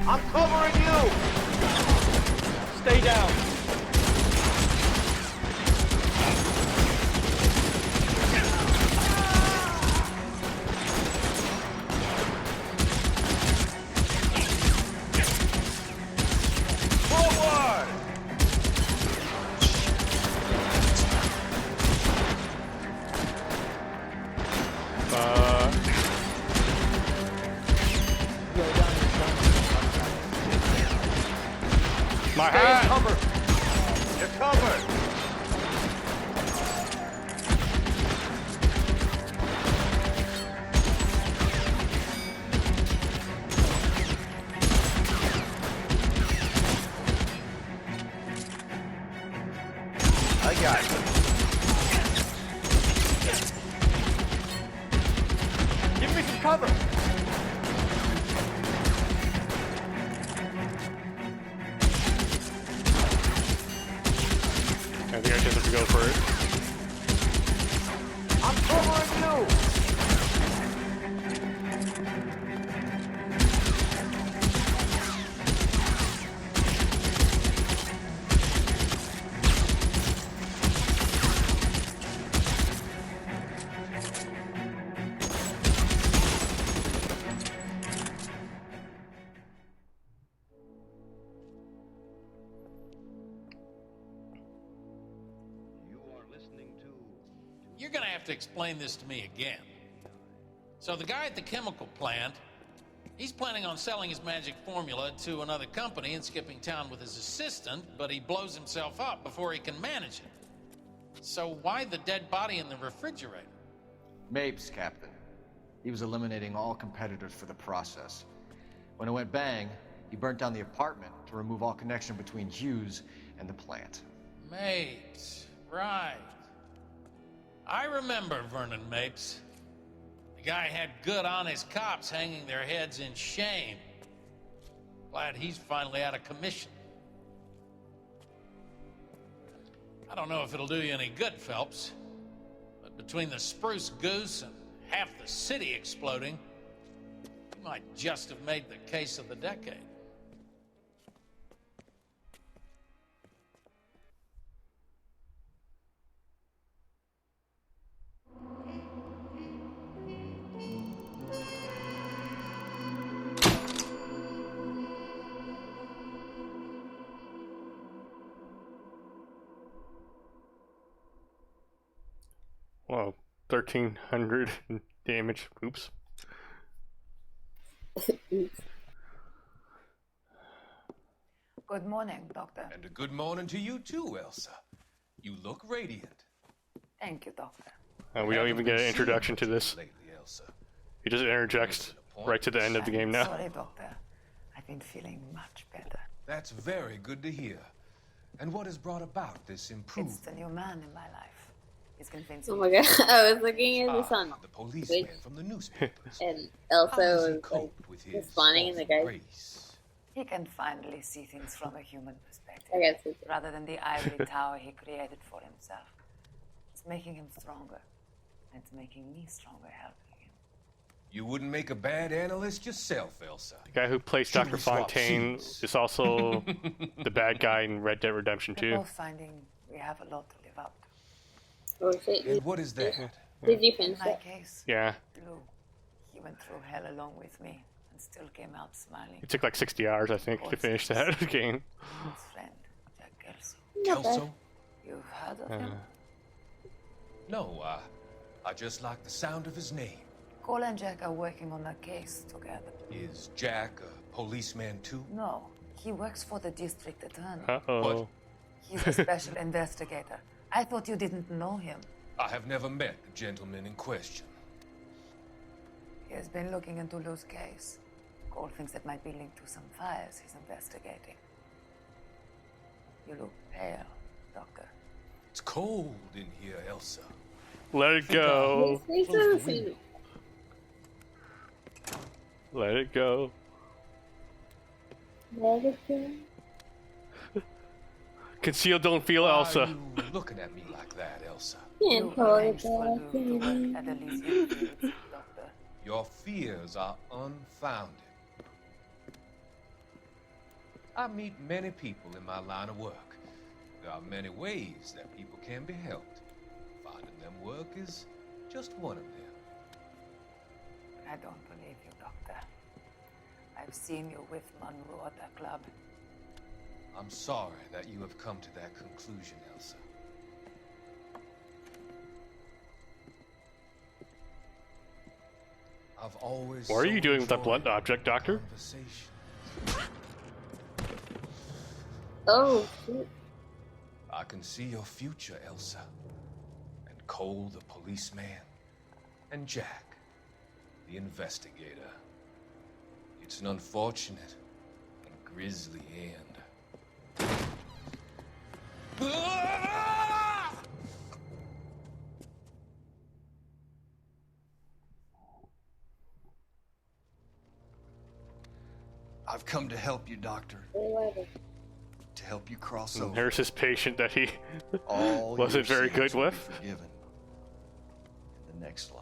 I'm covering you.
Stay down.
My
Stay in
hat!
cover. You're covered. I got you.
Give me some cover.
I think I just have to go for it.
I'm covering you.
You're gonna have to explain this to me again. So the guy at the chemical plant, he's planning on selling his magic formula to another company and skipping town with his assistant, but he blows himself up before he can manage it. So why the dead body in the refrigerator?
Mapes, Captain. He was eliminating all competitors for the process. When it went bang, he burnt down the apartment to remove all connection between Hughes and the plant.
Mapes, right. I remember Vernon Mapes. The guy had good honest cops hanging their heads in shame. Glad he's finally out of commission. I don't know if it'll do you any good, Phelps, but between the spruce goose and half the city exploding, you might just have made the case of the decade.
Whoa, 1,300 damage. Oops.
Good morning, Doctor.
And a good morning to you too, Elsa. You look radiant.
Thank you, Doctor.
We don't even get an introduction to this.
Lately, Elsa.
He just interjects right to the end of the game now.
Sorry, Doctor. I've been feeling much better.
That's very good to hear. And what has brought about this
It's
improvement?
the new man in my life. He's convincing
Oh my god, I was looking at the sun.
The policeman from the newspapers.
And
How
Elsa
does he
was
cope
like
with his
responding in the
awful
guy.
grace?
He can finally see things from a human perspective.
I guess it's
rather than the ivory tower he created for himself. It's making him stronger. And it's making me stronger helping him.
You wouldn't make a bad analyst yourself, Elsa.
The guy who plays
Should
Dr.
we swap
Fontaine
seats?
is also the bad guy in Red Dead Redemption
We're
2.
both finding we have a lot to live up to.
Oh shit.
And what is that?
Did you finish
In my
it?
case,
Yeah,
Lou, he went through hell along with me and still came out smiling.
it took like 60 hours, I think, to finish that game.
His friend, Jack Kelso.
Kelso?
You've heard of him?
No, I just like the sound of his name.
Cole and Jack are working on a case together.
Is Jack a policeman too?
No, he works for the district attorney.
Uh-oh.
He's a special investigator. I thought you didn't know him.
I have never met the gentleman in question.
He has been looking into Lou's case. Cole thinks it might be linked to some fires he's investigating. You look pale, Doctor.
It's cold in here, Elsa.
Let it go.
He doesn't seem-
Let it go.
Let it go.
Conceal, don't feel,
Why
Elsa.
are you looking at me like that, Elsa?
Can't call it that.
At the Elysian Fields, Doctor.
Your fears are unfounded. I meet many people in my line of work. There are many ways that people can be helped. Finding them work is just one of them.
I don't believe you, Doctor. I've seen you with Monroe at the club.
I'm sorry that you have come to that conclusion, Elsa. I've always
What are you
so
doing with that
enjoyed
blunt object, Doctor?
conversations.
Oh, shoot.
I can see your future, Elsa. And Cole, the policeman. And Jack, the investigator. It's an unfortunate and grisly end.
I've come to help you, Doctor. To help you cross over.
There's his patient that he
All
wasn't
your
very good
sins will be
with.
forgiven in the next life.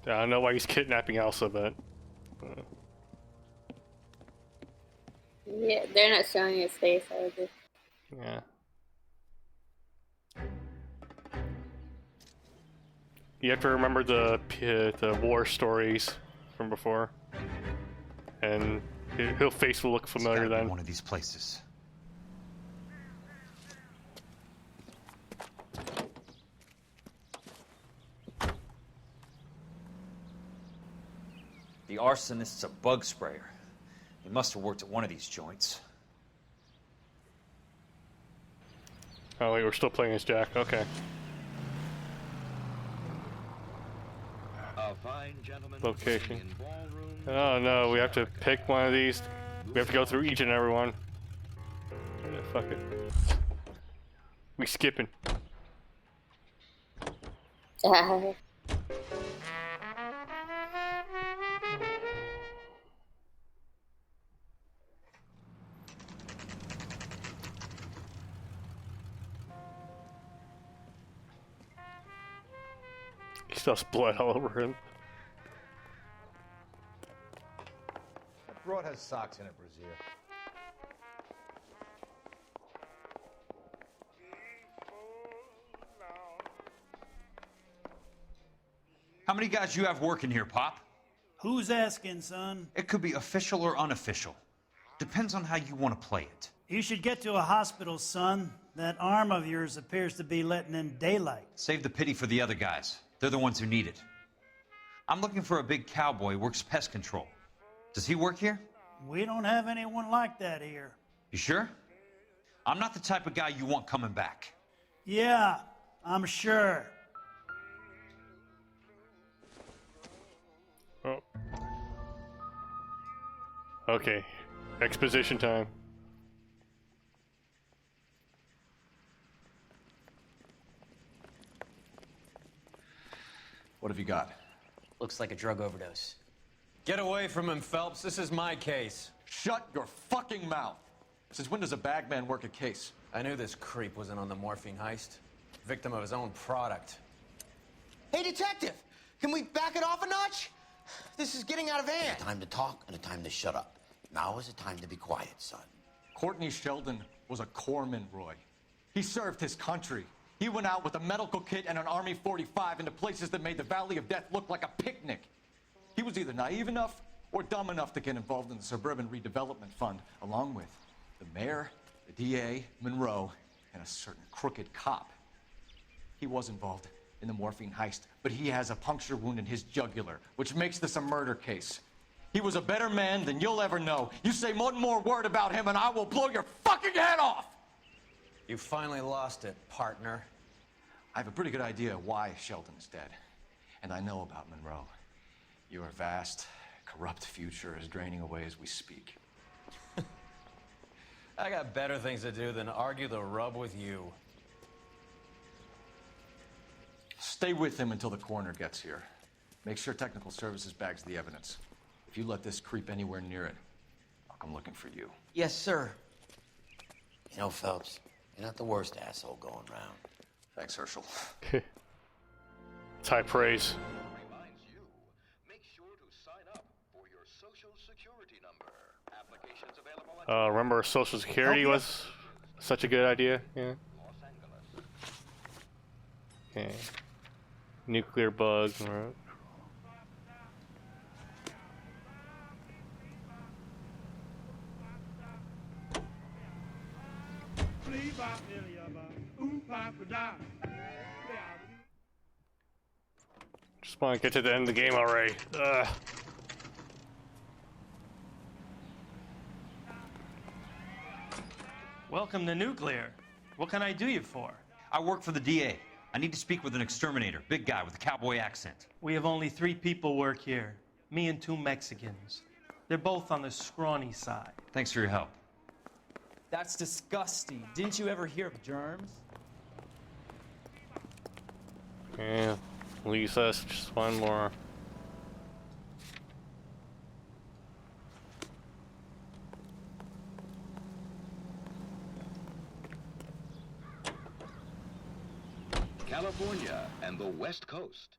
I don't know why he's kidnapping Elsa, but
Yeah, they're not showing his face either.
yeah. You have to remember the war stories from before, and his face will look familiar then.
One of these places. The arsonist's a bug sprayer. He must have worked at one of these joints.
Oh wait, we're still playing as Jack. Okay. Location. Oh no, we have to pick one of these. We have to go through each and every one. Yeah, fuck it. We skipping. He still has blood all over him.
That broad has socks in it, Brazier.
How many guys you have working here, Pop?
Who's asking, son?
It could be official or unofficial. Depends on how you want to play it.
You should get to a hospital, son. That arm of yours appears to be letting in daylight.
Save the pity for the other guys. They're the ones who need it. I'm looking for a big cowboy who works pest control. Does he work here?
We don't have anyone like that here.
You sure? I'm not the type of guy you want coming back.
Yeah, I'm sure.
Oh. Okay. Exposition time.
What have you got?
Looks like a drug overdose.
Get away from him, Phelps. This is my case.
Shut your fucking mouth! Since when does a bagman work a case?
I knew this creep wasn't on the morphine heist. Victim of his own product.
Hey, detective! Can we back it off a notch? This is getting out of hand.
A time to talk and a time to shut up. Now is the time to be quiet, son.
Courtney Sheldon was a corpsman, Roy. He served his country. He went out with a medical kit and an Army 45 into places that made the Valley of Death look like a picnic. He was either naive enough or dumb enough to get involved in the Suburban Redevelopment Fund, along with the mayor, the DA, Monroe, and a certain crooked cop. He was involved in the morphine heist, but he has a puncture wound in his jugular, which makes this a murder case. He was a better man than you'll ever know. You say one more word about him and I will blow your fucking head off!
You finally lost it, partner.
I have a pretty good idea why Sheldon is dead. And I know about Monroe. Your vast, corrupt future is draining away as we speak.
I got better things to do than argue the rub with you.
Stay with him until the coroner gets here. Make sure technical services bags the evidence. If you let this creep anywhere near it, I'll come looking for you.
Yes, sir.
You know, Phelps, you're not the worst asshole going around.
Thanks, Herschel.
It's high praise. Remember Social Security was such a good idea? Yeah. Okay. Nuclear bug. Right. Just want to get to the end of the game already. Ugh.
Welcome to Nuclear. What can I do you for?
I work for the DA. I need to speak with an exterminator, big guy with a cowboy accent.
We have only 3 people work here. Me and 2 Mexicans. They're both on the scrawny side.
Thanks for your help.
That's disgusting. Didn't you ever hear of germs?
Yeah, Lisa, just one more.
California and the West Coast.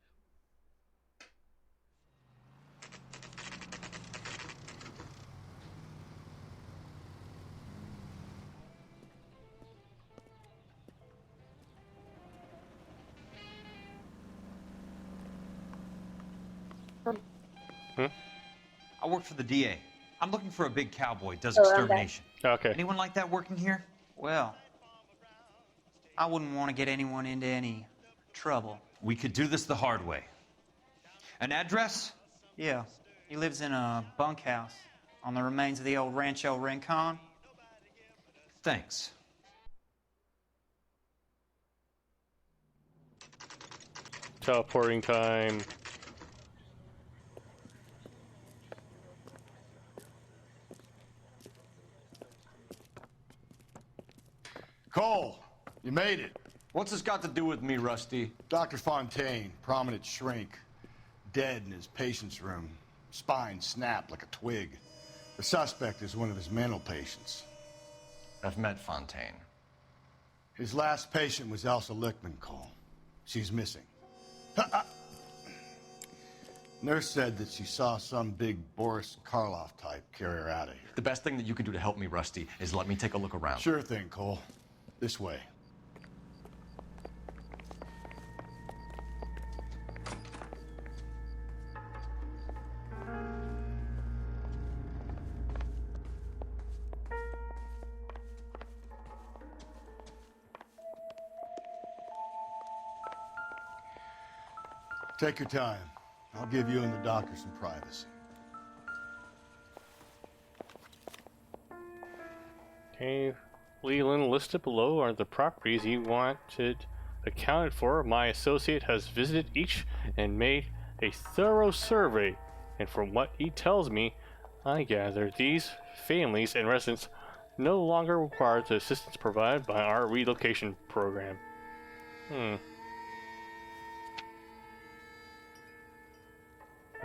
I work for the DA. I'm looking for a big cowboy, does
Oh, I'm back.
extermination.
Okay.
Anyone like that working here?
Well, I wouldn't want to get anyone into any trouble.
We could do this the hard way. An address?
Yeah, he lives in a bunkhouse on the remains of the old Rancho Rincon.
Thanks.
Teleporting time.
Cole, you made it. What's this got to do with me, Rusty?
Dr. Fontaine, prominent shrink, dead in his patient's room. Spine snapped like a twig. The suspect is one of his mental patients.
I've met Fontaine.
His last patient was Elsa Lichtman, Cole. She's missing. Nurse said that she saw some big Boris Karloff type carry her out of here.
The best thing that you can do to help me, Rusty, is let me take a look around.
Sure thing, Cole. This way. Take your time. I'll give you and the doctor some privacy.
Okay, Leland, listed below are the properties you wanted accounted for. My associate has visited each and made a thorough survey, and from what he tells me, I gather these families and residents no longer require the assistance provided by our relocation program.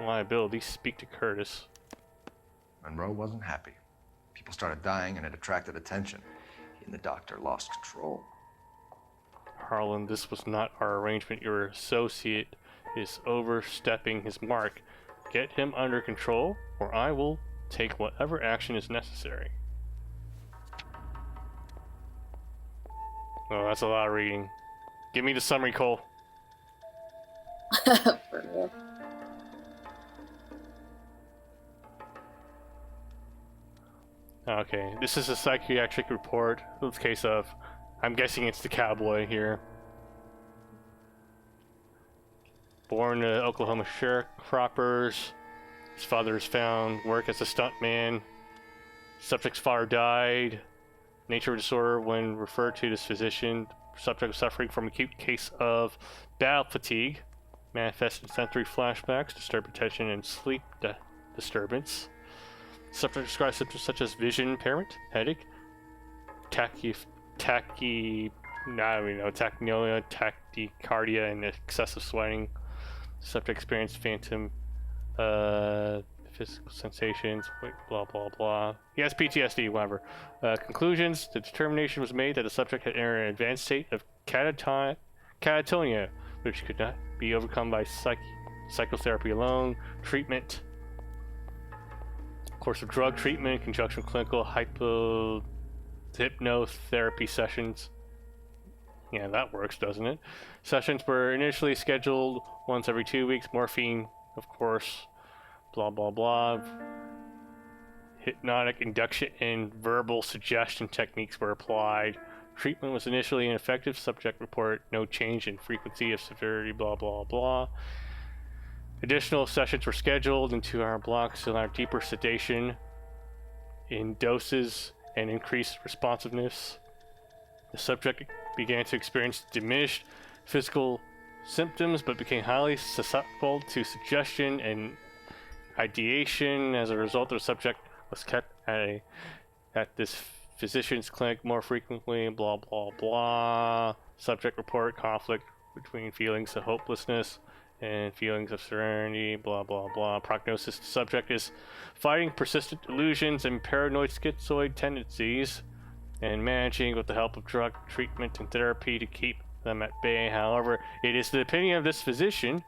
Liabilities speak to Curtis.
Monroe wasn't happy. People started dying and it attracted attention. He and the doctor lost control.
Harlan, this was not our arrangement. Your associate is overstepping his mark. Get him under control, or I will take whatever action is necessary. Oh, that's a lot of reading. Give me the summary, Cole.
For real.
Okay, this is a psychiatric report. This case of, I'm guessing it's the cowboy here. Born to Oklahoma sharecroppers. His father is found work as a stuntman. Subject's father died. Nature of disorder when referred to this physician. Subject was suffering from acute case of battle fatigue. Manifest in sensory flashbacks, disturbed attention, and sleep disturbance. Subject describes symptoms such as vision impairment, headache, tachypnea, tachycardia, and excessive sweating. Subject experienced phantom physical sensations, blah blah blah. He has PTSD, whatever. Conclusions: the determination was made that the subject had entered an advanced state of catatonia, which could not be overcome by psychotherapy alone. Treatment: course of drug treatment in conjunction with clinical hypnotherapy sessions. Yeah, that works, doesn't it? Sessions were initially scheduled once every 2 weeks. Morphine, of course, blah blah blah. Hypnotic induction and verbal suggestion techniques were applied. Treatment was initially ineffective. Subject reported no change in frequency of severity, blah blah blah. Additional sessions were scheduled in 2-hour blocks to allow deeper sedation in doses and increased responsiveness. The subject began to experience diminished physical symptoms, but became highly susceptible to suggestion and ideation. As a result, the subject was kept at this physician's clinic more frequently. Blah blah blah. Subject reported conflict between feelings of hopelessness and feelings of serenity. Blah blah blah. Prognosis: the subject is fighting persistent delusions and paranoid schizoid tendencies, and managing with the help of drug treatment and therapy to keep them at bay. However, it is the opinion of this physician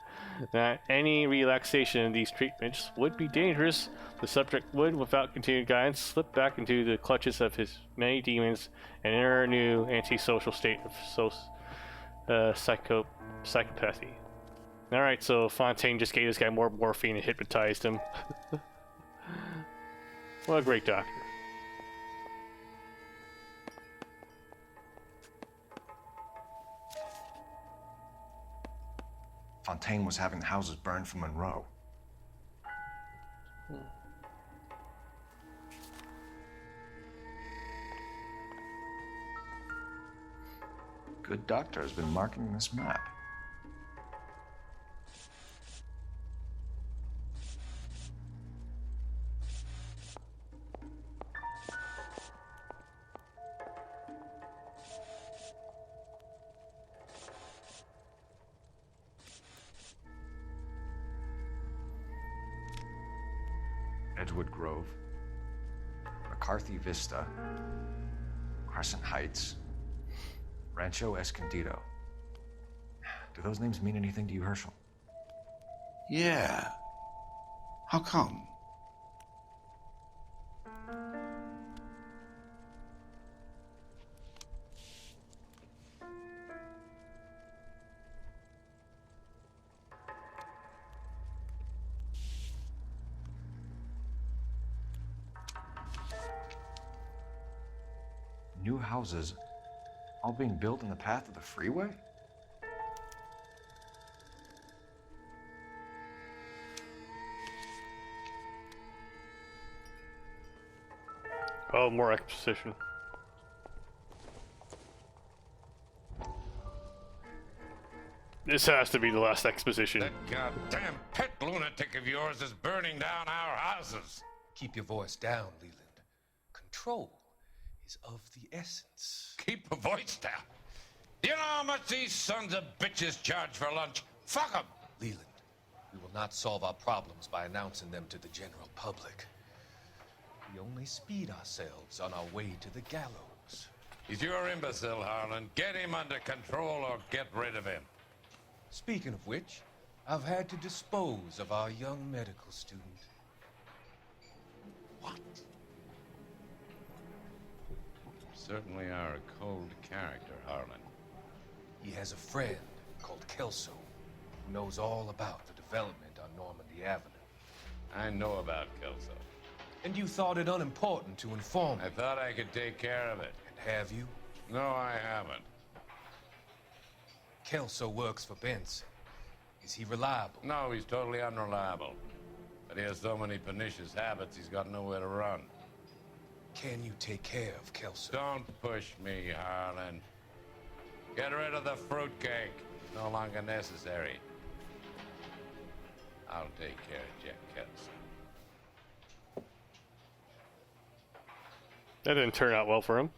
that any relaxation in these treatments would be dangerous. The subject would, without continued guidance, slip back into the clutches of his many demons and enter a new antisocial state of psychopathy. Alright, so Fontaine just gave this guy more morphine and hypnotized him. What a great doctor.
Fontaine was having the houses burned for Monroe. Good doctor has been marking this map. Edgewood Grove, McCarthy Vista, Crescent Heights, Rancho Escondido. Do those names mean anything to you, Herschel?
Yeah. How come?
New houses all being built in the path of the freeway?
Oh, more exposition. This has to be the last exposition.
That goddamn pet lunatic of yours is burning down our houses. Keep your voice down, Leland. Control is of the essence. Keep your voice down? Do you know how much these sons of bitches charge for lunch? Fuck them! Leland, we will not solve our problems by announcing them to the general public. We only speed ourselves on our way to the gallows. He's your imbecile, Harlan. Get him under control or get rid of him. Speaking of which, I've had to dispose of our young medical student. What?
Certainly are a cold character, Harlan.
He has a friend called Kelso who knows all about the development on Normandy Avenue.
I know about Kelso.
And you thought it unimportant to inform me.
I thought I could take care of it.
And have you?
No, I haven't.
Kelso works for Benson. Is he reliable?
No, he's totally unreliable. But he has so many pernicious habits, he's got nowhere to run.
Can you take care of Kelso?
Don't push me, Harlan. Get rid of the fruitcake. It's no longer necessary. I'll take care of Jack Kelso.
That didn't turn out well for him.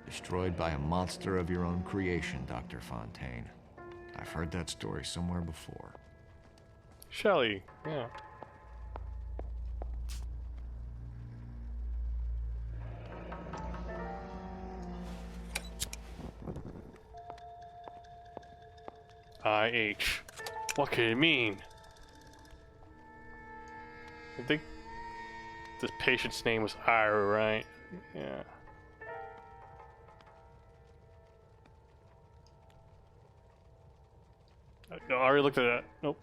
Destroyed by a monster of your own creation, Dr. Fontaine. I've heard that story somewhere before.
Shelley, yeah. IH. What could it mean? I think this patient's name was Ira, right? Yeah. No, I already looked at that. Nope.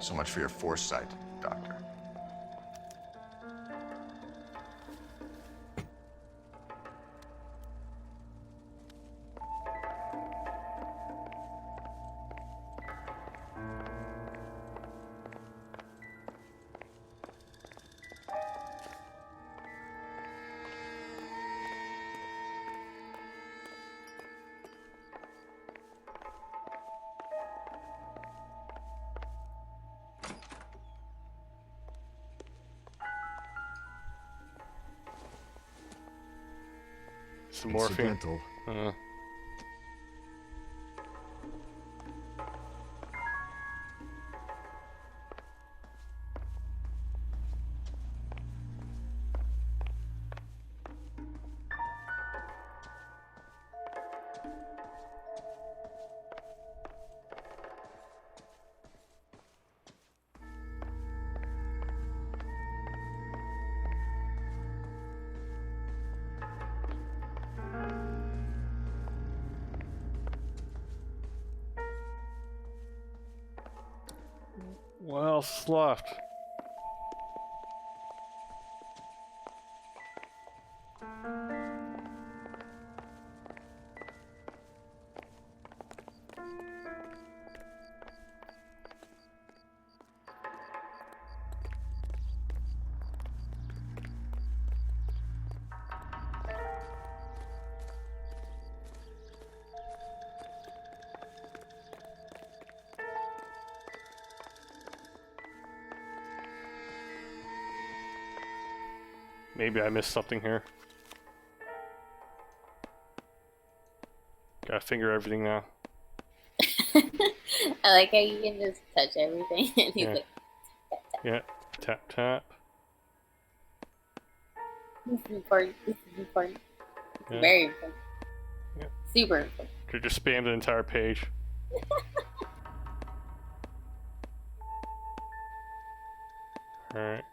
So much for your foresight, Doctor.
Some morphine.
Incidental.
What else is left? Maybe I missed something here. Gotta finger everything now.
I like how you can just touch everything and he's
Yeah.
like,
Yeah, tap tap.
this is important, this is important. It's
Yeah.
very important.
Yeah.
Super important.
Could just spam the entire page. Alright.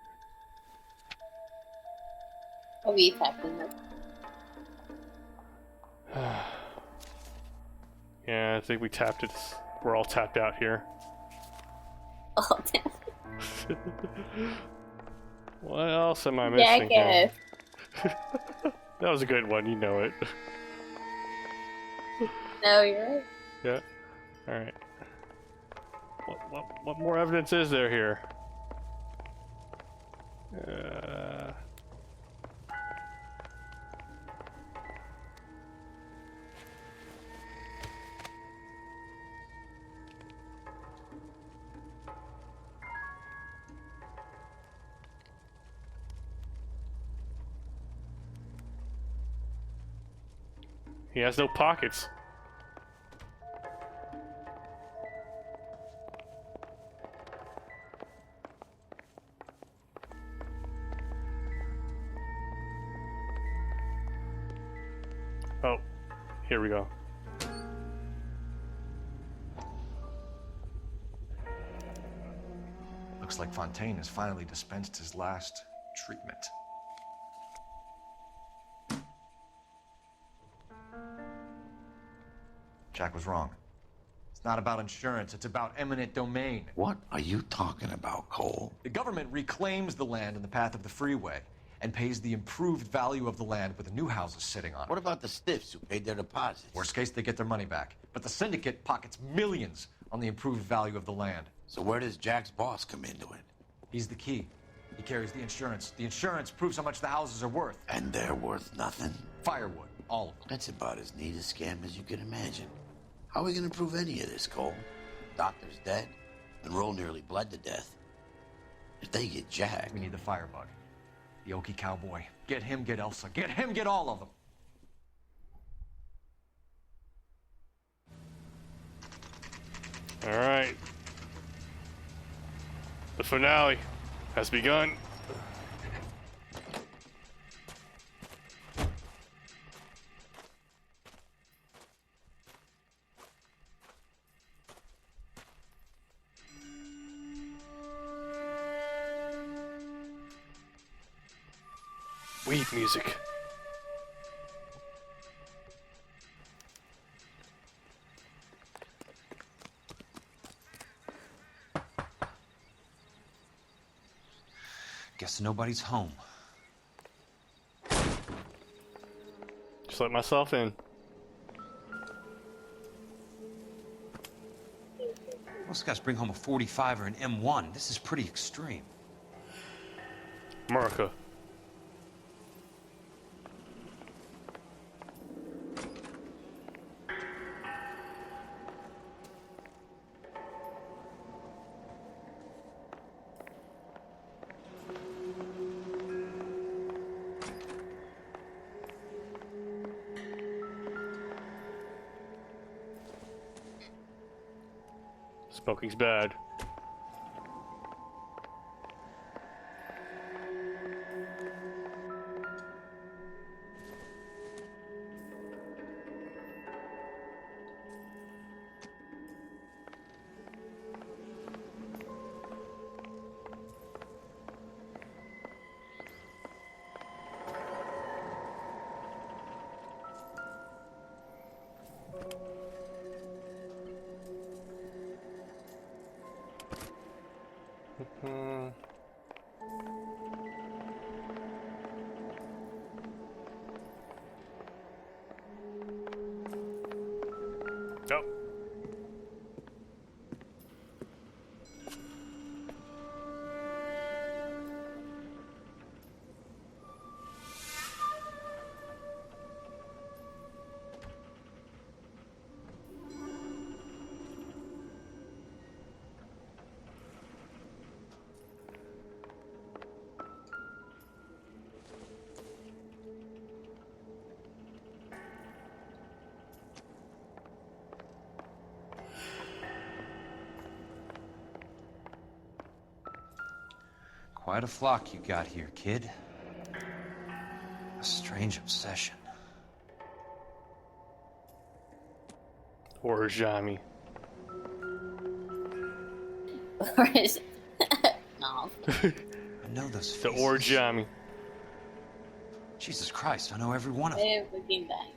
Have you tapped in this?
Yeah, I think we tapped it. We're all tapped out here.
Oh, damn.
What else am I missing
Jackass.
here? That was a good one, you know it.
No, you're right.
Yeah. Alright. What more evidence is there here? He has no pockets. Oh, here we go.
Looks like Fontaine has finally dispensed his last treatment. Jack was wrong. It's not about insurance, it's about eminent domain.
What are you talking about, Cole?
The government reclaims the land in the path of the freeway and pays the improved value of the land with the new houses sitting on it.
What about the stiffs who paid their deposits?
Worst case, they get their money back. But the syndicate pockets millions on the improved value of the land.
So where does Jack's boss come into it?
He's the key. He carries the insurance. The insurance proves how much the houses are worth.
And they're worth nothing?
Firewood, all of them.
That's about as neat a scam as you can imagine. How are we gonna prove any of this, Cole? Doctor's dead. Monroe nearly bled to death. If they get Jack...
We need the firebug. The Okie cowboy. Get him, get Elsa. Get him, get all of them.
Alright. The finale has begun. Weed music.
Guess nobody's home.
Just let myself in.
Most guys bring home a 45 or an M1. This is pretty extreme.
America. Smoking's bad. Yep.
Quite a flock you got here, kid. A strange obsession.
Origami.
No.
I know those faces.
The origami.
Jesus Christ, I know every one of them.
They're looking back.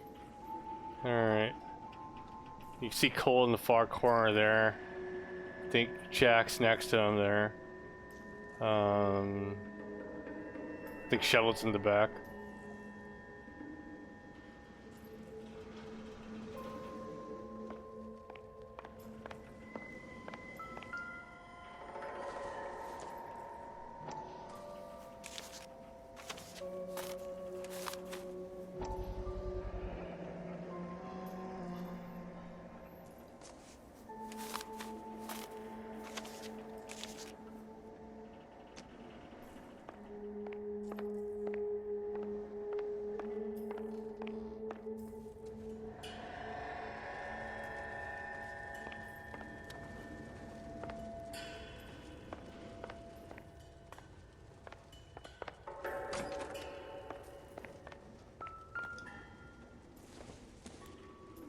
Alright. You can see Cole in the far corner there. I think Jack's next to him there. I think Shell's in the back.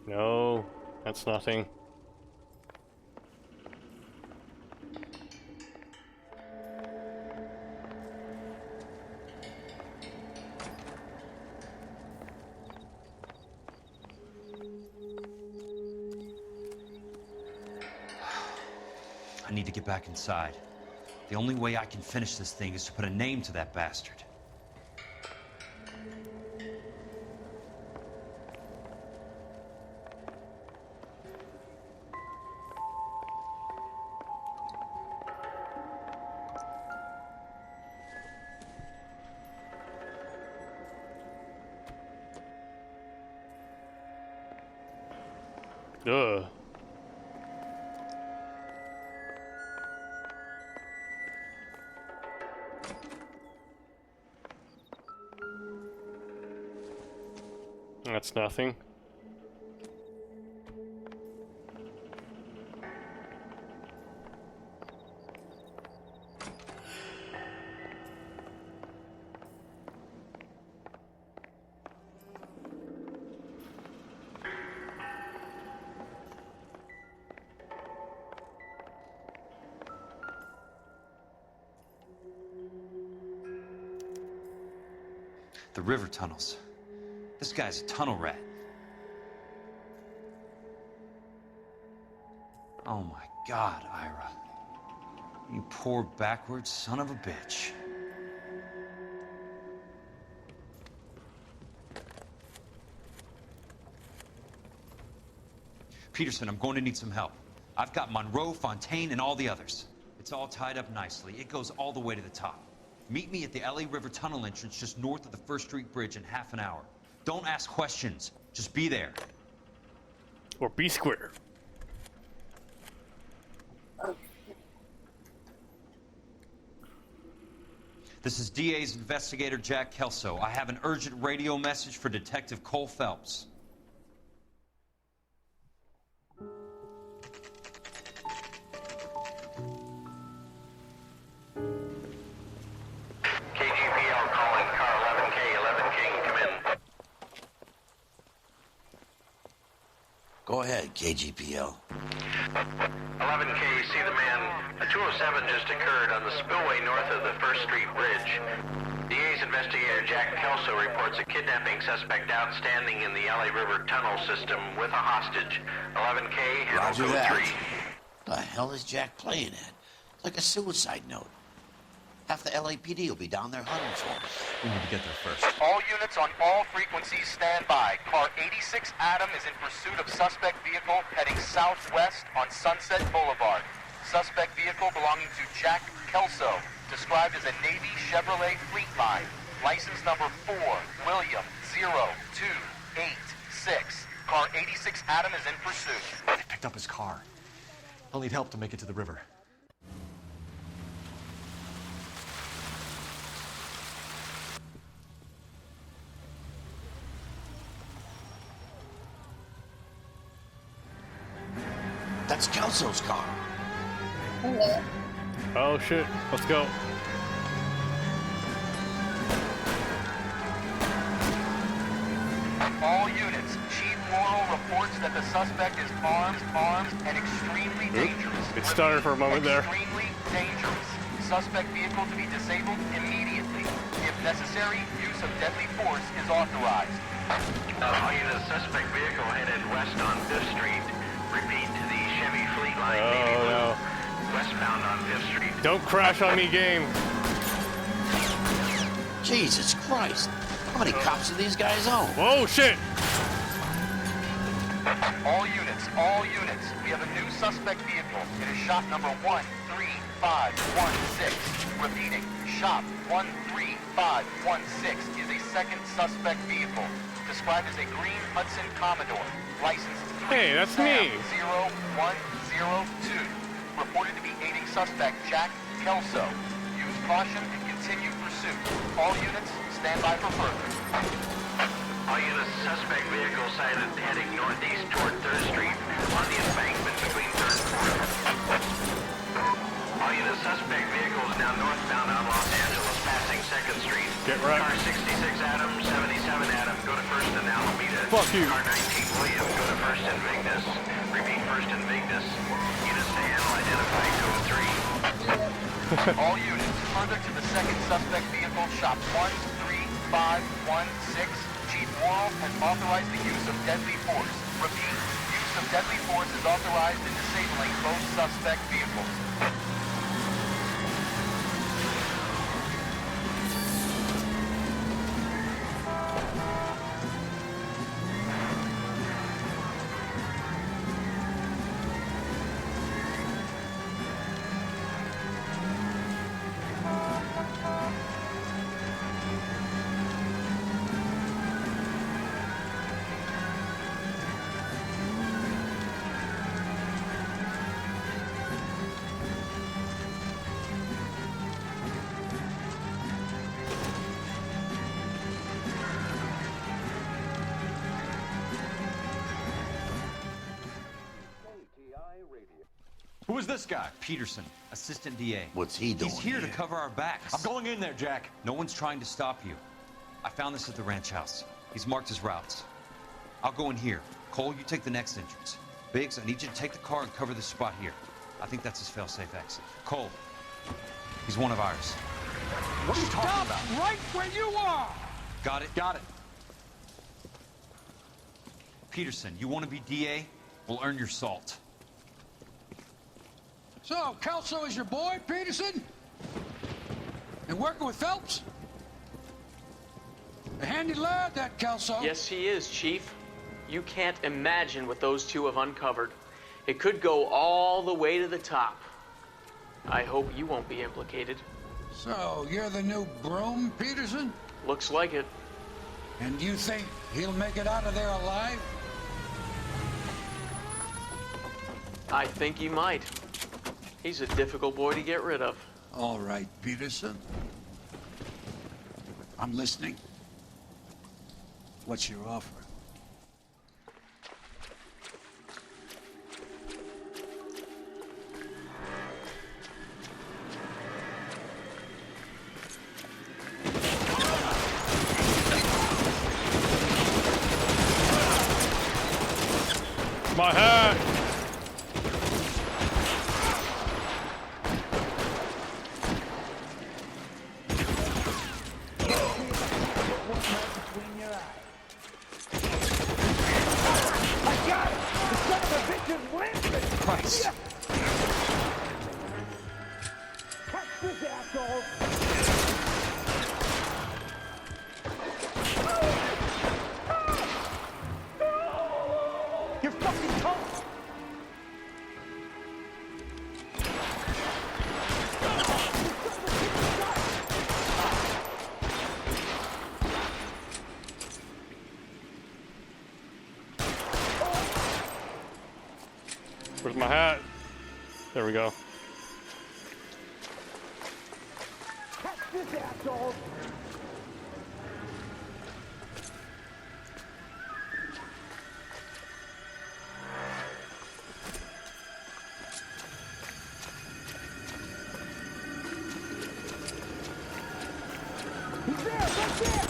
No, that's nothing.
I need to get back inside. The only way I can finish this thing is to put a name to that bastard.
Ugh. That's nothing.
The river tunnels. This guy's a tunnel rat. Oh my God, Ira. You poor backwards son of a bitch. Peterson, I'm going to need some help. I've got Monroe, Fontaine, and all the others. It's all tied up nicely. It goes all the way to the top. Meet me at the LA River Tunnel entrance just north of the First Street Bridge in half an hour. Don't ask questions. Just be there.
Or be square.
This is DA's investigator Jack Kelso. I have an urgent radio message for Detective Cole Phelps.
KGPL calling car 11K, 11K, come in.
Go ahead, KGPL.
11K, see the man. A 207 just occurred on the spillway north of the First Street Bridge. DA's investigator Jack Kelso reports a kidnapping suspect outstanding in the LA River Tunnel system with a hostage. 11K, handle
Roger
code
that.
3.
The hell is Jack playing at? Like a suicide note. Half the LAPD will be down there hunting for him.
We need to get there first.
All units on all frequencies stand by. Car 86 Adam is in pursuit of suspect vehicle heading southwest on Sunset Boulevard. Suspect vehicle belonging to Jack Kelso, described as a Navy Chevrolet Fleetline. License number 4, William 0286. Car 86 Adam is in pursuit.
They picked up his car. I'll need help to make it to the river.
That's Kelso's car.
Oh shit, let's go.
All units, Chief Morrill reports that the suspect is armed, and extremely dangerous.
It started for a moment there.
Extremely dangerous. Suspect vehicle to be disabled immediately. If necessary, use of deadly force is authorized.
All units, suspect vehicle headed west on 5th Street. Repeat to the Chevy Fleetline Navy Blue. Westbound on 5th Street.
Don't crash on me, game.
Jesus Christ. How many cops do these guys own?
Whoa, shit!
All units, we have a new suspect vehicle. It is shop number 13516. Repeating, shop 13516 is a second suspect vehicle, described as a green Hudson Commodore, licensed
Hey, that's me.
0102. Reported to be aiding suspect Jack Kelso. Use caution and continue pursuit. All units, stand by for further.
All units, suspect vehicle sighted heading northeast toward 3rd Street on the embankment between 3rd and 4th. All units, suspect vehicle is now northbound on Los Angeles, passing 2nd Street.
Get right.
Car 66 Adam, 77 Adam, go to 1st and Alameda.
Fuck you.
Car 19 William, go to 1st and Vignes. Repeat 1st and Vignes. Units to handle, identify code 3.
All units, further to the second suspect vehicle, shop 13516. Chief Morrill has authorized the use of deadly force. Repeat, use of deadly force is authorized in disabling both suspect vehicles.
Who is this guy?
Peterson, assistant DA.
What's he doing
He's here to cover our backs.
I'm going in there, Jack.
No one's trying to stop you. I found this at the ranch house. He's marked his routes. I'll go in here. Cole, you take the next entrance. Biggs, I need you to take the car and cover this spot here. I think that's his fail-safe exit. Cole, he's one of ours.
What are you talking about?
Right where you are!
Got it?
Got it.
Peterson, you want to be DA? We'll earn your salt.
So, Kelso is your boy, Peterson? And working with Phelps? A handy lad, that Kelso.
Yes, he is, Chief.
You can't imagine what those two have uncovered. It could go all the way to the top. I hope you won't be implicated.
So, you're the new broom, Peterson?
Looks like it.
And you think he'll make it out of there alive?
I think he might. He's a difficult boy to get rid of.
All right, Peterson. I'm listening. What's your offer?
My hat!
Christ.
You're fucking toast!
Where's my hat? There we go.
Catch this asshole! He's there! Right there!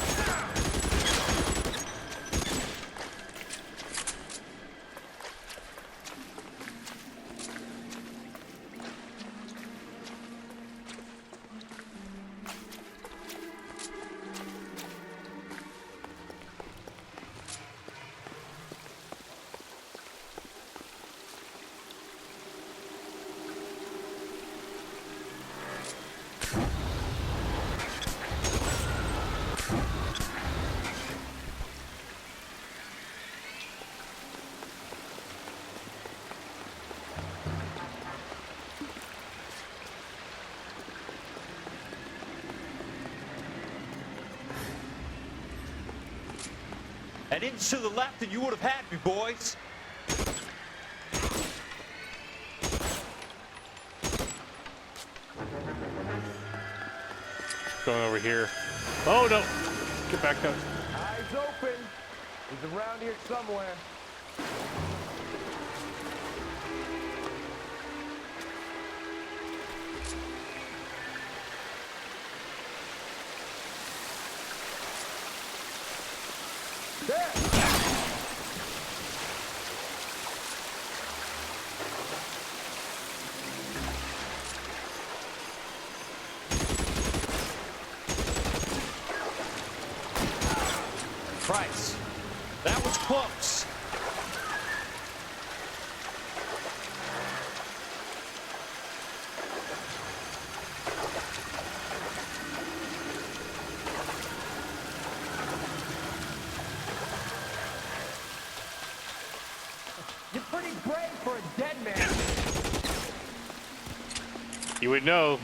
An inch to the left and you would have had me, boys.
Going over here. Oh no! Get back up.
Eyes open. He's around here somewhere.
Christ. That was close.
You're pretty brave for a dead man.
You would know.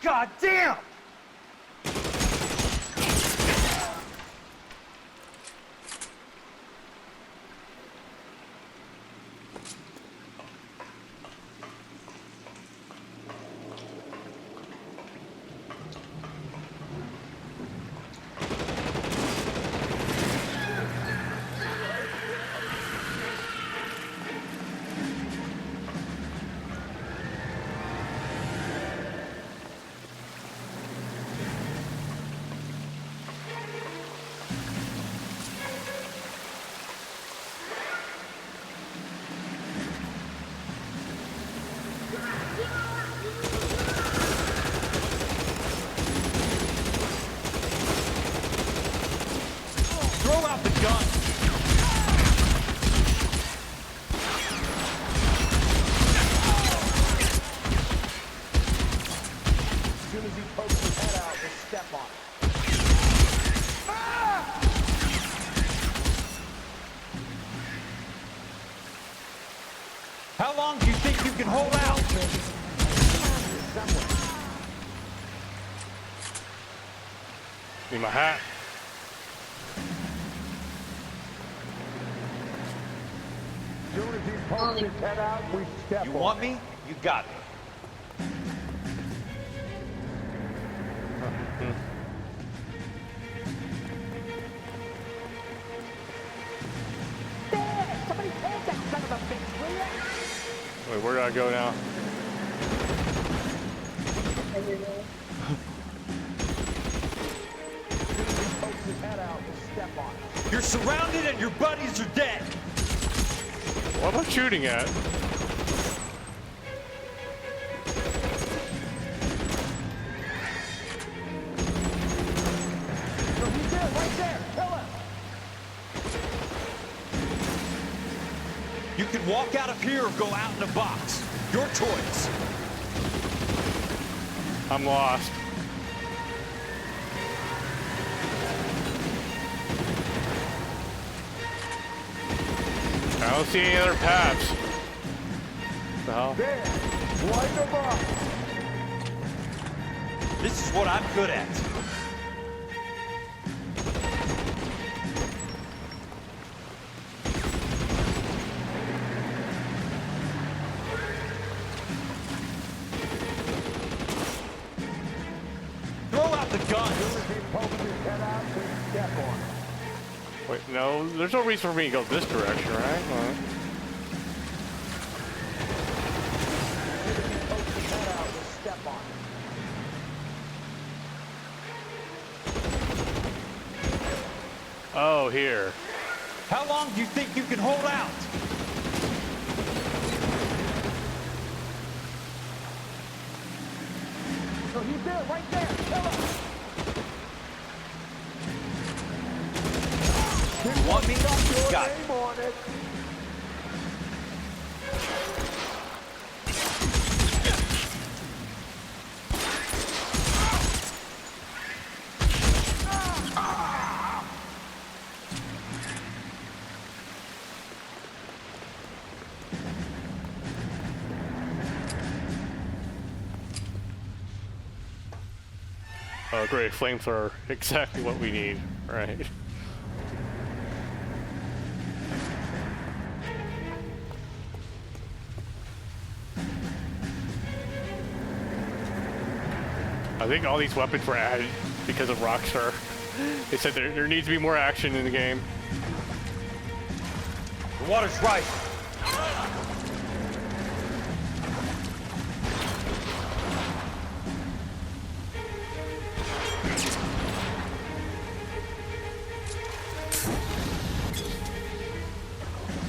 God damn!
How long do you think you can hold out?
Need my hat.
Soon as he pokes his head out, we step
You
on
want
it.
me? You got me.
Somebody take that son of a bitch, will ya?
Wait, where do I go now?
Pokes his head out, we step on it.
You're surrounded and your buddies are dead.
What am I shooting at?
So he's there, right there. Kill him.
You can walk out of here or go out in a box. Your choice.
I'm lost. I don't see any other paths. What the hell?
There. Light him up.
This is what I'm good at. Throw out the gun.
Soon as he pokes his head out, we step on it.
Wait, no, there's no reason for me to go this direction, right?
Soon as he pokes his head out, we step on it.
Oh, here.
How long do you think you can hold out?
So he's there, right there. Kill him.
You want me? You got it.
Name on it.
Oh, great. Flamethrower. Exactly what we need. Right. I think all these weapons were added because of Rockstar. They said there needs to be more action in the game.
The water's right.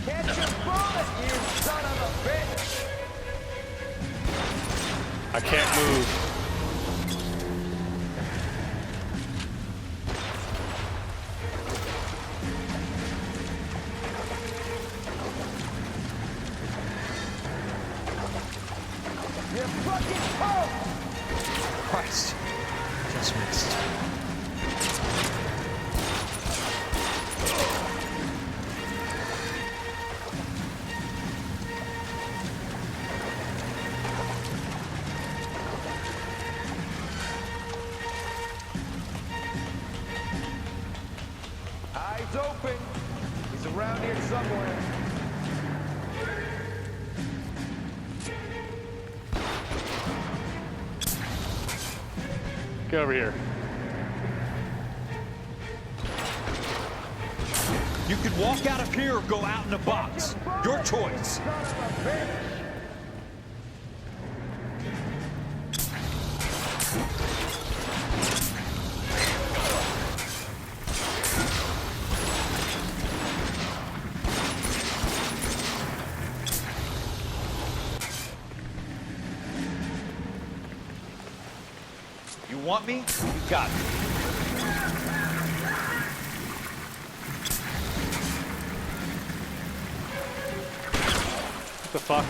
Catch your bullet, you son of a bitch!
I can't move.
You fucking punk!
Christ. Just missed.
Eyes open. He's around here somewhere.
Get over here.
You can walk out of here or go out in a box. Your choice.
Son of a bitch!
You want me? You got me.
What the fuck?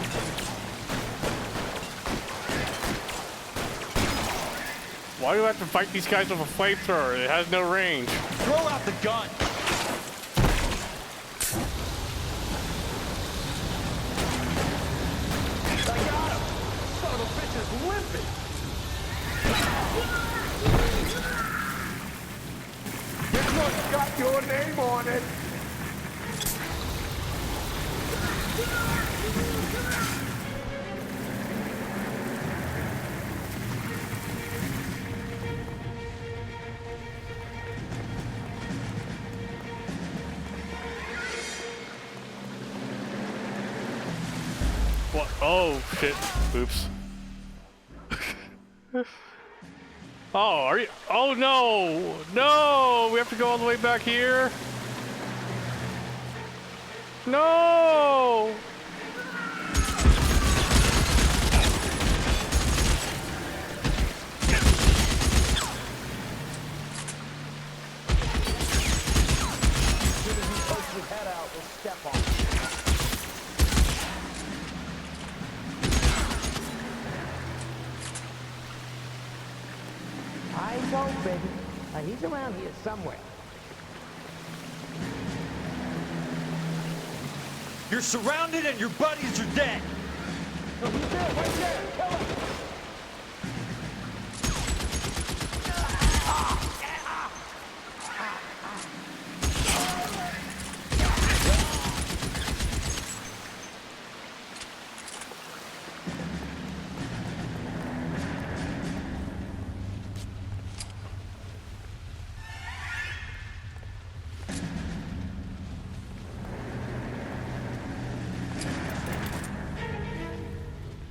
Why do I have to fight these guys with a flamethrower? It has no range.
Throw out the gun.
name on it.
What? Oh, shit. Oops. Oh, are you? Oh, no! No! We have to go all the way back here? No!
As soon as he pokes his head out, we'll step on him. Eyes open. He's around here somewhere.
You're surrounded and your buddies are dead.
No, he's there, right there. Kill him.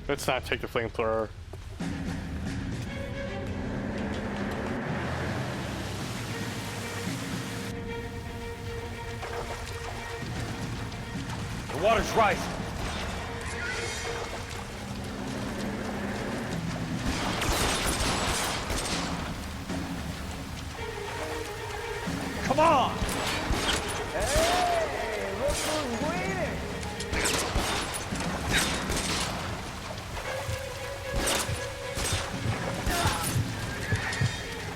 Let's not take the flamethrower.
The water's rising. Come on!
Hey, look who's waiting.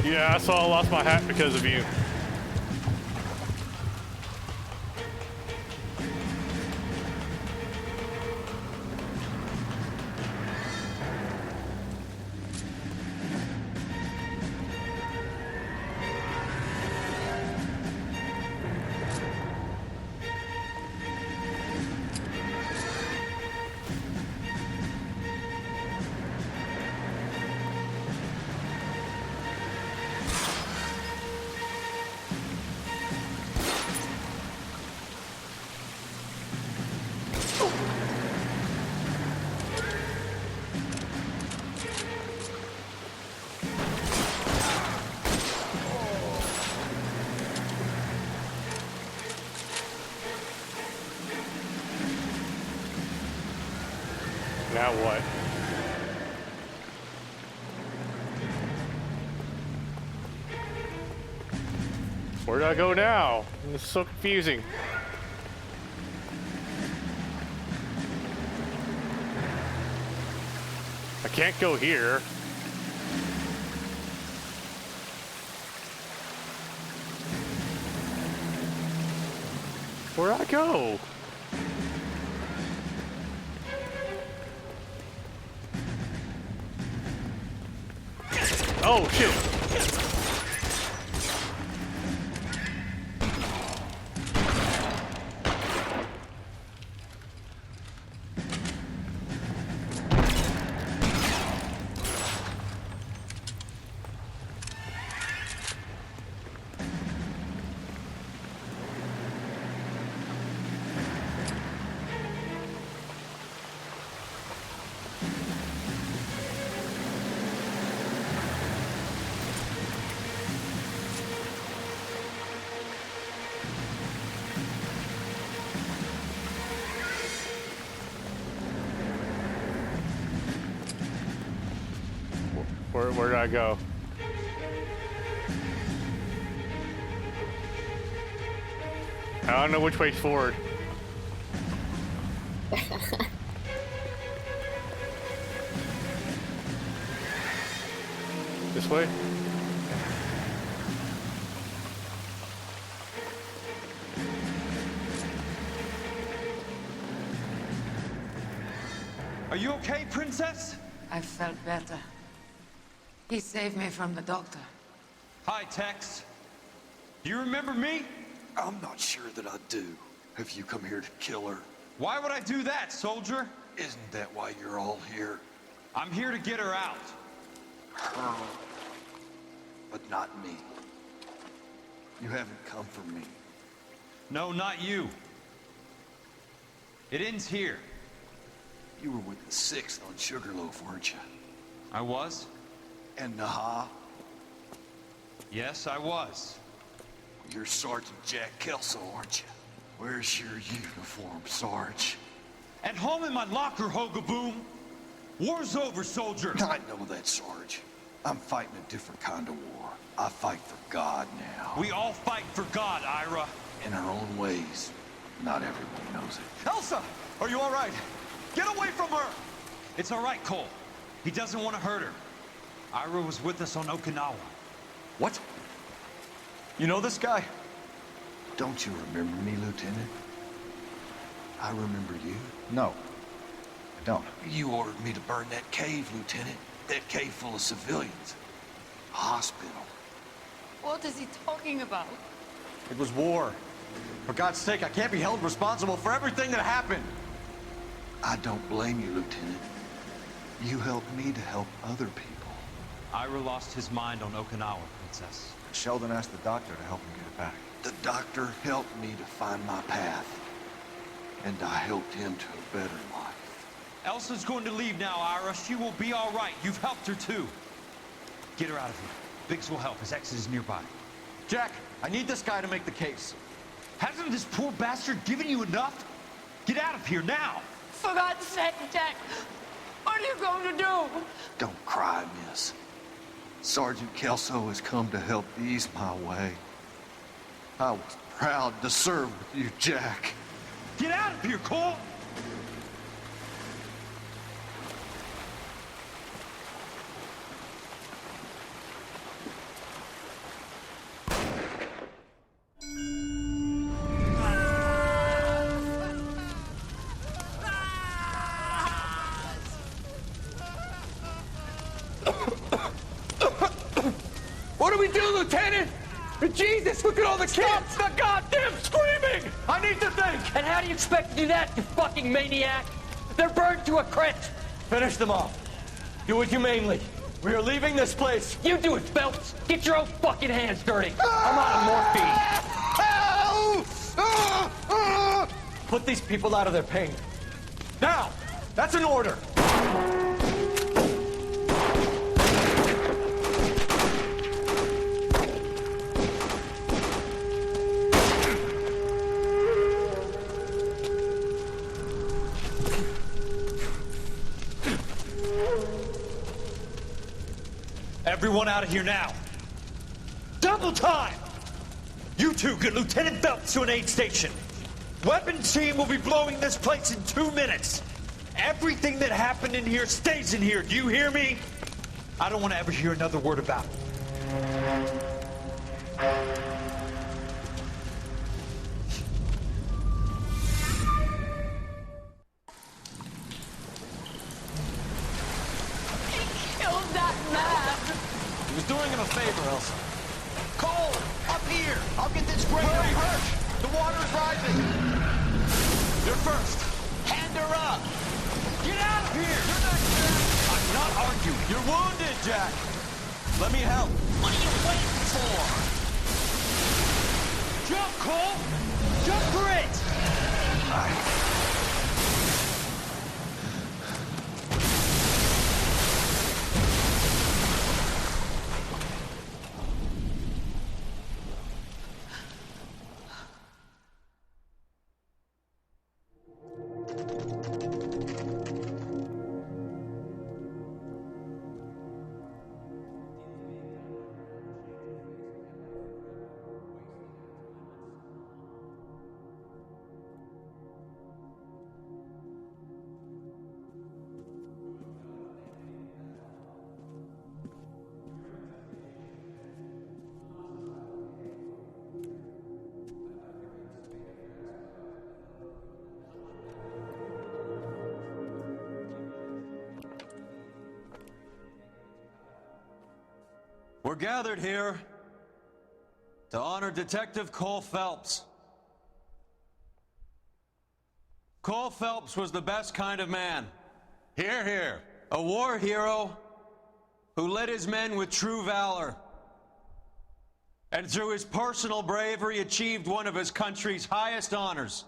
Yeah, I saw I lost my hat because of you. Now what? Where do I go now? This is so confusing. I can't go here. Where'd I go? Oh, shit. Where did I go? I don't know which way's forward. This way?
Are you okay, Princess?
I felt better. He saved me from the doctor.
Hi, Tex. Do you remember me?
I'm not sure that I do. Have you come here to kill her?
Why would I do that, soldier?
Isn't that why you're all here?
I'm here to get her out.
Her. But not me. You haven't come for me.
No, not you. It ends here.
You were with the 6th on Sugarloaf, weren't you?
I was?
And Naha?
Yes, I was.
You're Sergeant Jack Kelso, aren't you? Where's your uniform, Sarge?
At home in my locker, Hogaboom. War's over, soldier.
I know that, Sarge. I'm fighting a different kind of war. I fight for God now.
We all fight for God, Ira.
In our own ways. Not everyone knows it.
Elsa! Are you all right? Get away from her! It's all right, Cole. He doesn't want to hurt her. Ira was with us on Okinawa.
What? You know this guy? Don't you remember me, Lieutenant? I remember you.
No, I don't.
You ordered me to burn that cave, Lieutenant. That cave full of civilians. A hospital.
What is he talking about?
It was war. For God's sake, I can't be held responsible for everything that happened.
I don't blame you, Lieutenant. You helped me to help other people.
Ira lost his mind on Okinawa, Princess.
Sheldon asked the doctor to help him get it back.
The doctor helped me to find my path. And I helped him to a better life.
Elsa's going to leave now, Ira. She will be all right. You've helped her, too. Get her out of here. Biggs will help. His exit is nearby.
Jack, I need this guy to make the case.
Hasn't this poor bastard given you enough? Get out of here now!
For God's sake, Jack! What are you going to do?
Don't cry, miss. Sergeant Kelso has come to help ease my way. I was proud to serve with you, Jack.
Get out of here, Cole!
What do we do, Lieutenant? Jesus, look at all the kids!
Stop the goddamn screaming!
I need to think!
And how do you expect to do that, you fucking maniac? They're burned to a crisp!
Finish them off. Do it humanely. We are leaving this place.
You do it, Phelps! Get your own fucking hands dirty! I'm out of morphine!
Put these people out of their pain. Now! That's an order!
Everyone out of here now. Double time! You two get Lieutenant Phelps to an aid station. Weapons team will be blowing this place in 2 minutes. Everything that happened in here stays in here. Do you hear me? I don't want to ever hear another word about it.
He was doing him a favor, Elsa.
Cole, up here! I'll get this grader.
Where are you hurt?
The water's rising.
You're first.
Hand her up.
Get out of here! You're not Jack! I'm not arguing. You're wounded, Jack. Let me help.
What are you waiting for?
Jump, Cole! Jump for it!
We're gathered here To honor Detective Cole Phelps. Cole Phelps was the best kind of man.
Hear, hear.
A war hero who led his men with true valor. And through his personal bravery achieved one of his country's highest honors.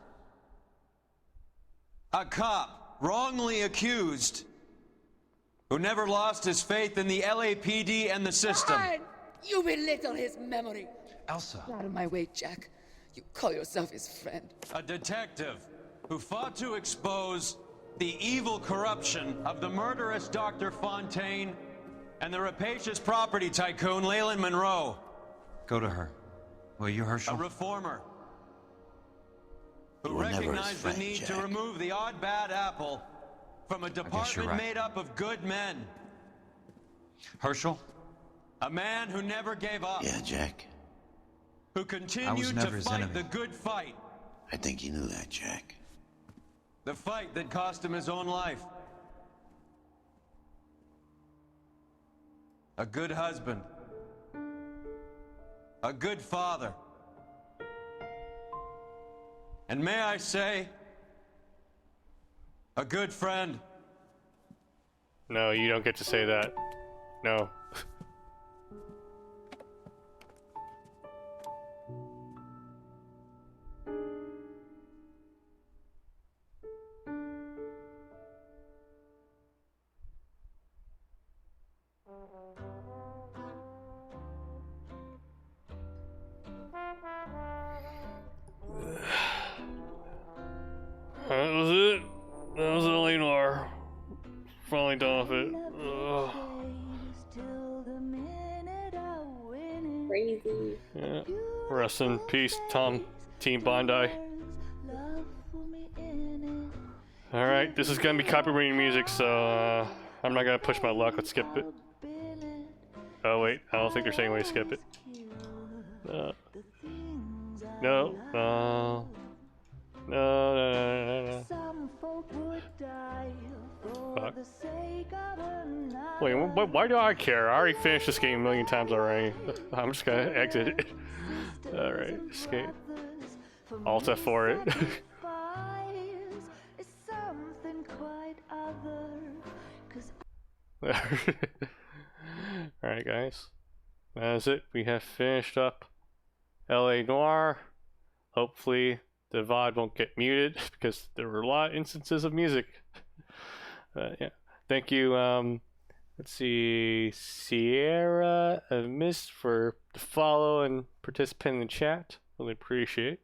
A cop wrongly accused who never lost his faith in the LAPD and the system.
Fine. You belittle his memory.
Elsa.
Get out of my way, Jack. You call yourself his friend.
A detective who fought to expose the evil corruption of the murderous Dr. Fontaine and the rapacious property tycoon Leyland Monroe.
Go to her. Will you, Herschel?
A reformer who
You were never his
recognized
friend,
the need to
Jack.
remove the odd bad apple from a department
right.
made up of good men.
Herschel?
A man who never gave up.
Yeah, Jack.
Who
I was
continued
never
to
his
fight
enemy.
the good fight.
I think you knew that, Jack.
The fight that cost him his own life. A good husband. A good father. And may I say, a good friend.
No, you don't get to say that. No. That was it. That was LA Noire. Finally done with it. Ugh.
Crazy.
Yeah. Rest in peace, Team Bondi. Alright, this is gonna be copyrighted music, so I'm not gonna push my luck. Let's skip it. Oh wait, I don't think they're saying way to skip it. No. No. No. No. Fuck. Wait, why do I care? I already finished this game a million times already. I'm just gonna exit it. Alright, escape. Alt F for it. Alright guys, that's it. We have finished up LA Noire. Hopefully the VOD won't get muted because there were a lot of instances of music. Yeah, thank you. Let's see, Sierra Mist for the follow and participate in the chat. Really appreciate.